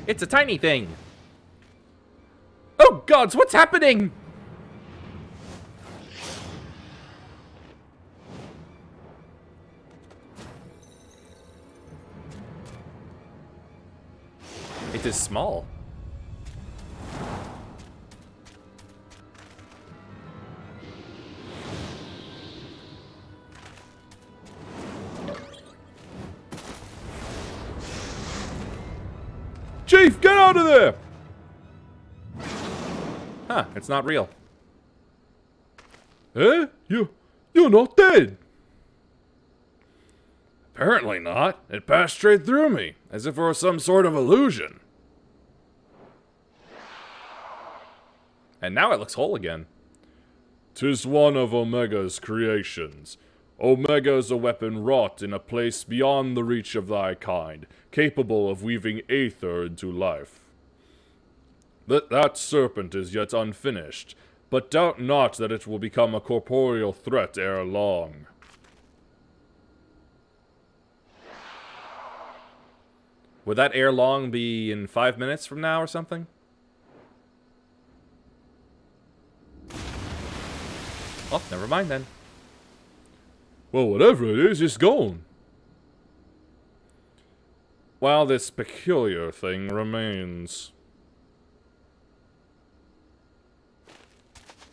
It's a tiny thing. Oh gods, what's happening? It is small. Chief, get out of there! Huh, it's not real. Eh? You're not dead. Apparently not. It passed straight through me, as if it were some sort of illusion. And now it looks whole again. 'Tis one of Omega's creations. Omega is a weapon wrought in a place beyond the reach of thy kind, capable of weaving aether into life. That serpent is yet unfinished, but doubt not that it will become a corporeal threat ere long. Would that ere long be in 5 minutes from now or something? Oh, never mind then. Well, whatever it is, it's gone. While this peculiar thing remains.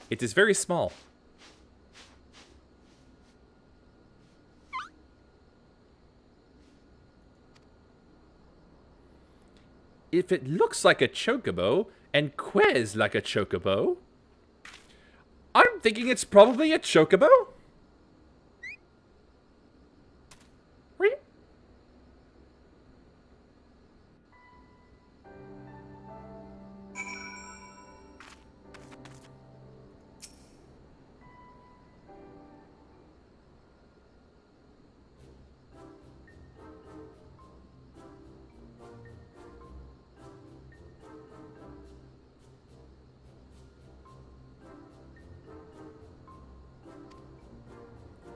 It is very small. If it looks like a chocobo, and Quez like a chocobo, I'm thinking it's probably a chocobo?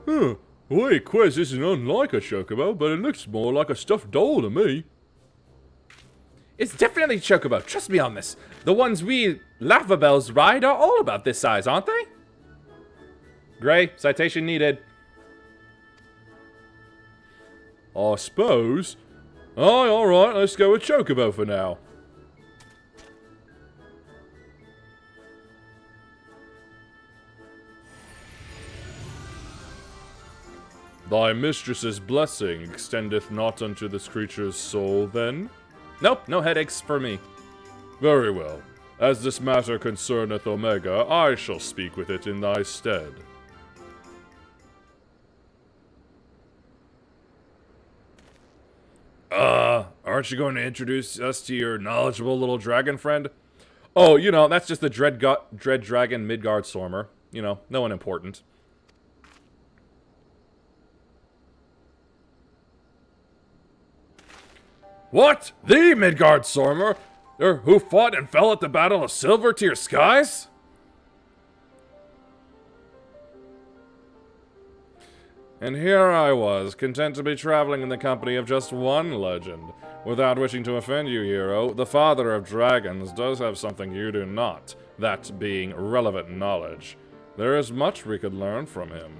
Huh. Wait, Quez isn't unlike a chocobo, but it looks more like a stuffed doll to me. It's definitely chocobo, trust me on this. The ones we Lavabels ride are all about this size, aren't they? Gray, citation needed. I suppose. Aye, alright, let's go with chocobo for now. Thy mistress's blessing extendeth not unto this creature's soul, then? Nope, no headaches for me. Very well. As this matter concerneth Omega, I shall speak with it in thy stead. Aren't you going to introduce us to your knowledgeable little dragon friend? Oh, you know, that's just the Dread Dragon Midgard Stormer. You know, no one important. What? The Midgard Stormer? Who fought and fell at the Battle of Silvertear Skies? And here I was, content to be traveling in the company of just one legend. Without wishing to offend you, hero, the father of dragons does have something you do not, that being relevant knowledge. There is much we could learn from him.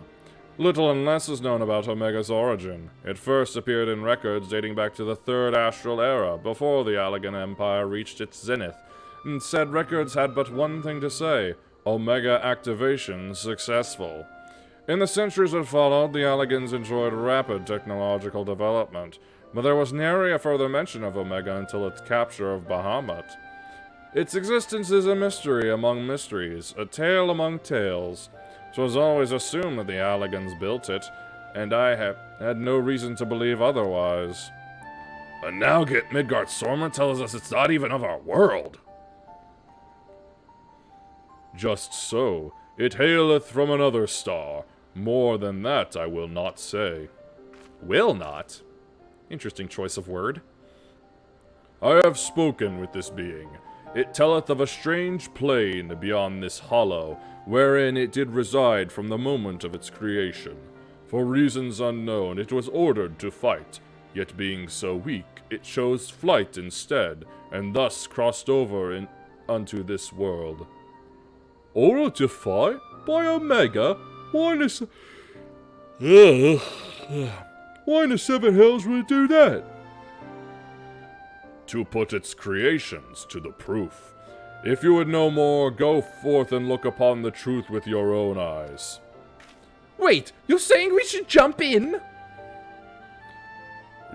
Little and less is known about Omega's origin. It first appeared in records dating back to the Third Astral Era, before the Allegan Empire reached its zenith, and said records had but one thing to say: Omega activation successful. In the centuries that followed, the Allegans enjoyed rapid technological development, but there was nary a further mention of Omega until its capture of Bahamut. Its existence is a mystery among mysteries, a tale among tales. 'Twas always assumed that the Allegans built it, and I had no reason to believe otherwise. And now get Midgard Stormer tells us it's not even of our world. Just so. It haileth from another star. More than that I will not say. Will not? Interesting choice of word. I have spoken with this being. It telleth of a strange plane beyond this hollow, wherein it did reside from the moment of its creation. For reasons unknown, it was ordered to fight, yet being so weak, it chose flight instead, and thus crossed over unto this world. Ordered to fight? By Omega? Why in the seven hells would it do that? To put its creations to the proof. If you would know more, go forth and look upon the truth with your own eyes. Wait, you're saying we should jump in?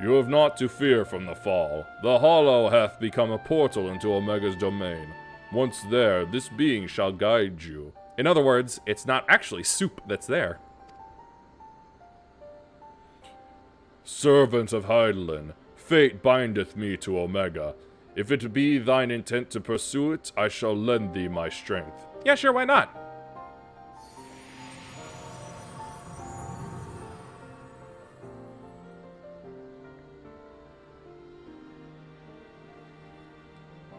You have naught to fear from the fall. The Hollow hath become a portal into Omega's domain. Once there, this being shall guide you. In other words, it's not actually soup that's there. Servant of Hydaelyn, fate bindeth me to Omega. If it be thine intent to pursue it, I shall lend thee my strength. Yeah, sure, why not?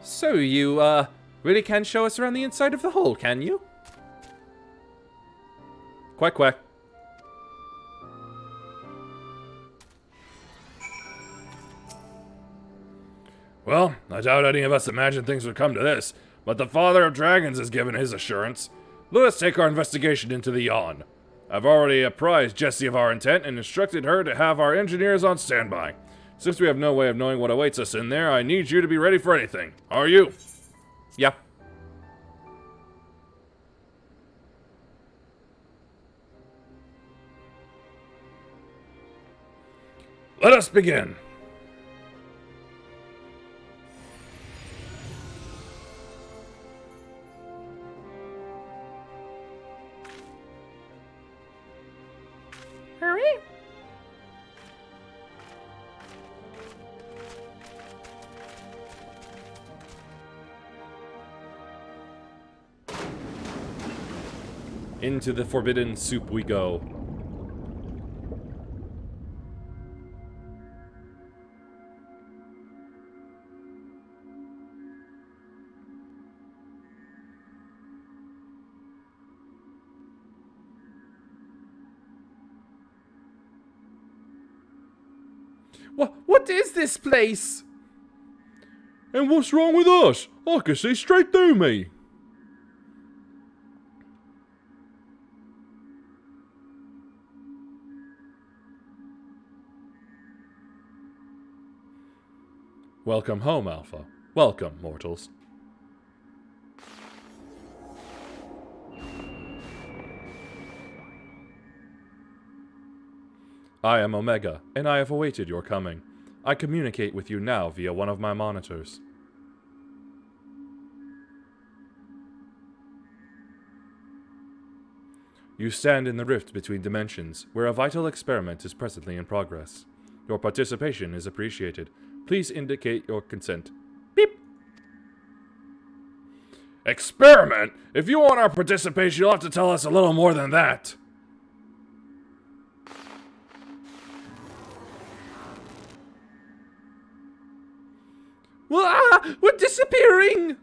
So you, really can show us around the inside of the hole, can you? Quack, quack. Well, I doubt any of us imagined things would come to this, but the Father of Dragons has given his assurance. Let us take our investigation into the Yawn. I've already apprised Jessie of our intent and instructed her to have our engineers on standby. Since we have no way of knowing what awaits us in there, I need you to be ready for anything. Are you? Yeah. Let us begin. Hurry! Into the forbidden soup we go. What is this place? And what's wrong with us? I can see straight through me. Welcome home, Alpha. Welcome, mortals. I am Omega, and I have awaited your coming. I communicate with you now via one of my monitors. You stand in the rift between dimensions, where a vital experiment is presently in progress. Your participation is appreciated. Please indicate your consent. Beep! Experiment? If you want our participation, you'll have to tell us a little more than that. We're disappearing!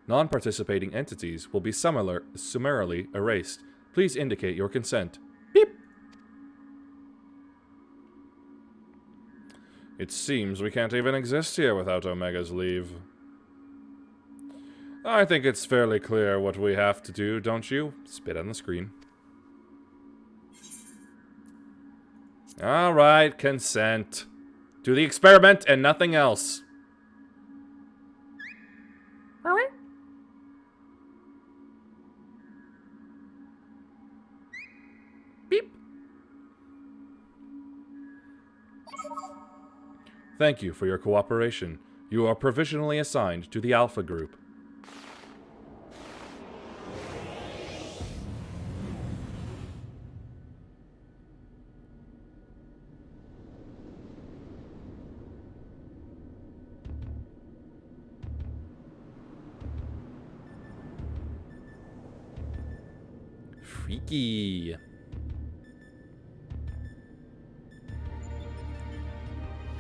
Non-participating entities will be summarily erased. Please indicate your consent. Beep! It seems we can't even exist here without Omega's leave. I think it's fairly clear what we have to do, don't you? Spit on the screen. Alright, consent. To the experiment and nothing else. Alright. Beep. Thank you for your cooperation. You are provisionally assigned to the Alpha Group. Freaky.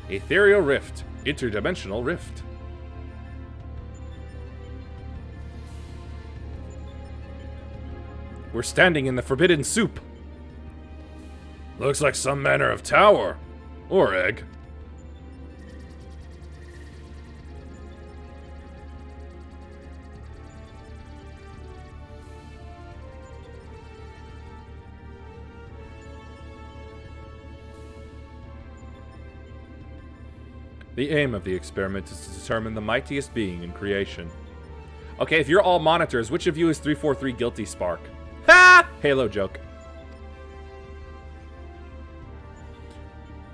Ethereal Rift. Interdimensional Rift. We're standing in the Forbidden Soup. Looks like some manner of tower. Or egg. The aim of the experiment is to determine the mightiest being in creation. Okay, if you're all monitors, which of you is 343 Guilty Spark? Ha! Halo joke.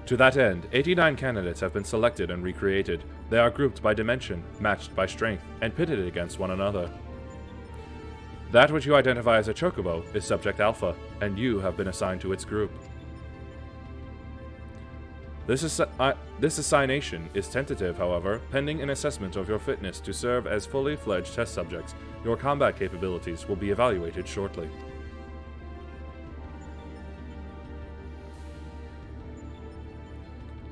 To that end, 89 candidates have been selected and recreated. They are grouped by dimension, matched by strength, and pitted against one another. That which you identify as a Chocobo is Subject Alpha, and you have been assigned to its group. This assignation is tentative, however, pending an assessment of your fitness to serve as fully fledged test subjects. Your combat capabilities will be evaluated shortly.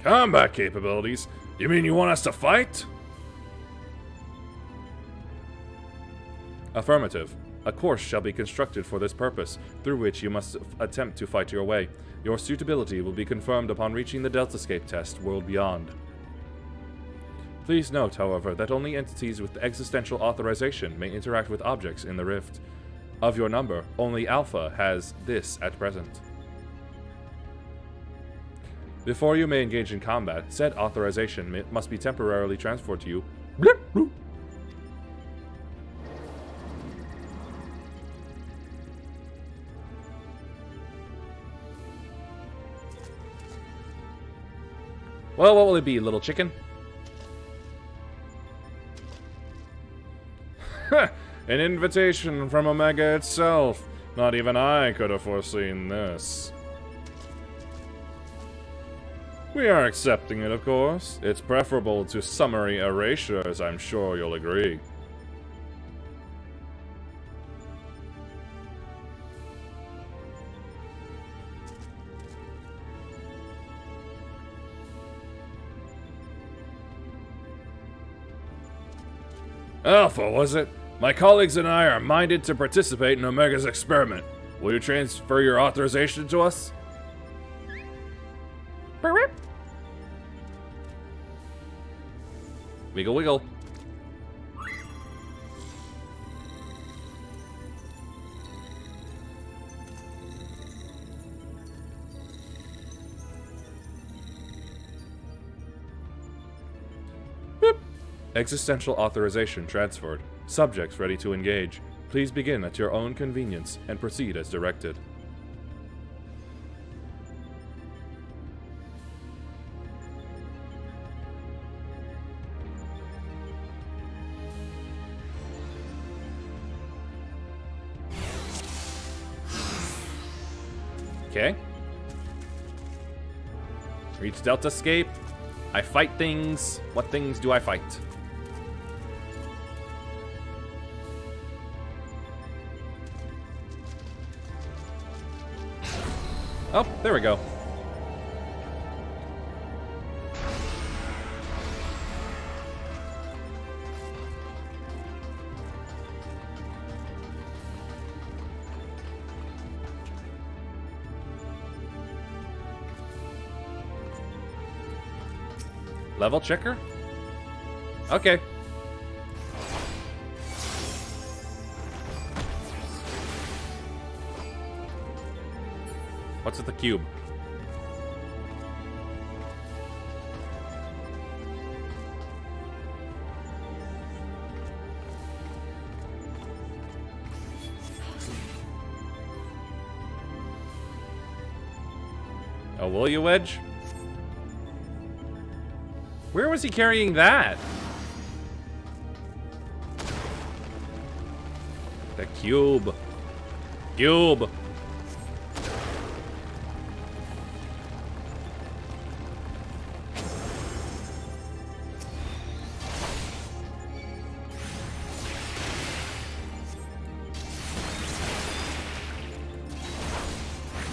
Combat capabilities? You mean you want us to fight? Affirmative. A course shall be constructed for this purpose, through which you must attempt to fight your way. Your suitability will be confirmed upon reaching the Deltascape test, World Beyond. Please note, however, that only entities with existential authorization may interact with objects in the Rift. of your number. Only Alpha has this at present. Before you may engage in combat, said authorization must be temporarily transferred to you. Blip, bloop. Well, what will it be, little chicken? An invitation from Omega itself. Not even I could have foreseen this. We are accepting it, of course. It's preferable to summary erasure, as I'm sure you'll agree. Alpha, was it? My colleagues and I are minded to participate in Omega's experiment. Will you transfer your authorization to us? Wiggle wiggle. Boop. Existential authorization transferred. Subjects ready to engage. Please begin at your own convenience and proceed as directed. Okay. Reach Delta Escape. I fight things. What things do I fight? Oh, there we go. Level checker? Okay. What's with the cube? Oh, will you, Wedge? Where was he carrying that? The cube. Cube.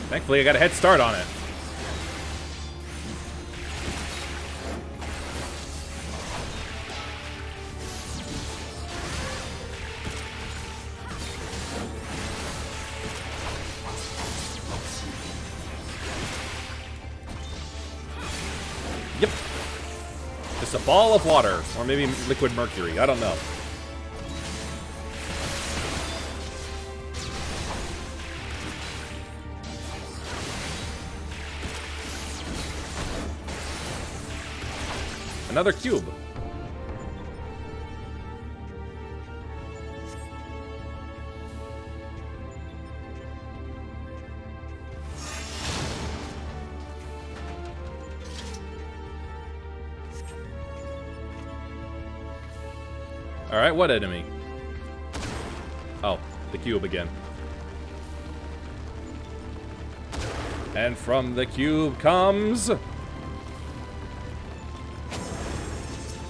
Thankfully, I got a head start on it. Yep. Just a ball of water, or maybe liquid mercury. I don't know. Another cube. All right, what enemy? Oh, the cube again. And from the cube comes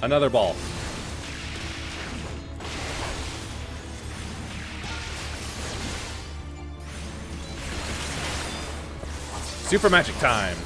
another ball. Super magic time.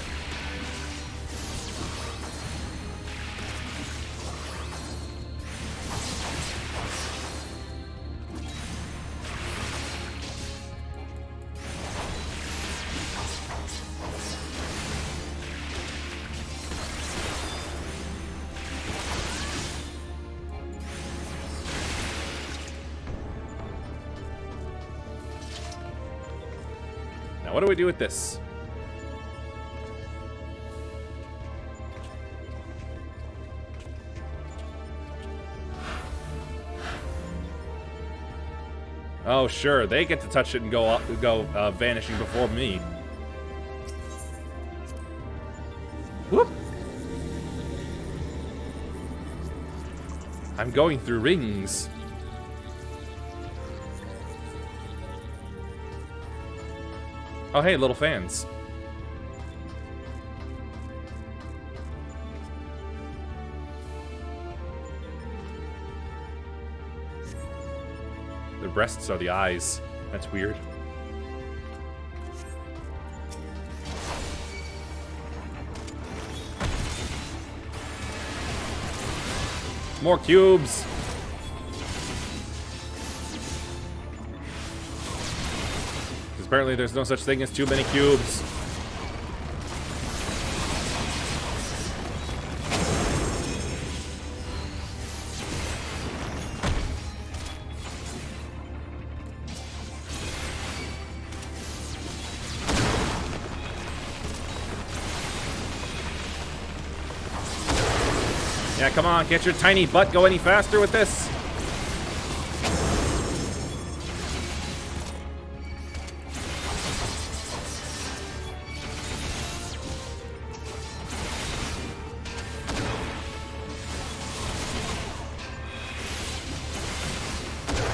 what do we do with this? Oh, sure, they get to touch it and go vanishing before me. Whoop! I'm going through rings. Oh, hey, little fans. The breasts are the eyes. That's weird. More cubes. Because apparently there's no such thing as too many cubes. Yeah, come on, get your tiny butt go any faster with this.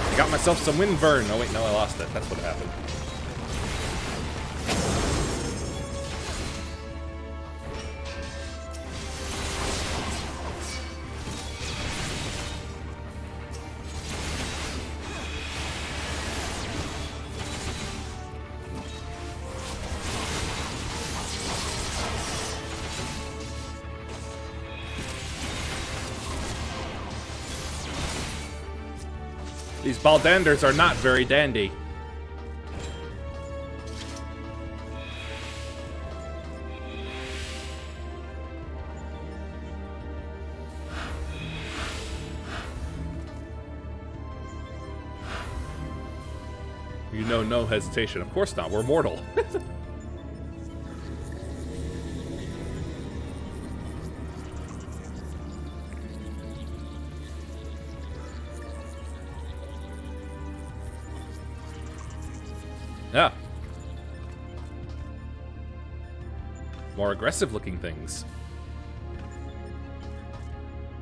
I got myself some wind burn. Oh wait, no, I lost it. That's what happened. These Baldanders are not very dandy. You know, no hesitation. Of course not. We're mortal. Yeah. More aggressive looking things.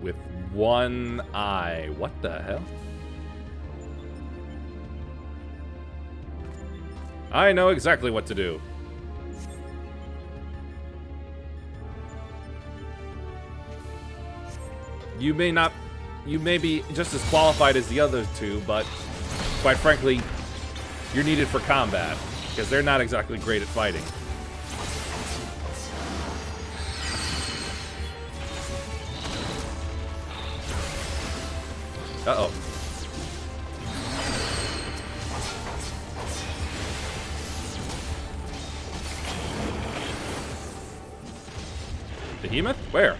With one eye. What the hell? I know exactly what to do. You may be just as qualified as the other two, but quite frankly, you're needed for combat, because they're not exactly great at fighting. Uh-oh. Behemoth? Where?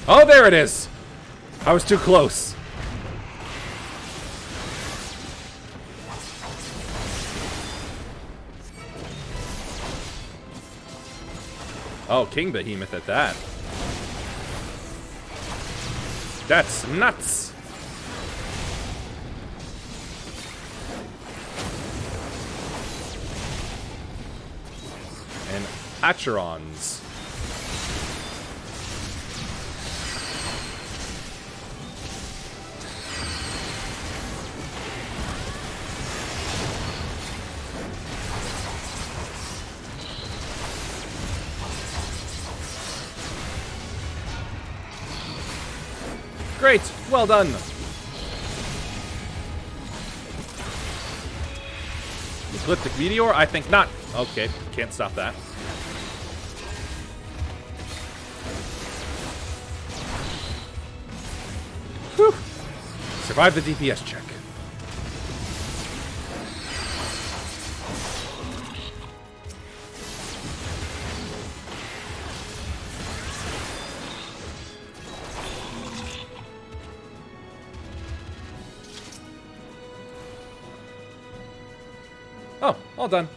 Oh, there it is! I was too close. Oh, King Behemoth at that. That's nuts! And Acherons. Great! Well done! You Ecliptic Meteor? I think not. Okay, can't stop that. Whew! Survive the DPS check. Oh, all done.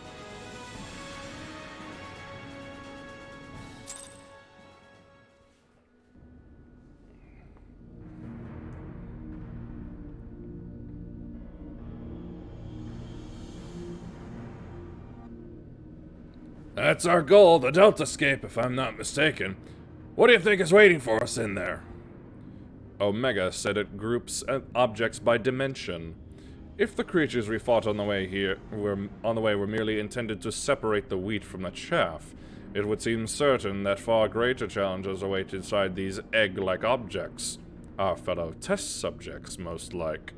That's our goal, the Deltascape, if I'm not mistaken. What do you think is waiting for us in there? Omega said it groups objects by dimension. If the creatures we fought on the way were merely intended to separate the wheat from the chaff, it would seem certain that far greater challenges await inside these egg-like objects. Our fellow test subjects, most like.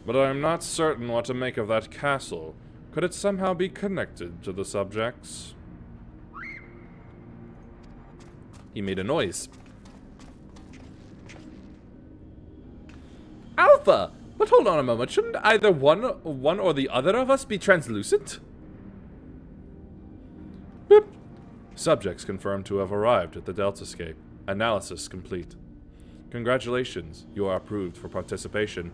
But I am not certain what to make of that castle. Could it somehow be connected to the subjects? He made a noise. Alpha! But hold on a moment, shouldn't either one or the other of us be translucent? Boop. Subjects confirmed to have arrived at the Deltascape. Analysis complete. Congratulations, you are approved for participation.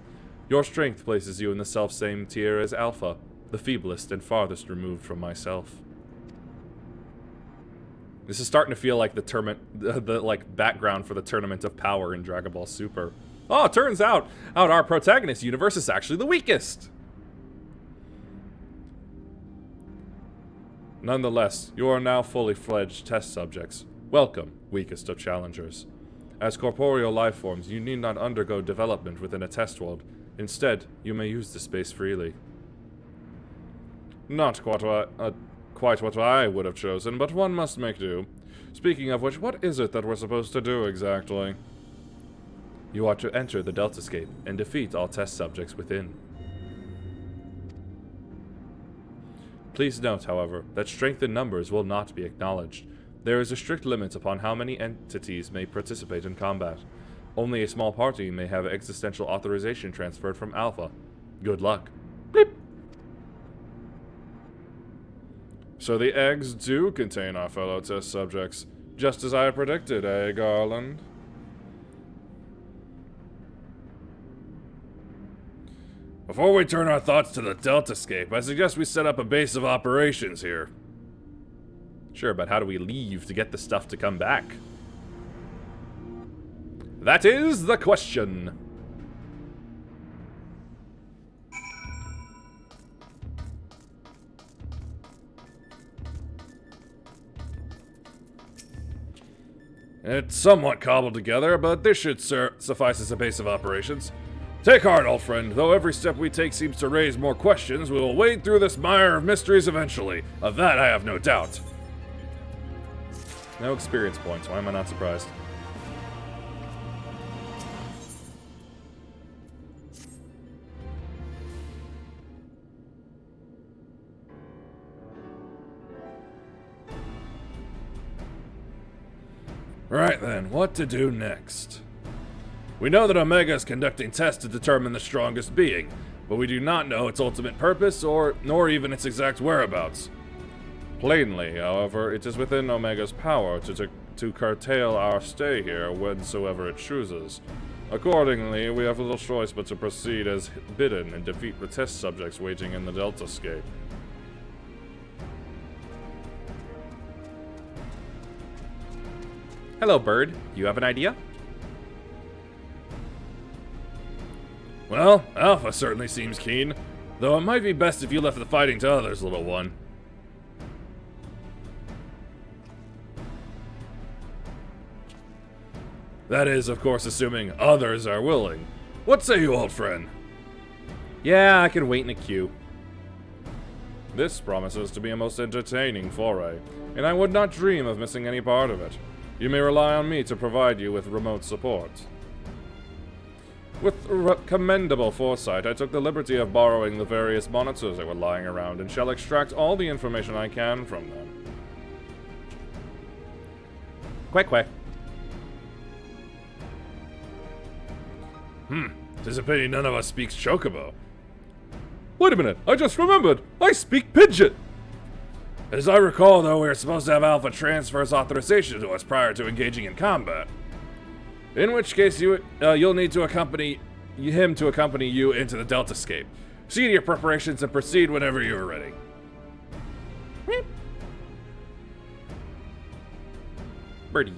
Your strength places you in the self-same tier as Alpha, the feeblest and farthest removed from myself. This is starting to feel like the background for the Tournament of Power in Dragon Ball Super. Oh, it turns out our protagonist universe is actually the weakest. Nonetheless, you are now fully fledged test subjects. Welcome, weakest of challengers. As corporeal life forms, you need not undergo development within a test world. Instead, you may use the space freely. Not quite what I would have chosen, but one must make do. Speaking of which, what is it that we're supposed to do exactly? You are to enter the Deltascape and defeat all test subjects within. Please note, however, that strength in numbers will not be acknowledged. There is a strict limit upon how many entities may participate in combat. Only a small party may have existential authorization transferred from Alpha. Good luck. Bleep. So the eggs do contain our fellow test subjects, just as I predicted, eh, Garland? Before we turn our thoughts to the Deltascape, I suggest we set up a base of operations here. Sure, but how do we leave to get the stuff to come back? That is the question. It's somewhat cobbled together, but this should suffice as a base of operations. Take heart, old friend. Though every step we take seems to raise more questions, we will wade through this mire of mysteries eventually. Of that I have no doubt. No experience points. Why am I not surprised? Right then, what to do next? We know that Omega is conducting tests to determine the strongest being, but we do not know its ultimate purpose nor even its exact whereabouts. Plainly, however, it is within Omega's power to curtail our stay here whensoever it chooses. Accordingly, we have little choice but to proceed as bidden and defeat the test subjects waiting in the Deltascape. Hello, Bird. You have an idea? Well, Alpha certainly seems keen, though it might be best if you left the fighting to others, little one. That is, of course, assuming others are willing. What say you, old friend? Yeah, I can wait in a queue. This promises to be a most entertaining foray, and I would not dream of missing any part of it. You may rely on me to provide you with remote support. With commendable foresight, I took the liberty of borrowing the various monitors that were lying around and shall extract all the information I can from them. Quack quack. 'Tis a pity none of us speaks Chocobo. Wait a minute, I just remembered! I speak Pidgeot! As I recall, though, we are supposed to have Alpha transfer his authorization to us prior to engaging in combat. In which case, you'll need to accompany him to accompany you into the Deltascape. See to your preparations and proceed whenever you are ready. Birdie.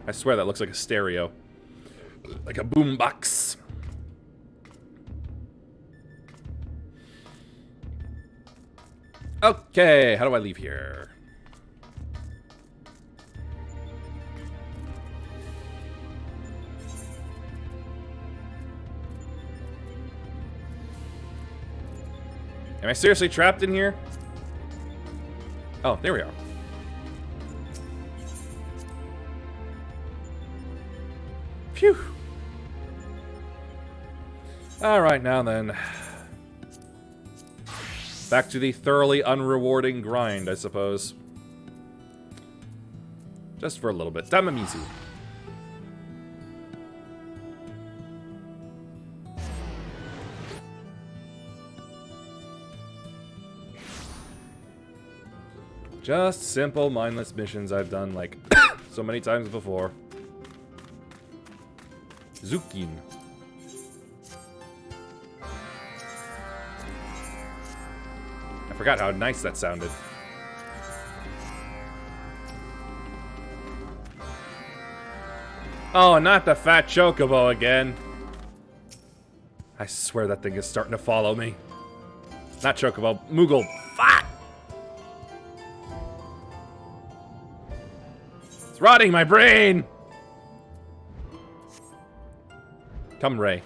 I swear that looks like a stereo. Like a boombox. Okay, how do I leave here? Am I seriously trapped in here? Oh, there we are. Phew. Alright, now then. Back to the thoroughly unrewarding grind, I suppose. Just for a little bit. Damamizu. Just simple, mindless missions I've done, like, so many times before. Zukin. I forgot how nice that sounded. Oh, not the fat chocobo again. I swear that thing is starting to follow me. Not chocobo, Moogle. Fuck! It's rotting my brain! Come, Ray.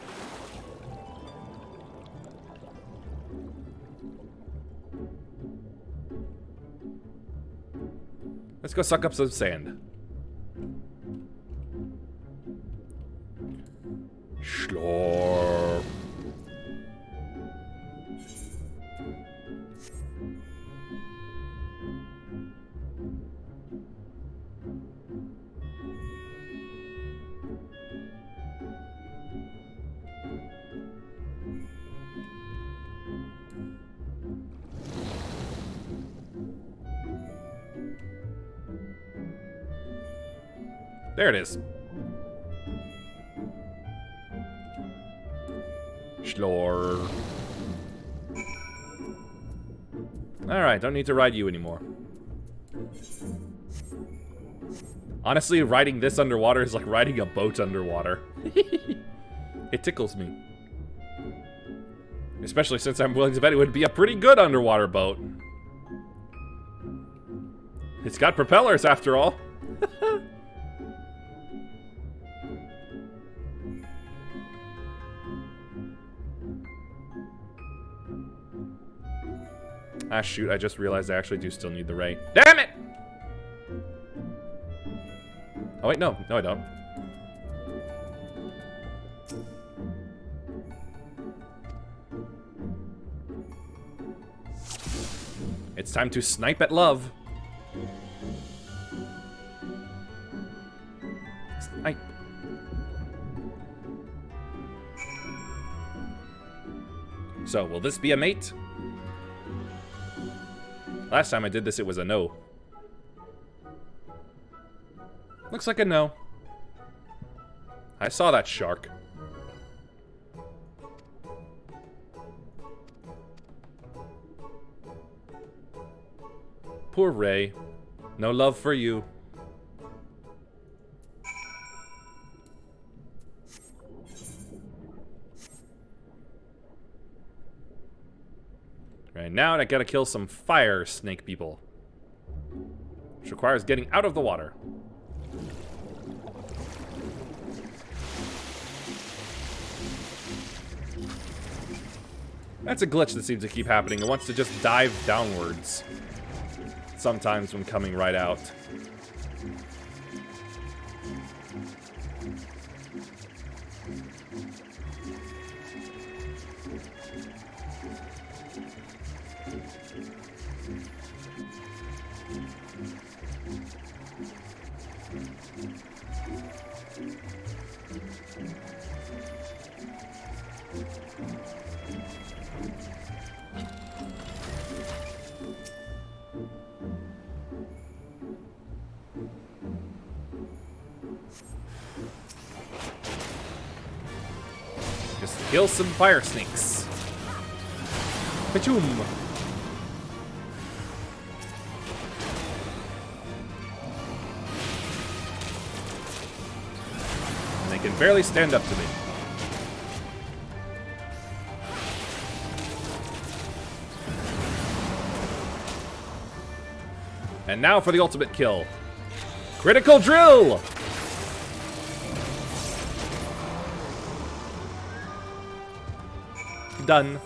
Let's go suck up some sand. Schlorp. There it is. Schlor. Alright, don't need to ride you anymore. Honestly, riding this underwater is like riding a boat underwater. It tickles me. Especially since I'm willing to bet it would be a pretty good underwater boat. It's got propellers after all. Ah, shoot, I just realized I actually do still need the ray. Damn it! Oh, wait, no. No, I don't. It's time to snipe at love. Snipe. So, will this be a mate? Last time I did this, it was a no. Looks like a no. I saw that shark. Poor Ray. No love for you. Right, now I gotta kill some fire snake people. Which requires getting out of the water. That's a glitch that seems to keep happening. It wants to just dive downwards. Sometimes when coming right out. Just kill some fire snakes. Pachoom! And they can barely stand up to me. And now for the ultimate kill. Critical drill! Done.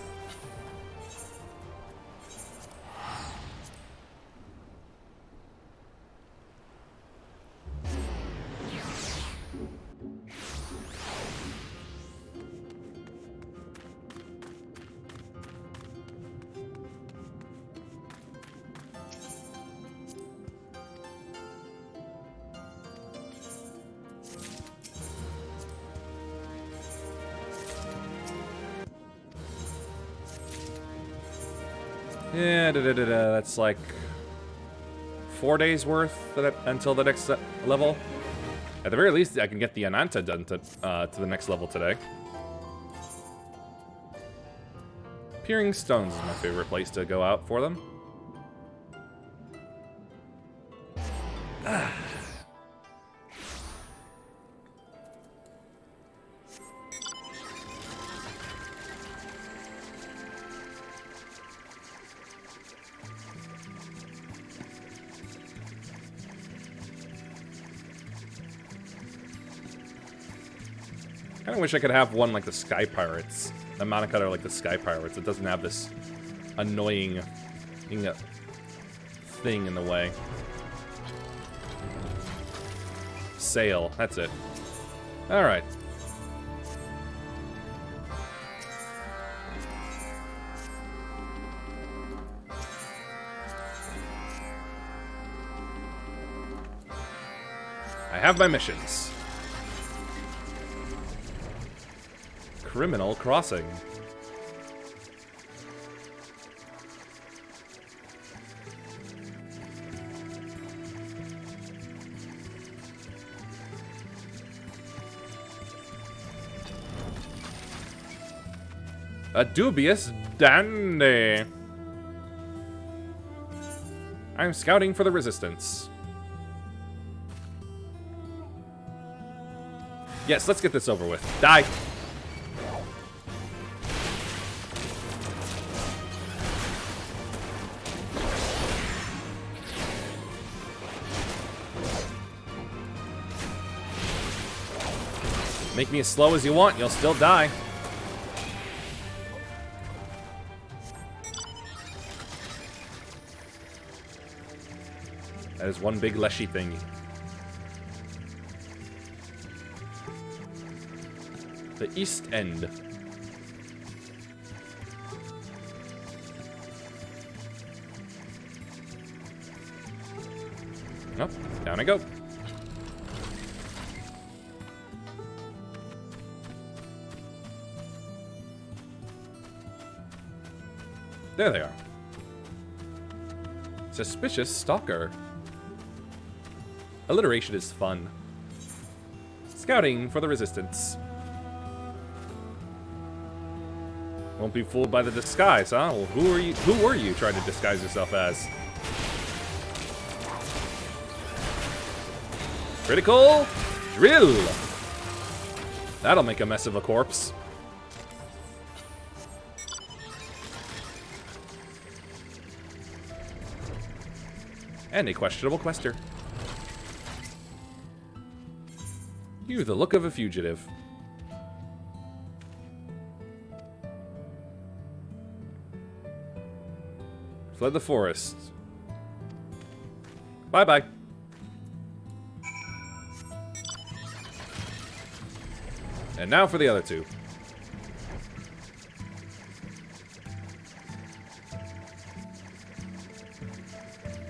Yeah, that's like 4 days worth until the next level. At the very least, I can get the Ananta done to the next level today. Peering Stones is my favorite place to go out for them. I kinda wish I could have one like the Sky Pirates. The Monica are like the Sky Pirates. It doesn't have this annoying thing in the way. Sail, that's it. Alright. I have my missions. Criminal Crossing. A dubious dandy. I'm scouting for the Resistance. Yes, let's get this over with. Die! Make me as slow as you want, you'll still die. That is one big leshy thing. The East End. Oh, down I go. There they are. Suspicious Stalker. Alliteration is fun. Scouting for the Resistance. Won't be fooled by the disguise, huh? Well, who were you trying to disguise yourself as? Critical drill. That'll make a mess of a corpse. And a questionable quester. You the look of a fugitive. Fled the forest. Bye-bye. And now for the other two.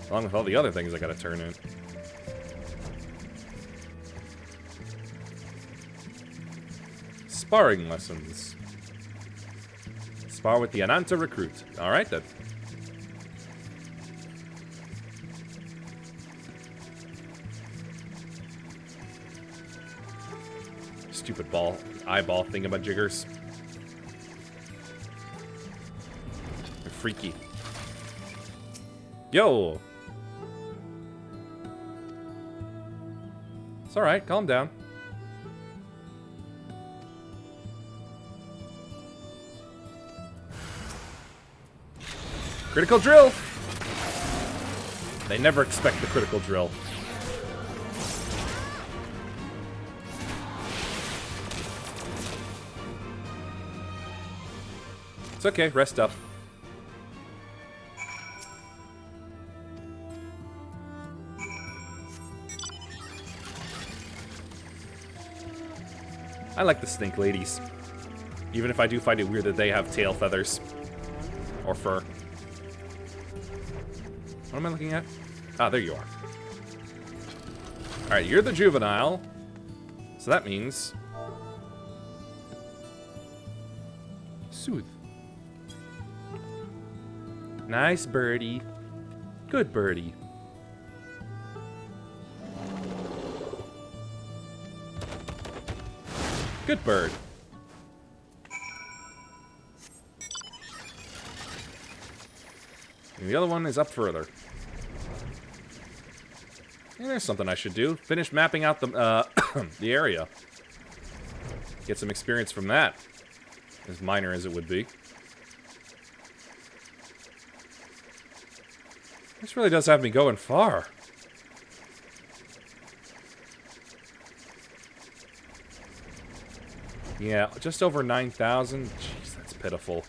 Along with all the other things I gotta turn in. Sparring lessons. Spar with the Ananta recruit. Alright then. Stupid eyeball thingamajiggers. freaky. Yo! It's alright, calm down. Critical drill! They never expect the critical drill. It's okay, rest up. I like the snake ladies. Even if I do find it weird that they have tail feathers. Or fur. What am I looking at? Ah, there you are. Alright, you're the juvenile. So that means... Soothe. Nice birdie. Good birdie. Good bird. And the other one is up further. And there's something I should do. Finish mapping out the the area. Get some experience from that. As minor as it would be. This really does have me going far. Yeah, just over 9,000. Jeez, that's pitiful.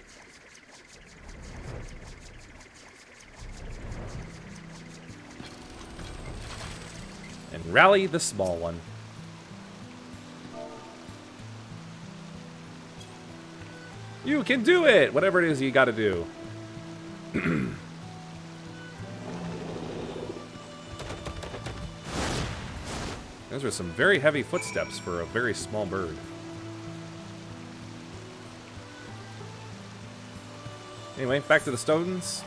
And rally the small one. You can do it! Whatever it is you gotta do. Those are some very heavy footsteps for a very small bird. Anyway, back to the stones.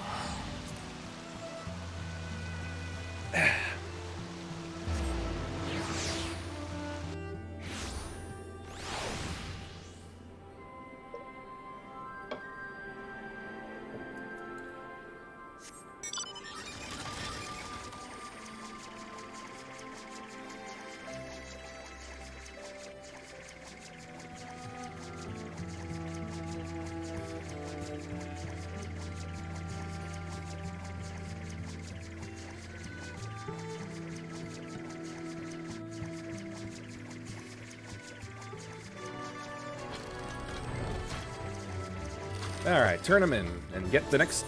Alright, turn them in and get the next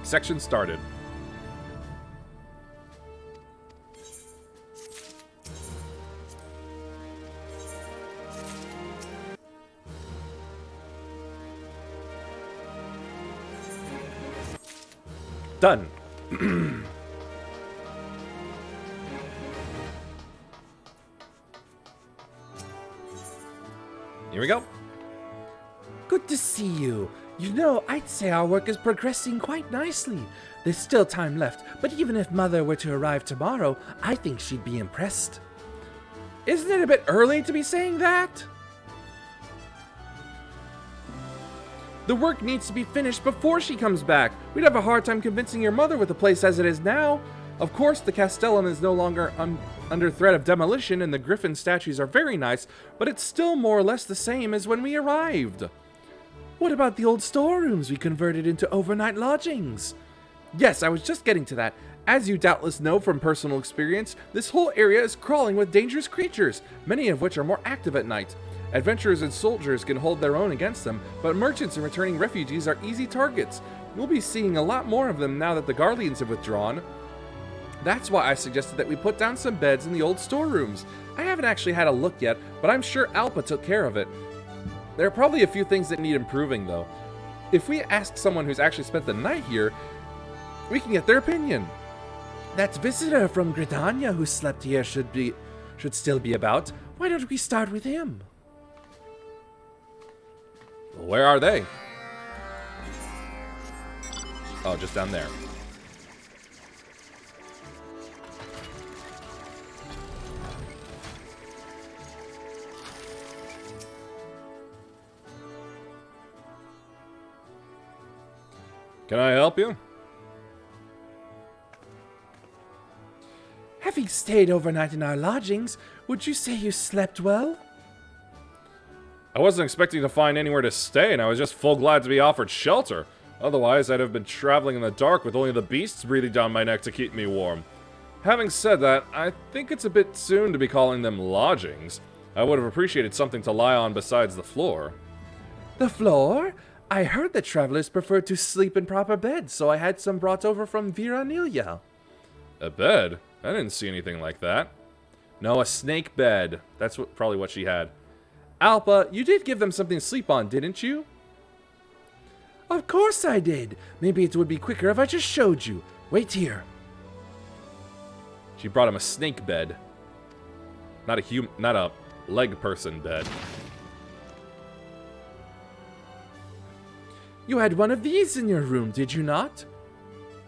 section started. Done. Here we go. Good to see you. You know, I'd say our work is progressing quite nicely. There's still time left, but even if Mother were to arrive tomorrow, I think she'd be impressed. Isn't it a bit early to be saying that? The work needs to be finished before she comes back. We'd have a hard time convincing your mother with the place as it is now. Of course, the Castellum is no longer under threat of demolition, and the Griffin statues are very nice, but it's still more or less the same as when we arrived. What about the old storerooms we converted into overnight lodgings? Yes, I was just getting to that. As you doubtless know from personal experience, this whole area is crawling with dangerous creatures, many of which are more active at night. Adventurers and soldiers can hold their own against them, but merchants and returning refugees are easy targets. We'll be seeing a lot more of them now that the Garleans have withdrawn. That's why I suggested that we put down some beds in the old storerooms. I haven't actually had a look yet, but I'm sure Alpa took care of it. There are probably a few things that need improving, though. If we ask someone who's actually spent the night here, we can get their opinion. That visitor from Gridania who slept here should still be about. Why don't we start with him? Well, where are they? Oh, just down there. Can I help you? Having stayed overnight in our lodgings, would you say you slept well? I wasn't expecting to find anywhere to stay, and I was just full glad to be offered shelter. Otherwise, I'd have been traveling in the dark with only the beasts breathing down my neck to keep me warm. Having said that, I think it's a bit soon to be calling them lodgings. I would have appreciated something to lie on besides the floor. The floor? I heard that travelers prefer to sleep in proper beds, so I had some brought over from Viranilia. A bed? I didn't see anything like that. No, a snake bed. That's probably what she had. Alpa, you did give them something to sleep on, didn't you? Of course I did. Maybe it would be quicker if I just showed you. Wait here. She brought him a snake bed. Not a leg person bed. You had one of these in your room, did you not?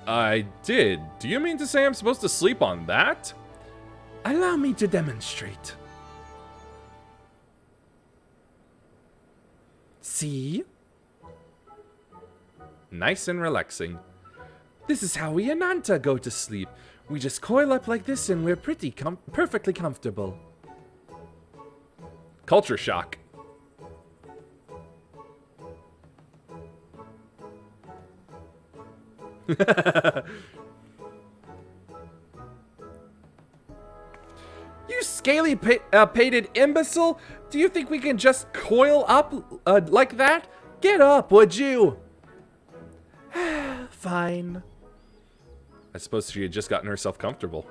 I did. Do you mean to say I'm supposed to sleep on that? Allow me to demonstrate. See? Nice and relaxing. This is how we Ananta go to sleep. We just coil up like this and we're perfectly comfortable. Culture shock. You scaly-pated imbecile! Do you think we can just coil up like that? Get up, would you? Fine. I suppose she had just gotten herself comfortable.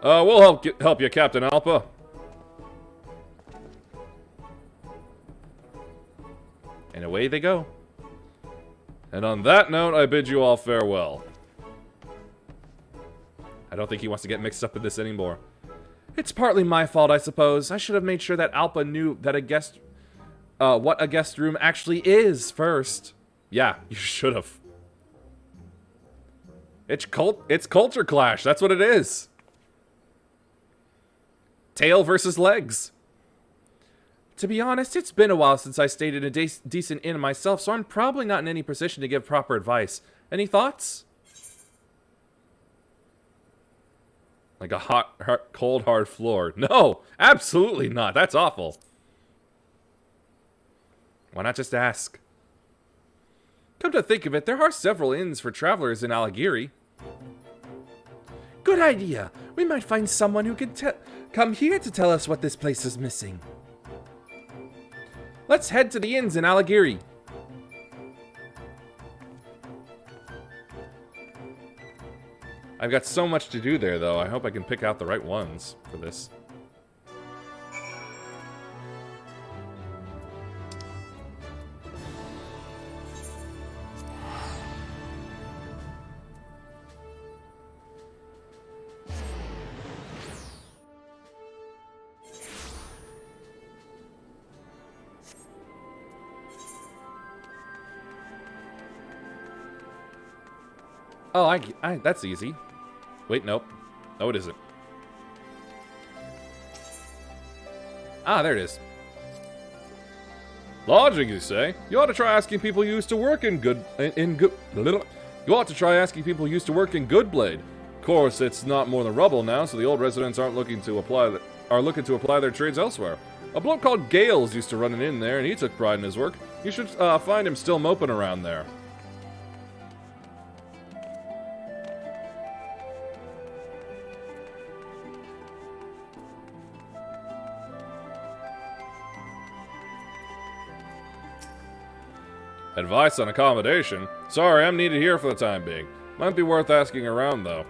We'll help you, Captain Alpa. And away they go. And on that note, I bid you all farewell. I don't think he wants to get mixed up in this anymore. It's partly my fault, I suppose. I should have made sure that Alpa knew that what a guest room actually is first. Yeah, you should have. It's culture clash. That's what it is. Tail versus legs. To be honest, it's been a while since I stayed in a decent inn myself, so I'm probably not in any position to give proper advice. Any thoughts? Like a cold, hard floor. No, absolutely not. That's awful. Why not just ask? Come to think of it, there are several inns for travelers in Alagiri. Good idea. We might find someone who can come here to tell us what this place is missing. Let's head to the inns in Alagiri. I've got so much to do there, though. I hope I can pick out the right ones for this. Oh, that's easy. Wait, nope. No, it isn't. Ah, there it is. Lodging, you say? You ought to try asking people you used to work in You ought to try asking people who used to work in Goodblade. Of course, it's not more than rubble now, so the old residents are looking to apply their trades elsewhere. A bloke called Gales used to run an inn there, and he took pride in his work. You should find him still moping around there. Advice on accommodation? Sorry, I'm needed here for the time being. Might be worth asking around, though.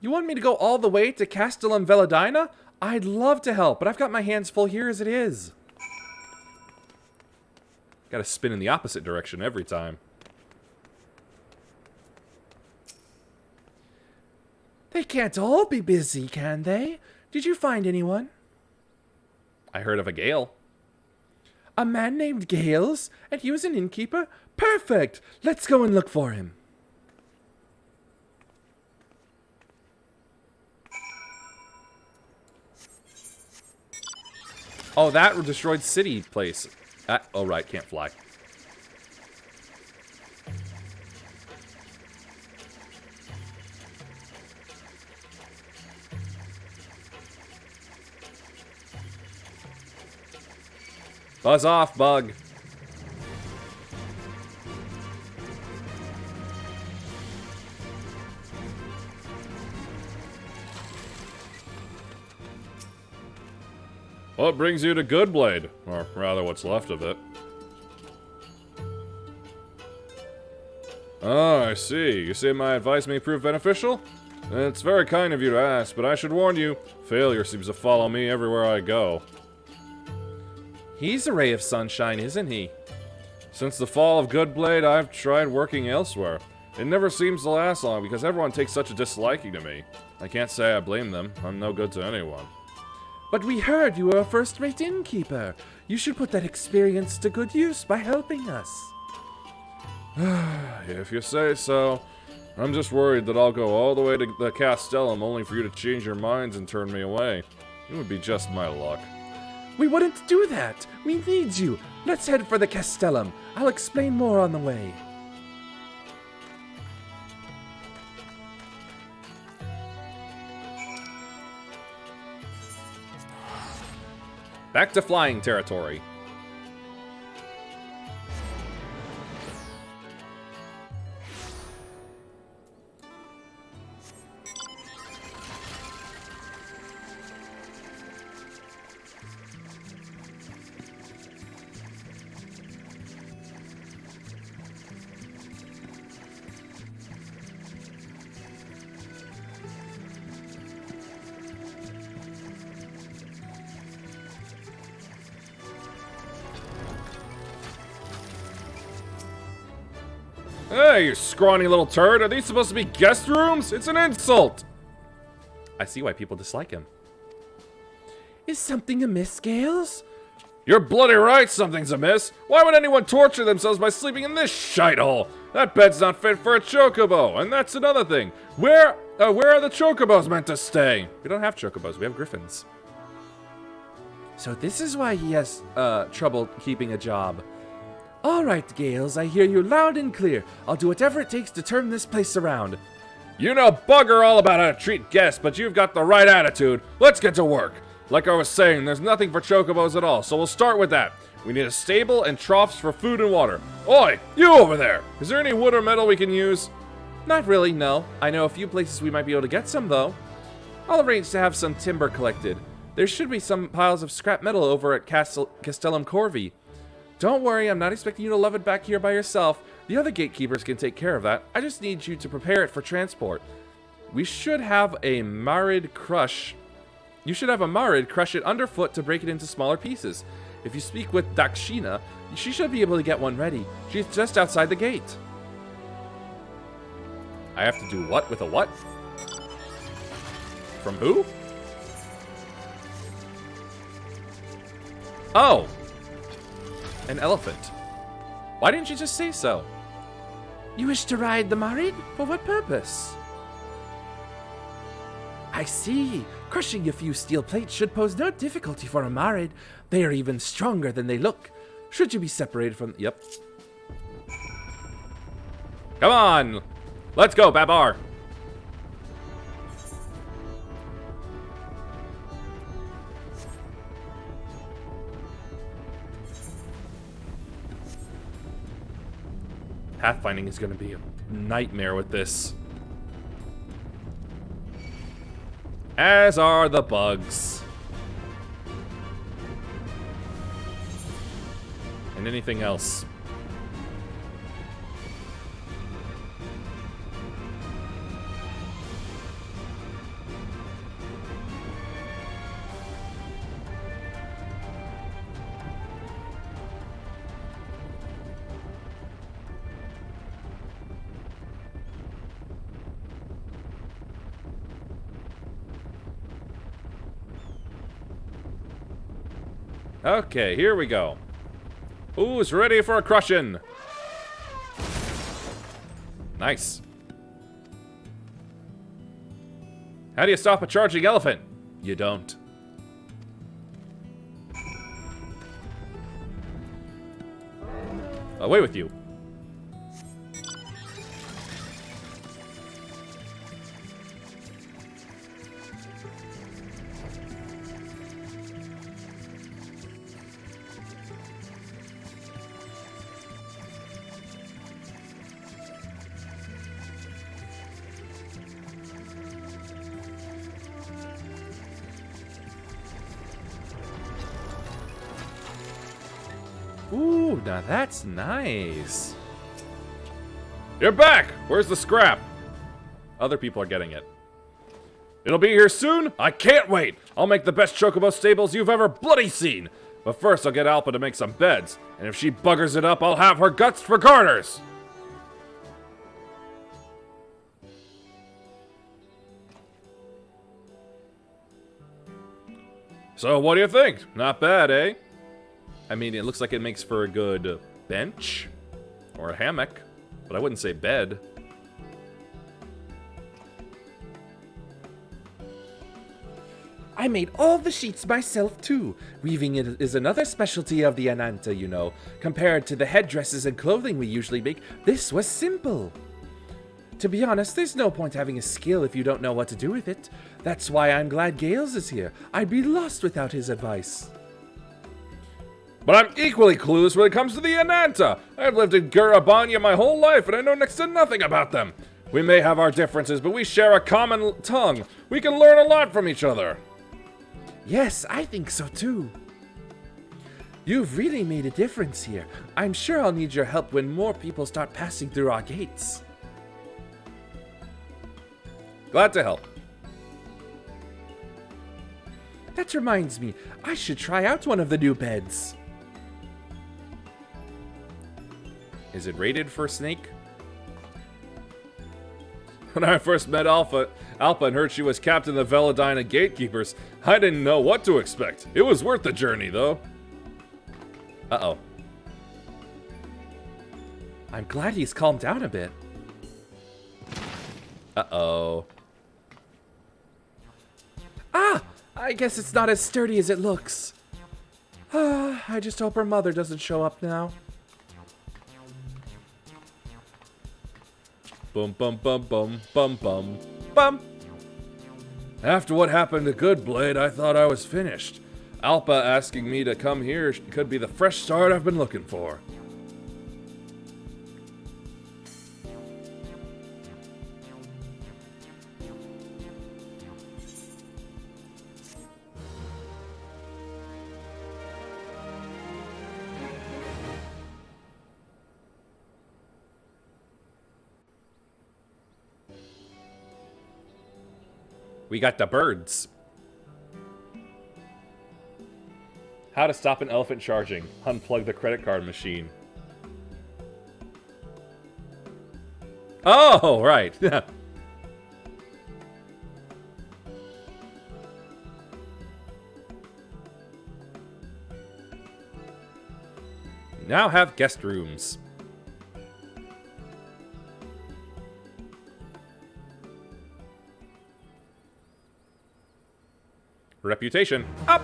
You want me to go all the way to Castellum Veladina? I'd love to help, but I've got my hands full here as it is. Gotta spin in the opposite direction every time. They can't all be busy, can they? Did you find anyone? I heard of a Gale. A man named Gales? And he was an innkeeper? Perfect! Let's go and look for him. Oh, that destroyed city place. Oh, right, can't fly. Buzz off, bug. What brings you to Goodblade? Or rather, what's left of it. Oh, I see. You say my advice may prove beneficial? It's very kind of you to ask, but I should warn you, failure seems to follow me everywhere I go. He's a ray of sunshine, isn't he? Since the fall of Goodblade, I've tried working elsewhere. It never seems to last long because everyone takes such a disliking to me. I can't say I blame them. I'm no good to anyone. But we heard you were a first-rate innkeeper. You should put that experience to good use by helping us. If you say so. I'm just worried that I'll go all the way to the Castellum only for you to change your minds and turn me away. It would be just my luck. We wouldn't do that. We need you. Let's head for the Castellum. I'll explain more on the way. Back to flying territory. Hey, you scrawny little turd. Are these supposed to be guest rooms? It's an insult! I see why people dislike him. Is something amiss, Gales? You're bloody right something's amiss. Why would anyone torture themselves by sleeping in this shithole? That bed's not fit for a chocobo, and that's another thing. Where are the chocobos meant to stay? We don't have chocobos, we have griffins. So this is why he has trouble keeping a job. All right, Gales, I hear you loud and clear. I'll do whatever it takes to turn this place around. You know bugger all about how to treat guests, but you've got the right attitude. Let's get to work. Like I was saying, there's nothing for chocobos at all, so we'll start with that. We need a stable and troughs for food and water. Oi, you over there! Is there any wood or metal we can use? Not really, no. I know a few places we might be able to get some, though. I'll arrange to have some timber collected. There should be some piles of scrap metal over at Castellum Corvi. Don't worry, I'm not expecting you to love it back here by yourself. The other gatekeepers can take care of that. I just need you to prepare it for transport. We should have a Marid crush. You should have a Marid crush it underfoot to break it into smaller pieces. If you speak with Dakshina, she should be able to get one ready. She's just outside the gate. I have to do what with a what? From who? Oh! An elephant. Why didn't you just say so? You wish to ride the Marid? For what purpose? I see. Crushing a few steel plates should pose no difficulty for a Marid. They are even stronger than they look. Should you be separated from... Yep. Come on! Let's go, Babar! Pathfinding is going to be a nightmare with this. As are the bugs. And anything else. Okay, here we go. Who's ready for a crushing? Nice. How do you stop a charging elephant? You don't. Away with you. Ooh, now that's nice. You're back! Where's the scrap? Other people are getting it. It'll be here soon? I can't wait! I'll make the best chocobo stables you've ever bloody seen! But first I'll get Alpa to make some beds, and if she buggers it up, I'll have her guts for garters! So what do you think? Not bad, eh? I mean, it looks like it makes for a good bench or a hammock, but I wouldn't say bed. I made all the sheets myself too. Weaving is another specialty of the Ananta, you know. Compared to the headdresses and clothing we usually make, this was simple. To be honest, there's no point having a skill if you don't know what to do with it. That's why I'm glad Gales is here. I'd be lost without his advice. But I'm equally clueless when it comes to the Ananta. I've lived in Gurabanya my whole life, and I know next to nothing about them. We may have our differences, but we share a common tongue. We can learn a lot from each other. Yes, I think so too. You've really made a difference here. I'm sure I'll need your help when more people start passing through our gates. Glad to help. That reminds me, I should try out one of the new beds. Is it rated for snake? When I first met Alpha and heard she was captain of Veladina Gatekeepers, I didn't know what to expect. It was worth the journey, though. Uh-oh. I'm glad he's calmed down a bit. Uh-oh. Ah! I guess it's not as sturdy as it looks. Ah, I just hope her mother doesn't show up now. Bum bum bum bum bum bum bum. After what happened to Goodblade, I thought I was finished. Alpa asking me to come here could be the fresh start I've been looking for. We got the birds. How to stop an elephant charging. Unplug the credit card machine. Oh, right. Now have guest rooms. Reputation up.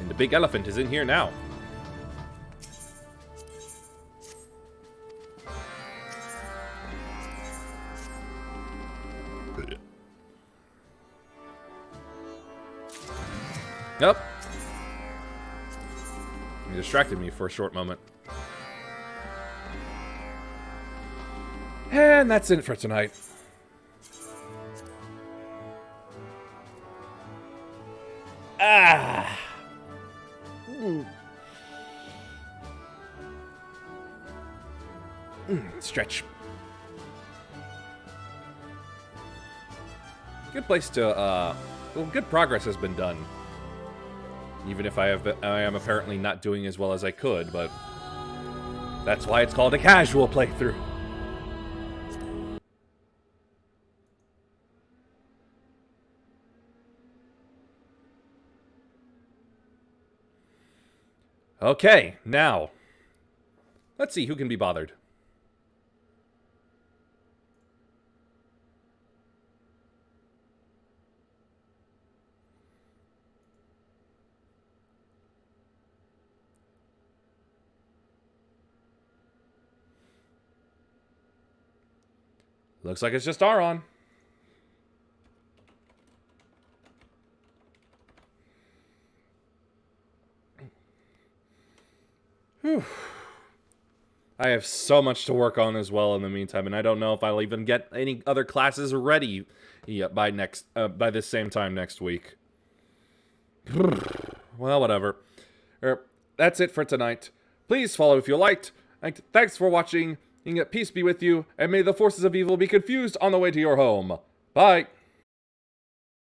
And the big elephant is in here now. Nope. He distracted me for a short moment. And that's it for tonight. Ah! Stretch. Good place to, well, good progress has been done. Even if I am apparently not doing as well as I could, but that's why it's called a casual playthrough. Okay, now, let's see who can be bothered. Looks like it's just Aron. Whew. I have so much to work on as well in the meantime, and I don't know if I'll even get any other classes ready by this same time next week. Well, whatever. That's it for tonight. Please follow if you liked. Thanks for watching. Peace be with you, and may the forces of evil be confused on the way to your home. Bye.